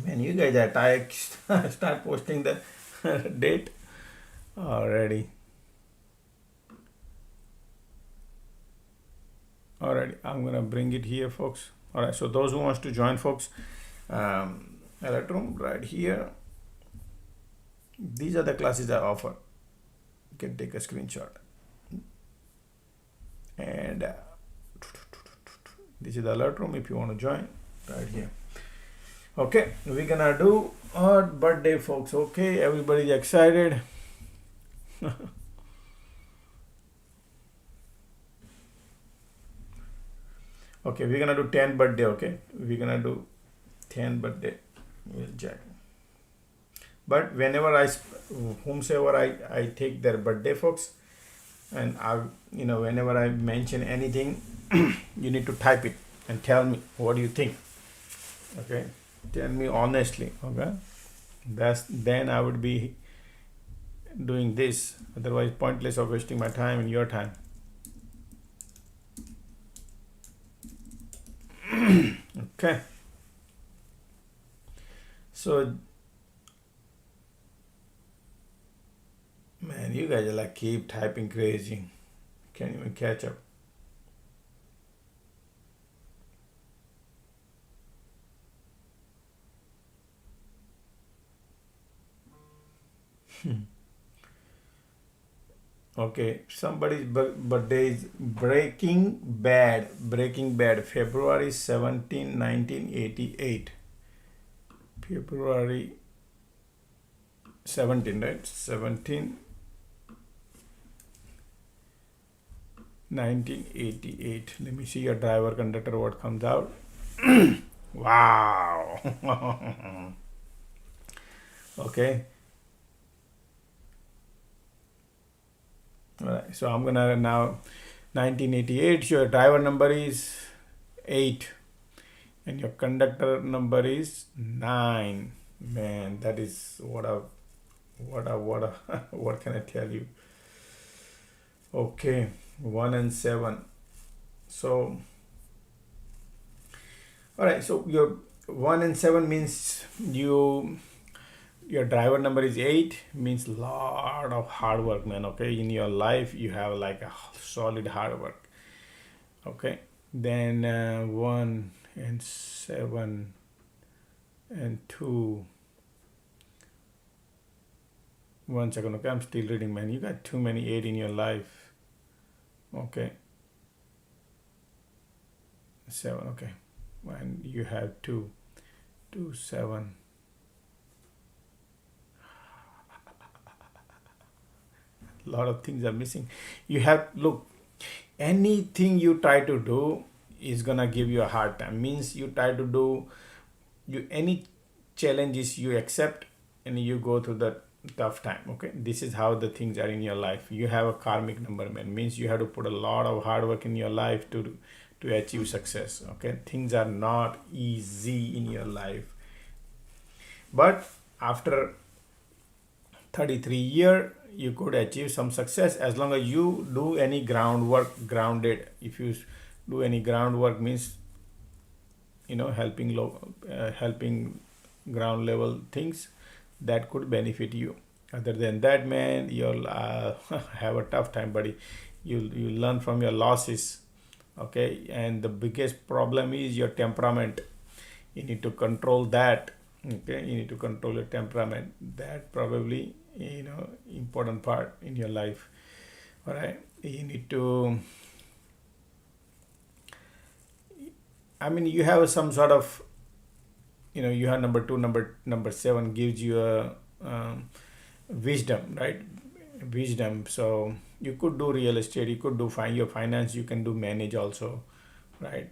Man, you guys are tired. Start posting the date already. Alright, I'm gonna bring it here, folks. Alright, so those who wants to join, folks, Electrum right here. These are the classes I offer. You can take a screenshot. And this is the alert room if you want to join right here. Okay, we're gonna do our birthday, folks. Okay, everybody's excited. Okay, we're gonna do 10 birthday. Okay, we're gonna do 10 birthday. We'll check. But whenever whomsoever I take their birthday, folks, and whenever I mention anything, you need to type it and tell me what do you think. Okay, tell me honestly. Okay, then I would be doing this. Otherwise, pointless of wasting my time and your time. Okay, so man, you guys are like keep typing crazy. Can't even catch up. Okay, somebody's birthday is Breaking Bad, February 17, 1988. February 17, right? 17, 1988. Let me see your driver, conductor, what comes out. Wow. Okay. All right, so I'm gonna now 1988. Your driver number is 8, and your conductor number is 9. Man, that is what can I tell you? Okay, 1 and 7. So, all right. So your 1 and 7 means your driver number is 8, means lot of hard work, man. Okay, in your life you have like a solid hard work. Okay, then 1 and 7 and 2. 1 second. Okay, I'm still reading, man. You got too many 8 in your life. Okay, 7. Okay, and you have 2, 7. Lot of things are missing. You have, look, anything you try to do is gonna give you a hard time. Means you try to do any challenges you accept and you go through the tough time. Okay, this is how the things are in your life. You have a karmic number, man. Means you have to put a lot of hard work in your life to achieve success. Okay, things are not easy in your life, but after 33 years you could achieve some success as long as you do any grounded. If you do any groundwork, means helping ground level things that could benefit you. Other than that, man, you'll have a tough time, buddy. You learn from your losses. Okay, and the biggest problem is your temperament. You need to control that. Okay, you need to control your temperament. That probably important part in your life. All right, you need to, you have some sort of, you have number 2, number 7 gives you a wisdom, right? Wisdom. So you could do real estate, you could do your finance, you can do manage also, right?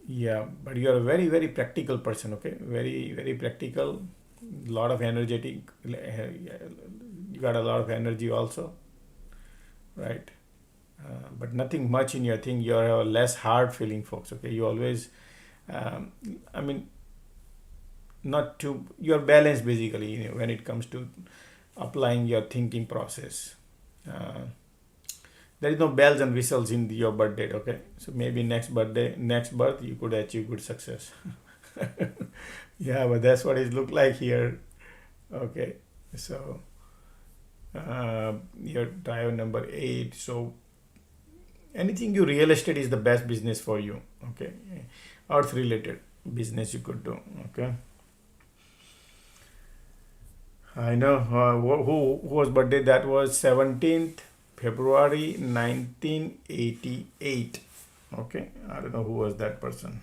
Yeah, but you are a very, very practical person. Okay, very, very practical. Lot of energetic. You got a lot of energy also, right? But nothing much in your thing. You have a less hard feeling, folks. Okay, you always, not too. You are balanced basically when it comes to applying your thinking process. There is no bells and whistles in your birth date. Okay, so maybe next birth you could achieve good success. Yeah, but that's what it looked like here. Okay, so your driver number 8. So anything you real estate is the best business for you. Okay, earth related business you could do. Okay, I know whose birthday that was. 17th February 1988. Okay, I don't know who was that person,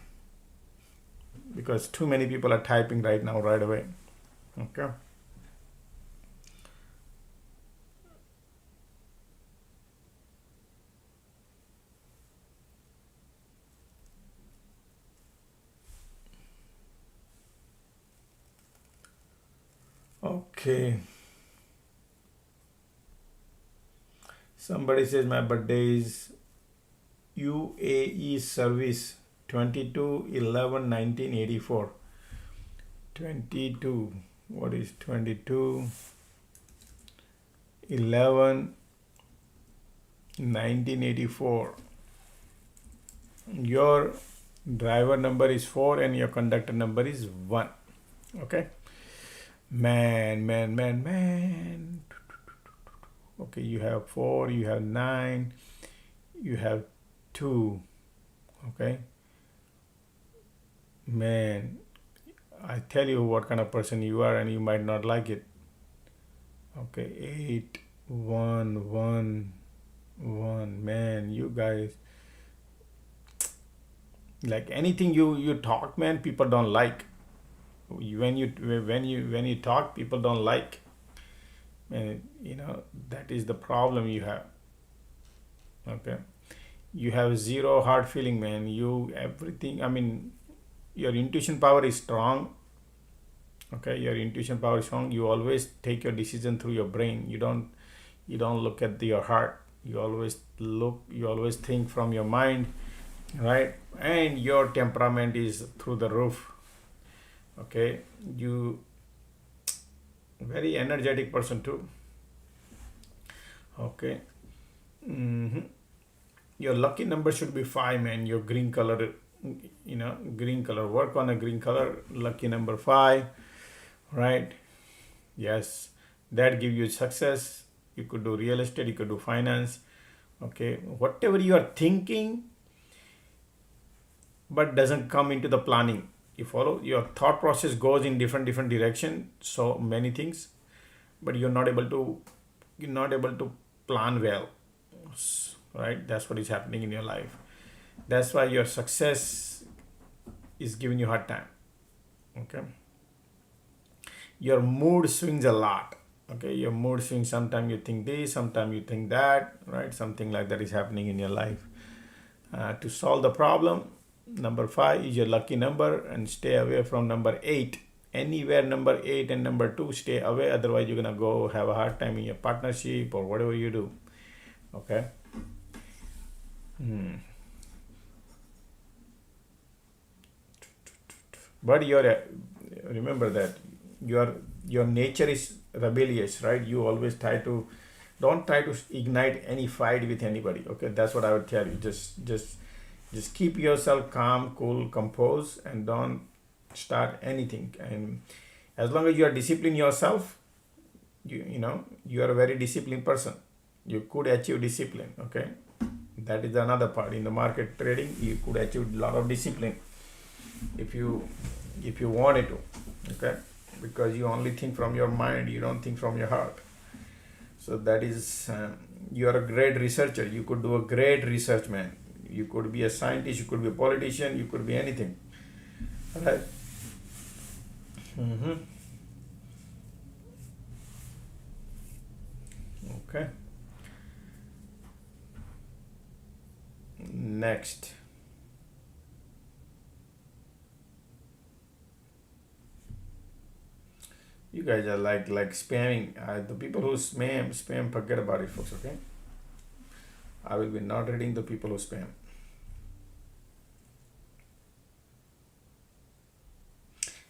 because too many people are typing right now right away. Okay. Okay. Somebody says my birthday is UAE service 22/11/1984. 22. What is 22/11/1984? Your driver number is 4 and your conductor number is 1. Okay. Man. Okay, you have 4, you have 9, you have 2. Okay. Man, I tell you what kind of person you are and you might not like it. Okay, 8, 1, 1, 1. Man, you guys, like anything you talk, man, people don't like. When you talk, people don't like. And that is the problem you have. Okay, you have zero hard feeling, man. You everything, I mean, your intuition power is strong. Okay, your intuition power is strong. You always take your decision through your brain. You don't look at your heart. You always think from your mind, right? And your temperament is through the roof. Okay, you very energetic person too. Okay. Your lucky number should be 5, man. Your green color, green color. Work on a green color. Lucky number 5, right? Yes, that give you success. You could do real estate. You could do finance. Okay, whatever you are thinking, but doesn't come into the planning. You follow, your thought process goes in different direction, so many things, but you're not able to plan well, right? That's what is happening in your life. That's why your success is giving you hard time. Okay, your mood swings a lot. Okay, your mood swings. Sometimes you think this, sometimes you think that, right? Something like that is happening in your life. To solve the problem, number 5 is your lucky number, and stay away from number 8. Anywhere number 8 and number 2, stay away. Otherwise, you're gonna go have a hard time in your partnership or whatever you do. Okay. But remember that your nature is rebellious, right? You always don't try to ignite any fight with anybody. Okay, that's what I would tell you. Just keep yourself calm, cool, composed, and don't start anything. And as long as you are disciplined yourself, you are a very disciplined person. You could achieve discipline. Okay, that is another part. In the market trading, you could achieve a lot of discipline if you wanted to. Okay, because you only think from your mind, you don't think from your heart. So that is, you are a great researcher. You could do a great research, man. You could be a scientist, you could be a politician, you could be anything. Right? Okay. Next. You guys are like spamming. The people who spam, forget about it, folks. Okay. I will be not reading the people who spam.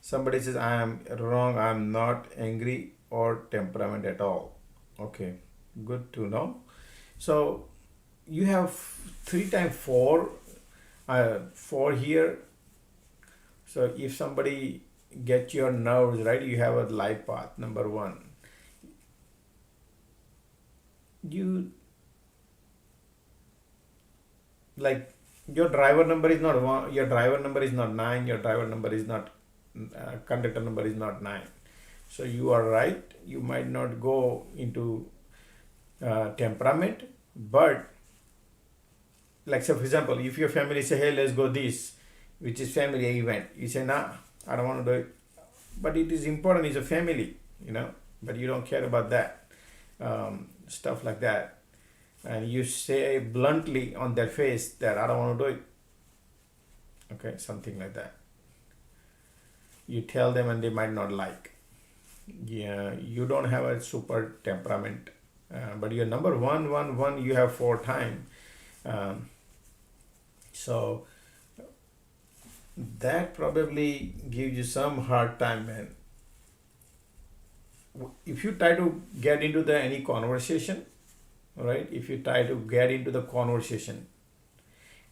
Somebody says, I am wrong. I am not angry or temperament at all. Okay, good to know. So you have 3 times 4, 4 here. So if somebody gets your nerves, right, you have a life path. Number one, you like your driver number is not 1, your driver number is not 9, your driver number is not conductor number is not 9. So you are right, you might not go into temperament, but like say for example, if your family say, hey, let's go this, which is family event, you say, nah, I don't want to do it, but it is important, it's a family, but you don't care about that, stuff like that, and you say bluntly on their face that I don't want to do it, okay, something like that. You tell them and they might not like. Yeah, you don't have a super temperament, but you're number 111, you have 4 times. So that probably gives you some hard time, man. If you try to get into any conversation, right, if you try to get into the conversation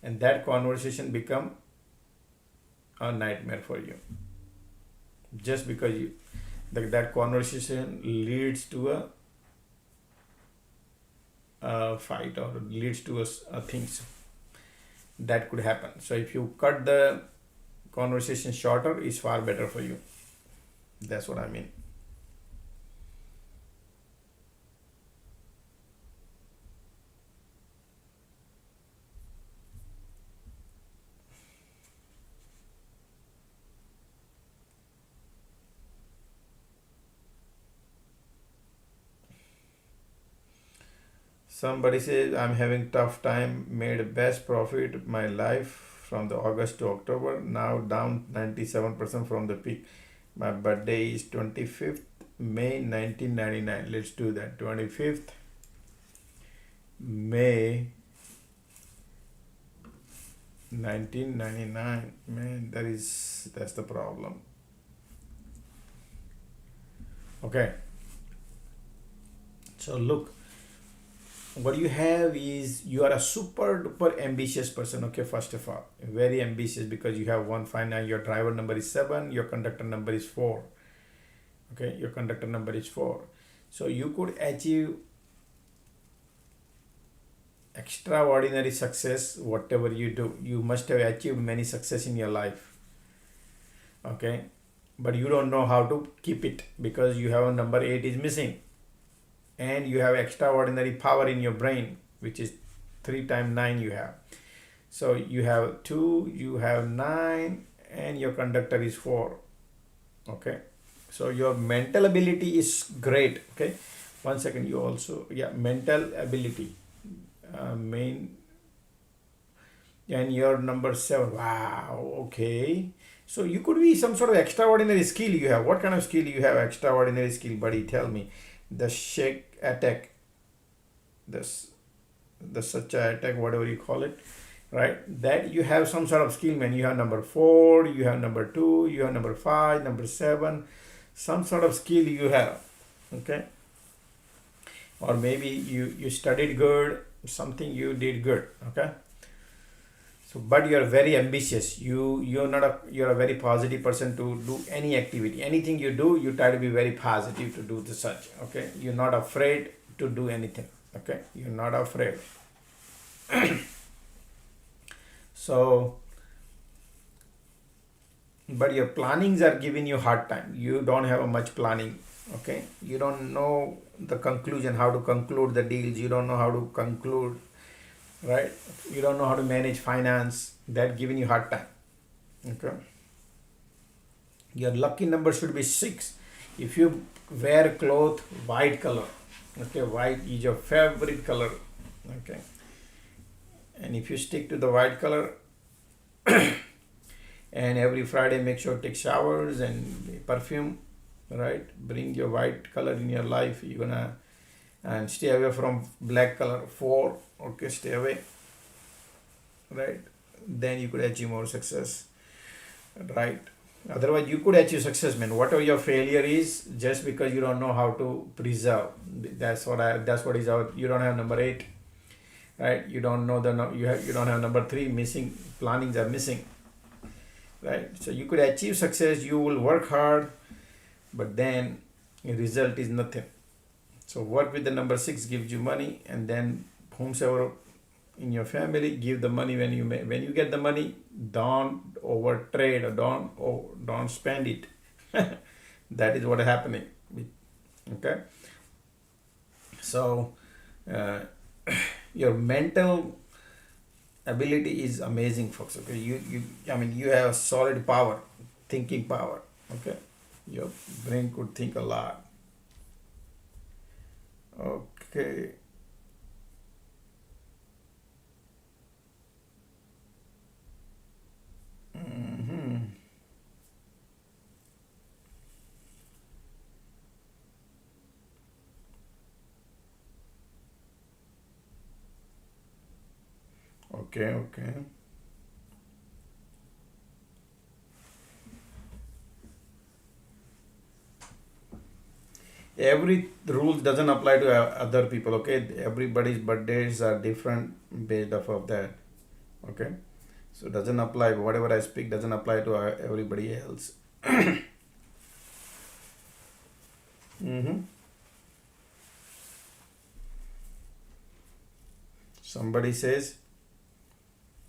and that conversation become a nightmare for you, just because that conversation leads to a fight or leads to a things that could happen. So if you cut the conversation shorter, it's far better for you. That's what I mean. Somebody says, I'm having tough time, made best profit my life from the August to October, now down 97% from the peak. My birthday is 25th May 1999. Let's do that. 25th May 1999. Man, that's the problem. Okay. So look, what you have is you are a super duper ambitious person. Okay, first of all, very ambitious, because you have 159, your driver number is 7, your conductor number is 4. Okay, your conductor number is 4. So you could achieve extraordinary success. Whatever you do, you must have achieved many success in your life. Okay, but you don't know how to keep it because you have a number 8 is missing. And you have extraordinary power in your brain, which is 3 times 9 you have. So you have 2, you have 9, and your conductor is 4. Okay. So your mental ability is great. Okay. 1 second. You also, mental ability, and your number 7. Wow. Okay. So you could be some sort of extraordinary skill you have. What kind of skill you have? Extraordinary skill, buddy. Tell me. The shake attack, the such attack, whatever you call it, right? That you have some sort of skill, man. You have number 4, you have number 2, you have number 5, number 7, some sort of skill you have. Okay, or maybe you studied good, something you did good. Okay, so but you're very ambitious. You're a very positive person to do any activity, anything you do, you try to be very positive to do the such. Okay, you're not afraid to do anything. Okay, you're not afraid. So, but your plannings are giving you hard time. You don't have a much planning. Okay, you don't know the conclusion, how to conclude the deals. You don't know how to conclude, right? You don't know how to manage finance. That giving you hard time. Okay, your lucky number should be 6. If you wear cloth white color, okay, white is your favorite color. Okay, and if you stick to the white color and every Friday make sure to take showers and perfume, right? Bring your white color in your life. You're gonna, and stay away from black color. 4. Okay, stay away, right? Then you could achieve more success, right? Otherwise you could achieve success, man. Whatever your failure is, just because you don't know how to preserve. That's what is out. You don't have number 8, right? You don't know you don't have number 3 missing. Plannings are missing. right? So you could achieve success, you will work hard, but then the result is nothing. So work with the number 6 gives you money, and then whomsoever in your family give the money. When you get the money, don't over trade or don't spend it. That is what is happening. Okay. So your mental ability is amazing, folks. Okay, you have solid power, thinking power. Okay, your brain could think a lot. Okay. Okay. Every rule doesn't apply to other people. Okay, everybody's birthdays are different based off of that. Okay, so doesn't apply. Whatever I speak doesn't apply to everybody else. Somebody says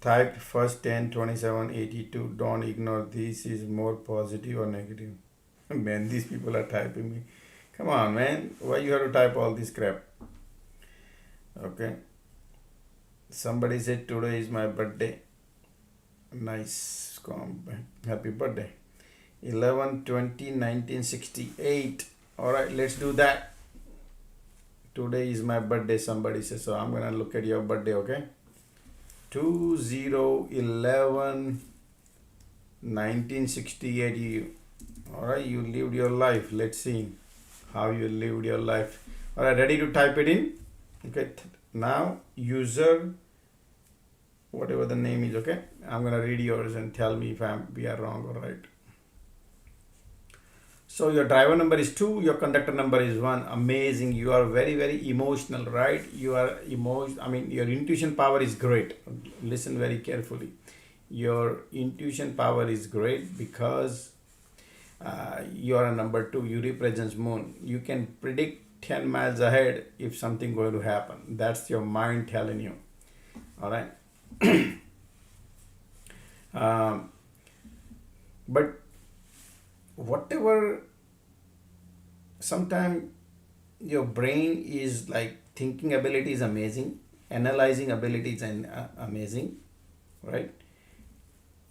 type first 10 27 82. Don't ignore this is more positive or negative. Man, these people are typing me. Come on, man. Why you have to type all this crap? Okay. Somebody said today is my birthday. Nice. Happy birthday. 11/20/1968. Alright, let's do that. Today is my birthday, somebody says. So I'm gonna look at your birthday, okay? 20/11/1968. Alright, you lived your life. Let's see how you lived your life. Alright, ready to type it in? Okay, now user, whatever the name is, okay? I'm gonna read yours and tell me if we are wrong or right. So your driver number is 2, your conductor number is 1. Amazing. You are very, very emotional, right? You are your intuition power is great. Listen very carefully. Your intuition power is great because you are a number 2. You represent moon. You can predict 10 miles ahead if something going to happen. That's your mind telling you. All right. But whatever, sometimes your brain is like thinking ability is amazing, analyzing ability is amazing, right?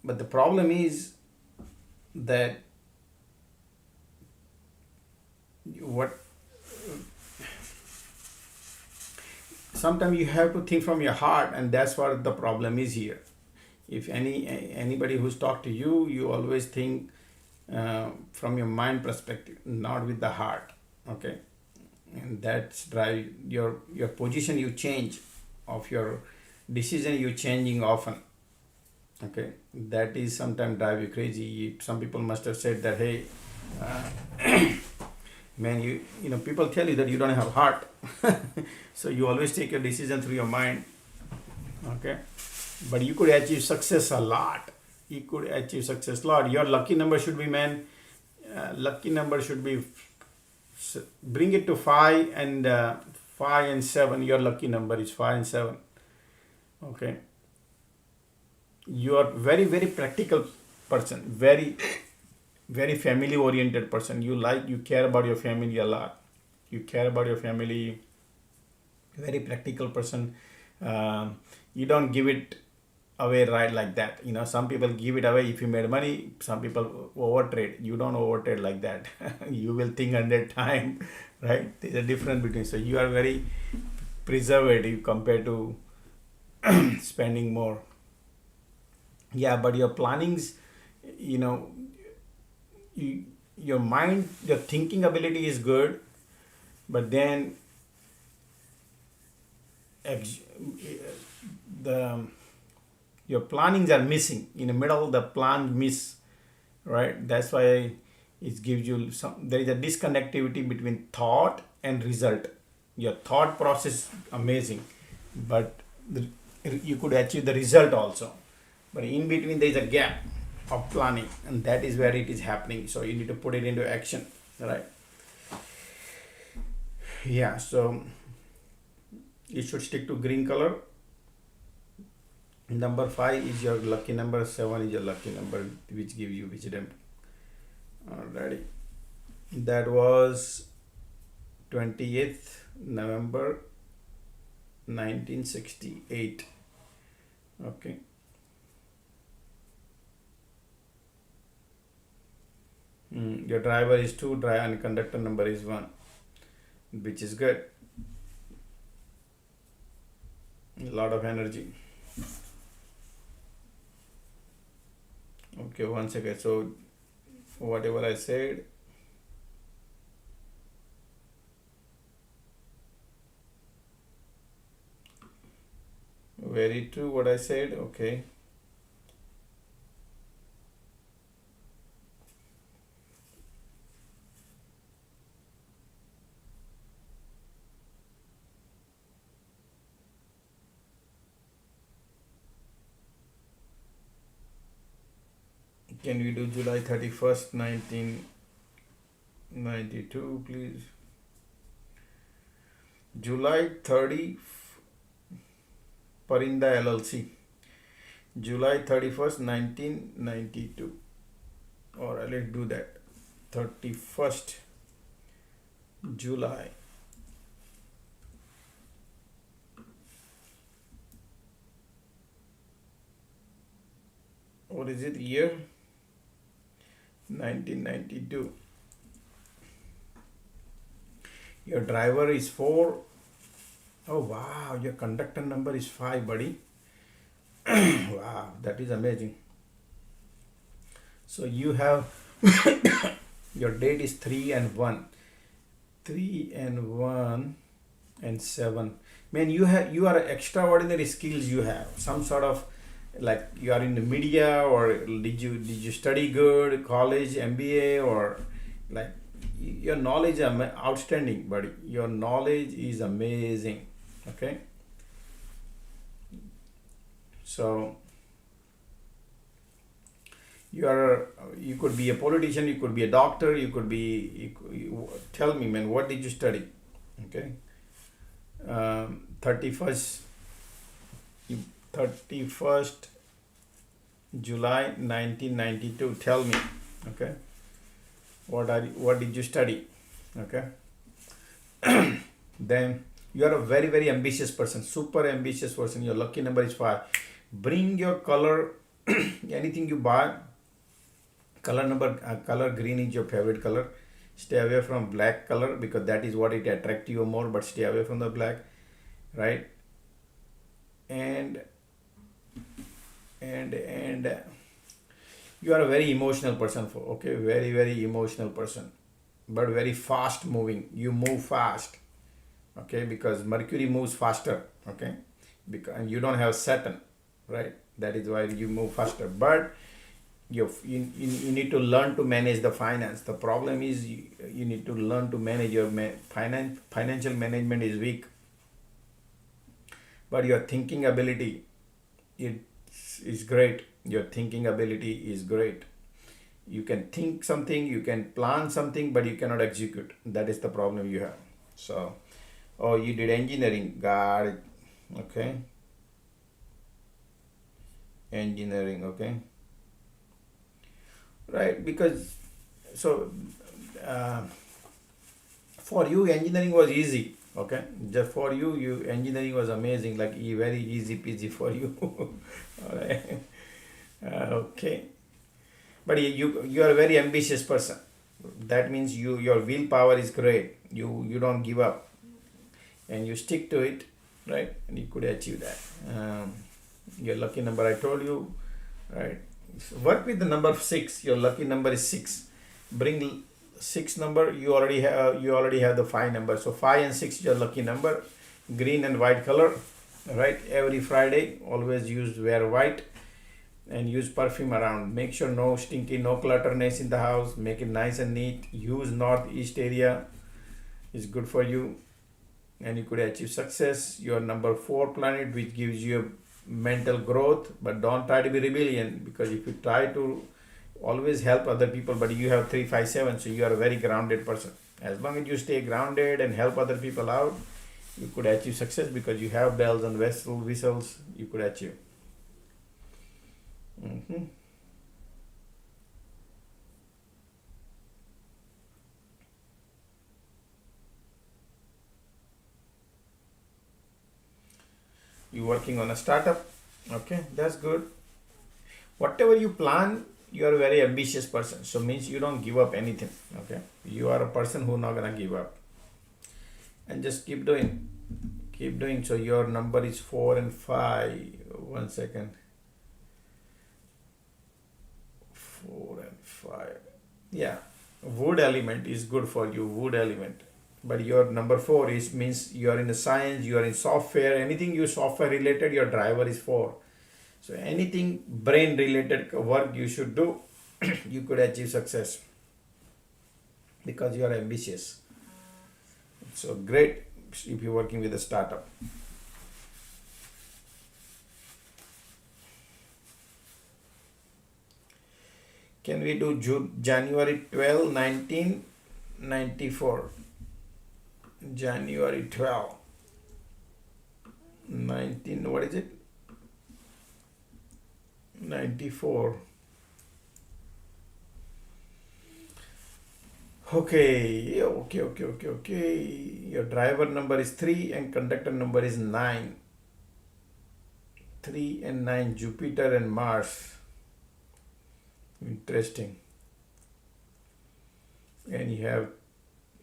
But the problem is that sometimes you have to think from your heart, and that's what the problem is here. If anybody who's talked to you, you always think from your mind perspective, not with the heart. Okay, and that's drive your position. You change of your decision. You changing often. Okay, that is sometimes drive you crazy. Some people must have said that, hey, man, you know people tell you that you don't have heart, so you always take your decision through your mind. Okay, but you could achieve success a lot. You could achieve success a lot. Your lucky number should be, lucky number should be, bring it to 5 and 7. Your lucky number is 5 and 7. Okay. You are very, very practical person. Very, very family oriented person. You care about your family a lot. You care about your family. Very practical person. You don't give it away right like that. You know, some people give it away if you made money. Some people overtrade. You don't overtrade like that. You will think 100 times, right? There's a difference between. So you are very preservative compared to spending more. Yeah, but your plannings, your mind, your thinking ability is good, but then your plannings are missing. In the middle, the plan miss, right? That's why it gives you there is a disconnectivity between thought and result. Your thought process amazing, but you could achieve the result also. But in between there is a gap. of planning, and that is where it is happening. So you need to put it into action, right? Yeah, so you should stick to green color. Number 5 is your lucky number, 7 is your lucky number, which gives you wisdom. Alrighty, that was 20th November 1968. Okay. Your driver is 2, and conductor number is 1, which is good. A lot of energy. Okay, 1 second. So whatever I said, very true what I said. Okay. Can we do July 31st, 1992, please? July 30, Parinda LLC. July 31st, 1992. Alright, let's do that. 31st July. What is it, year? 1992. Your driver is 4. Oh wow, your conductor number is 5, buddy. Wow, that is amazing. So you have your date is 3 and 1. 3 and 1 and 7. Man, you are extraordinary skills. You have some sort of, like, you are in the media, or did you study good, college, MBA, or like, your knowledge is outstanding, buddy. Your knowledge is amazing. Okay, so you could be a politician, you could be a doctor, you could be, tell me, man, what did you study? Okay. 31st July 1992. Tell me, okay, what did you study? Okay. Then you are a very, very ambitious person, super ambitious person. Your lucky number is 5. Bring your color, anything you buy, color green is your favorite color. Stay away from black color, because that is what it attracts you more, but stay away from the black, right? And you are a very emotional person, okay, very, very emotional person, but very fast moving. You move fast, okay, because Mercury moves faster, okay, because you don't have Saturn, right? That is why you move faster. But you need to learn to manage the finance. The problem is you need to learn to manage your financial management is weak, but your thinking ability is great. Your thinking ability is great. You can think something, you can plan something, but you cannot execute. That is the problem you have. So, oh, you did engineering. Got it. Okay. Engineering. Okay. Right, because so for you engineering was easy. Okay, just for you engineering was amazing, like very easy peasy for you. All right. Okay, but you are a very ambitious person. That means your willpower is great. You don't give up, and you stick to it, right? And you could achieve that. Your lucky number I told you, right? So work with the number 6. Your lucky number is 6. Bring 6 number. You already have the 5 number. So 5 and 6 is your lucky number. Green and white color, right? Every Friday, always wear white, and use perfume around. Make sure no stinky, no clutterness in the house. Make it nice and neat. Use northeast area. It's good for you, and you could achieve success. Your number 4 planet, which gives you mental growth, but don't try to be rebellion, because if you try to always help other people, but you have 357, so you are a very grounded person. As long as you stay grounded and help other people out, you could achieve success, because you have bells and whistles, you could achieve. You working on a startup, okay, that's good. Whatever you plan, you are a very ambitious person, so means you don't give up anything, okay. You are a person who not gonna give up, and just keep doing. So your number is 4 and 5. 1 second. 4 and 5, yeah. Wood element is good for you, wood element. But your number 4 is means you are in the science, you are in software, anything you software related, your driver is 4. So anything brain related work you should do, you could achieve success, because you are ambitious. So great if you're working with a startup. Can we do January 12, 1994? January 12, 19, what is it? 94. Okay. Your driver number is 3 and conductor number is 9. 3 and 9, Jupiter and Mars. Interesting. And you have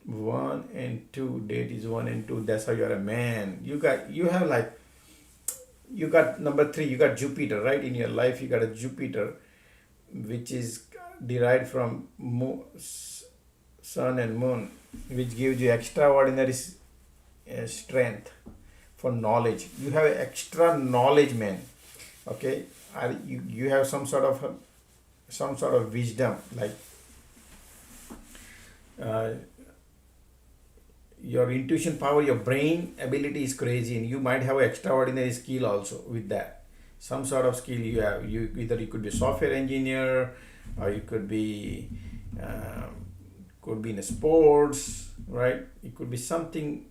1 and 2, date is 1 and 2. That's how you're a man. You got number 3, you got Jupiter, right? In your life, you got a Jupiter, which is derived from sun and moon, which gives you extraordinary strength for knowledge. You have extra knowledge, man. Okay, you have some sort of wisdom, like your intuition power, your brain ability is crazy, and you might have an extraordinary skill also with that. Some sort of skill you have. You could be a software engineer, or you could be in a sports, right? It could be something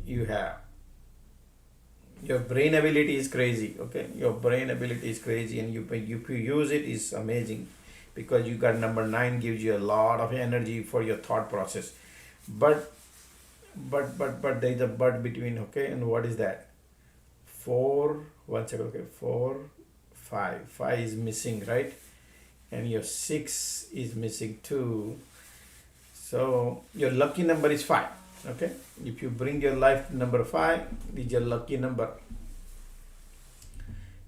you have. Your brain ability is crazy, okay? Your brain ability is crazy, and if you use it, is amazing, because you got number 9, gives you a lot of energy for your thought process. But there is a but between, okay? And what is that? 4, 1 second, okay? 4, 5. 5 is missing, right? And your 6 is missing too. So your lucky number is 5, okay? If you bring your life number 5, is your lucky number.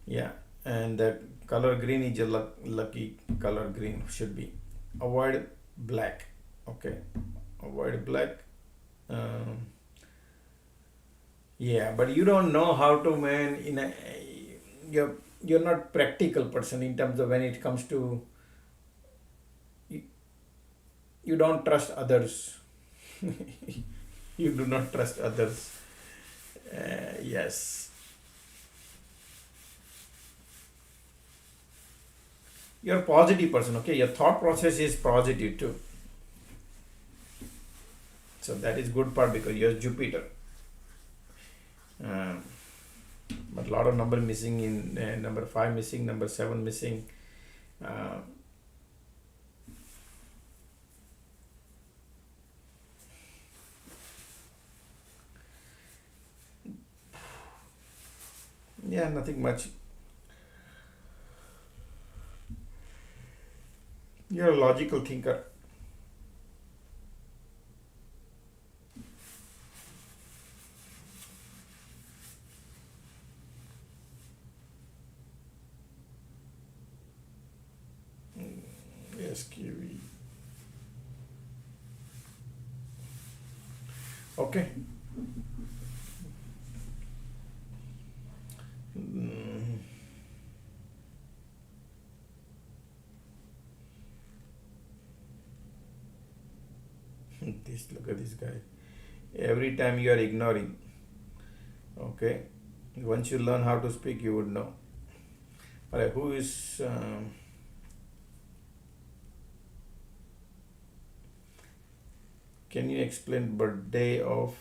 Yeah, and the color green is your lucky color. Green should be. Avoid black, okay? Avoid black. Yeah, but you don't know how to, man. You're not practical person in terms of when it comes to. You don't trust others. You do not trust others. Yes. You're a positive person, okay? Your thought process is positive too. So that is good part, because you're Jupiter. But a lot of number missing in number 5 missing, number 7 missing. Yeah, nothing much. You're a logical thinker. Yes, Kiwi. Okay. Look at this guy. Every time you are ignoring, okay? Once you learn how to speak, you would know. Alright, who is Can you explain birthday of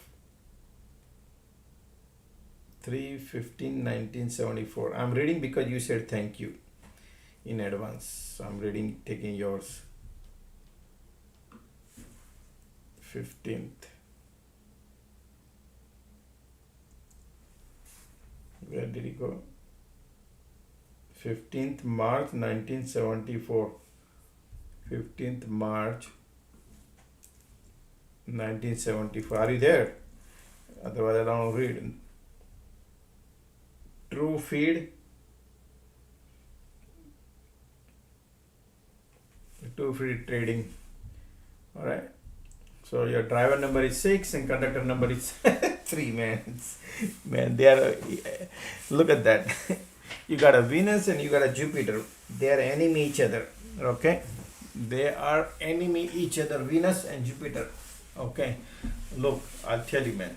3/15/1974? I'm reading because you said thank you in advance. So I'm reading, taking yours. 15th. Where did it go? 15th March 1974. 15th March 1974. Are you there? Otherwise I don't read. True feed. True feed trading. Alright. So your driver number is 6 and conductor number is 3, man. Man, they are, look at that. You got a Venus and you got a Jupiter. They are enemy each other. Okay. They are enemy each other, Venus and Jupiter. Okay. Look, I'll tell you, man.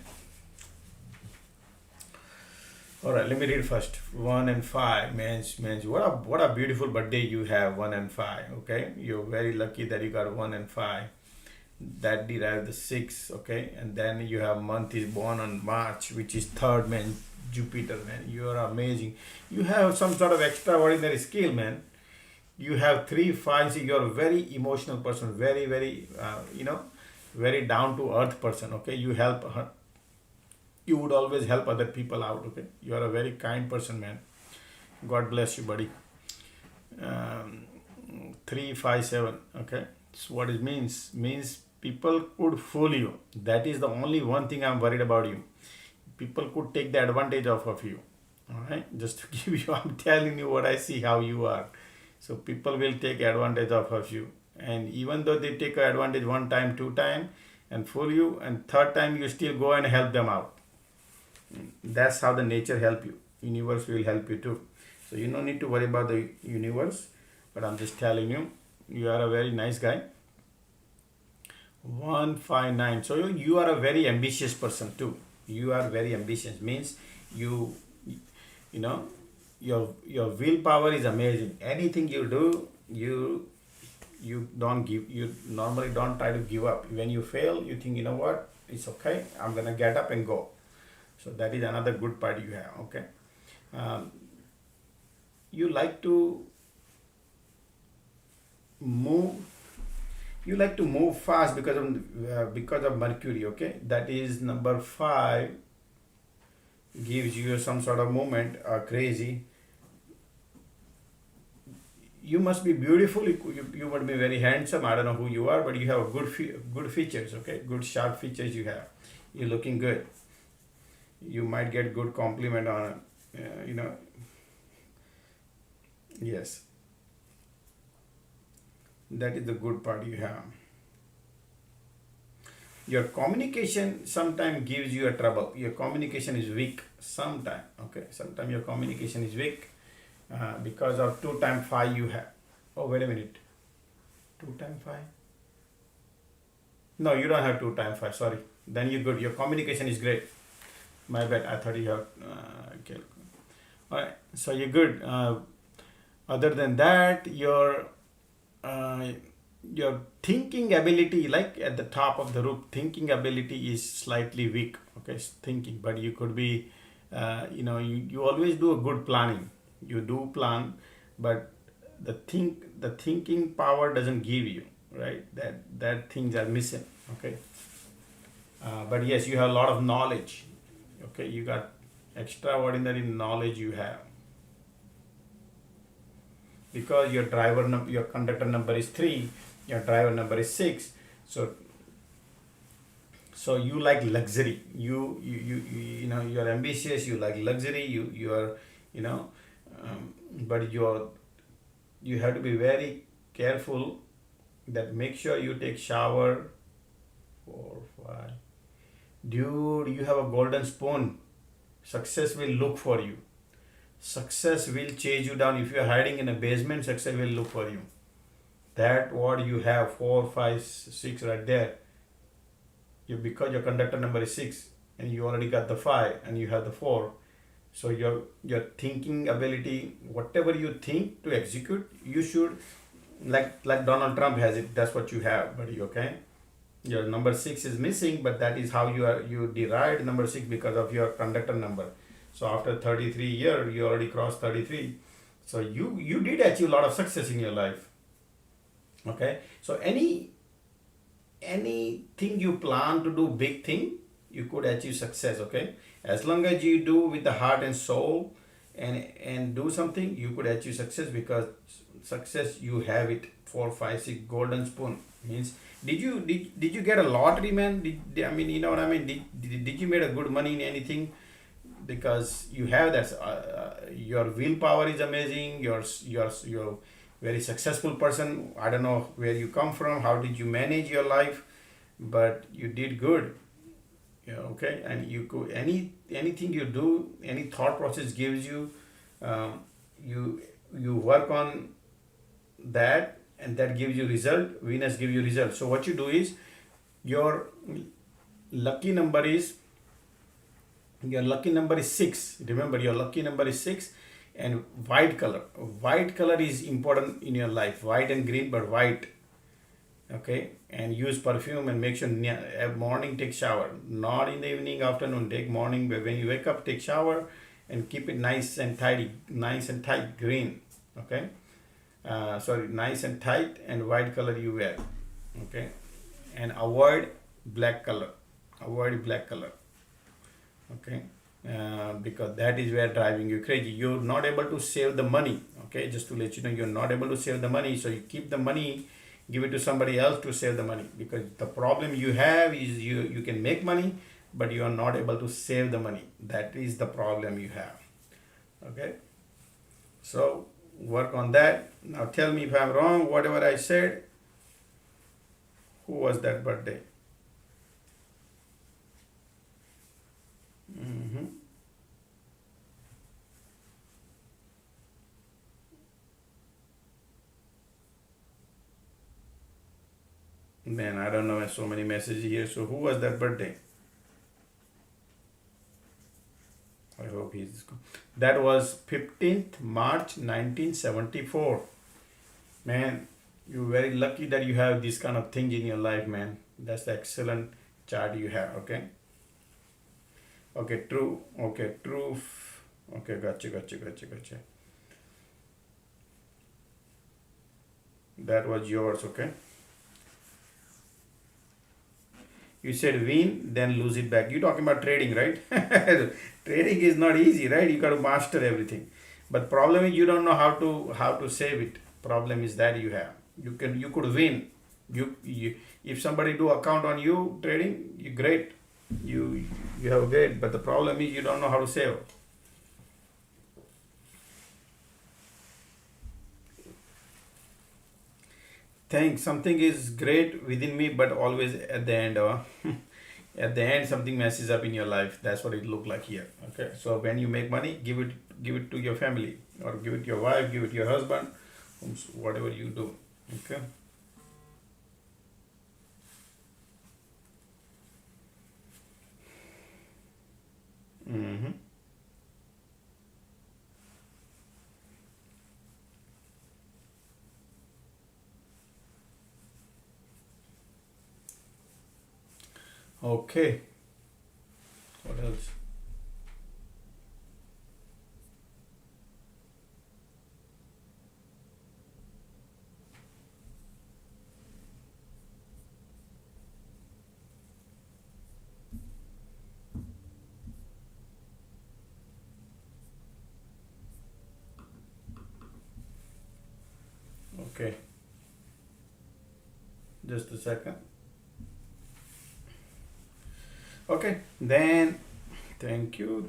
Alright, let me read first. 1 and 5. Man, what a beautiful birthday you have, 1 and 5. Okay. You're very lucky that you got 1 and 5. That derive the 6. Okay. And then you have month is born on March, which is 3rd, man. Jupiter, man. You are amazing. You have some sort of extraordinary skill, man. You have 3, 5. So you're a very emotional person. Very, very, very down to earth person. Okay. You help her. You would always help other people out. Okay. You are a very kind person, man. God bless you, buddy. 3, 5, 7. Okay. So what it means people could fool you. That is the only one thing I'm worried about you. People could take the advantage of you. All right. Just to give you, I'm telling you what I see, how you are. So people will take advantage of you. And even though they take advantage 1 time, 2 time and fool you, and 3rd time you still go and help them out. That's how the nature help you. Universe will help you too. So you don't need to worry about the universe, but I'm just telling you, you are a very nice guy. 159. So you are a very ambitious person too. You are very ambitious. Means your willpower is amazing. Anything you do, you normally don't try to give up. When you fail, you think, you know what, it's okay, I'm gonna get up and go. So that is another good part you have. Okay. You like to move fast because of Mercury. Okay. That is number 5. Gives you some sort of movement, crazy. You must be beautiful. You must be very handsome. I don't know who you are, but you have good features. Okay. Good sharp features you have. You're looking good. You might get good compliment on yes, that is the good part you have. Your communication sometimes gives you a trouble. Your communication is weak sometimes. Okay, sometimes your communication is weak because of 2 times 5 you have. Oh, wait a minute. 2 times 5. No, you don't have 2 times 5. Sorry. Then you're good. Your communication is great. My bad. I thought you have. Okay. All right. So you're good. Other than that, your thinking ability, like at the top of the roof, thinking ability is slightly weak. Okay, thinking, but you could be, you always do a good planning. You do plan, but the thinking power doesn't give you, right? That things are missing. Okay. But yes, you have a lot of knowledge. Okay, you got extraordinary knowledge you have. Because your conductor number is 3, your driver number is 6. So you like luxury. You're ambitious. You like luxury. You are but you have to be very careful that make sure you take shower. 4, 5. Dude, you have a golden spoon. Success will look for you. Success will chase you down. If you are hiding in a basement, success will look for you. That what you have, 4, 5, 6 right there. Because your conductor number is 6 and you already got the 5 and you have the 4. So your thinking ability, whatever you think to execute, you should, like Donald Trump has it. That's what you have, buddy. Okay. Your number 6 is missing, but that is how you derived number 6 because of your conductor number. So after 33 year, you already crossed 33. So you did achieve a lot of success in your life. Okay. So anything you plan to do big thing, you could achieve success. Okay. As long as you do with the heart and soul and do something, you could achieve success, because success you have it. 4 5 6 golden spoon means, did you get a lottery, man? I mean, you know what I mean? Did you made a good money in anything? Because you have that. Your willpower is amazing. You're very successful person. I don't know where you come from. How did you manage your life? But you did good. Yeah, okay. And you could anything you do, any thought process gives you, you work on that, and that gives you result. Venus gives you result. So what you do is, your lucky number is 6. Remember, your lucky number is 6. And white color is important in your life. White and green, but white. Okay. And use perfume, and make sure morning take shower, not in the evening, afternoon. Take morning, but when you wake up, take shower, and keep it nice and tidy, nice and tight green. Okay. Nice and tight, and white color you wear. Okay. And avoid black color. Okay. Because that is where driving you crazy. You're not able to save the money. Okay. Just to let you know, you're not able to save the money. So you keep the money, give it to somebody else to save the money, because the problem you have is you can make money, but you are not able to save the money. That is the problem you have. Okay. So work on that. Now tell me if I'm wrong, whatever I said. Who was that birthday? Man, I don't know, so many messages here. So who was that birthday? I hope he's. That was 15th March 1974. Man, you're very lucky that you have this kind of thing in your life, man. That's the excellent chart you have. Okay. Okay, true. Okay, true. Okay, gotcha. That was yours. Okay. You said win, then lose it back. You're talking about trading, right? Trading is not easy, right? You got to master everything. But problem is, you don't know how to save it. Problem is that you have. You could win. You if somebody do account on you trading, you great. You have great. But the problem is, you don't know how to save. Think something is great within me, but always at the end, at the end, something messes up in your life. That's what it look like here. Okay, so when you make money, give it to your family, or give it to your wife, give it to your husband, whatever you do. Okay. Okay. What else? Okay. Just a second. Okay, then thank you.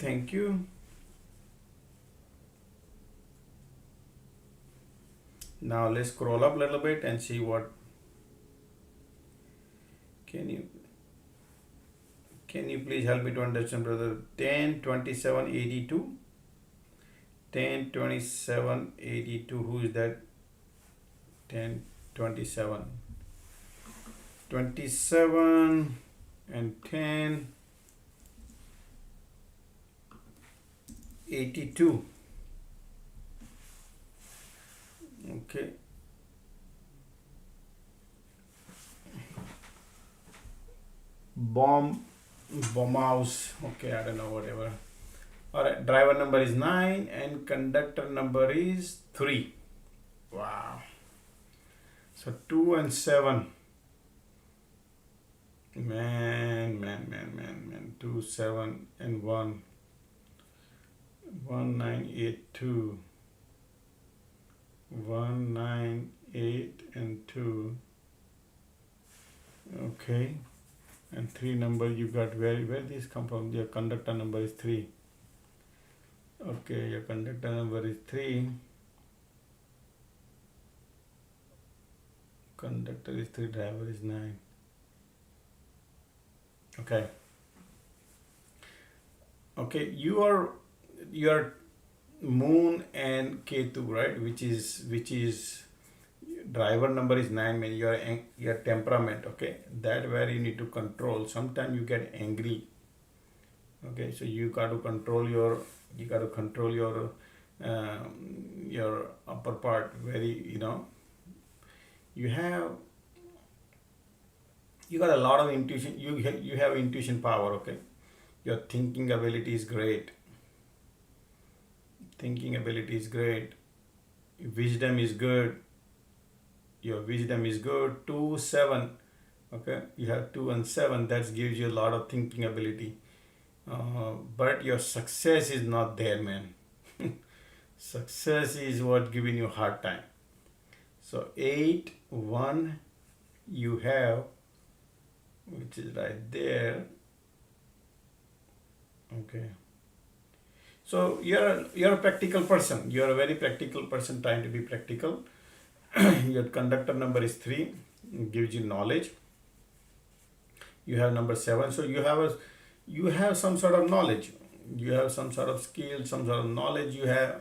Now let's scroll up a little bit and see what can you please help me to understand, brother? 102782. 102782. Who is that? 1027. 27 and 10 82. Okay. bomb house. Okay, I don't know, whatever. All right, driver number is 9 and conductor number is 3. Wow. So 2 and 7. Man. 2, 7 and 1. 1, 9, 8, 2. 1, 9, 8 and 2. Okay. And 3 number you got, where this come from? Your conductor number is 3. Okay, your conductor number is 3. Conductor is 3, driver is 9. Okay. Okay, your moon and Ketu, right? Which is driver number is 9, man. Your temperament, okay? That where you need to control. Sometimes you get angry. Okay, so you got to control your your upper part. Very, you got a lot of intuition. You have intuition power. Okay, your thinking ability is great. Wisdom is good. Your wisdom is good. 2, 7. Okay, you have 2 and 7. That gives you a lot of thinking ability. But your success is not there, man. Success is what giving you hard time. So 8, 1 you have, which is right there. Okay. So you're a practical person. You're a very practical person, trying to be practical. Your conductor number is 3, gives you knowledge. You have number 7, so you have some sort of knowledge. You have some sort of skill, some sort of knowledge you have.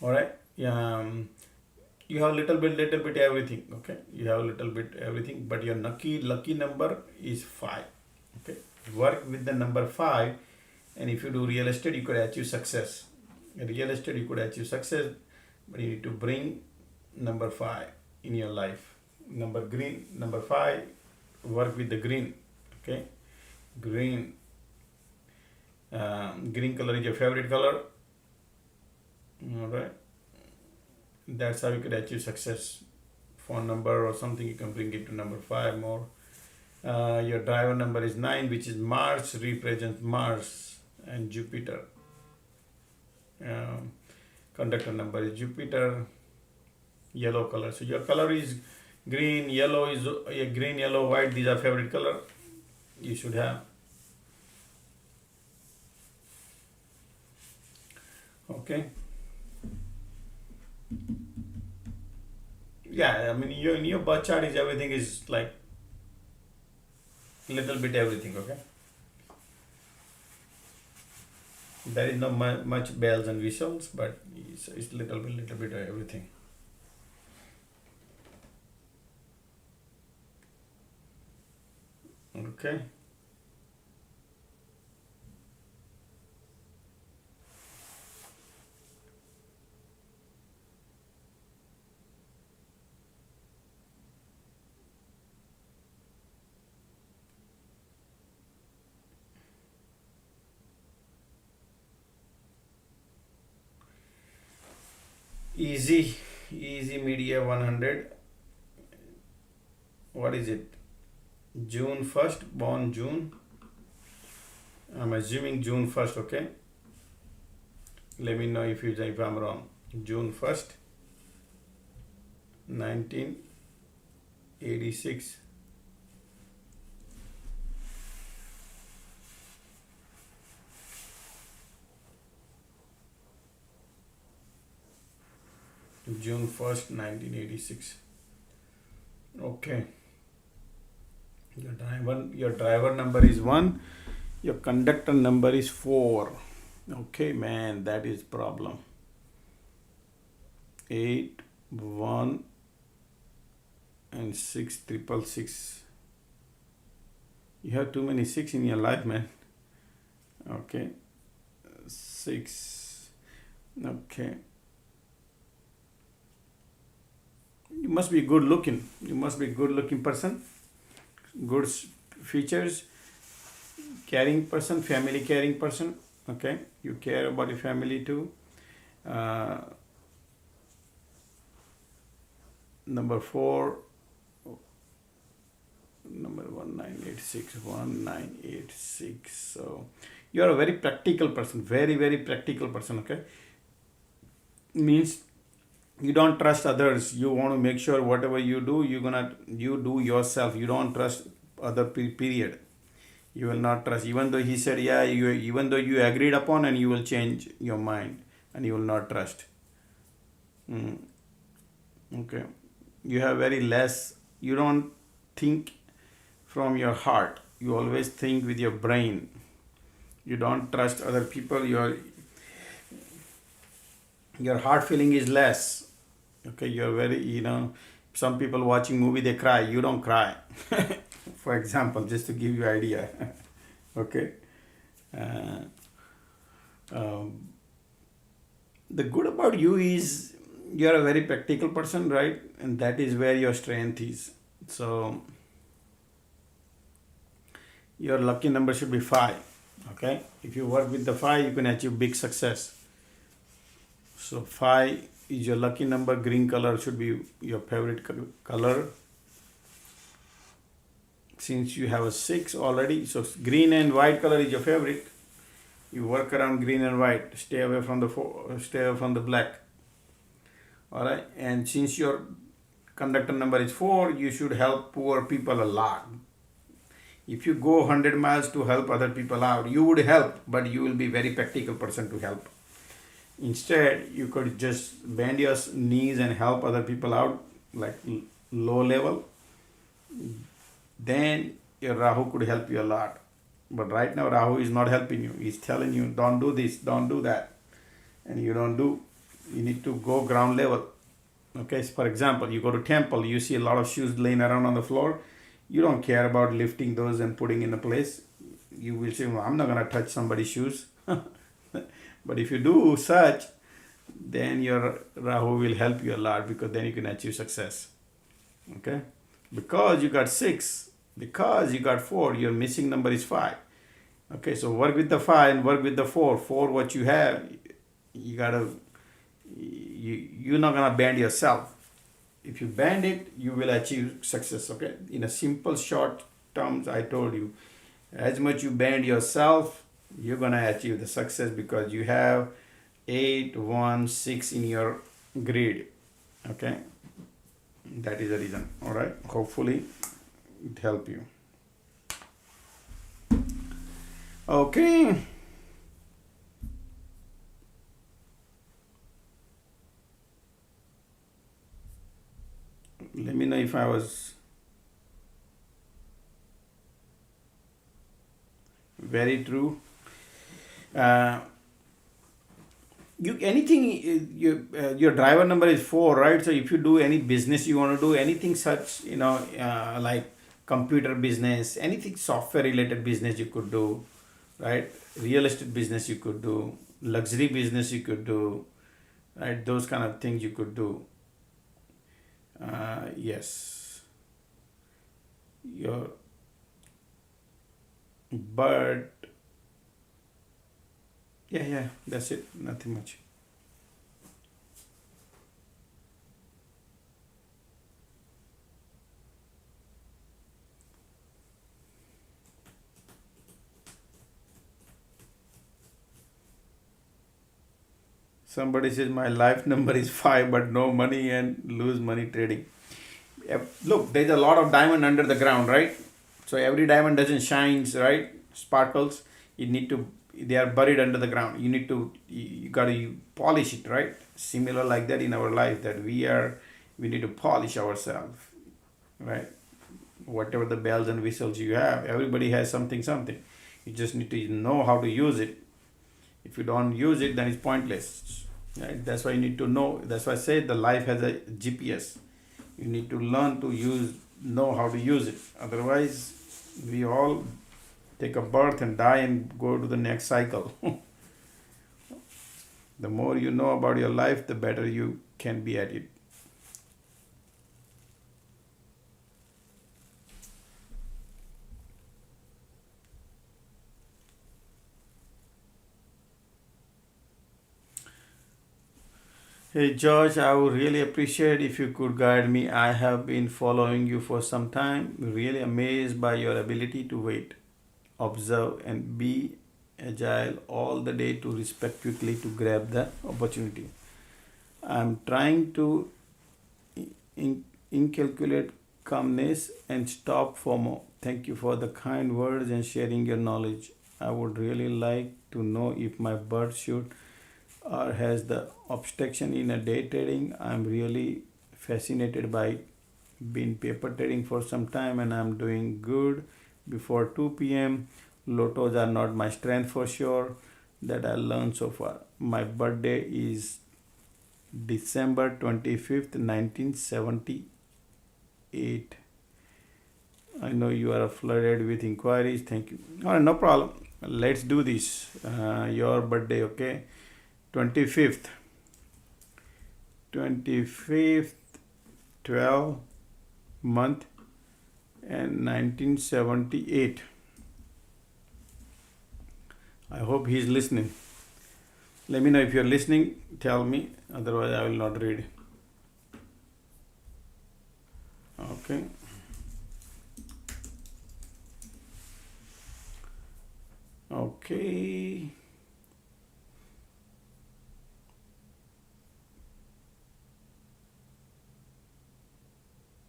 All right. You have little bit everything. Okay, you have little bit everything, but your lucky number is 5. Okay, work with the number 5, and if you do real estate, you could achieve success. In real estate, you could achieve success, but you need to bring number 5 in your life. Number 5. Work with the green. Okay, green color is your favorite color. All right, that's how you could achieve success. Phone number or something, you can bring it to number 5 more. Your driver number is 9, which is Mars, represents Mars and Jupiter. Conductor number is Jupiter. Yellow color, so your color is green, yellow is green, yellow, white. These are favorite color you should have. Okay. Yeah, I mean, in your birth chart is everything is like little bit everything. Okay, there is not much bells and whistles, but it's little bit of everything. Okay. Easy media 100. What is it? June 1st, born June. I'm assuming June 1st. Okay, let me know if I'm wrong. June 1st, 1986. June 1st, 1986. Okay. Your driver number is 1. Your conductor number is 4. Okay, man, that is problem. 8, 1 and 6, 666. You have too many 6 in your life, man. Okay, 6. Okay. You must be good looking. You must be a good looking person. good features. Caring person, family caring person. Okay, you care about your family too. Number 4, number 1986. So you are a very practical person, very practical person. Okay, means you don't trust others. You want to make sure whatever you do, you do yourself. You don't trust other period. You will not trust, even though he said yeah, even though you agreed upon, and you will change your mind and you will not trust. Okay, you have very less, you don't think from your heart, you always think with your brain. You don't trust other people. Your heart feeling is less. Okay, you're very, some people watching movie, they cry. You don't cry. For example, just to give you idea. Okay. The good about you is you're a very practical person, right? And that is where your strength is. So your lucky number should be 5. Okay, if you work with the 5, you can achieve big success. So 5 is your lucky number. Green color should be your favorite color. Since you have a 6 already, so green and white color is your favorite. You work around green and white. Stay away from the black. All right. And since your conductor number is 4, you should help poor people a lot. If you go 100 miles to help other people out, you would help, but you will be very practical person to help. Instead, you could just bend your knees and help other people out, like low level. Then your Rahu could help you a lot. But right now, Rahu is not helping you. He's telling you, don't do this, don't do that. And you don't do. You need to go ground level. Okay, so for example, you go to temple, you see a lot of shoes laying around on the floor. You don't care about lifting those and putting in a place. You will say, well, I'm not going to touch somebody's shoes. But if you do such, then your Rahu will help you a lot, because then you can achieve success. Okay? Because you got 6, because you got 4, your missing number is 5. Okay, so work with the 5 and work with the 4. 4, what you have, you're not going to bend yourself. If you bend it, you will achieve success. Okay, in a simple short terms, I told you, as much you bend yourself, you're gonna achieve the success, because you have 8, 1, 6 in your grid. Okay, that is the reason. All right, hopefully it help you. Okay. Let me know if I was very true. Your driver number is 4, right? So if you do any business, you want to do anything such, like computer business, anything software related business you could do, right? Real estate business you could do, luxury business you could do, right? Those kind of things you could do. Yes. But yeah, that's it. Nothing much. Somebody says my life number is 5, but no money and lose money trading. Look, there's a lot of diamond under the ground, right? So every diamond doesn't shine, right? Sparkles. They are buried under the ground. You got to polish it, right? Similar like that in our life, that we need to polish ourselves, right? Whatever the bells and whistles you have, everybody has something. You just need to know how to use it. If you don't use it, then it's pointless, right? That's why you need to know. That's why I say the life has a GPS. You need to learn to know how to use it. Otherwise, we all take a birth and die and go to the next cycle. The more you know about your life, the better you can be at it. Hey George, I would really appreciate if you could guide me. I have been following you for some time. Really amazed by your ability to wait, observe, and be agile all the day to respect quickly to grab the opportunity. I'm trying to inculcate calmness and stop FOMO. Thank you for the kind words and sharing your knowledge. I would really like to know if my bird should or has the obstruction in a day trading. I'm really fascinated by been paper trading for some time and I'm doing good before 2 p.m. Lotos are not my strength for sure, that I learned so far. My birthday is December 25th, 1978. I know you are flooded with inquiries. Thank you. All right, no problem. Let's do this. Your birthday, okay? 25th. 25th, 12 month and 1978. I hope he's listening. Let me know if you're listening. Tell me. Otherwise, I will not read. Okay. Okay.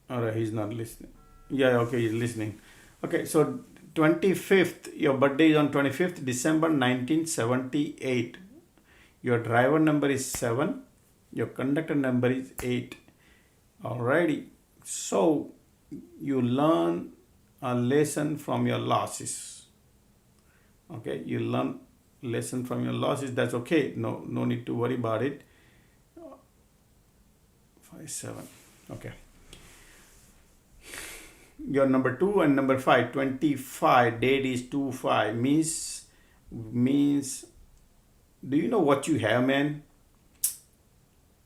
All right, he's not listening. Yeah, okay, he's listening. Okay, so 25th, your birthday is on 25th December 1978. Your driver number is 7. Your conductor number is 8. Alrighty. So you learn a lesson from your losses. Okay, you learn lesson from your losses. That's okay. No need to worry about it. 5, 7. Okay. Your number 2 and number 5. 25. Date is 2/5. Means. Do you know what you have, man?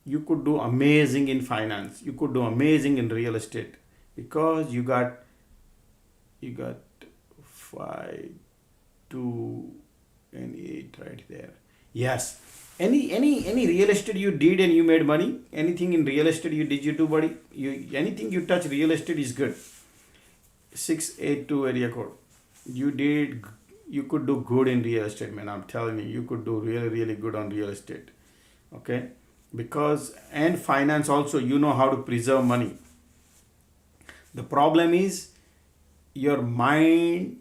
You could do amazing in finance. You could do amazing in real estate because you got 5, 2, and 8 right there. Yes. Any real estate you did and you made money. Anything in real estate you did, you do, buddy. Anything you touch real estate is good. 682 area code. You could do good in real estate, man. I'm telling you could do really good on real estate. Okay, because and finance also, you know how to preserve money. The problem is your mind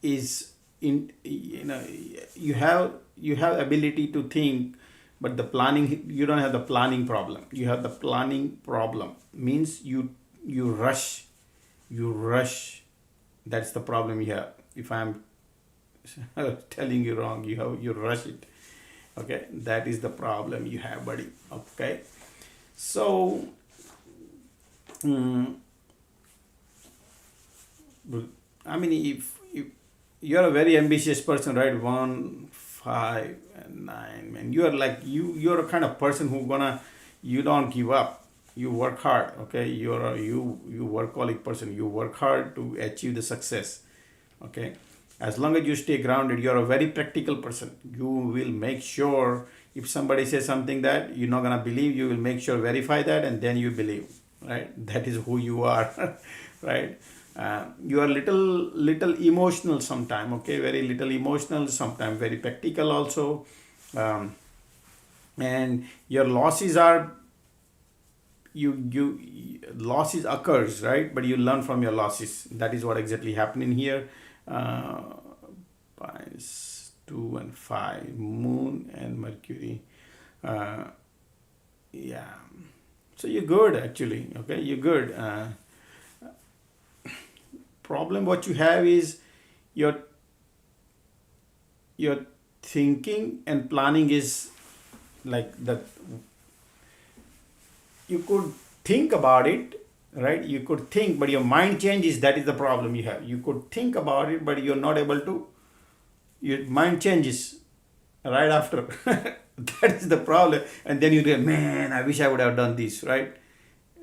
is in, you have ability to think, but the planning, you don't have the planning problem. You have the planning problem. Means you rush. That's the problem you have. If I'm telling you wrong, you rush it. Okay, that is the problem you have, buddy. Okay, so I mean, if you're a very ambitious person, right? 1, 5, and 9, man. You're a kind of person you don't give up. You work hard. Okay, you're a workaholic person. You work hard to achieve the success. Okay, as long as you stay grounded, you're a very practical person. You will make sure if somebody says something that you're not gonna believe, you will make sure verify that and then you believe. Right? That is who you are. Right? You are little emotional sometime. Okay, very little emotional. Sometimes very practical also. And your losses are losses occurs, right? But you learn from your losses. That is what exactly happening here. 2 and 5, Moon and Mercury. Yeah, so you're good actually. Okay, you're good. Problem what you have is your thinking and planning is like that. You could think about it, right? You could think, but your mind changes. That is the problem you have. You could think about it, but you're not able to. Your mind changes right after. That is the problem. And then you go, man, I wish I would have done this, right?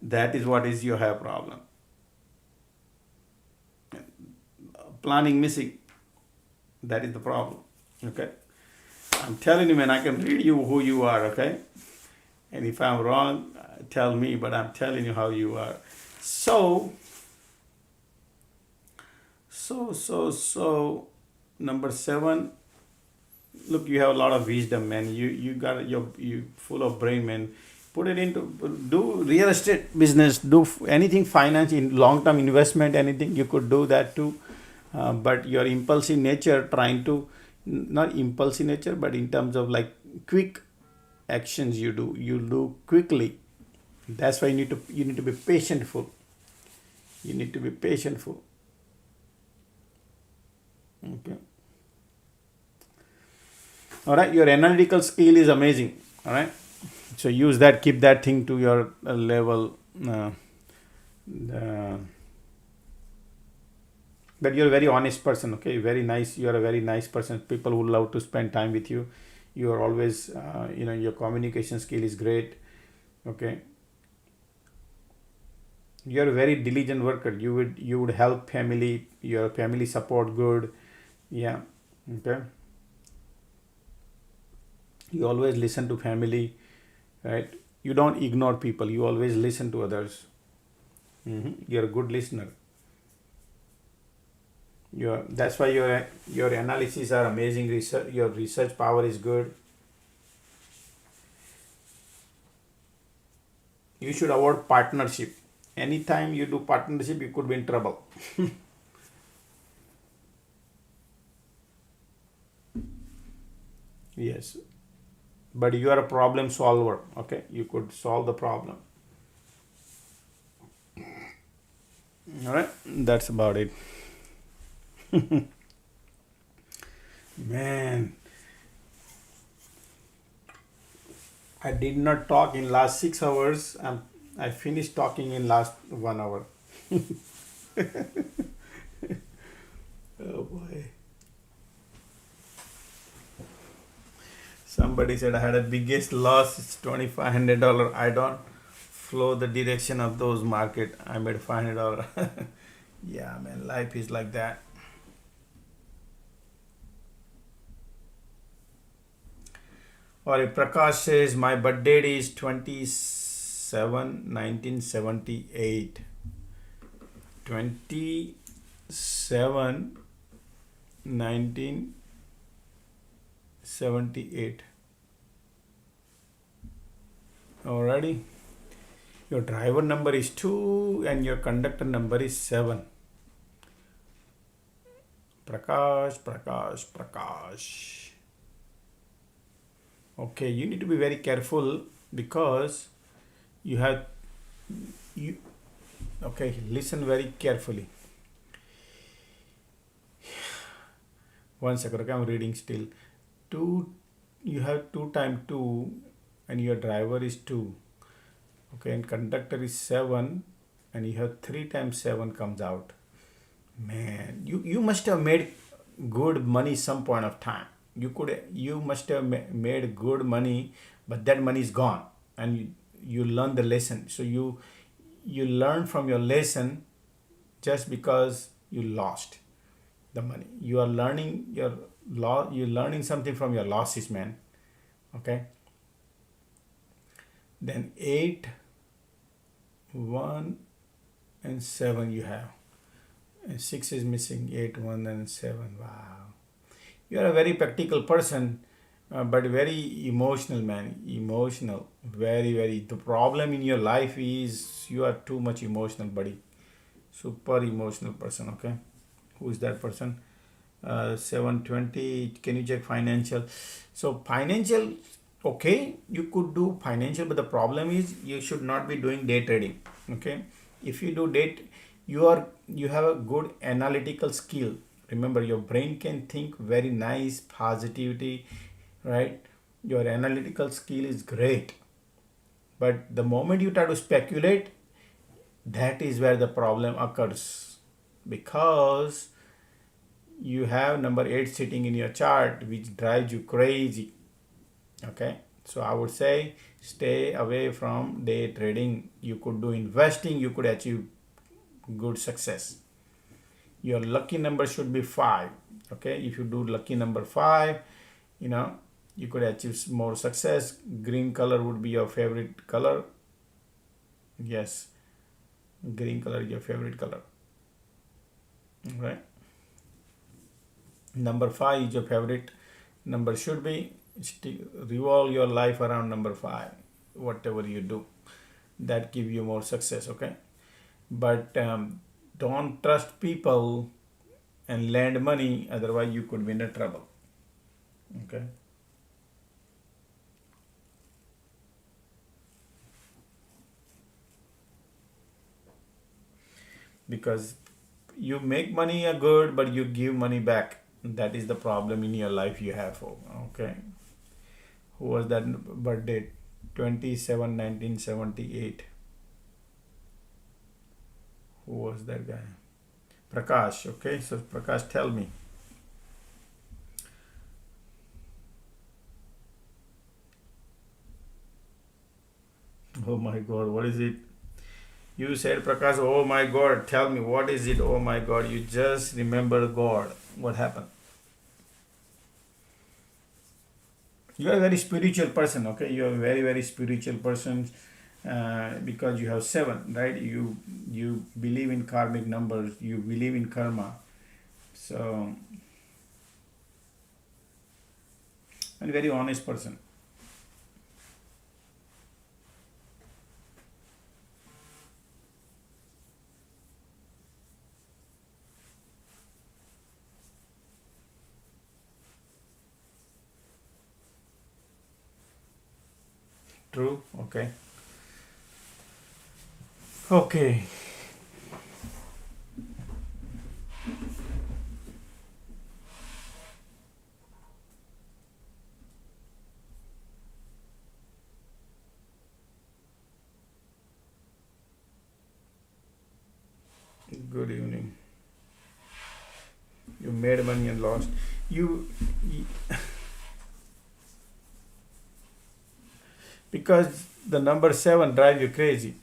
That is what is your have problem. Planning missing. That is the problem. Okay. I'm telling you, man, I can read you who you are, okay? And if I'm wrong, tell me, but I'm telling you how you are. So, number 7, look, you have a lot of wisdom, man. You got you full of brain, man. Put it into, do real estate business, do anything finance in long-term investment, anything you could do that too. But your impulsive nature, trying to, not impulsive nature, but in terms of like quick actions you do quickly. That's why you need to be patientful. You need to be patientful. Okay. All right, your analytical skill is amazing. All right, so use that, keep that thing to your level. But you're a very honest person, okay? Very nice. You're a very nice person. People would love to spend time with you. You are always, your communication skill is great, okay? You're a very diligent worker. You would help family. Your family support good, yeah, okay. You always listen to family, right? You don't ignore people. You always listen to others. You're a good listener. That's why your analysis are amazing. Your research power is good. You should avoid partnership. Anytime you do partnership, you could be in trouble. Yes, but you are a problem solver, okay? You could solve the problem. All right, that's about it. Man, I did not talk in last 6 hours. I finished talking in last 1 hour. Oh boy. Somebody said I had a biggest loss. It's $2,500. I don't flow the direction of those market. I made $500. Yeah, man, life is like that. Or Prakash says my birth date is 27/1978. 27/1978. Alrighty. Your driver number is 2 and your conductor number is 7. Prakash. Okay, you need to be very careful because okay, listen very carefully. One second, okay, I'm reading still. You have 2 times 2 and your driver is 2. Okay, and conductor is 7 and you have 3 times 7 comes out. Man, you must have made good money some point of time. You must have made good money, but that money is gone and you learn the lesson. So you learn from your lesson just because you lost the money. You are learning you're learning something from your losses, man. Okay. Then 8, 1 and 7 you have. And 6 is missing. 8, 1 and 7. Wow. You are a very practical person, but very emotional, man. Emotional. Very, very. The problem in your life is you are too much emotional, buddy. Super emotional person, okay? Who is that person? 720. Can you check financial? So financial, okay, you could do financial, but the problem is you should not be doing day trading, okay? If you do you have a good analytical skill. Remember, your brain can think very nice, positivity, right? Your analytical skill is great. But the moment you try to speculate, that is where the problem occurs. Because you have number 8 sitting in your chart, which drives you crazy. Okay? So I would say stay away from day trading. You could do investing, you could achieve good success. Your lucky number should be 5. Okay, if you do lucky number 5, you could achieve more success. Green color would be your favorite color. Yes, green color is your favorite color. Right. Number 5 is your favorite number. Should be revolve your life around number 5. Whatever you do, that give you more success. Okay, but don't trust people and lend money, otherwise you could be in a trouble. Okay. Because you make money a good, but you give money back. That is the problem in your life you have. Okay. Who was that birthday? 27/1978. Who was that guy? Prakash. Okay, so Prakash, tell me. Oh my God, what is it? You said, Prakash, oh my God, tell me, what is it? Oh my God, you just remember God. What happened? You are a very spiritual person, okay? You are a very, very spiritual person because you have 7, right? You believe in karmic numbers, you believe in karma. So, I'm a very honest person. True? Okay. Okay. Good evening. You made money and lost. You because the number 7 drives you crazy.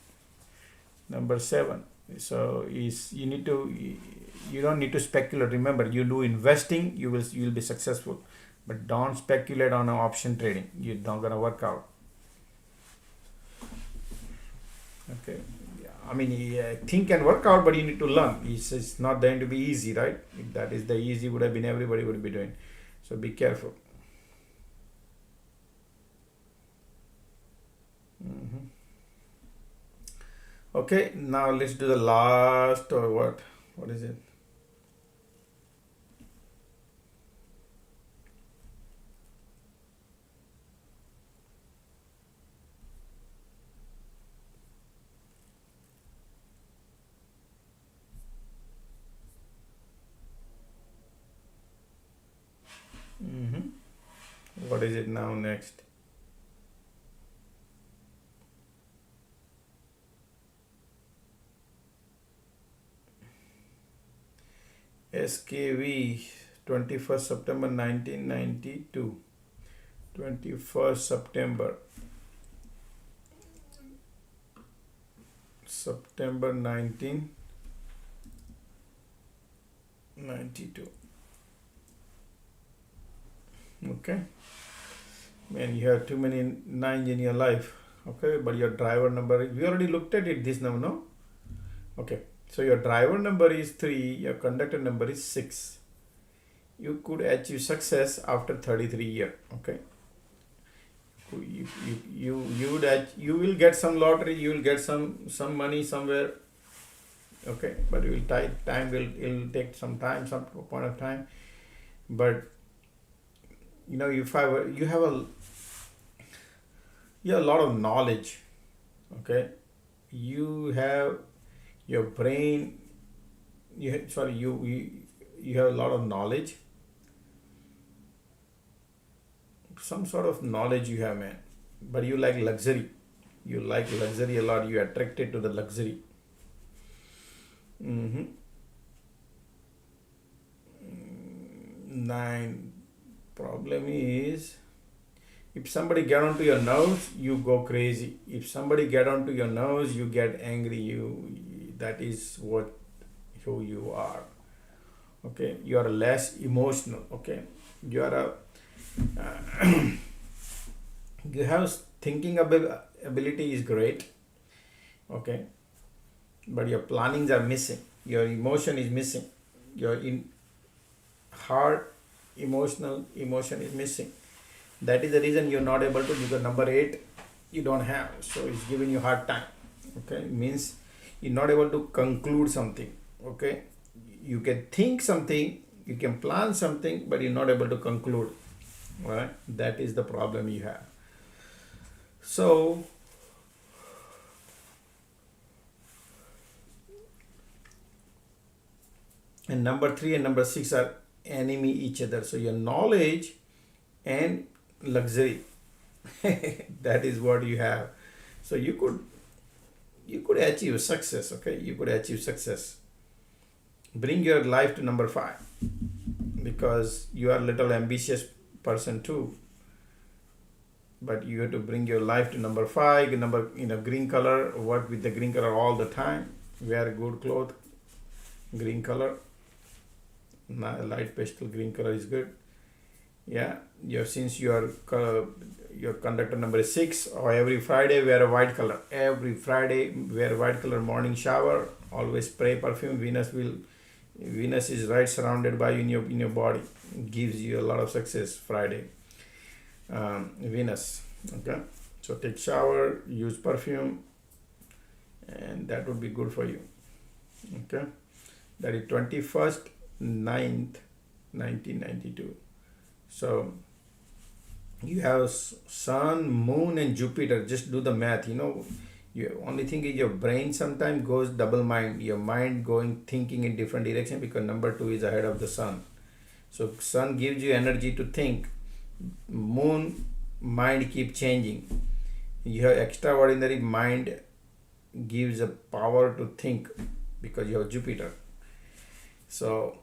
Number 7. So you don't need to speculate. Remember, you do investing, you'll be successful. But don't speculate on option trading. You're not gonna work out. Okay. I mean, think can work out, but you need to learn. It's not going to be easy, right? If that is the easy, would have been everybody would be doing. So be careful. Okay, now let's do the last or what? What is it? What is it now next? SKV 21st September 1992. 21st September 1992. Okay. Man, you have too many 9s in your life. Okay, but your driver number, we already looked at it this now, no? Okay, so your driver number is 3, your conductor number is 6. You could achieve success after 33 years. Okay, you will get some lottery, you will get some money somewhere. Okay, but it'll take some time, some point of time. But you know, you have a lot of knowledge. Okay, you have your brain. You have a lot of knowledge. Some sort of knowledge you have, man. But you like luxury. You like luxury a lot. You are attracted to the luxury. 9. Problem is, if somebody get onto your nerves, you go crazy. If somebody get onto your nerves, you get angry. That is who you are. Okay, you are less emotional. Okay, you are You have thinking ability is great, okay, but your plannings are missing, your emotion is missing, your heart emotion is missing. That is the reason you're not able to, because number 8 you don't have, so it's giving you hard time. Okay, it means you're not able to conclude something. Okay, you can think something, you can plan something, but you're not able to conclude. Right, that is the problem you have. So and number 3 and number 6 are enemy each other. So your knowledge and luxury, that is what you have. So you could achieve success. Okay, you could achieve success. Bring your life to number 5, because you are a little ambitious person too, but you have to bring your life to number 5. Green color, work with the green color all the time, wear good clothes, green color, light pastel green color is good. Yeah, since your conductor number 6, or every Friday wear a white color. Every Friday wear white color, morning shower, always spray perfume. Venus is right surrounded by you in your body, gives you a lot of success. Friday, Venus. Okay, so take shower, use perfume, and that would be good for you. Okay, that is 21st 9th 1992. So you have Sun, Moon and Jupiter. Just do the math. You only thing is your brain sometimes goes double mind. Your mind going thinking in different direction, because number 2 is ahead of the Sun. So Sun gives you energy to think. Moon, mind keep changing. You have extraordinary mind, gives a power to think, because you have Jupiter. So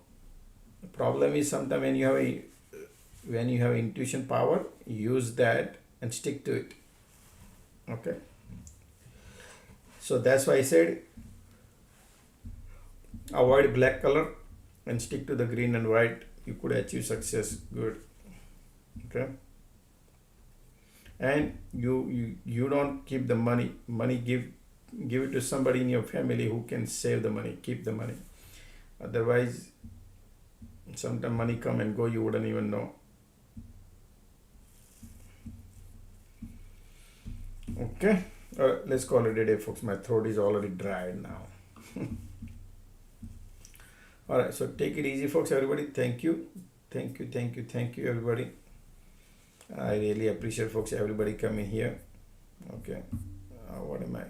the problem is sometimes when you have intuition power, use that and stick to it. Okay, so that's why I said avoid black color and stick to the green and white. You could achieve success good. Okay, and you don't keep the money. Give it to somebody in your family who can save the money. Keep the money, otherwise sometimes money come and go, you wouldn't even know. Okay, let's call it a day, folks. My throat is already dried now. All right, so take it easy, folks. Everybody, thank you, everybody. I really appreciate, folks, everybody coming here. Okay, what am I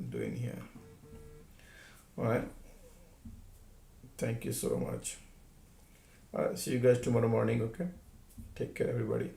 doing here? All right, thank you so much. See you guys tomorrow morning. Okay, take care, everybody.